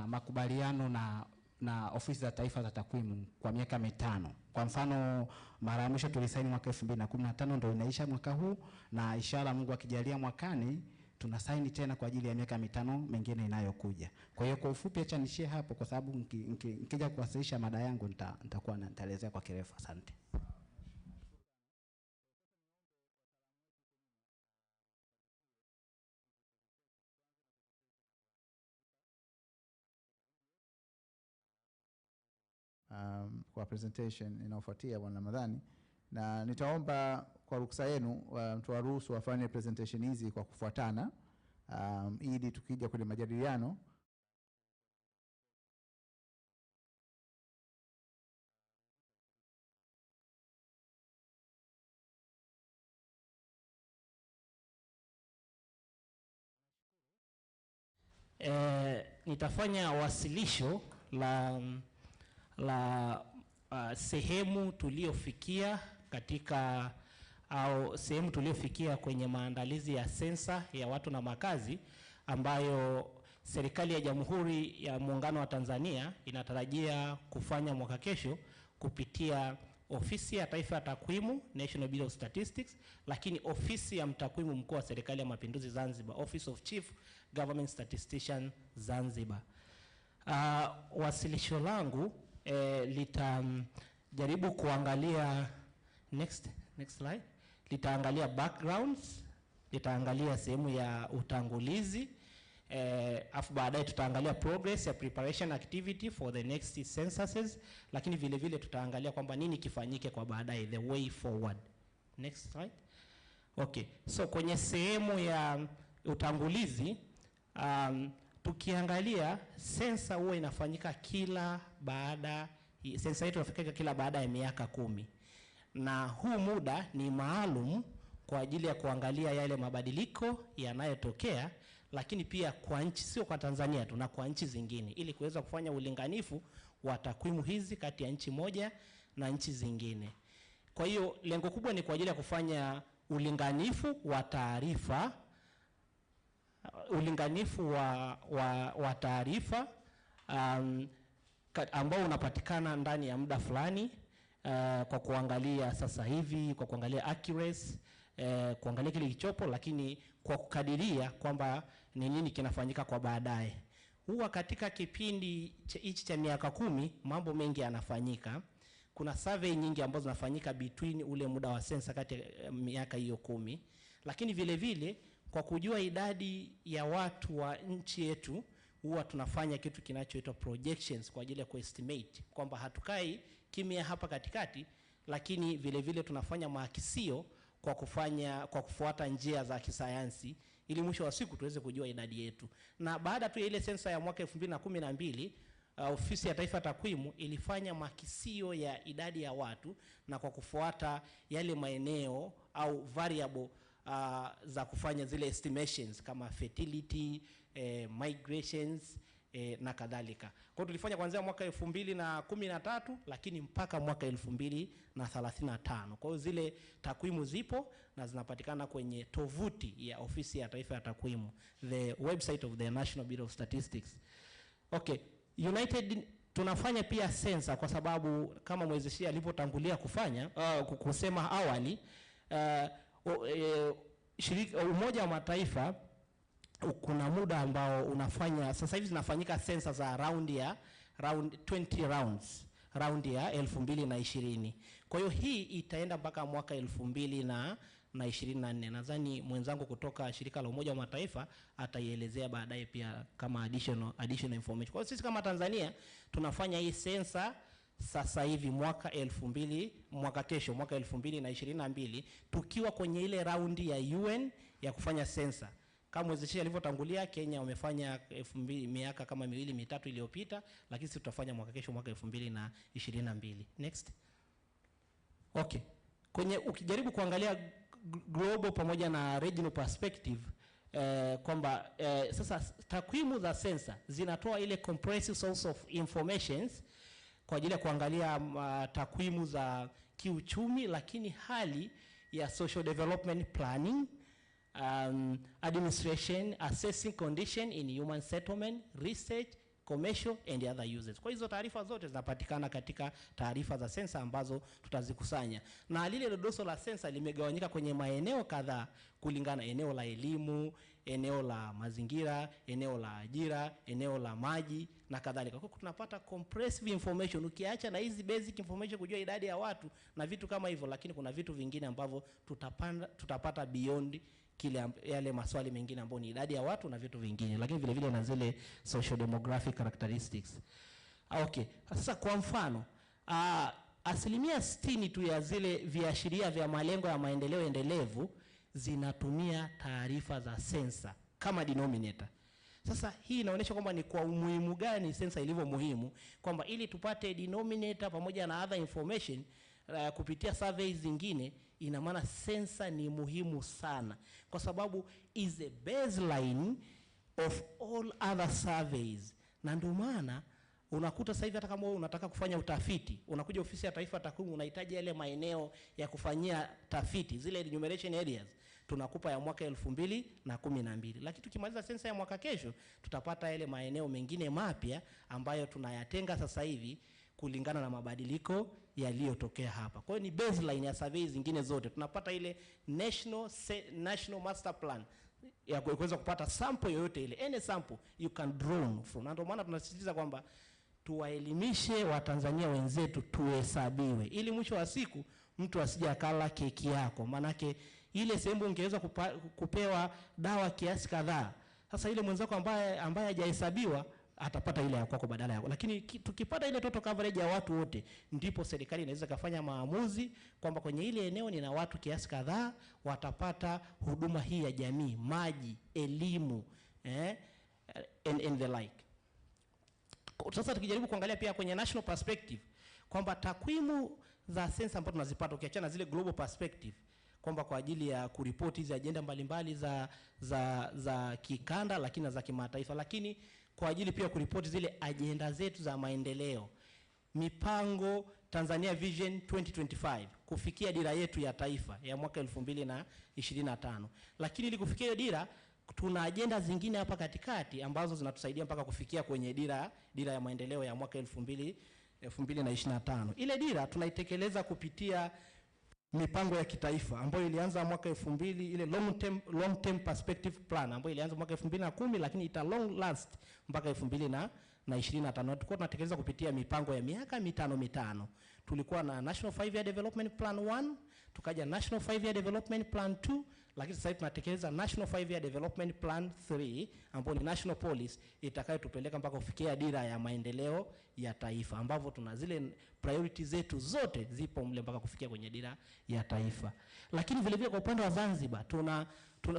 N: makubaliano na Ofisi za Taifa za Takwimu kwa miaka 5. Kwa mfano mara ya mwisho tulisaini mwaka 2015, ndio inaisha mwaka huu, na ishara Mungu akijalia mwakani tunasaini tena kwa ajili ya miaka 5 mingine inayokuja. Kwa hiyo kwa ufupi acha nishie hapo kwa sababu nikija kuwasilisha mada yangu nitakuwa nitaelezea kwa kirefu. Asante.
K: Kwa presentation inayofuatia Bwana Ramadhani, na nitaomba kwa ruksa yenu tuwaruhusu wafanye presentation hizi kwa kufuatana, ili tukija kwenye majadiliano
J: nitafanya wasilisho la sehemu tuliofikia katika au sehemu tuliofikia kwenye maandalizi ya sensa ya watu na makazi ambayo serikali ya Jamhuri ya Muungano wa Tanzania inatarajia kufanya mwaka kesho kupitia Ofisi ya Taifa ya Takwimu, National Bureau of Statistics, lakini Ofisi ya Mtakwimu Mkuu wa Serikali ya Mapinduzi Zanzibar, Office of Chief Government Statistician Zanzibar. Wasilisho langu litajaribu kuangalia next slide. Litaangalia backgrounds, litaangalia sehemu ya utangulizi, afu baadaye tutaangalia progress ya preparation activity for the next censuses, lakini vile vile tutaangalia kwamba nini kifanyike kwa baadaye, the way forward. Next slide. Okay, so kwenye sehemu ya utangulizi tukiangalia sensa huwa inafanyika sensa yetu inafanyika kila baada ya miaka 10. Na huu muda ni maalum kwa ajili ya kuangalia yale mabadiliko yanayotokea, lakini pia kwa nchi, sio kwa Tanzania tu, na kwa nchi zingine, ili kuweza kufanya ulinganifu wa takwimu hizi kati ya nchi moja na nchi zingine. Kwa hiyo lengo kubwa ni kwa ajili ya kufanya ulinganifu wa taarifa, wa taarifa ambao unapatikana ndani ya muda fulani, kwa kuangalia sasa hivi, kwa kuangalia accuracy, kuangalia kile kilichopo, lakini kwa kukadiria kwamba ni nini kinafanyika kwa baadaye. Huwa katika kipindi hichi cha miaka 10 mambo mengi yanafanyika. Kuna survey nyingi ambazo zinafanyika between ule muda wa sensa kati ya miaka hiyo 10, lakini vile vile kwa kujua idadi ya watu wa nchi yetu huwa tunafanya kitu kinachoitwa projections kwa ajili ya kuestimate kwamba hatukai kimya hapa katikati, lakini vile vile tunafanya maakisio kwa kufuata njia za kisayansi ili mwisho wa siku tuweze kujua idadi yetu. Na baada tu ya ile sensa ya mwaka 2012, Ofisi ya Taifa ya Takwimu ilifanya makisio ya idadi ya watu na kwa kufuata yale maeneo au variable za kufanya zile estimations kama fertility, migrations na kadhalika. Kwa hiyo tulifanya kuanzia mwaka 2013 lakini mpaka mwaka 2035. Kwa hiyo zile takwimu zipo na zinapatikana kwenye tovuti ya Ofisi ya Taifa ya Takwimu, the website of the National Bureau of Statistics. Okay, United tunafanya pia sensa kwa sababu kama mwezeshaji alipotangulia kusema awali, Umoja wa Mataifa kuna muda ambao unafanya, sasa hivi zinafanyika sensa za round 20 rounds, round ya 2020. Kwa hiyo hii itaenda mpaka mwaka 2024. Nadhani mwenzangu kutoka shirika la Umoja wa Mataifa ataielezea baadaye pia kama additional information. Kwa hiyo sisi kama Tanzania tunafanya hii sensa sasa hivi mwaka kesho mwaka 2022, tukiwa kwenye ile raundi ya UN ya kufanya sensa. Kama mwezeshaji alivyotangulia, Kenya wamefanya miaka kama 2-3 iliyopita, lakini sisi tutafanya mwaka kesho mwaka 2022. Next. Okay. Ukijaribu kuangalia global pamoja na regional perspective, kwamba sasa takwimu za sensa zinatoa ile comprehensive source of informations kwa ajili ya kuangalia takwimu za kiuchumi, lakini hali ya social development planning, administration, assessing condition in human settlement, research, commercial and other uses. Kwa hizo taarifa zote zinapatikana katika taarifa za sensa ambazo tutazikusanya. Na lile dodoso la sensa limegawanyika kwenye maeneo kadhaa kulingana eneo la elimu, eneo la mazingira, eneo la ajira, eneo la maji na kadhalika. Kwa hiyo tunapata comprehensive information, ukiacha na hizi basic information kujua idadi ya watu na vitu kama hivyo, lakini kuna vitu vingine ambavyo tutapata beyond yale maswali mengine ambayo ni idadi ya watu na vitu vingine, lakini vile vile na zile social demographic characteristics. Okay, sasa kwa mfano, 60% tu ya zile viashiria vya malengo ya maendeleo endelevu zinatumia taarifa za sensa kama denominator. Sasa hii inaonyesha kwamba ni kwa umuhimu gani sensa ilivyo muhimu, kwamba ili tupate denominator pamoja na other information kupitia surveys zingine, ina maana sensa ni muhimu sana, kwa sababu is a baseline of all other surveys. Na ndio maana unakuta sasa hivi hata kama unataka kufanya utafiti, unakuja ofisi ya taifa ya takwimu, unahitaji yale maeneo ya kufanyia tafiti, zile enumeration areas, tunakupa ya mwaka 2012. Lakini tukimaliza sensa ya mwaka kesho, tutapata yale maeneo mengine mapya ambayo tunayatenga sasa hivi kulingana na mabadiliko yaliyotokea hapa. Kwa hiyo ni baseline ya survey zingine zote. Tunapata ile national master plan ya kuweza kupata sample yoyote ile, any sample you can draw from. Na ndio maana tunasisitiza kwamba tuwaelimishe Watanzania wenzetu, tuhesabiwe, ili mwisho wa siku mtu asije akala keki yako. Manake ile sehemu ungeweza kupewa dawa kiasi kadhaa, sasa ile mwenzako ambaye hajahesabiwa atapata ile ya kwako badala yako. Lakini tukipata ile total coverage ya watu wote, ndipo serikali inaweza kufanya maamuzi kwamba kwenye ile eneo nina watu kiasi kadhaa watapata huduma hii ya jamii, maji, elimu, and the like. Sasa tukijaribu kuangalia pia kwenye national perspective, kwamba takwimu za sensa ambazo tunazipata, ukiachana zile global perspective, kwamba kwa ajili ya kuripoti hizi agenda mbalimbali za kikanda lakini na za kimataifa, lakini kwa ajili pia kuripoti zile agenda zetu za maendeleo, mipango Tanzania Vision 2025, kufikia dira yetu ya taifa ya mwaka 2025. Lakini ili kufikia hiyo dira, tuna agenda zingine hapa katikati ambazo zinatusaidia mpaka kufikia kwenye dira ya maendeleo ya mwaka 2025. Ile dira tunaitekeleza kupitia mipango ya kitaifa ambayo ilianza mwaka 2000, ile long term perspective plan ambayo ilianza mwaka 2010, lakini ita long last mpaka 2025. Tulikuwa tunatekeleza kupitia mipango ya miaka mitano. Tulikuwa na National 5-Year Development Plan 1, tukaja National 5-Year Development Plan 2, lakini sasa tunatekeleza National 5-Year Development Plan 3 ambayo ni national policy itakayotupeleka mpaka kufikia dira ya maendeleo ya taifa, ambapo tuna zile priorities zetu zote zipo mle mpaka kufikia kwenye dira ya taifa. Lakini vile vile kwa upande wa Zanzibar tuna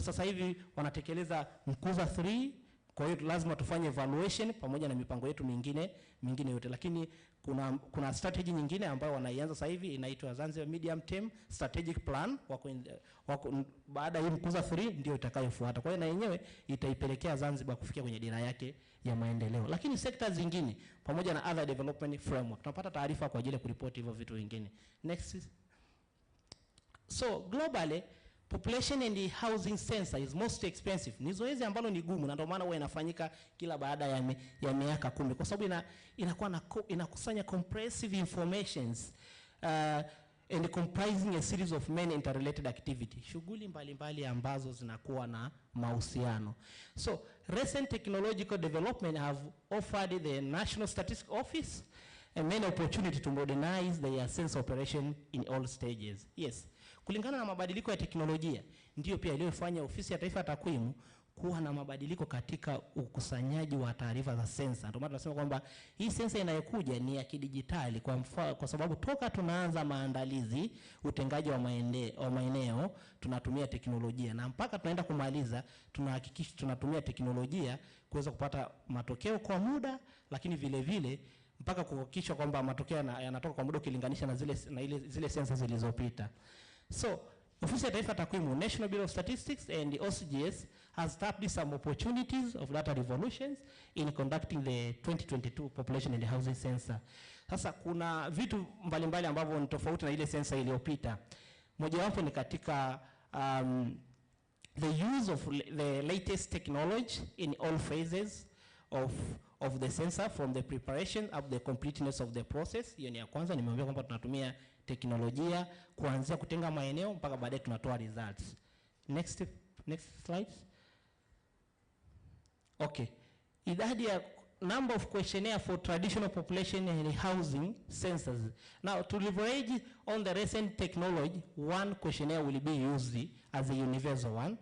J: sasa hivi wanatekeleza Mkuza 3. Kwa hiyo lazima tufanye evaluation pamoja na mipango yetu mingine yote. Lakini kuna strategy nyingine ambayo wanaianza sasa hivi, inaitwa Zanzibar Medium Term Strategic Plan. Baada ya Mkuza 3 ndio itakayofuata. Kwa hiyo na yenyewe itaipelekea Zanzibar kufikia kwenye dira yake ya maendeleo. Lakini sekta zingine pamoja na other development framework, tunapata taarifa kwa ajili ya kuripoti hivyo vitu vingine. Next. So globally, population and housing census is most expensive. Ni zoezi ambalo ni gumu, na ndio maana huwa inafanyika kila baada ya miaka 10, kwa sababu inakusanya comprehensive informations and comprising a series of many interrelated activities, shughuli mbalimbali ambazo zinakuwa na mahusiano. So recent technological development have offered the National Statistics Office a many opportunity to modernize their census operation in all stages. Yes, kulingana na mabadiliko ya teknolojia ndio pia iliyofanya ofisi ya taifa ya takwimu kuwa na mabadiliko katika ukusanyaji wa taarifa za sensa. Ndio maana tunasema kwamba hii sensa inayokuja ni ya kidijitali, kwa sababu toka tunaanza maandalizi, utengaji wa maeneo tunatumia teknolojia, na mpaka tunaenda kumaliza tunahakikisha tunatumia teknolojia kuweza kupata matokeo kwa muda, lakini vile vile mpaka kuhakikisha kwamba matokeo yanatoka kwa muda ukilinganisha na zile sensa zilizopita. So Ofisi ya Taifa ya Takwimu, National Bureau of Statistics and the OCGS has tapped some opportunities of data revolutions in conducting the 2022 population and housing census. Sasa kuna vitu mbalimbali ambavyo ni tofauti na ile sensa iliyopita. Mojawapo ni katika the use of the latest technology in all phases of the census, from the preparation up the completeness of the process. Hiyo ni ya kwanza. Nimeambia kwamba tunatumia teknolojia kuanzia kutenga maeneo mpaka baadaye tunatoa results. Next slide. Okay. Idadi ya number of questionnaire for traditional population and housing census. Now, to leverage on the recent technology, one questionnaire will be used as a universal one.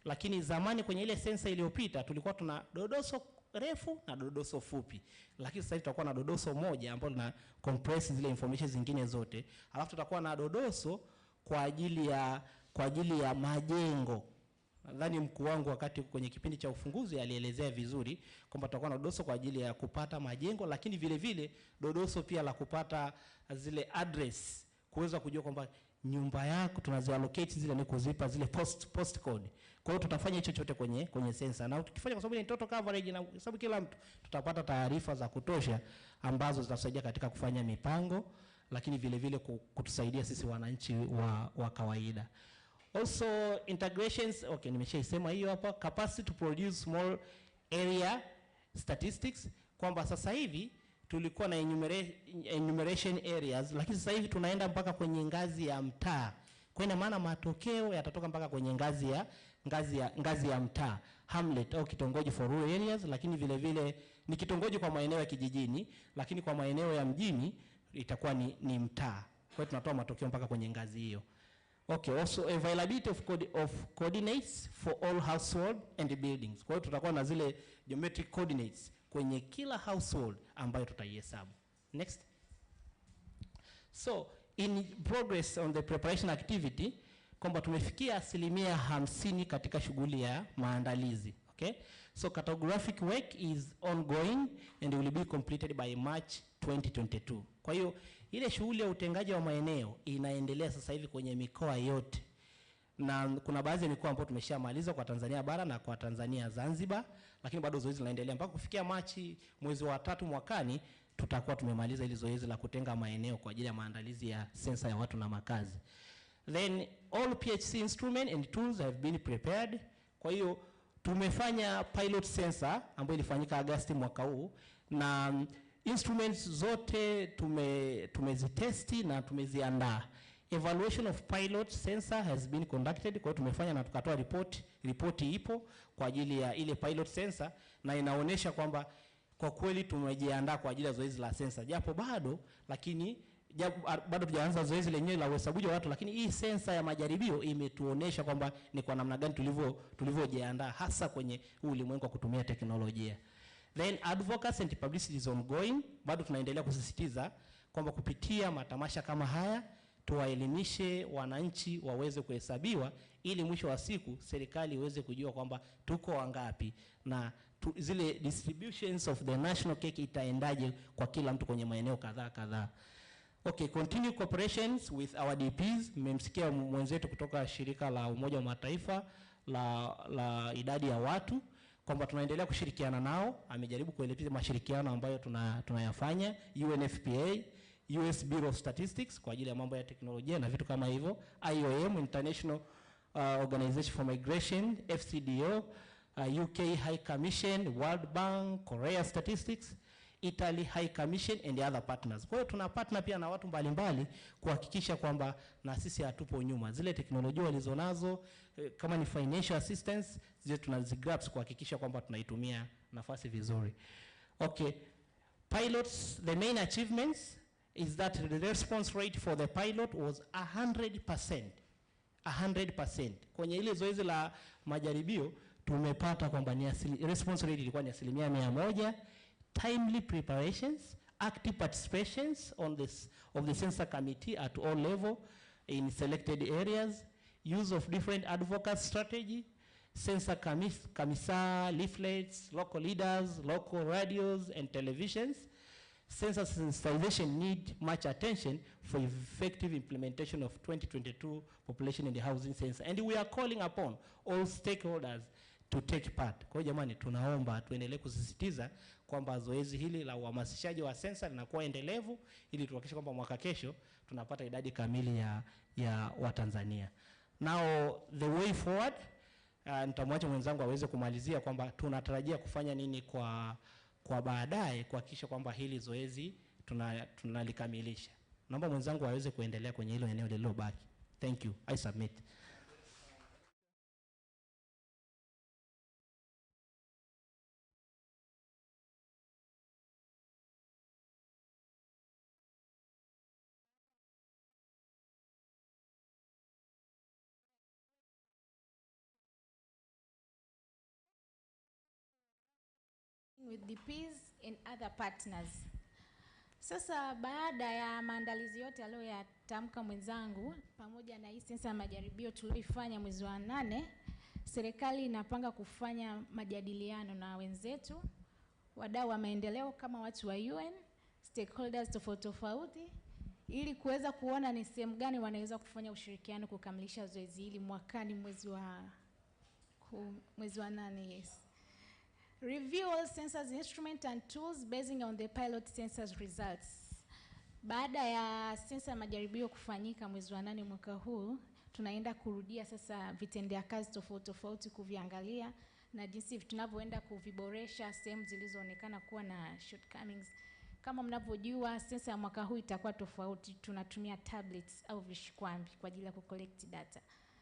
J: Lakini zamani kwenye ile sensa iliyopita tulikuwa tuna dodoso refu na dodoso fupi, lakini sasa tutakuwa na dodoso moja ambalo lina compress zile information zingine zote, alafu tutakuwa na dodoso kwa ajili ya majengo Nadhani mkuu wangu wakati kwenye kipindi cha ufunguzi alielezea vizuri kwamba tutakuwa na dodoso kwa ajili ya kupata majengo, lakini vile vile dodoso pia la kupata zile address, kuweza kujua kwamba nyumba yako tunaziallocate zile ni kuzipa zile postcode. Kwa hiyo tutafanya hicho chote kwenye sensa, na tukifanya kwa sababu ni total coverage, na kwa sababu kila mtu tutapata taarifa za kutosha ambazo zitasaidia katika kufanya mipango, lakini vile vile kutusaidia sisi wananchi wa kawaida. Also integrations, okay, nimeshaisema hiyo hapa. Capacity to produce small area statistics, kwamba sasa hivi tulikuwa na enumeration areas, lakini sasa hivi tunaenda mpaka kwenye ngazi ya mtaa. Kwa ina maana matokeo yatatoka mpaka kwenye ngazi ya mtaa, hamlet au kitongoji for rural areas, lakini vile vile ni kitongoji kwa maeneo ya kijijini, lakini kwa maeneo ya mjini itakuwa ni mtaa. Kwa hiyo tunatoa matokeo mpaka kwenye ngazi hiyo. Okay, also availability of coordinates for all household and buildings. Kwa hiyo tutakuwa na zile geometric coordinates kwenye kila household ambayo tutaihesabu. Next. So, in progress on the preparation activity, kwamba tumefikia 50% katika shughuli ya maandalizi. Okay? So, cartographic work is ongoing and will be completed by March 2022. Kwa hiyo ile shughuli ya utengaji wa maeneo inaendelea sasa hivi kwenye mikoa yote, na kuna baadhi ya mikoa ambayo tumeshamaliza kwa Tanzania bara na kwa Tanzania Zanzibar, lakini bado zoezi linaendelea mpaka kufikia Machi mwezi wa 3 mwakani tutakuwa tumemaliza ile zoezi la kutenga maeneo kwa ajili ya maandalizi ya sensa ya watu na makazi. Then all PHC instruments and tools have been prepared. Kwa hiyo tumefanya pilot sensor ambayo ilifanyika Agosti mwaka huu, na instruments zote tumezitesti na tumeziandaa. Evaluation of pilot sensor has been conducted. Kwa hiyo tumefanya na tukatoa ripoti ipo kwa ajili ya ile pilot sensor, na inaonyesha kwamba kwa kweli tumejiandaa kwa ajili ya zoezi la sensor. Japo bado tujaanza zoezi lenyewe la uhesabuji wa watu, lakini hii sensa ya majaribio imetuonesha kwamba ni kwa namna gani tulivyojiandaa hasa kwenye ulimwengu wa kutumia teknolojia. Then advocacy and publicity is ongoing. Bado tunaendelea kusisitiza kwamba kupitia matamasha kama haya tuwaelimishe wananchi waweze kuhesabiwa, ili mwisho wa siku serikali iweze kujua kwamba tuko wangapi na zile distributions of the national cake itaendaje kwa kila mtu kwenye maeneo kadhaa. Okay, continue cooperations with our DPs. Mmemsikia mwenzetu kutoka shirika la Umoja wa Mataifa la idadi ya watu kwamba tunaendelea kushirikiana nao. Amejaribu kuelezea mashirikiano ambayo tunayafanya, UNFPA, US Bureau of Statistics kwa ajili ya mambo ya teknolojia na vitu kama hivyo, IOM, International Organization for Migration, FCDO, UK High Commission, World Bank, Korea Statistics, Italy High Commission and other partners. Kwa hiyo tuna partner pia na watu mbalimbali kuhakikisha kwamba na sisi hatupo nyuma. Zile teknolojia walizonazo kama ni financial assistance, zile tunazigrabs kuhakikisha kwamba tunaitumia nafasi vizuri. Okay. Pilots, the main achievements is that the response rate for the pilot was 100%. 100%. Kwenye ile zoezi la majaribio tumepata kwamba response rate ilikuwa ni 100%. Timely preparations, active participations of the sensor committee at all level in selected areas, use of different advocacy strategy, sensor commissar leaflets, local leaders, local radios and televisions. Sensor sensitization need much attention for effective implementation of 2022 population and housing census. And we are calling upon all stakeholders to take part. Kwa hiyo jamani, tunaomba tuendelee kusisitiza kwamba zoezi hili la uhamasishaji wa sensa linakuwa endelevu, ili tuhakikishe kwamba mwaka kesho tunapata idadi kamili ya Watanzania. Now the way forward, nitamwacha mwenzangu aweze kumalizia kwamba tunatarajia kufanya nini kwa baadaye kuhakikisha kwamba hili zoezi tunalikamilisha. Naomba mwenzangu aweze kuendelea kwenye hilo eneo lililobaki. Thank you. I submit.
W: With DPs and other partners. Sasa baada ya maandalizi yote aliyoyatamka mwenzangu pamoja na hii sensa ya majaribio tulioifanya mwezi wa 8, serikali inapanga kufanya majadiliano na wenzetu, wadau wa maendeleo kama watu wa UN, stakeholders tofauti tofauti, ili kuweza kuona ni sehemu gani wanaweza kufanya ushirikiano kukamilisha zoezi hili mwakani mwezi wa 8. Yes. Review all census instruments and tools basing on the pilot census results. Baada ya sensa majaribio kufanyika mwezi wa 8 mwaka huu, tunaenda kurudia sasa vitendea kazi tofauti tofauti kuviangalia na jinsi tunavyoenda kuviboresha sehemu zilizoonekana kuwa na shortcomings. Kama mnavyojua sensa ya mwaka huu itakuwa tofauti, tunatumia tablets au vishikwambi kwa ajili ya kucollect data.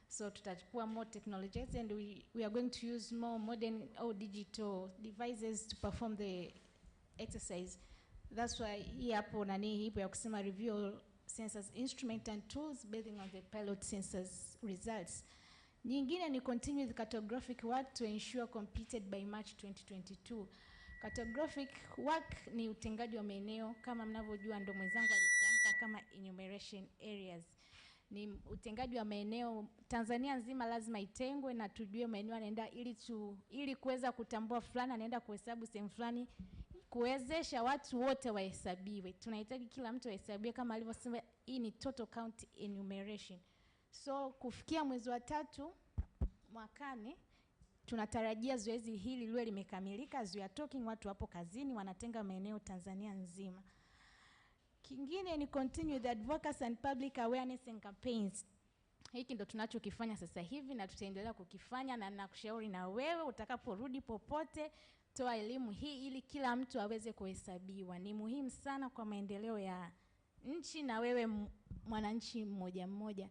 W: So tutachukua more technologies and we are going to use more modern or digital devices to perform the exercise. That's why hii hapo hipo ya kusema review census instrument and tools based on the pilot census results. Nyingine ni continue the cartographic work to ensure completed by March 2022. Cartographic work ni utengaji wa maeneo, kama mnavyojua ndo mwenzangu alitamka kama enumeration areas. Ni utengaji wa maeneo Tanzania nzima lazima itengwe na tujue maeneo yanaenda ili kuweza kutambua fulani anaenda kuhesabu sehemu fulani, kuwezesha watu wote wahesabiwe. Tunahitaji kila mtu ahesabiwe kama alivyosema, hii ni total count enumeration. So kufikia mwezi wa 3 mwakani tunatarajia zoezi hili liwe limekamilika. As we are talking, watu wapo kazini wanatenga maeneo Tanzania nzima. Kingine ni continue the advocacy and public awareness and campaigns. Hiki ndo tunachokifanya sasa hivi na tutaendelea kukifanya, na nakushauri na wewe utakaporudi popote toa elimu hii ili kila mtu aweze kuhesabiwa. Ni muhimu sana kwa maendeleo ya nchi na wewe mwananchi mmoja mmoja.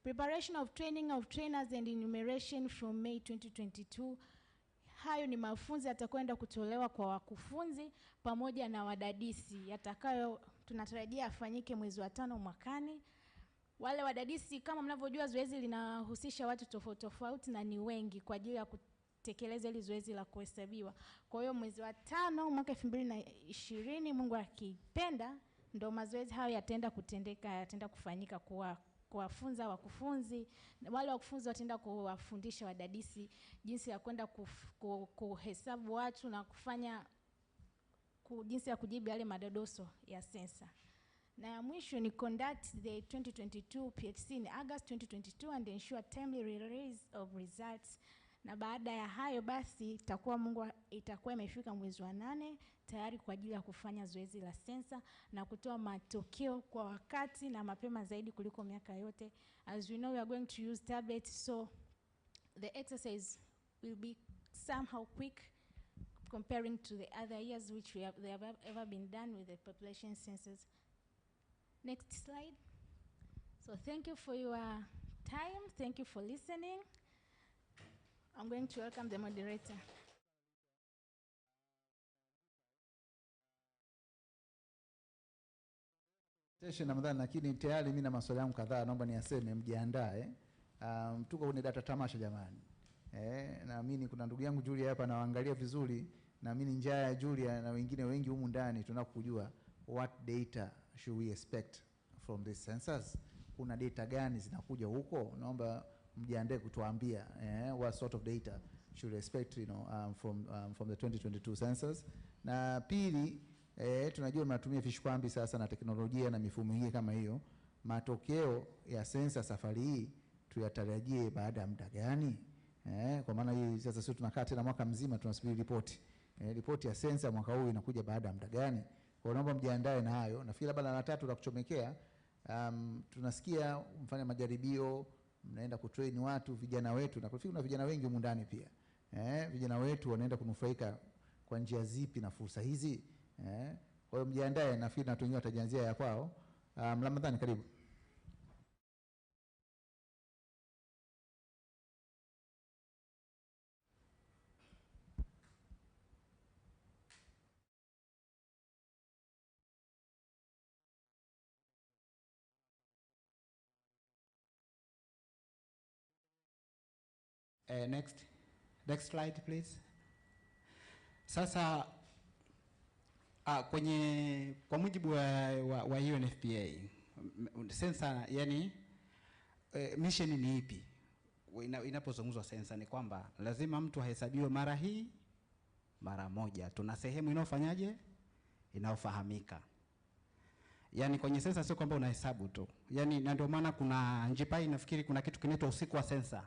W: Preparation of training of trainers and enumeration from May 2022. Hayo ni mafunzo yatakwenda kutolewa kwa wakufunzi pamoja na wadadisi, yatakayo tunatarajia afanyike mwezi wa 5 mwakani. Wale wadadisi kama mnavyojua zoezi linahusisha watu tofauti tofauti na ni wengi kwa ajili ya kutekeleza ile zoezi la kuhesabiwa. Kwa hiyo mwezi wa 5 mwaka 2020 Mungu akipenda ndo mazoezi hayo yataenda kutendeka, yataenda kufanyika kuwafunza wakufunzi. Wale wakufunzi wataenda kuwafundisha wadadisi jinsi ya kwenda kuhesabu watu na kufanya jinsi ya kujibu yale madodoso ya sensa. Na mwisho ni conduct the 2022 PHC in August 2022 and ensure timely release of results. Na baada ya hayo basi itakuwa imefika mwezi wa 8 tayari kwa ajili ya kufanya zoezi la sensa na kutoa matokeo kwa wakati na mapema zaidi kuliko miaka yote. As we know, we are going to use tablets, so the exercise will be somehow quick comparing to the other years which they have ever been done with the population census. Next slide. So thank you for your time. Thank you for listening. I'm going to welcome the moderator.
K: Ramadhani, lakini tayari mimi na maswali yangu kadhaa naomba niyaseme, mjiandae. Tuko kwenye data tamasha jamani. Naamini kuna ndugu yangu Julia hapa nawaangalia vizuri, naamini njaa ya Julia na wengine wengi humu ndani tunataka kujua what data should we expect from this census. Kuna data gani zinakuja huko? Naomba mjiandae kutuambia what sort of data should we expect from the 2022 census. Na pili, tunajua mnatumia vishikwambi sasa na teknolojia na mifumo hii kama hiyo. Matokeo ya sensa safari hii tuyatarajie baada ya muda gani? Kwa maana hii sasa sisi tunakaa tena mwaka mzima tunasubiri ripoti. Ripoti ya sensa mwaka huu inakuja baada ya muda gani? Kwa naomba mjiandae na hayo. Nafikiri labda la 3 la kuchomekea, tunasikia mfanya majaribio, mnaenda kutrain watu, vijana wetu, na kufikiri kuna vijana wengi humu ndani pia. Vijana wetu wanaenda kunufaika kwa njia zipi na fursa hizi? Kwa hiyo mjiandae, nafikiri na watu wengine watajianzia ya kwao. Ramadhani, karibu.
N: Next slide please. Sasa kwa mujibu wa UNFPA sensa, yani mission ni ipi? inapozungumzwa sensa ni kwamba lazima mtu ahesabiwe mara hii mara moja. Tuna sehemu inayofanyaje, inayofahamika. Yani kwenye sensa sio kwamba unahesabu tu. Yani na ndio maana kuna NJPAI nafikiri kuna kitu kinaitwa usiku wa sensa.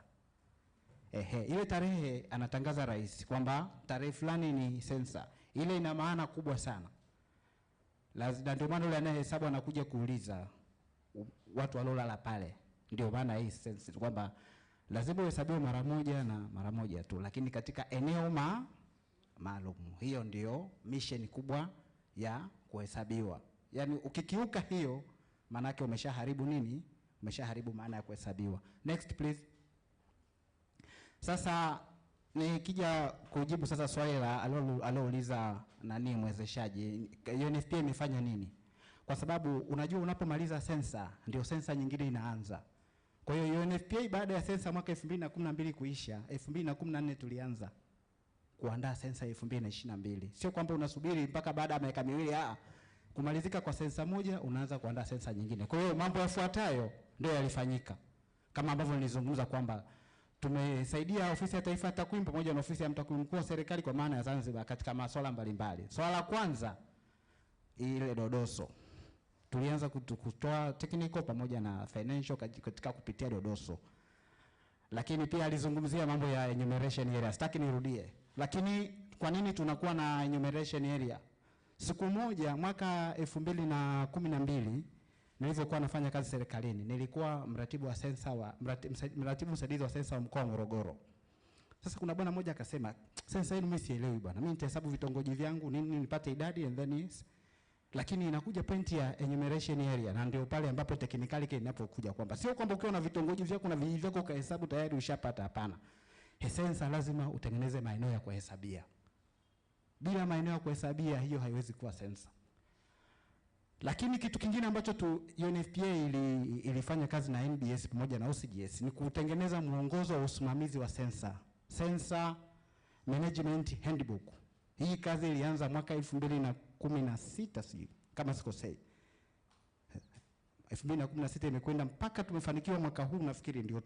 N: Ile tarehe anatangaza rais kwamba tarehe fulani ni sensa. Ile ina maana kubwa sana. Na ndio maana yule anayehesabu anakuja kuuliza watu walolala pale. Ndio maana hii sensa kwamba lazima uhesabiwe mara moja na mara moja tu, lakini katika eneo maalum. Hiyo ndio mission kubwa ya kuhesabiwa. Yani ukikiuka hiyo maana yake umeshaharibu nini? Umeshaharibu maana ya kuhesabiwa. Next please. Sasa nikija kujibu sasa swali la alouliza nani mwezeshaji, UNFPA imefanya nini? Kwa sababu unajua unapomaliza sensa ndio sensa nyingine inaanza. Kwa hiyo UNFPA baada ya sensa mwaka 2012 kuisha, 2014 tulianza kuandaa sensa 2022. Sio kwamba unasubiri mpaka baada ya miaka miwili, kumalizika kwa sensa moja unaanza kuandaa sensa nyingine. Kwa hiyo mambo yafuatayo ndio yalifanyika. Kama ambavyo nilizungumza kwamba tumesaidia Ofisi ya Taifa ya Takwimu pamoja na Ofisi ya Mtakwimu Mkuu wa Serikali kwa maana ya Zanzibar katika masuala mbalimbali. Swala la kwanza ile dodoso. Tulianza kutoa technical pamoja na financial katika kupitia dodoso. Lakini pia alizungumzia mambo ya enumeration area. Sitaki nirudie. Lakini kwa nini tunakuwa na enumeration area? Siku moja mwaka 2012 nilivyokuwa nafanya kazi serikalini, nilikuwa mratibu wa sensa mratibu msaidizi wa sensa wa mkoa wa Morogoro. Sasa kuna bwana mmoja akasema, sensa hii mimi sielewi bwana. Mimi nitahesabu vitongoji vyangu nini nipate idadi and then lakini inakuja point ya enumeration area, na ndio pale ambapo technically inapokuja kwamba sio kwamba ukiwa na vitongoji vyako na vijiji vyako ukahesabu tayari ushapata, hapana. Sensa lazima utengeneze maeneo ya kuhesabia. Bila maeneo ya kuhesabia hiyo haiwezi kuwa sensa. Lakini kitu kingine ambacho UNFPA ilifanya kazi na NBS pamoja na OCGS ni kutengeneza mwongozo wa usimamizi wa sensa. Sensa Management Handbook. Hii kazi ilianza mwaka 2016 sijui kama sikosei. 2016 imekwenda mpaka tumefanikiwa mwaka huu, nafikiri ndio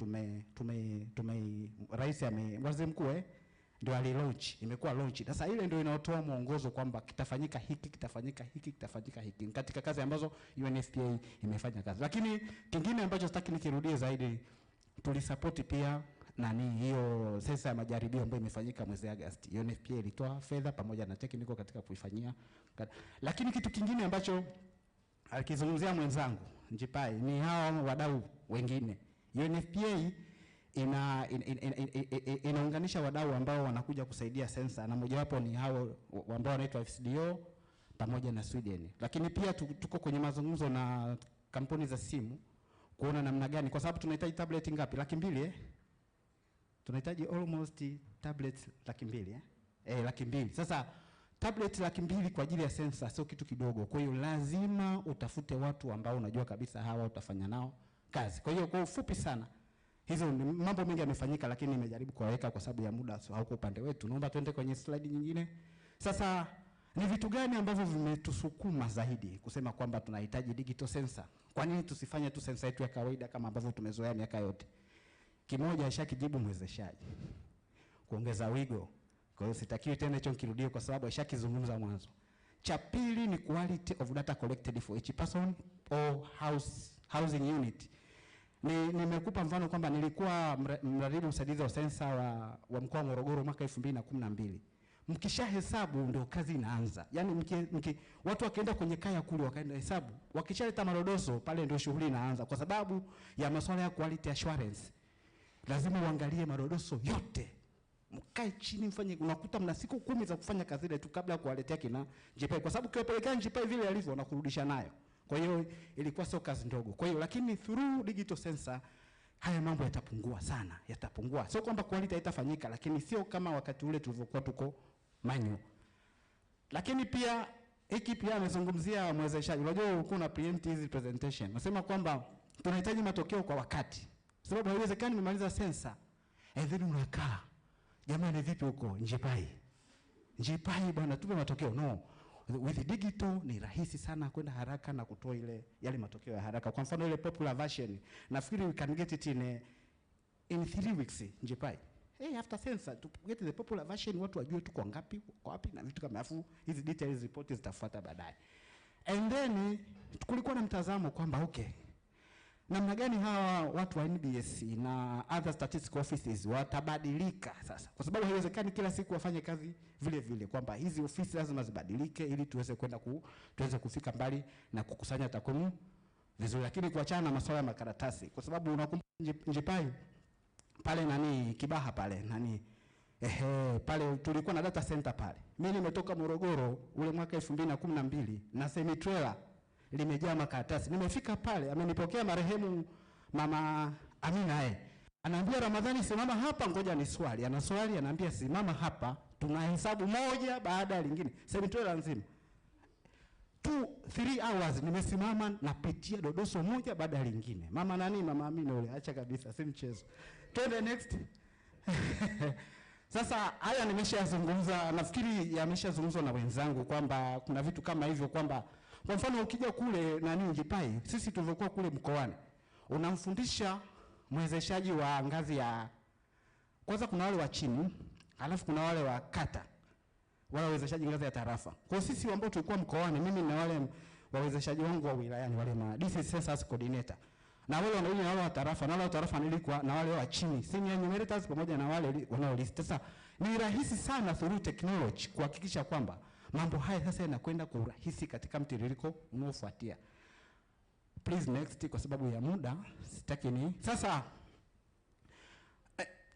N: rais waziri mkuu ndio alilaunch, imekuwa launch. Sasa ile ndio inaotoa mwongozo kwamba kitafanyika hiki, kitafanyika hiki, kitafanyika hiki katika kazi ambazo UNFPA imefanya kazi. Lakini kingine ambacho sitaki nikirudie zaidi, tulisupport pia hiyo sensa ya majaribio ambayo imefanyika mwezi Agosti. UNFPA ilitoa fedha pamoja na technical katika kuifanyia. Lakini kitu kingine ambacho alikizungumzia mwenzangu NJPAI ni hao wadau wengine. UNFPA inaunganisha wadau ambao wanakuja kusaidia sensa, na mojawapo ni hao ambao wanaitwa FCDO pamoja na Sweden. Lakini pia tuko kwenye mazungumzo na kampuni za simu kuona namna gani, kwa sababu tunahitaji tablet ngapi? 200,000 tunahitaji almost tablets 200,000 200,000. Sasa tablet 200,000 kwa ajili ya sensa sio kitu kidogo. Kwa hiyo lazima utafute watu ambao unajua kabisa hawa utafanya nao kazi. Kwa hiyo kwa ufupi sana, hizo mambo mengi yamefanyika, lakini nimejaribu kuwaweka kwa sababu ya muda hauko upande wetu. Naomba tuende kwenye slide nyingine. Sasa ni vitu gani ambavyo vimetusukuma zaidi kusema kwamba tunahitaji digital sensa? Kwa nini tusifanye tu sensa yetu ya kawaida kama ambavyo tumezoea miaka yote? Kimoja ashakijibu mwezeshaji. Kuongeza wigo. Kwa hiyo sitakiwi tena hicho kirudie kwa sababu ashakizungumza mwanzo. Cha pili ni quality of data collected for each person or housing unit. Nimekupa mfano kwamba nilikuwa mratibu msaidizi wa sensa wa mkoa wa Morogoro mwaka 2012. Mkisha hesabu ndio kazi inaanza. Yaani watu wakienda kwenye kaya kule wakaenda hesabu, wakishaleta marodoso pale ndio shughuli inaanza, kwa sababu ya masuala ya quality assurance. Lazima uangalie marodoso yote. Mkae chini mfanye, unakuta mna siku 10 za kufanya kazi ile tu kabla ya kuwaletea kina NJPAI, kwa sababu kiwapelekea NJPAI vile alivyo wanakurudisha nayo. Kwa hiyo ilikuwa sio kazi ndogo. Kwa hiyo lakini through digital sensa haya mambo yatapungua sana, yatapungua. Sio kwamba quality haitafanyika, lakini sio kama wakati ule tulivyokuwa tuko manual. Lakini pia hiki pia amezungumzia mwezeshaji. Unajua kuna preempt hizi presentation. Nasema kwamba tunahitaji matokeo kwa wakati. Sababu haiwezekani nimemaliza sensa then unakaa, jamani vipi huko NJPAI bwana tupe matokeo. No. With digital ni rahisi sana kwenda haraka na kutoa yale matokeo ya haraka. Kwa mfano ile popular version, nafikiri we can get it in
O: in 3 weeks njipai. Hey, after census to get the popular version, watu wajue tuko ngapi, kwa wapi na vitu kama afu hizi details report zitafuata baadaye. And then kulikuwa na mtazamo kwamba okay, namna gani hawa watu wa NBS na other statistical offices watabadilika sasa, kwa sababu haiwezekani kila siku wafanye kazi vile vile, kwamba hizi ofisi lazima zibadilike ili tuweze kwenda tuweze kufika mbali na kukusanya takwimu vizuri, lakini kuachana na masuala ya makaratasi, kwa sababu unakumbuka njipai pale nani Kibaha pale nani pale tulikuwa na data center pale. Mimi nimetoka Morogoro ule mwaka 2012 na semi trailer limejaa makaratasi. Nimefika pale, amenipokea marehemu mama Amina anaambia Ramadhani, simama hapa ngoja ni swali. Ana swali anaambia simama hapa, tunahesabu moja baada ya lingine. Semi trailer nzima 3 hours nimesimama napitia dodoso moja baada ya lingine. Mama nani, mama Amina yule, acha kabisa, si mchezo. Twende next. Sasa haya nimeshazungumza, nafikiri yameshazungumzwa na wenzangu kwamba kuna vitu kama hivyo, kwamba kwa mfano ukija kule nani njipai, sisi tulivyokuwa kule mkoani, unamfundisha mwezeshaji wa ngazi ya kwanza, kuna wale wa chini, alafu kuna wale wa kata, wale wawezeshaji ngazi ya tarafa. Kwa sisi ambao tulikuwa mkoani, mimi na wale wawezeshaji wangu wa wilayani, wale ma district census coordinator, na wale wanarudi na wale wa tarafa, na wale wa tarafa nilikuwa na wale wa chini senior enumerators pamoja na wale wanaolist. Sasa ni rahisi sana through technology kuhakikisha kwamba mambo haya sasa yanakwenda kwa urahisi katika mtiririko unaofuatia. Please next, kwa sababu ya muda sitaki ni sasa.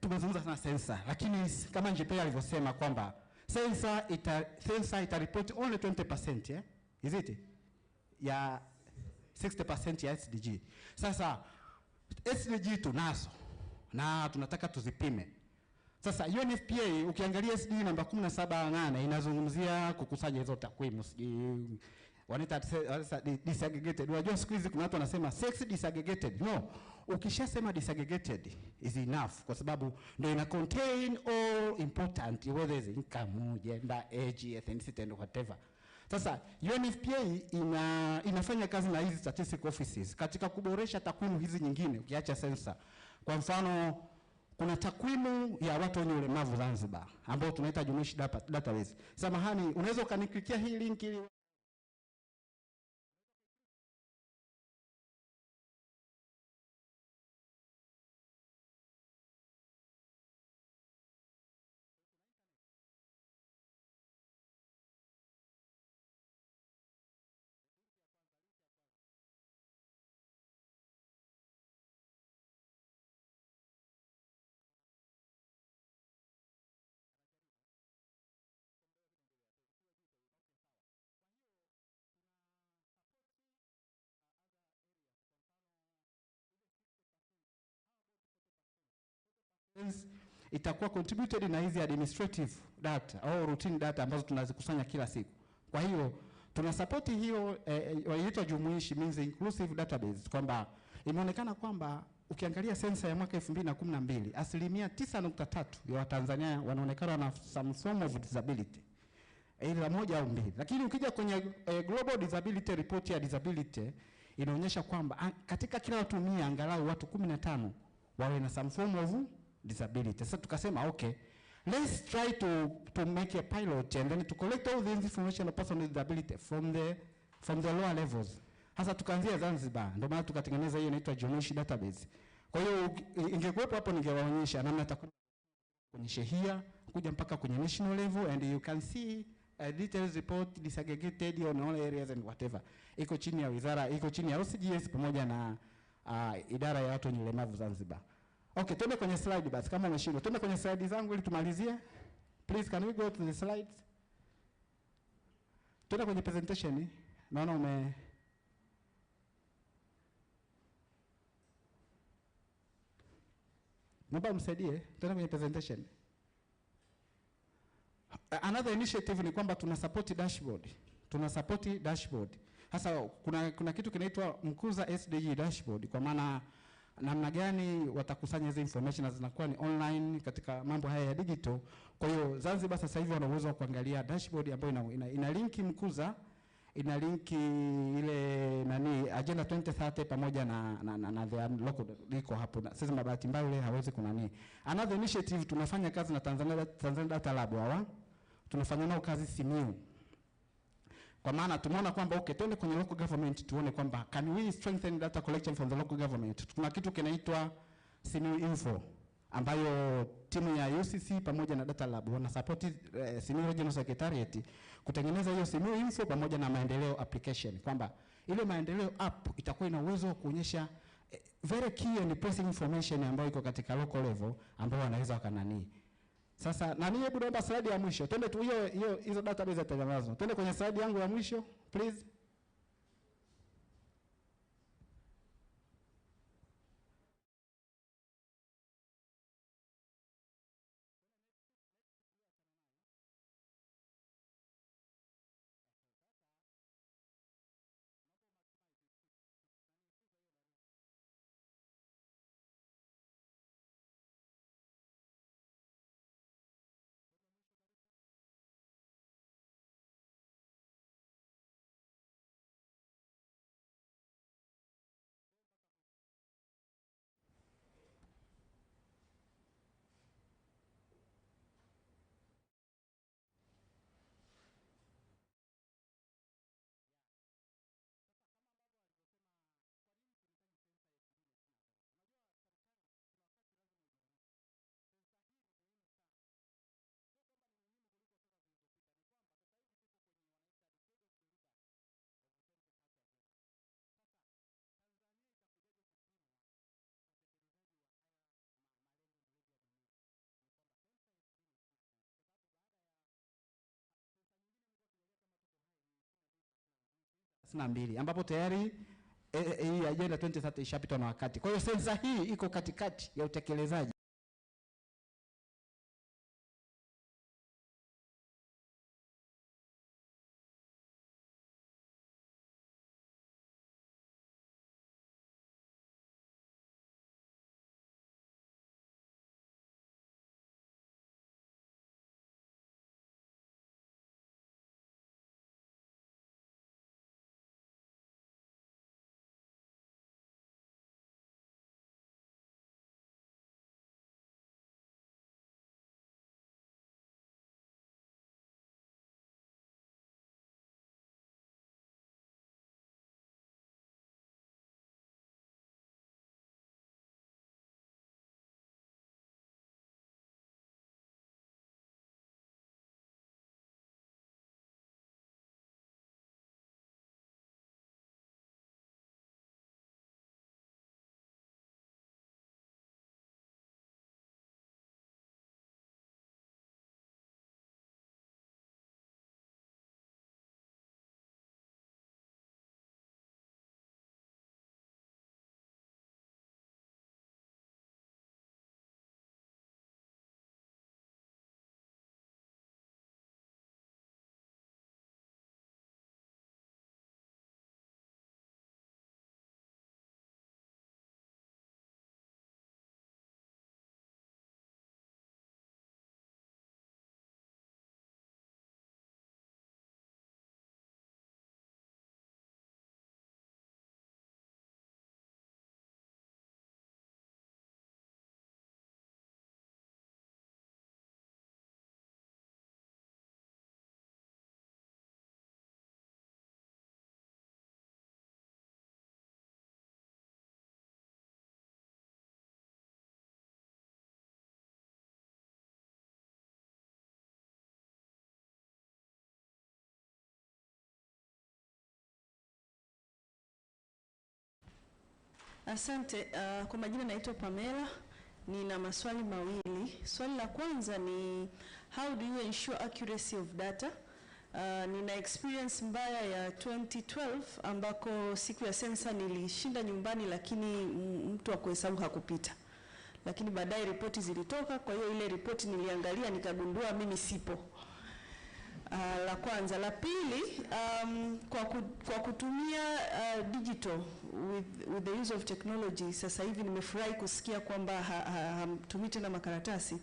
O: Tumezungumza sana sensa, lakini kama Njipea alivyosema kwamba sensa itaripoti only 20%, is it? Ya 60% ya SDG. Sasa SDG tunazo na tunataka tuzipime. Sasa UNFPA ukiangalia SDG namba 17.8 inazungumzia kukusanya hizo takwimu, wanaita disaggregated. Unajua siku hizi kuna watu wanasema sex disaggregated. No, ukishasema disaggregated is enough, kwa sababu ndio ina contain all important, whether is income, gender, age, ethnicity and whatever. Sasa UNFPA inafanya kazi na hizi statistical offices katika kuboresha takwimu hizi nyingine ukiacha sensa. Kwa mfano kuna takwimu ya watu wenye ulemavu Zanzibar ambao tunaita jumuishi database. Samahani, unaweza ukaniklikia hii link ili itakuwa contributed na hizi administrative data au routine data ambazo tunazikusanya kila siku. Kwa hiyo tuna support hiyo inaitwa jumuishi, means inclusive database, kwamba imeonekana kwamba ukiangalia sensa ya mwaka 2012 9.3% ya Watanzania wanaonekana na some form of disability, aidha moja au mbili. Lakini ukija kwenye global disability report ya disability inaonyesha kwamba katika kila watu 100 angalau watu 15 wawe na some form of disability. Sasa tukasema okay, let's try to make a pilot and then to collect all the information of person with disability from the lower levels. Hasa tukaanzia Zanzibar, ndio maana tukatengeneza hiyo inaitwa jumuishi database. Kwa hiyo ingekuwepo hapo ningewaonyesha namna takwenda kwenye shehia kuja mpaka kwenye national level, and you can see a details report disaggregated on all areas and whatever. Iko chini ya wizara, iko chini ya OCGS pamoja na idara ya watu wenye ulemavu Zanzibar. Okay, tuende kwenye slide basi kama umeshindwa. Tuende kwenye slide zangu ili tumalizie. Please can we go to the slides? Tuende kwenye presentation. Naona naomba msaidie. Tuende kwenye presentation. Another initiative ni kwamba tuna support dashboard. Hasa kuna kitu kinaitwa Mkuza SDG dashboard, kwa maana namna gani watakusanya hizo information na zinakuwa ni online katika mambo haya ya digital. Kwa hiyo Zanzibar sasa hivi wana uwezo wa kuangalia dashboard ambayo ina linki Mkuza, ina linki ile nani agenda 2030 pamoja na the local liko hapo. Sasa mabati mbaya ile hawezi kunani. Another initiative tunafanya kazi na Tanzania Data Lab hawa. Tunafanya nao kazi Simiyu. Kwa maana tumeona kwamba okay, twende kwenye local government tuone kwamba can we strengthen data collection from the local government. Tuna kitu kinaitwa Simiyu Info ambayo timu ya UCC pamoja na Data Lab wana support Simiyu Regional Secretariat kutengeneza hiyo Simiyu Info pamoja na maendeleo application, kwamba ile maendeleo app itakuwa ina uwezo wa kuonyesha very key and pressing information ambayo iko katika local level ambayo wanaweza wakanani. Sasa nani, hebu naomba slide ya mwisho. Twende tu hizo database za Tamasha. Twende kwenye slide yangu ya mwisho please. Ambapo tayari hii agenda 2030 ishapitwa na wakati. Kwa hiyo sensa hii iko katikati ya utekelezaji.
P: Asante. Kwa majina naitwa Pamela. Nina maswali mawili. Swali la kwanza ni how do you ensure accuracy of data? Nina experience mbaya ya 2012 ambako siku ya sensa nilishinda nyumbani lakini mtu wa kuhesabu hakupita. Lakini baadaye ripoti zilitoka, kwa hiyo ile ripoti niliangalia nikagundua mimi sipo. La kwanza. La pili, kwa kutumia digital with the use of technology, sasa hivi nimefurahi kusikia kwamba hamtumii tena makaratasi.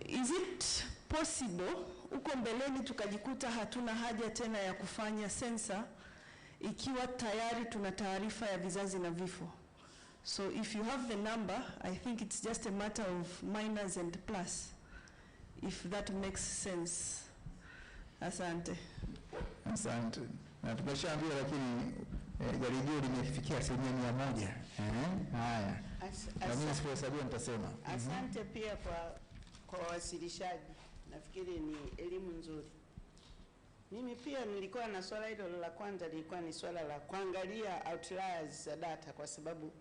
P: Is it possible huko mbeleni tukajikuta hatuna haja tena ya kufanya sensa ikiwa tayari tuna taarifa ya vizazi na vifo. So if you have the number, I think it's just a matter of minus and plus, if that makes sense. Asante.
K: Asante. Na tumeshaambiwa lakini jaribio limefikia 100%. Haya. Na mimi sikuhesabia nitasema.
H: Asante pia kwa wawasilishaji. Nafikiri ni elimu nzuri. Mimi pia nilikuwa na swala hilo la kwanza, lilikuwa ni swala la kuangalia outliers za data, kwa sababu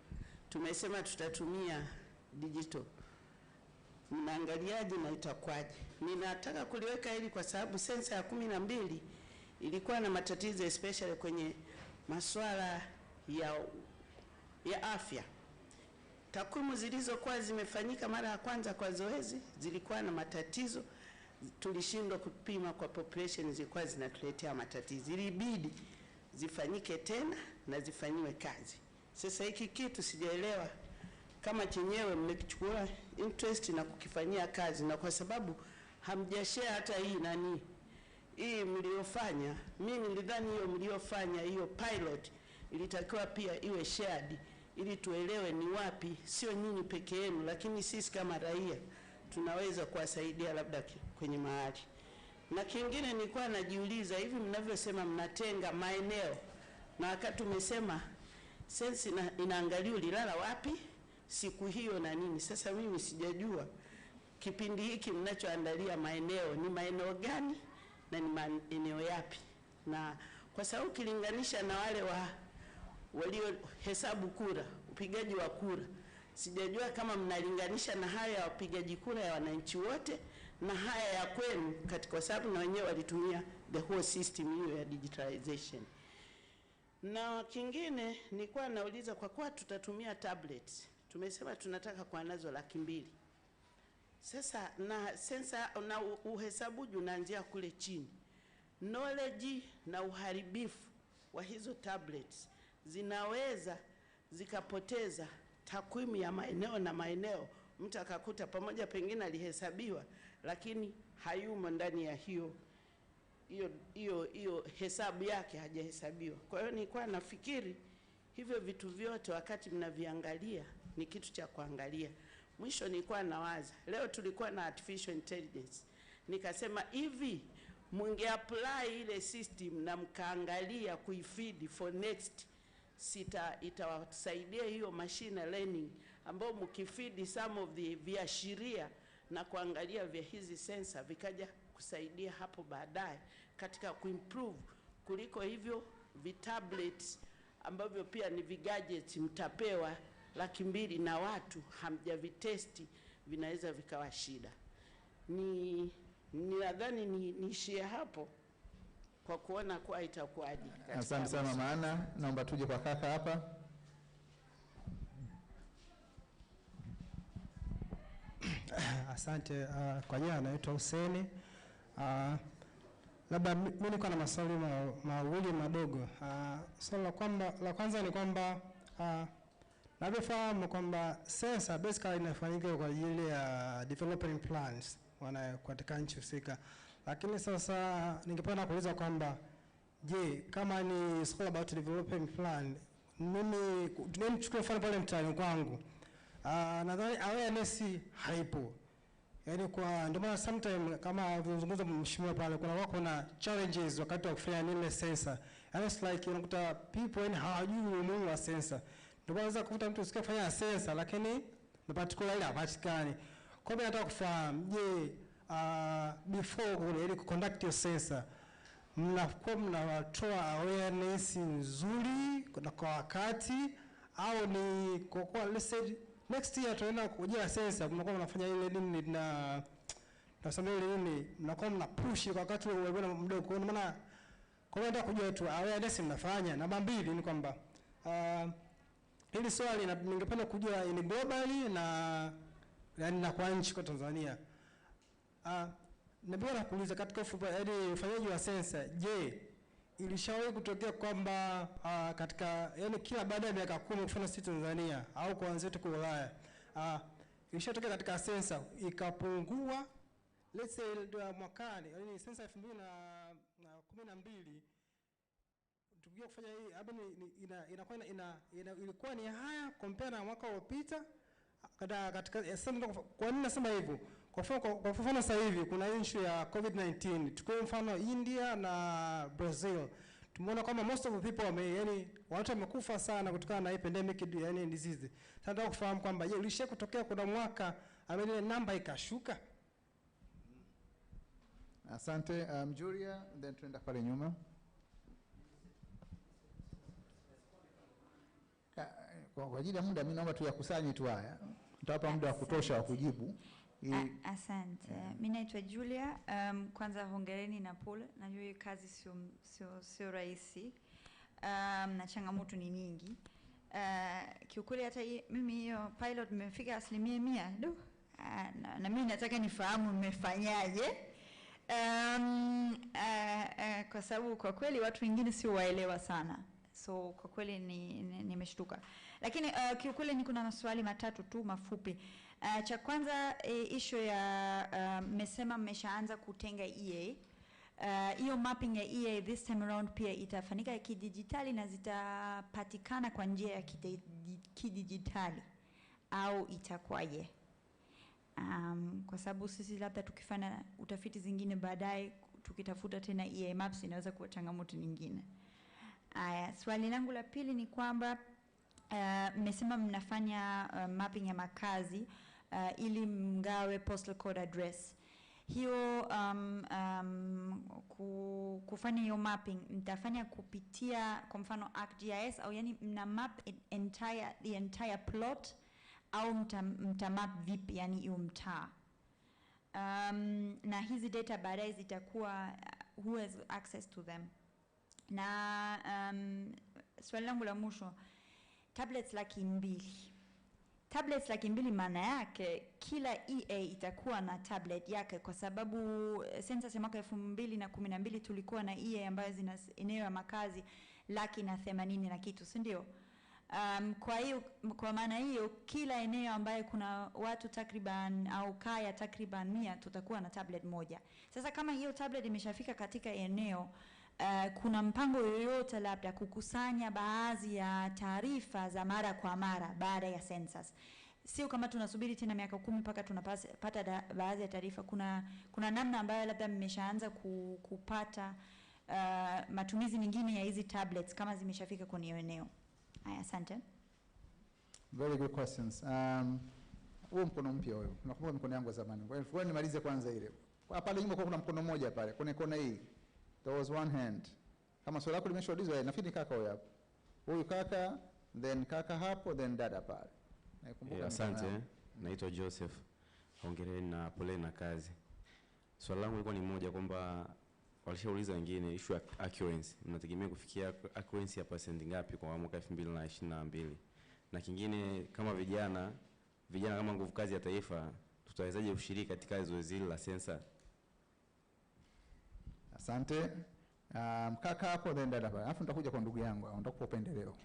H: tumesema tutatumia digital. Mnaangaliaje na itakwaje? Ninataka kuliweka hili kwa sababu sensa ya 12 ilikuwa na matatizo especially kwenye masuala ya afya. Takwimu zilizokuwa zimefanyika mara ya kwanza kwa zoezi zilikuwa na matatizo, tulishindwa kupima kwa population, zilikuwa zinatuletea matatizo. Ilibidi zifanyike tena na zifanyiwe kazi. Sasa hiki kitu sijaelewa kama chenyewe mmekichukua interest na kukifanyia kazi, na kwa sababu hamjashare hata hii mliofanya, mimi nilidhani hiyo mliofanya hiyo pilot ilitakiwa pia iwe shared ili tuelewe ni wapi, sio nyinyi peke yenu, lakini sisi kama raia tunaweza kuwasaidia labda kwenye mahali. Na kingine nilikuwa najiuliza, hivi mnavyosema mnatenga maeneo, na wakati tumesema sensi inaangalia ulilala wapi siku hiyo na nini. Sasa mimi sijajua kipindi hiki mnachoandalia maeneo ni maeneo gani na ni maeneo yapi, na kwa sababu kilinganisha na wale walio hesabu kura, upigaji wa kura, sijajua kama mnalinganisha na haya ya wapigaji kura ya wananchi wote na haya ya kwenu, kwa sababu na wenyewe walitumia the whole system hiyo ya digitalization. Na kingine nilikuwa nauliza, kwa kuwa tutatumia tablets, tumesema tunataka kwa nazo 200,000. Sasa na sensa na uhesabuji unaanzia kule chini. Knowledge na uharibifu wa hizo tablets zinaweza zikapoteza takwimu ya maeneo na maeneo. Mtu akakuta pamoja pengine alihesabiwa lakini hayumo ndani ya hiyo hesabu yake, hajahesabiwa. Kwa hiyo nilikuwa nafikiri hivyo vitu vyote wakati mnaviangalia ni kitu cha kuangalia. Mwisho nilikuwa nawaza, leo tulikuwa na artificial intelligence, nikasema hivi munge apply ile system na mkaangalia kuifeed for next itawasaidia hiyo machine learning ambao mkifeed some of the viashiria na kuangalia vya hizi sensor vikaja kusaidia hapo baadaye katika kuimprove, kuliko hivyo vitablets ambavyo pia ni vigadgets mtapewa 200,000 na watu hamjavitesti, vinaweza vikawa shida. Nadhani niishie hapo kwa kuona kwa itakuwaje.
K: Asante sana maana, naomba tuje kwa kaka hapa.
R: Asante. Kwa jina naitwa Huseni. Labda mimi niko na maswali mawili madogo. Swali la kwanza ni kwamba navyofahamu kwamba sensa basically inafanyika kwa ajili ya development plans katika nchi husika, lakini sasa ningependa kuuliza kwamba je, kama ni all about development plan, mimi tunachukua mfano pale mtaani kwangu, nadhani awareness haipo. Yaani ndio maana sometimes kama vizungumza mheshimiwa pale, kuna challenges wakati wa kufanya nile sensa. And it's like unakuta people hawajui umuhimu wa sensa. Ndio maana unaweza kukuta mtu usikia kufanya sensa lakini na particular ile hapatikani. Kwa hiyo nataka kufahamu, je, before ili conduct your sensa mnatoa awareness nzuri kwa wakati, au ni kwa let's say next year tunaenda kujia sensa, mnakuwa mnafanya ile nini na nasema ile nini, mnakuwa mna push kwa wakati ule mdogo. Kwa maana kwa hiyo nataka kujua tu awareness mnafanya. Namba 2 ni kwamba hili swali ningependa kujua ni globally na kwa nchi kwa Tanzania. Napenda kuuliza katika ufanyaji wa sensa, je, ilishawahi kutokea kwamba katika kila baada ya miaka 10 kufanya sisi Tanzania au kwa wenzetu kwa Ulaya, ilishatokea katika sensa ikapungua let's say mwakani, yani sensa 2012 tukija kufanya hii hapa ilikuwa ni haya compare na mwaka uliopita katika kwa nini nasema hivyo? Kwa mfano sasa hivi kuna issue ya COVID-19. Tukio mfano India na Brazil. Tumeona kama most of the people watu wamekufa sana kutokana na hii pandemic yani disease. Tunataka kufahamu kwamba je, ulisha kutokea kuna mwaka ile namba ikashuka?
K: Asante Julia, then tuenda pale nyuma. Kwa ajili ya muda mimi naomba tuyakusanye tu haya. Tutawapa muda wa kutosha wa kujibu.
S: Asante. Mimi naitwa Julia. Kwanza hongereni na pole. Najua hii kazi sio rahisi. Na changamoto ni nyingi. Kiukweli hata mimi hiyo pilot nimefika 100%. Na mimi nataka nifahamu mmefanyaje. Kwa sababu kwa kweli watu wengine sio waelewa sana. So kwa kweli nimeshtuka. Lakini kiukweli niko na maswali matatu tu mafupi. Cha kwanza issue ya mmesema mmeshaanza kutenga EA. Hiyo mapping ya EA this time around pia itafanyika ya kidijitali na zitapatikana kwa njia ya kidijitali au itakuwaje? Kwa sababu sisi labda tukifanya utafiti zingine baadaye tukitafuta tena EA maps inaweza kuwa changamoto nyingine. Swali langu la pili ni kwamba mmesema mnafanya mapping ya makazi ili mgawe postal code address. Hiyo kufanya hiyo mapping mtafanya kupitia kwa mfano ArcGIS au yani mna map the entire plot au mtamap vipi yani hiyo mtaa? Na hizi data baadaye zitakuwa who has access to them? Na swali langu la mwisho, tablets 200,000. Tablets 200,000 maana yake kila EA itakuwa na tablet yake, kwa sababu census ya mwaka 2012 tulikuwa na EA ambayo zina eneo ya makazi 180,000 na kitu, si ndio? Kwa hiyo kwa maana hiyo kila eneo ambayo kuna watu takriban au kaya takriban 100 tutakuwa na tablet moja. Sasa kama hiyo tablet imeshafika katika eneo, kuna mpango yoyote labda kukusanya baadhi ya taarifa za mara kwa mara baada ya census? Sio kama tunasubiri tena miaka 10 mpaka tunapata baadhi ya taarifa. Kuna namna ambayo labda mmeshaanza kupata matumizi mengine ya hizi tablets kama zimeshafika kwenye eneo? Asante.
K: Very good questions. Huo mkono mpya huyo. Nakumbuka mkono yangu zamani. Kwa hiyo nimalize kwanza ile. Pale nyuma kuna mkono mmoja pale. Kwenye kona hii. There was one hand. Kama swali lako limeshaulizwa, nafikiri kaka huyo hapo. Huyu kaka, then kaka hapo, then dada pale.
G: Asante. Naitwa Joseph. Hongereni na pole na kazi. Swali langu liko ni moja kwamba walishauliza wengine issue ya accuracy. Mnategemea kufikia accuracy ya percent ngapi kwa mwaka 2022? Na kingine kama vijana kama nguvu kazi ya taifa, tutawezaje kushiriki katika zoezi hili la sensa?
K: Asante. Kaka hapo then dada pale. Alafu nitakuja kwa ndugu yangu, nitakupa upendeleo.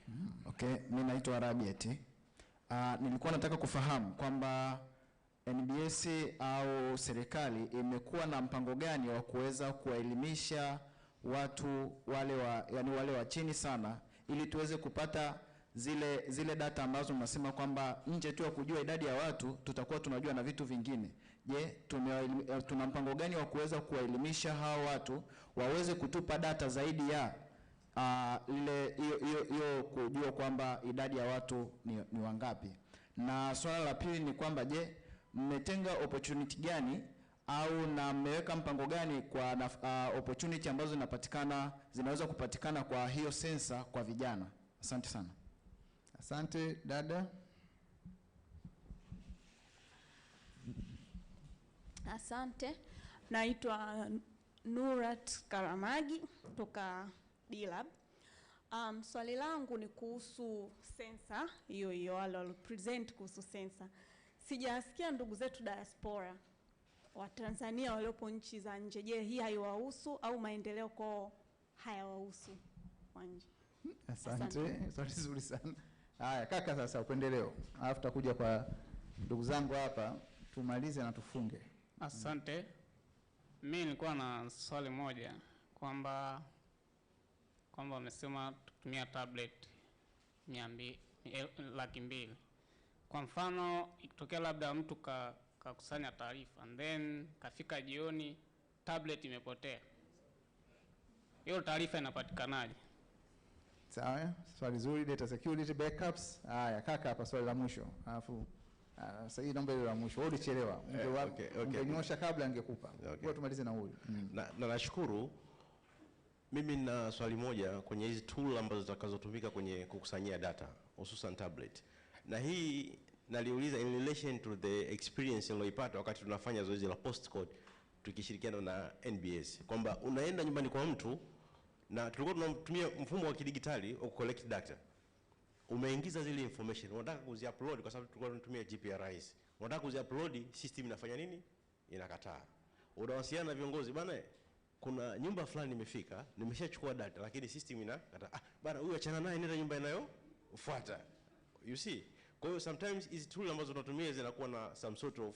T: Okay, mimi naitwa Rabiet. Nilikuwa nataka kufahamu kwamba NBS au serikali imekuwa na mpango gani wa kuweza kuwaelimisha watu wale wa chini sana, ili tuweze kupata zile data ambazo mnasema kwamba nje tu ya kujua idadi ya watu tutakuwa tunajua na vitu vingine. Je, tuna mpango gani wa kuweza kuwaelimisha hao watu waweze kutupa data zaidi ya hiyo kujua kwamba idadi ya watu ni wangapi? Na swala la pili ni kwamba je, mmetenga opportunity gani au na mmeweka mpango gani kwa opportunity ambazo zinaweza kupatikana kwa hiyo sensa kwa vijana? Asante sana.
K: Asante dada.
U: Asante. Naitwa Nurat Karamagi kutoka D-Lab. Swali langu ni kuhusu sensa hiyo wale present kuhusu sensa. Sijasikia ndugu zetu diaspora wa Tanzania waliopo nchi za nje. Je, hii haiwahusu au maendeleo kwa hayawahusu kwa nje?
K: Asante. Swali zuri sana. Haya kaka, sasa upendeleo. Alafu tutakuja kwa ndugu zangu hapa tumalize na tufunge.
X: Asante.
L: Mimi nilikuwa na swali moja kwamba wamesema tutumia tablet 200,000. Kwa mfano ikitokea labda mtu kakusanya taarifa and then kafika jioni tablet imepotea, hiyo taarifa inapatikanaje?
K: Sawa, swali zuri. Data security backups. Haya, kaka hapa swali la mwisho. Alafu sasa hii naomba ile la mwisho. Wewe ulichelewa. Ungenyosha kabla angekupa. Kwa tumalize na huyu.
Q: Na nashukuru. Mimi na swali moja kwenye hizi tool ambazo zitakazotumika kwenye kukusanyia data, hususan tablet. Na hii naliuliza in relation to the experience nilioipata wakati tunafanya zoezi la postcode tukishirikiana na NBS. Kwamba unaenda nyumbani kwa mtu na tulikuwa tunatumia mfumo wa kidigitali wa collect data. Umeingiza zile information, unataka kuzi-upload kwa sababu tulikuwa tunatumia GPRS. Unataka kuzi-upload, system inafanya nini? Inakataa. Unawasiliana na viongozi, bana kuna nyumba fulani nimefika, nimeshachukua data lakini system inakataa. Bana huyu achana naye, nenda nyumba inayofuata. You see? Kwa hiyo sometimes hizi tool ambazo tunatumia zinakuwa na some sort of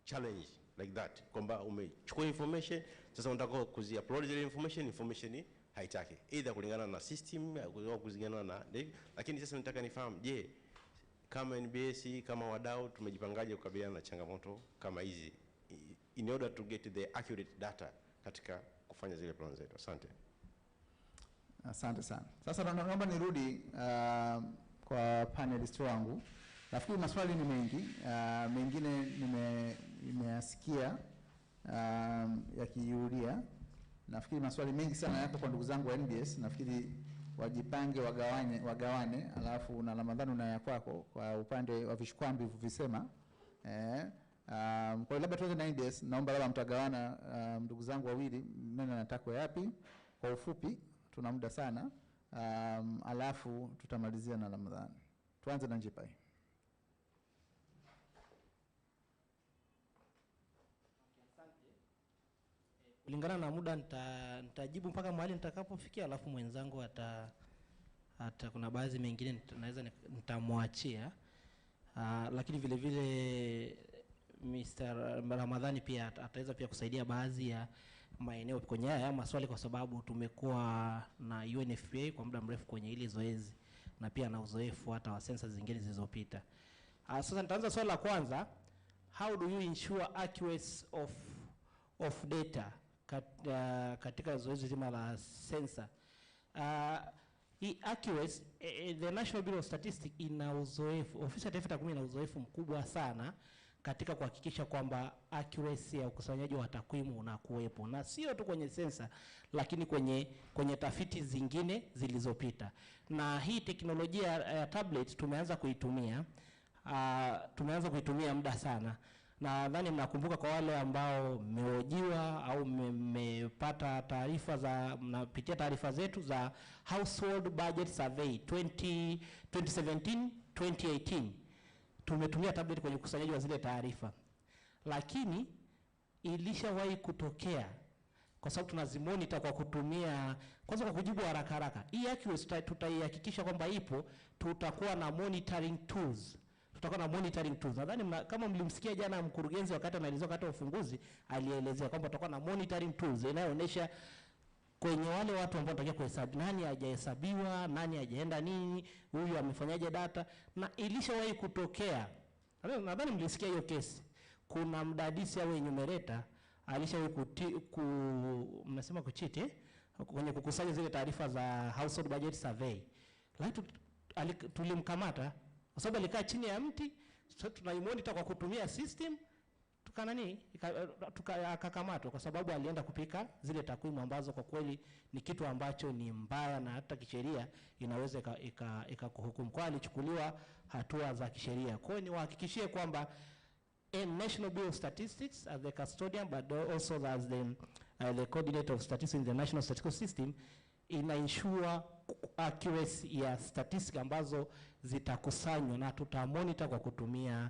Q: challenge like that. Kwamba umechukua information, sasa unataka kuzi-upload zile information haitaki. Either kulingana na system au kulingana na lakini sasa nataka nifahamu, je, kama NBS kama wadau tumejipangaje kukabiliana na changamoto kama hizi in order to get the accurate data katika kufanya zile plans zetu. Asante.
K: Asante sana. Sasa naomba nirudi kwa panelist wangu. Nafikiri maswali ni mengi, mengine nimeyasikia yakirudia. Nafikiri maswali mengi sana yako kwa ndugu zangu wa NBS. Nafikiri wajipange, wagawane, alafu na Ramadhani na ya kwako kwa upande wa vishikwambi visema. Kwa labda tuanze na NBS, naomba labda mtagawana ndugu zangu wawili nani anataka yapi kwa ufupi, tuna muda sana. Alafu tutamalizia na Ramadhani. Tuanze na Njipai.
J: Kulingana na muda nitajibu mpaka mahali nitakapofikia, alafu mwenzangu kuna baadhi mengine naweza nitamwachia. Lakini vile vile Mr. Ramadhani pia ataweza pia kusaidia baadhi ya maeneo kwenye haya maswali, kwa sababu tumekuwa na UNFPA kwa muda mrefu kwenye hili zoezi na pia na uzoefu hata wa sensa zingine zilizopita. Sasa nitaanza swali la kwanza, how do you ensure accuracy of data katika zoezi zima la sensa? Hii accuracy, the National Bureau of Statistics ina uzoefu, ofisi ya taifa takwimu ina uzoefu mkubwa sana katika kuhakikisha kwamba accuracy ya ukusanyaji wa takwimu unakuwepo, na sio tu kwenye sensa lakini kwenye tafiti zingine zilizopita. Na hii teknolojia ya tablet tumeanza kuitumia muda sana. Na nadhani mnakumbuka kwa wale ambao mmehojiwa au mmepata taarifa mnapitia taarifa zetu za Household Budget Survey 2017-2018. Tumetumia tablet kwenye ukusanyaji wa zile taarifa. Lakini ilishawahi kutokea, kwa sababu tunazimonitor kwa kutumia, kwanza kwa kujibu haraka. Hii accuracy tutaihakikisha kwamba ipo, tutakuwa na monitoring tools. Nadhani kama mlimsikia jana mkurugenzi wakati anaelezea wakati wa ufunguzi, alielezea kwamba tutakuwa na monitoring tools inayoonyesha kwenye wale watu ambao tunataka kuhesabu nani hajahesabiwa, nani hajaenda nini, huyu amefanyaje data. Na ilishawahi kutokea, nadhani mlisikia hiyo kesi, kuna mdadisi au enumerator alishawahi mnasema kuchiti kwenye kukusanya zile taarifa za Household Budget Survey. Lakini tulimkamata kwa sababu alikaa chini ya mti, tunaimonitor kwa kutumia system, akakamatwa kwa sababu alienda kupika zile takwimu ambazo kwa kweli ni kitu ambacho ni mbaya na hata kisheria inaweza ikakuhukumu. Kwa alichukuliwa hatua za kisheria. Kwa hiyo niwahakikishie kwamba National Bureau of Statistics as the custodian but also as the coordinator of statistics in the National Statistical System ina ensure accuracy ya statistics ambazo zitakusanywa, na tutamonitor kwa kutumia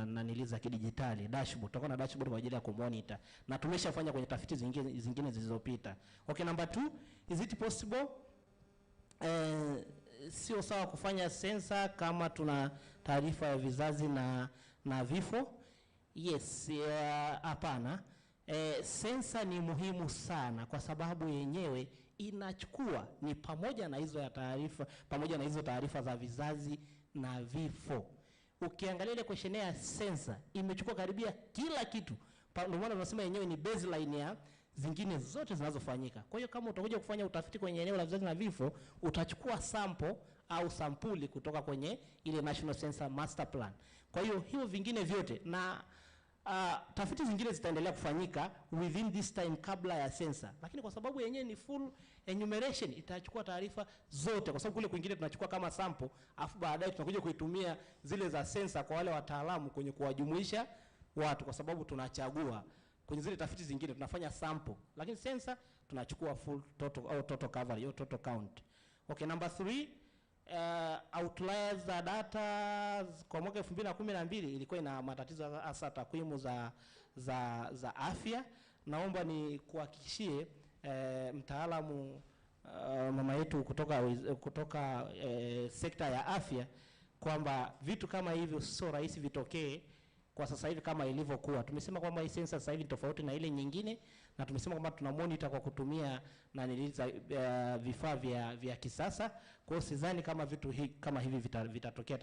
J: nanili za kidijitali, dashboard. Tutakuwa na dashboard kwa ajili ya kumonitor, na tumeshafanya kwenye tafiti zingine zilizopita. Okay, number 2, is it possible sio sawa kufanya sensa kama tuna taarifa ya vizazi na vifo? Yes, hapana. Sensa ni muhimu sana kwa sababu yenyewe inachukua ni pamoja na hizo taarifa za vizazi na vifo. Ukiangalia ile questionnaire ya sensa imechukua karibia kila kitu. Ndio maana tunasema yenyewe ni baseline ya zingine zote zinazofanyika. Kwa hiyo kama utakuja kufanya utafiti kwenye eneo la vizazi na vifo, utachukua sample au sampuli kutoka kwenye ile National Census Master Plan. Kwa hiyo hiyo vingine vyote na tafiti zingine zitaendelea kufanyika within this time kabla ya sensa, lakini kwa sababu yenyewe ni full enumeration itachukua taarifa zote, kwa sababu kule kwingine tunachukua kama sample afu baadaye tunakuja kuitumia zile za sensa kwa wale wataalamu kwenye kuwajumuisha watu, kwa sababu tunachagua kwenye zile tafiti zingine tunafanya sample, lakini sensa tunachukua full total au total coverage au total count. Okay, number 3, outliers za data kwa mwaka 2012 ilikuwa ina matatizo hasa takwimu za afya. Naomba ni kuhakikishie mtaalamu mama yetu kutoka sekta ya afya kwamba vitu kama hivyo sio rahisi vitokee kwa sasa hivi kama ilivyokuwa. Tumesema kwamba hii sensa sasa hivi ni tofauti na ile nyingine, na tumesema kwamba tuna monitor kwa kutumia vifaa vya kisasa. Kwa hiyo sidhani kama vitu kama hivi vitatokea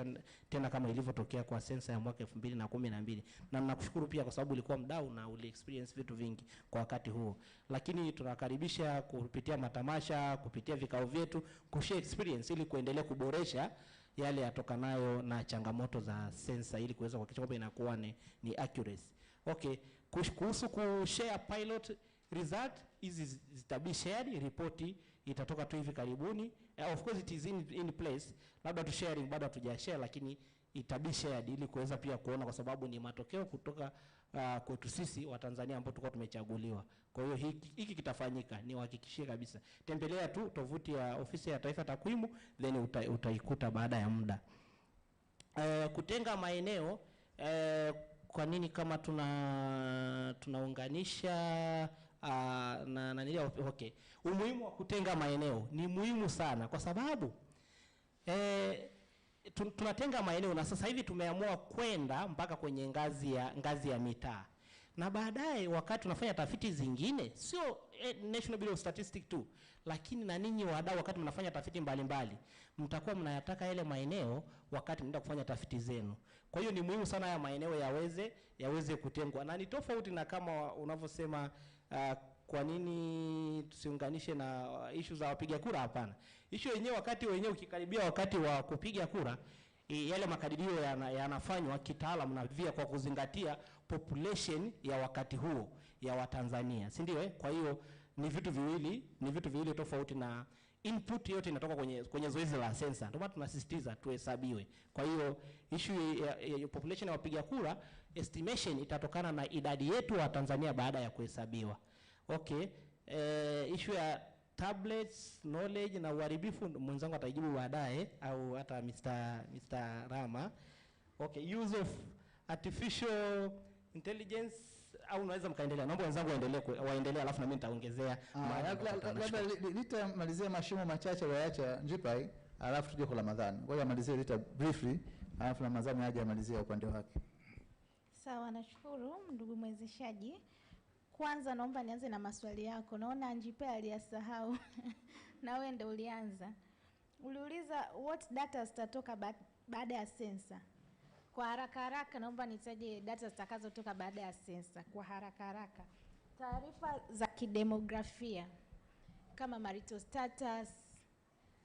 J: tena kama ilivyotokea kwa sensa ya mwaka 2012. Na nakushukuru pia kwa sababu ulikuwa mdau na uli experience vitu vingi kwa wakati huo. Lakini tunakaribisha kupitia matamasha, kupitia vikao vyetu, kushare experience ili kuendelea kuboresha yale yatokanayo na changamoto za sensa ili kuweza kuhakikisha kwamba inakuwa ni accuracy. Okay, kuhusu kushare pilot result, hizi zitabi shared, report itatoka tu hivi karibuni. Of course it is in place, labda tu sharing bado hatujashare, lakini itabi shared ili kuweza pia kuona, kwa sababu ni matokeo kutoka kwetu sisi wa Tanzania ambao tulikuwa tumechaguliwa. Kwa hiyo hiki kitafanyika, ni uhakikishie kabisa. Tembelea tu tovuti ya Ofisi ya Taifa Takwimu, then utaikuta baada ya muda. Kutenga maeneo, kwa nini kama tunaunganisha okay. Umuhimu wa kutenga maeneo ni muhimu sana kwa sababu tunatenga maeneo, na sasa hivi tumeamua kwenda mpaka kwenye ngazi ya mitaa. Na baadaye wakati tunafanya tafiti zingine, sio National Bureau of Statistics tu, lakini na ninyi wadau wakati mnafanya tafiti mbalimbali, mtakuwa mnayataka yale maeneo wakati mnaenda kufanya tafiti zenu. Kwa hiyo ni muhimu sana haya maeneo yaweze kutengwa. Na ni tofauti na kama unavyosema kwa nini tusiunganishe na issue za wapiga kura? Hapana. Issue yenyewe wakati wenyewe ukikaribia wakati wa kupiga kura, yale makadirio yanafanywa kitaalamu na via kwa kuzingatia population ya wakati huo ya Watanzania, si ndio? Kwa hiyo ni vitu viwili tofauti, na input yote inatoka kwenye zoezi la sensa. Ndio maana tunasisitiza tuhesabiwe. Kwa hiyo issue ya population ya wapiga kura estimation itatokana na idadi yetu wa Tanzania baada ya kuhesabiwa. Okay, issue ya tablets, knowledge na uharibifu mwenzangu ataijibu baadaye, au hata Mr. Rama. Okay, use of artificial intelligence, au unaweza mkaendelea. Naomba wenzangu waendelee alafu na mimi nitaongezea.
K: Labda nitamalizia mashimo machache waacha Njipai, alafu tuje kwa Ramadhani. Ngoja malizie Rita briefly, alafu Ramadhani aje amalizie upande wake.
W: Sawa, nashukuru ndugu mwezeshaji. Kwanza naomba nianze na maswali yako. Naona Njipai aliyasahau. Na wewe ndio ulianza. Uliuliza what data zitatoka baada ya sensa. Kwa haraka naomba nitaje data zitakazotoka baada ya sensa kwa haraka. Taarifa za kidemografia kama marital status,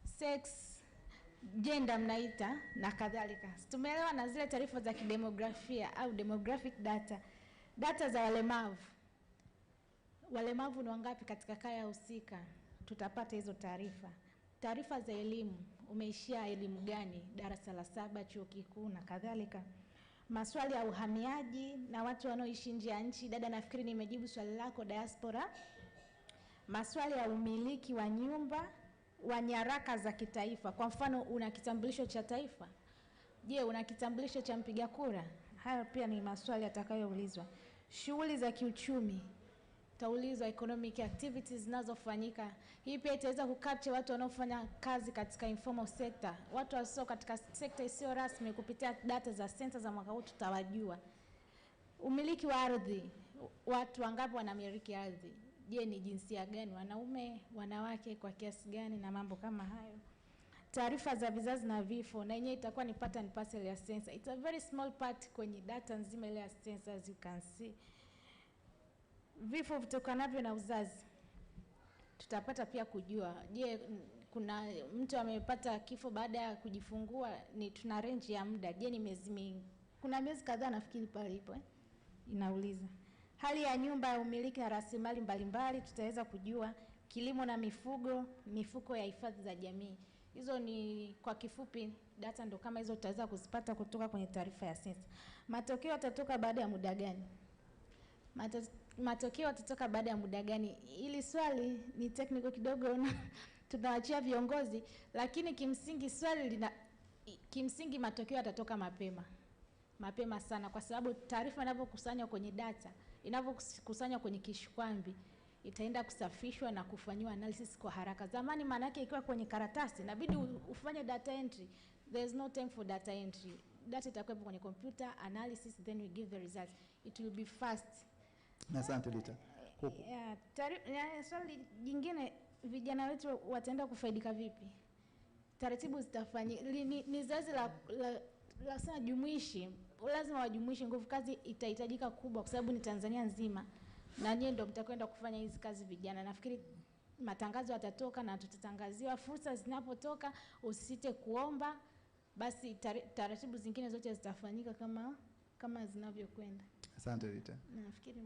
W: sex, gender mnaita na kadhalika. Tumeelewa na zile taarifa za kidemografia au demographic data. Data za walemavu ni wangapi katika kaya husika, tutapata hizo taarifa. Taarifa za elimu, umeishia elimu gani, darasa la 7, chuo kikuu na kadhalika. Maswali ya uhamiaji na watu wanaoishi nje ya nchi, dada nafikiri nimejibu swali lako, diaspora. Maswali ya umiliki wa nyumba, wa nyaraka za kitaifa. Kwa mfano, una kitambulisho cha taifa? Je, una kitambulisho cha mpiga kura? Hayo pia ni maswali yatakayoulizwa. Shughuli za kiuchumi, taulizwa economic activities zinazofanyika. Hii pia itaweza kukapture watu wanaofanya kazi katika informal sector, watu wasio katika sekta isiyo rasmi. Kupitia data za sensa za mwaka huu tutawajua. Umiliki wa ardhi, watu wangapi wanamiliki ardhi, je, ni jinsia gani, wanaume, wanawake kwa kiasi gani na mambo kama hayo. Taarifa za vizazi na vifo na yenyewe itakuwa ni part and parcel ya sensa. It's a very small part kwenye data nzima ile ya sensa, as you can see. Vifo vitokanavyo na uzazi tutapata pia kujua, je, kuna mtu amepata kifo baada ya kujifungua, ni tuna range ya muda, je ni miezi mingi, kuna miezi kadhaa nafikiri pale ipo inauliza. Hali ya nyumba ya umiliki na rasilimali mbalimbali tutaweza kujua. Kilimo na mifugo, mifuko ya hifadhi za jamii, hizo ni kwa kifupi data ndo kama hizo tutaweza kuzipata kutoka kwenye taarifa ya sensa. Matokeo yatatoka baada ya muda gani? Matokeo yatatoka baada ya muda gani? Hili swali ni technical kidogo tunawaachia viongozi, lakini kimsingi swali kimsingi matokeo yatatoka mapema sana, kwa sababu taarifa inapokusanywa kwenye data, inapokusanywa kwenye kishikwambi, itaenda kusafishwa na kufanywa analysis kwa haraka. Zamani maana yake ikiwa kwenye karatasi inabidi ufanye data entry. There is no time for data entry. Data itakuwa kwenye computer analysis, then we give the results. It will be fast.
K: Asante Lita.
W: Swali jingine, vijana wetu wataenda kufaidika vipi? Taratibu zitafanyika. Ni zoezi la sana jumuishi. Lazima wajumuishi, nguvu kazi itahitajika kubwa kwa sababu ni Tanzania nzima. Na nyinyi ndio mtakwenda kufanya hizi kazi vijana. Nafikiri matangazo yatatoka na tutatangaziwa. Fursa zinapotoka usisite kuomba, basi taratibu zingine zote zitafanyika kama zinavyokwenda.
K: Asante Rita.
W: Nafikiri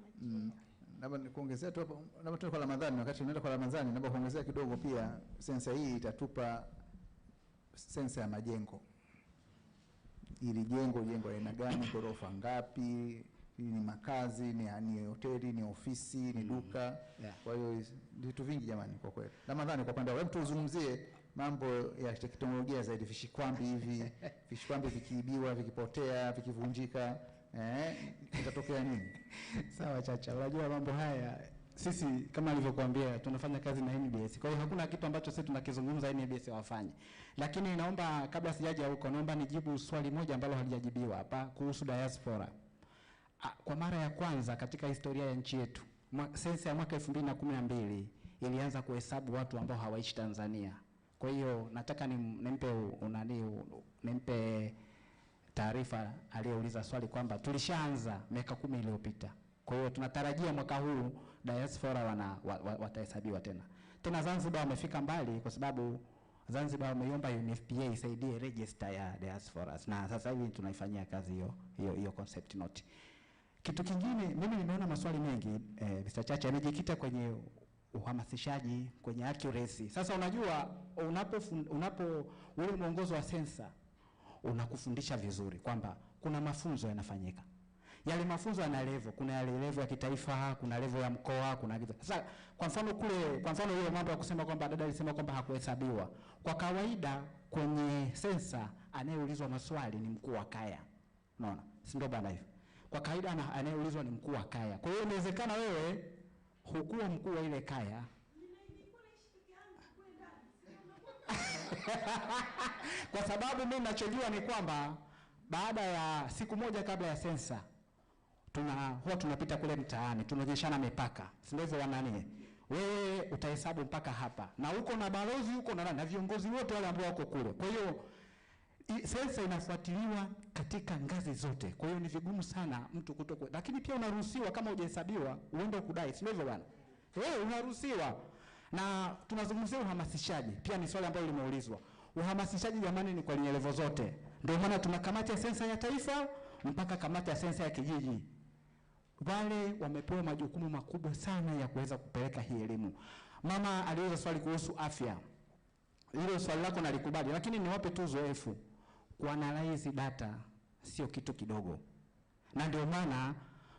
K: Naomba nikuongezea tu hapo, naomba tu kwa Ramadhani, wakati tunaenda kwa Ramadhani, naomba kuongezea kidogo pia. Sensa hii itatupa sensa ya majengo. Ili jengo aina gani, ghorofa ngapi, ni makazi, ni hoteli, ni ofisi, ni duka. Kwa hiyo vitu vingi jamani kwa kweli. Ramadhani, kwa upande wako tuzungumzie mambo ya teknolojia zaidi, vishikwambi hivi, vishikwambi vikiibiwa, vikipotea, vikivunjika, itatokea nini?
O: Sawa Chacha, unajua mambo haya sisi kama nilivyokuambia tunafanya kazi na NBS. Kwa hiyo hakuna kitu ambacho sisi tunakizungumza NBS wafanye. Lakini naomba kabla sijaja huko, naomba nijibu swali moja ambalo halijajibiwa hapa kuhusu diaspora. Kwa mara ya kwanza katika historia ya nchi yetu, sensa ya mwaka 2012 ilianza kuhesabu watu ambao hawaishi Tanzania. Kwa hiyo nataka nimpe taarifa aliyeuliza swali kwamba tulishaanza miaka 10 iliyopita. Kwa hiyo tunatarajia mwaka huu diaspora watahesabiwa tena. Tena Zanzibar wamefika mbali kwa sababu Zanzibar wameomba UNFPA isaidie register ya diasporas, na sasa hivi tunaifanyia kazi hiyo concept note. Kitu kingine, mimi nimeona maswali mengi Mr. Chacha yamejikita kwenye uhamasishaji, kwenye accuracy. Sasa unajua ule mwongozo wa sensa unakufundisha vizuri kwamba kuna mafunzo yanafanyika. Yale mafunzo yana level, kuna yale level ya kitaifa, kuna level ya mkoa, kuna kitu. Sasa kwa mfano hiyo mambo ya kusema kwamba dada alisema kwamba hakuhesabiwa. Kwa kawaida kwenye sensa anayeulizwa maswali ni mkuu wa kaya. Unaona? Si ndio bana hivyo. Kwa kawaida anayeulizwa ni mkuu wa kaya. Kwa hiyo inawezekana wewe hukuwa mkuu wa ile kaya. Kwa sababu mimi ninachojua ni kwamba baada ya siku moja kabla ya sensa huwa tunapita kule mtaani, tunaonyeshana mipaka. Si ndivyo wanani? Wewe utahesabu mpaka hapa. Na huko na balozi huko na viongozi wote wale ambao wako kule. Kwa hiyo sensa inafuatiliwa katika ngazi zote. Kwa hiyo ni vigumu sana mtu kutoka. Lakini pia unaruhusiwa kama hujahesabiwa uende kudai. Si ndivyo bwana? Unaruhusiwa. Na tunazungumzia uhamasishaji. Pia ni swali ambalo limeulizwa. Uhamasishaji jamani ni kwa level zote. Ndio maana tuna kamati ya sensa ya taifa mpaka kamati ya sensa ya kijiji. Wale wamepewa majukumu makubwa sana ya kuweza kupeleka hii elimu. Mama aliuliza swali kuhusu afya. Hilo swali lako nalikubali, lakini niwape tu uzoefu. Kuanalyze data sio kitu kidogo. Na ndio maana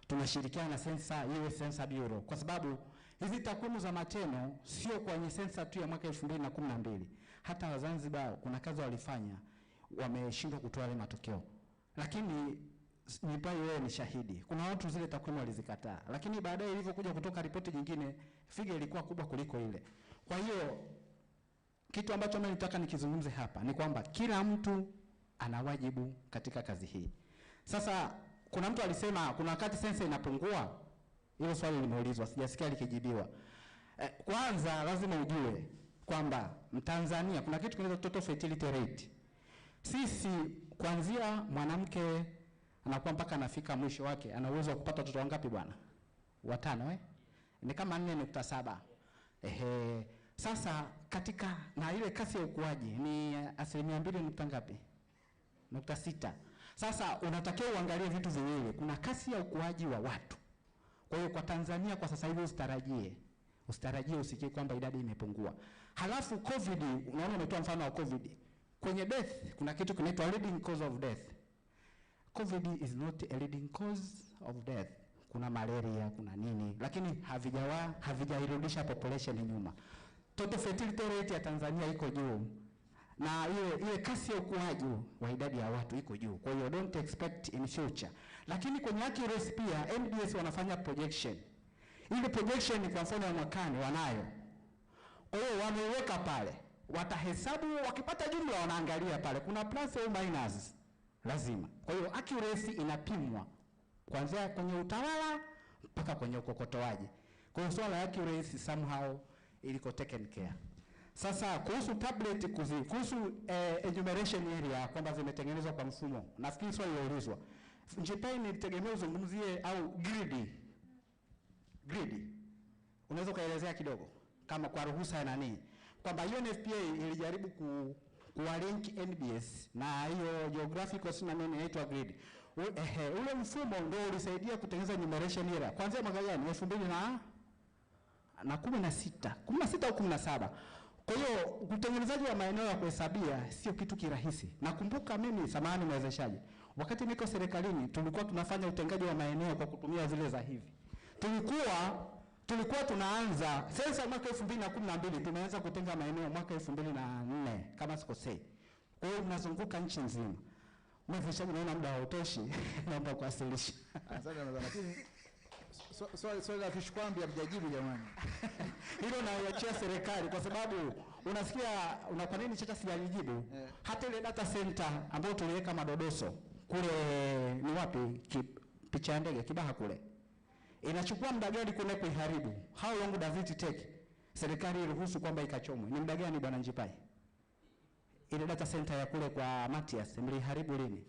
O: tunashirikiana na sensa US Sensa Bureau kwa sababu hizi takwimu za mateno sio kwenye sensa tu ya mwaka 2012. Hata Zanzibar kuna kazi walifanya, wameshindwa kutoa ile matokeo. Lakini nipai wewe ni shahidi. Kuna watu zile takwimu walizikataa. Lakini baadaye ilivyokuja kutoka ripoti nyingine, figa ilikuwa kubwa kuliko ile. Kwa hiyo kitu ambacho mimi nataka nikizungumze hapa ni kwamba kila mtu ana wajibu katika kazi hii. Sasa kuna mtu alisema kuna wakati sensa inapungua. Hilo swali limeulizwa, sijasikia likijibiwa. Kwanza lazima ujue kwamba Mtanzania kuna kitu kinaitwa total fertility rate. Sisi kuanzia mwanamke anakuwa mpaka anafika mwisho wake ana uwezo wa kupata watoto wangapi bwana? 5 Ni kama 4.7. Sasa katika na ile kasi ya ukuaji ni 2 ngapi? 6. Sasa unatakiwa uangalie vitu viwili. Kuna kasi ya ukuaji wa watu. Kwa hiyo kwa Tanzania kwa sasa hivi usitarajie usikie kwamba idadi imepungua. Halafu COVID, unaona umetoa mfano wa COVID. Kwenye death kuna kitu kinaitwa leading cause of death. COVID is not a leading cause of death. Kuna malaria, kuna nini, lakini havijairudisha population nyuma. Total fertility rate ya Tanzania iko juu. Na ile kasi ya ukuaji wa idadi ya watu iko juu. Kwa hiyo don't expect in future. Lakini kwenye accuracy pia MDS wanafanya projection. Ile projection kwa mfano ya mwakani wanayo. Kwa hiyo wameweka pale. Watahesabu wakipata jumla wanaangalia pale. Kuna plus au minus lazima. Kwa hiyo accuracy inapimwa kuanzia kwenye utawala mpaka kwenye ukokotoaji. Kwa hiyo swala la accuracy somehow iliko taken care. Sasa kuhusu tablet kuhusu enumeration area kwamba zimetengenezwa kwa mfumo. Nafikiri swali liulizwa. Njipai nilitegemea uzungumzie au grid. Unaweza kaelezea kidogo kama kwa ruhusa ya nani? Kwamba UNFPA ilijaribu kuwalink NBS na hiyo geographical nini inaitwa grid. Ule mfumo ndio ulisaidia kutengeneza enumeration area. Kuanzia mwaka gani? 2016 au 17. Kwa hiyo utengenezaji wa maeneo ya kuhesabia sio kitu kirahisi. Nakumbuka mimi samahani mwezeshaji. Wakati niko serikalini tulikuwa tunafanya utengaji wa maeneo kwa kutumia zile za hivi. Tulikuwa tunaanza sensa mwaka 2012 tumeanza kutenga maeneo mwaka 2004 kama sikosei. Kwa hiyo tunazunguka nchi nzima. Mwezeshaji naona muda hautoshi naomba kuwasilisha.
K: Asante sana lakini swali la Fishkwambi hamjajibu jamani.
O: Hilo naiachia serikali kwa sababu unasikia kwa nini Chacha sijajibu? Hata ile data center ambayo tuliweka Madodoso kule ni wapi? Picha ya ndege Kibaha kule. Inachukua muda gani kuna kuiharibu? How long does it take? Serikali iruhusu kwamba ikachomwe. Ni muda gani bwana Njipai? Ile data center ya kule kwa Matias mliharibu lini?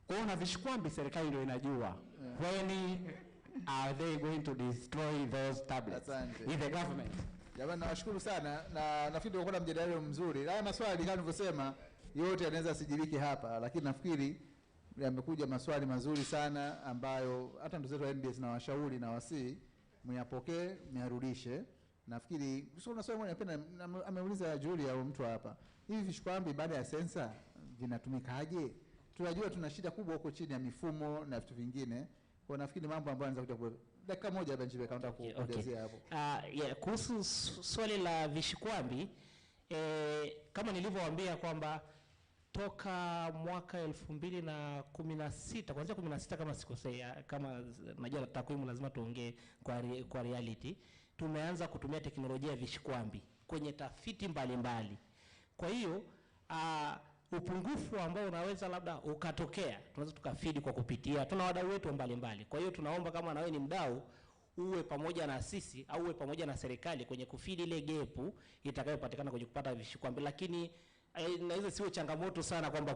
O: Kwa hiyo na Vishkwambi serikali ndio inajua. When are they going to destroy those tablets? With the government.
K: Jamani nawashukuru sana na nafikiri tulikuwa na mjadala mzuri. Haya maswali kama nilivyosema yote yanaweza sijibiki hapa lakini nafikiri yamekuja maswali mazuri sana ambayo hata ndugu zetu wa NBS na washauri na wasii myapokee myarudishe. Nafikiri sio na swali moja napenda ameuliza Julia au mtu hapa. Hivi Vishkwambi baada ya sensa vinatumikaje? Tunajua tuna shida kubwa huko chini ya mifumo na vitu vingine. Kwa nafikiri mambo ambayo anaweza kuja kwa dakika moja benchi kaunta kuelezea hapo.
J: Kuhusu swali la Vishkwambi kama nilivyowaambia kwamba toka mwaka 2016 kuanzia 16 kama sikosei, kama najua takwimu lazima tuongee kwa reality, tumeanza kutumia teknolojia ya Vishkwambi kwenye tafiti mbalimbali. Kwa hiyo upungufu ambao unaweza labda ukatokea tunaweza tukafidi kwa kupitia tuna wadau wetu mbalimbali. Kwa hiyo tunaomba kama na wewe ni mdau uwe pamoja na sisi au uwe pamoja na serikali kwenye kufidi ile gepu itakayopatikana kwenye kupata Vishkwambi, lakini inaweza sio changamoto sana kwamba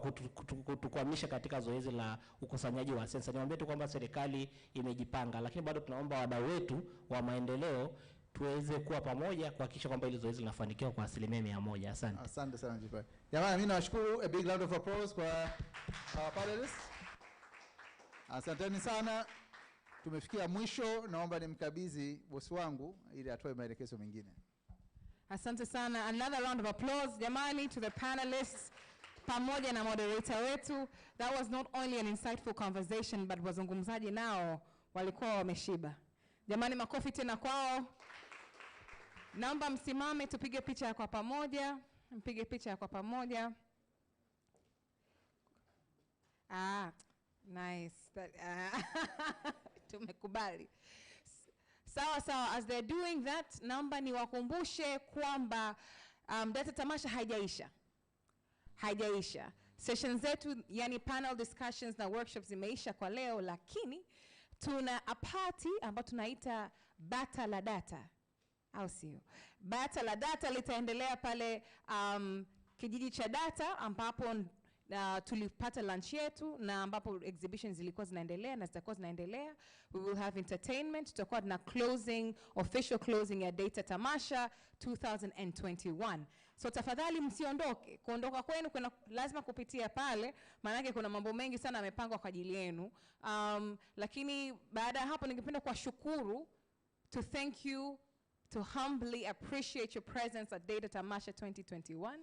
J: kutukwamisha katika zoezi la ukusanyaji wa sensa. Niwaambie tu kwamba serikali imejipanga, lakini bado tunaomba wadau wetu wa maendeleo tuweze kuwa pamoja kuhakikisha kwamba ile zoezi linafanikiwa kwa 100%. Asante.
K: Asante sana Njipai. Jamani mimi nawashukuru, a big round of applause kwa our panelists. Asanteni sana. Tumefikia mwisho, naomba nimkabidhi bosi wangu ili atoe maelekezo mengine.
I: Asante sana. Another round of applause jamani to the panelists pamoja na moderator wetu. That was not only an insightful conversation but wazungumzaji nao walikuwa wameshiba. Jamani makofi tena kwao. Naomba msimame tupige picha kwa pamoja. Mpige picha kwa pamoja. Nice. Tumekubali. Sawa sawa, as they're doing that, naomba niwakumbushe kwamba data tamasha haijaisha. Sessions zetu yani panel discussions na workshops zimeisha kwa leo, lakini tuna a party ambayo tunaita bata la data, au sio? Bata la data litaendelea pale kijiji cha data ambapo tulipata lunch yetu na ambapo exhibitions zilikuwa zinaendelea na zitakuwa zinaendelea. We will have entertainment, tutakuwa na official closing ya Data Tamasha 2021. So tafadhali msiondoke. Kuondoka kwenu lazima kupitia pale, maana kuna mambo mengi sana yamepangwa kwa ajili yenu. Lakini baada ya hapo ningependa kuwashukuru, to thank you, to humbly appreciate your presence at Data Tamasha 2021.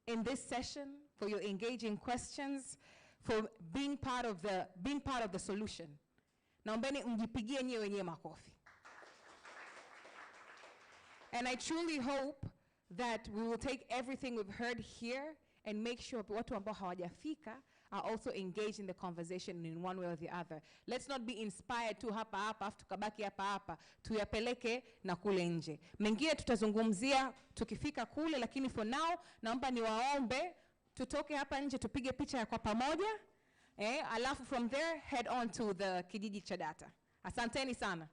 I: In this session, for your engaging questions, for being part of the solution. Naombeni mjipigie nyewe wenyewe makofi. And I truly hope that we will take everything we've heard here and make sure watu ambao hawajafika are also engaged in the conversation in one way or the other. Let's not be inspired tu hapa afu tukabaki hapa, tuyapeleke na kule nje. Mengine tutazungumzia tukifika kule, lakini for now naomba niwaombe tutoke hapa nje tupige picha kwa pamoja, alafu from there head on to the kijiji cha data. Asanteni sana.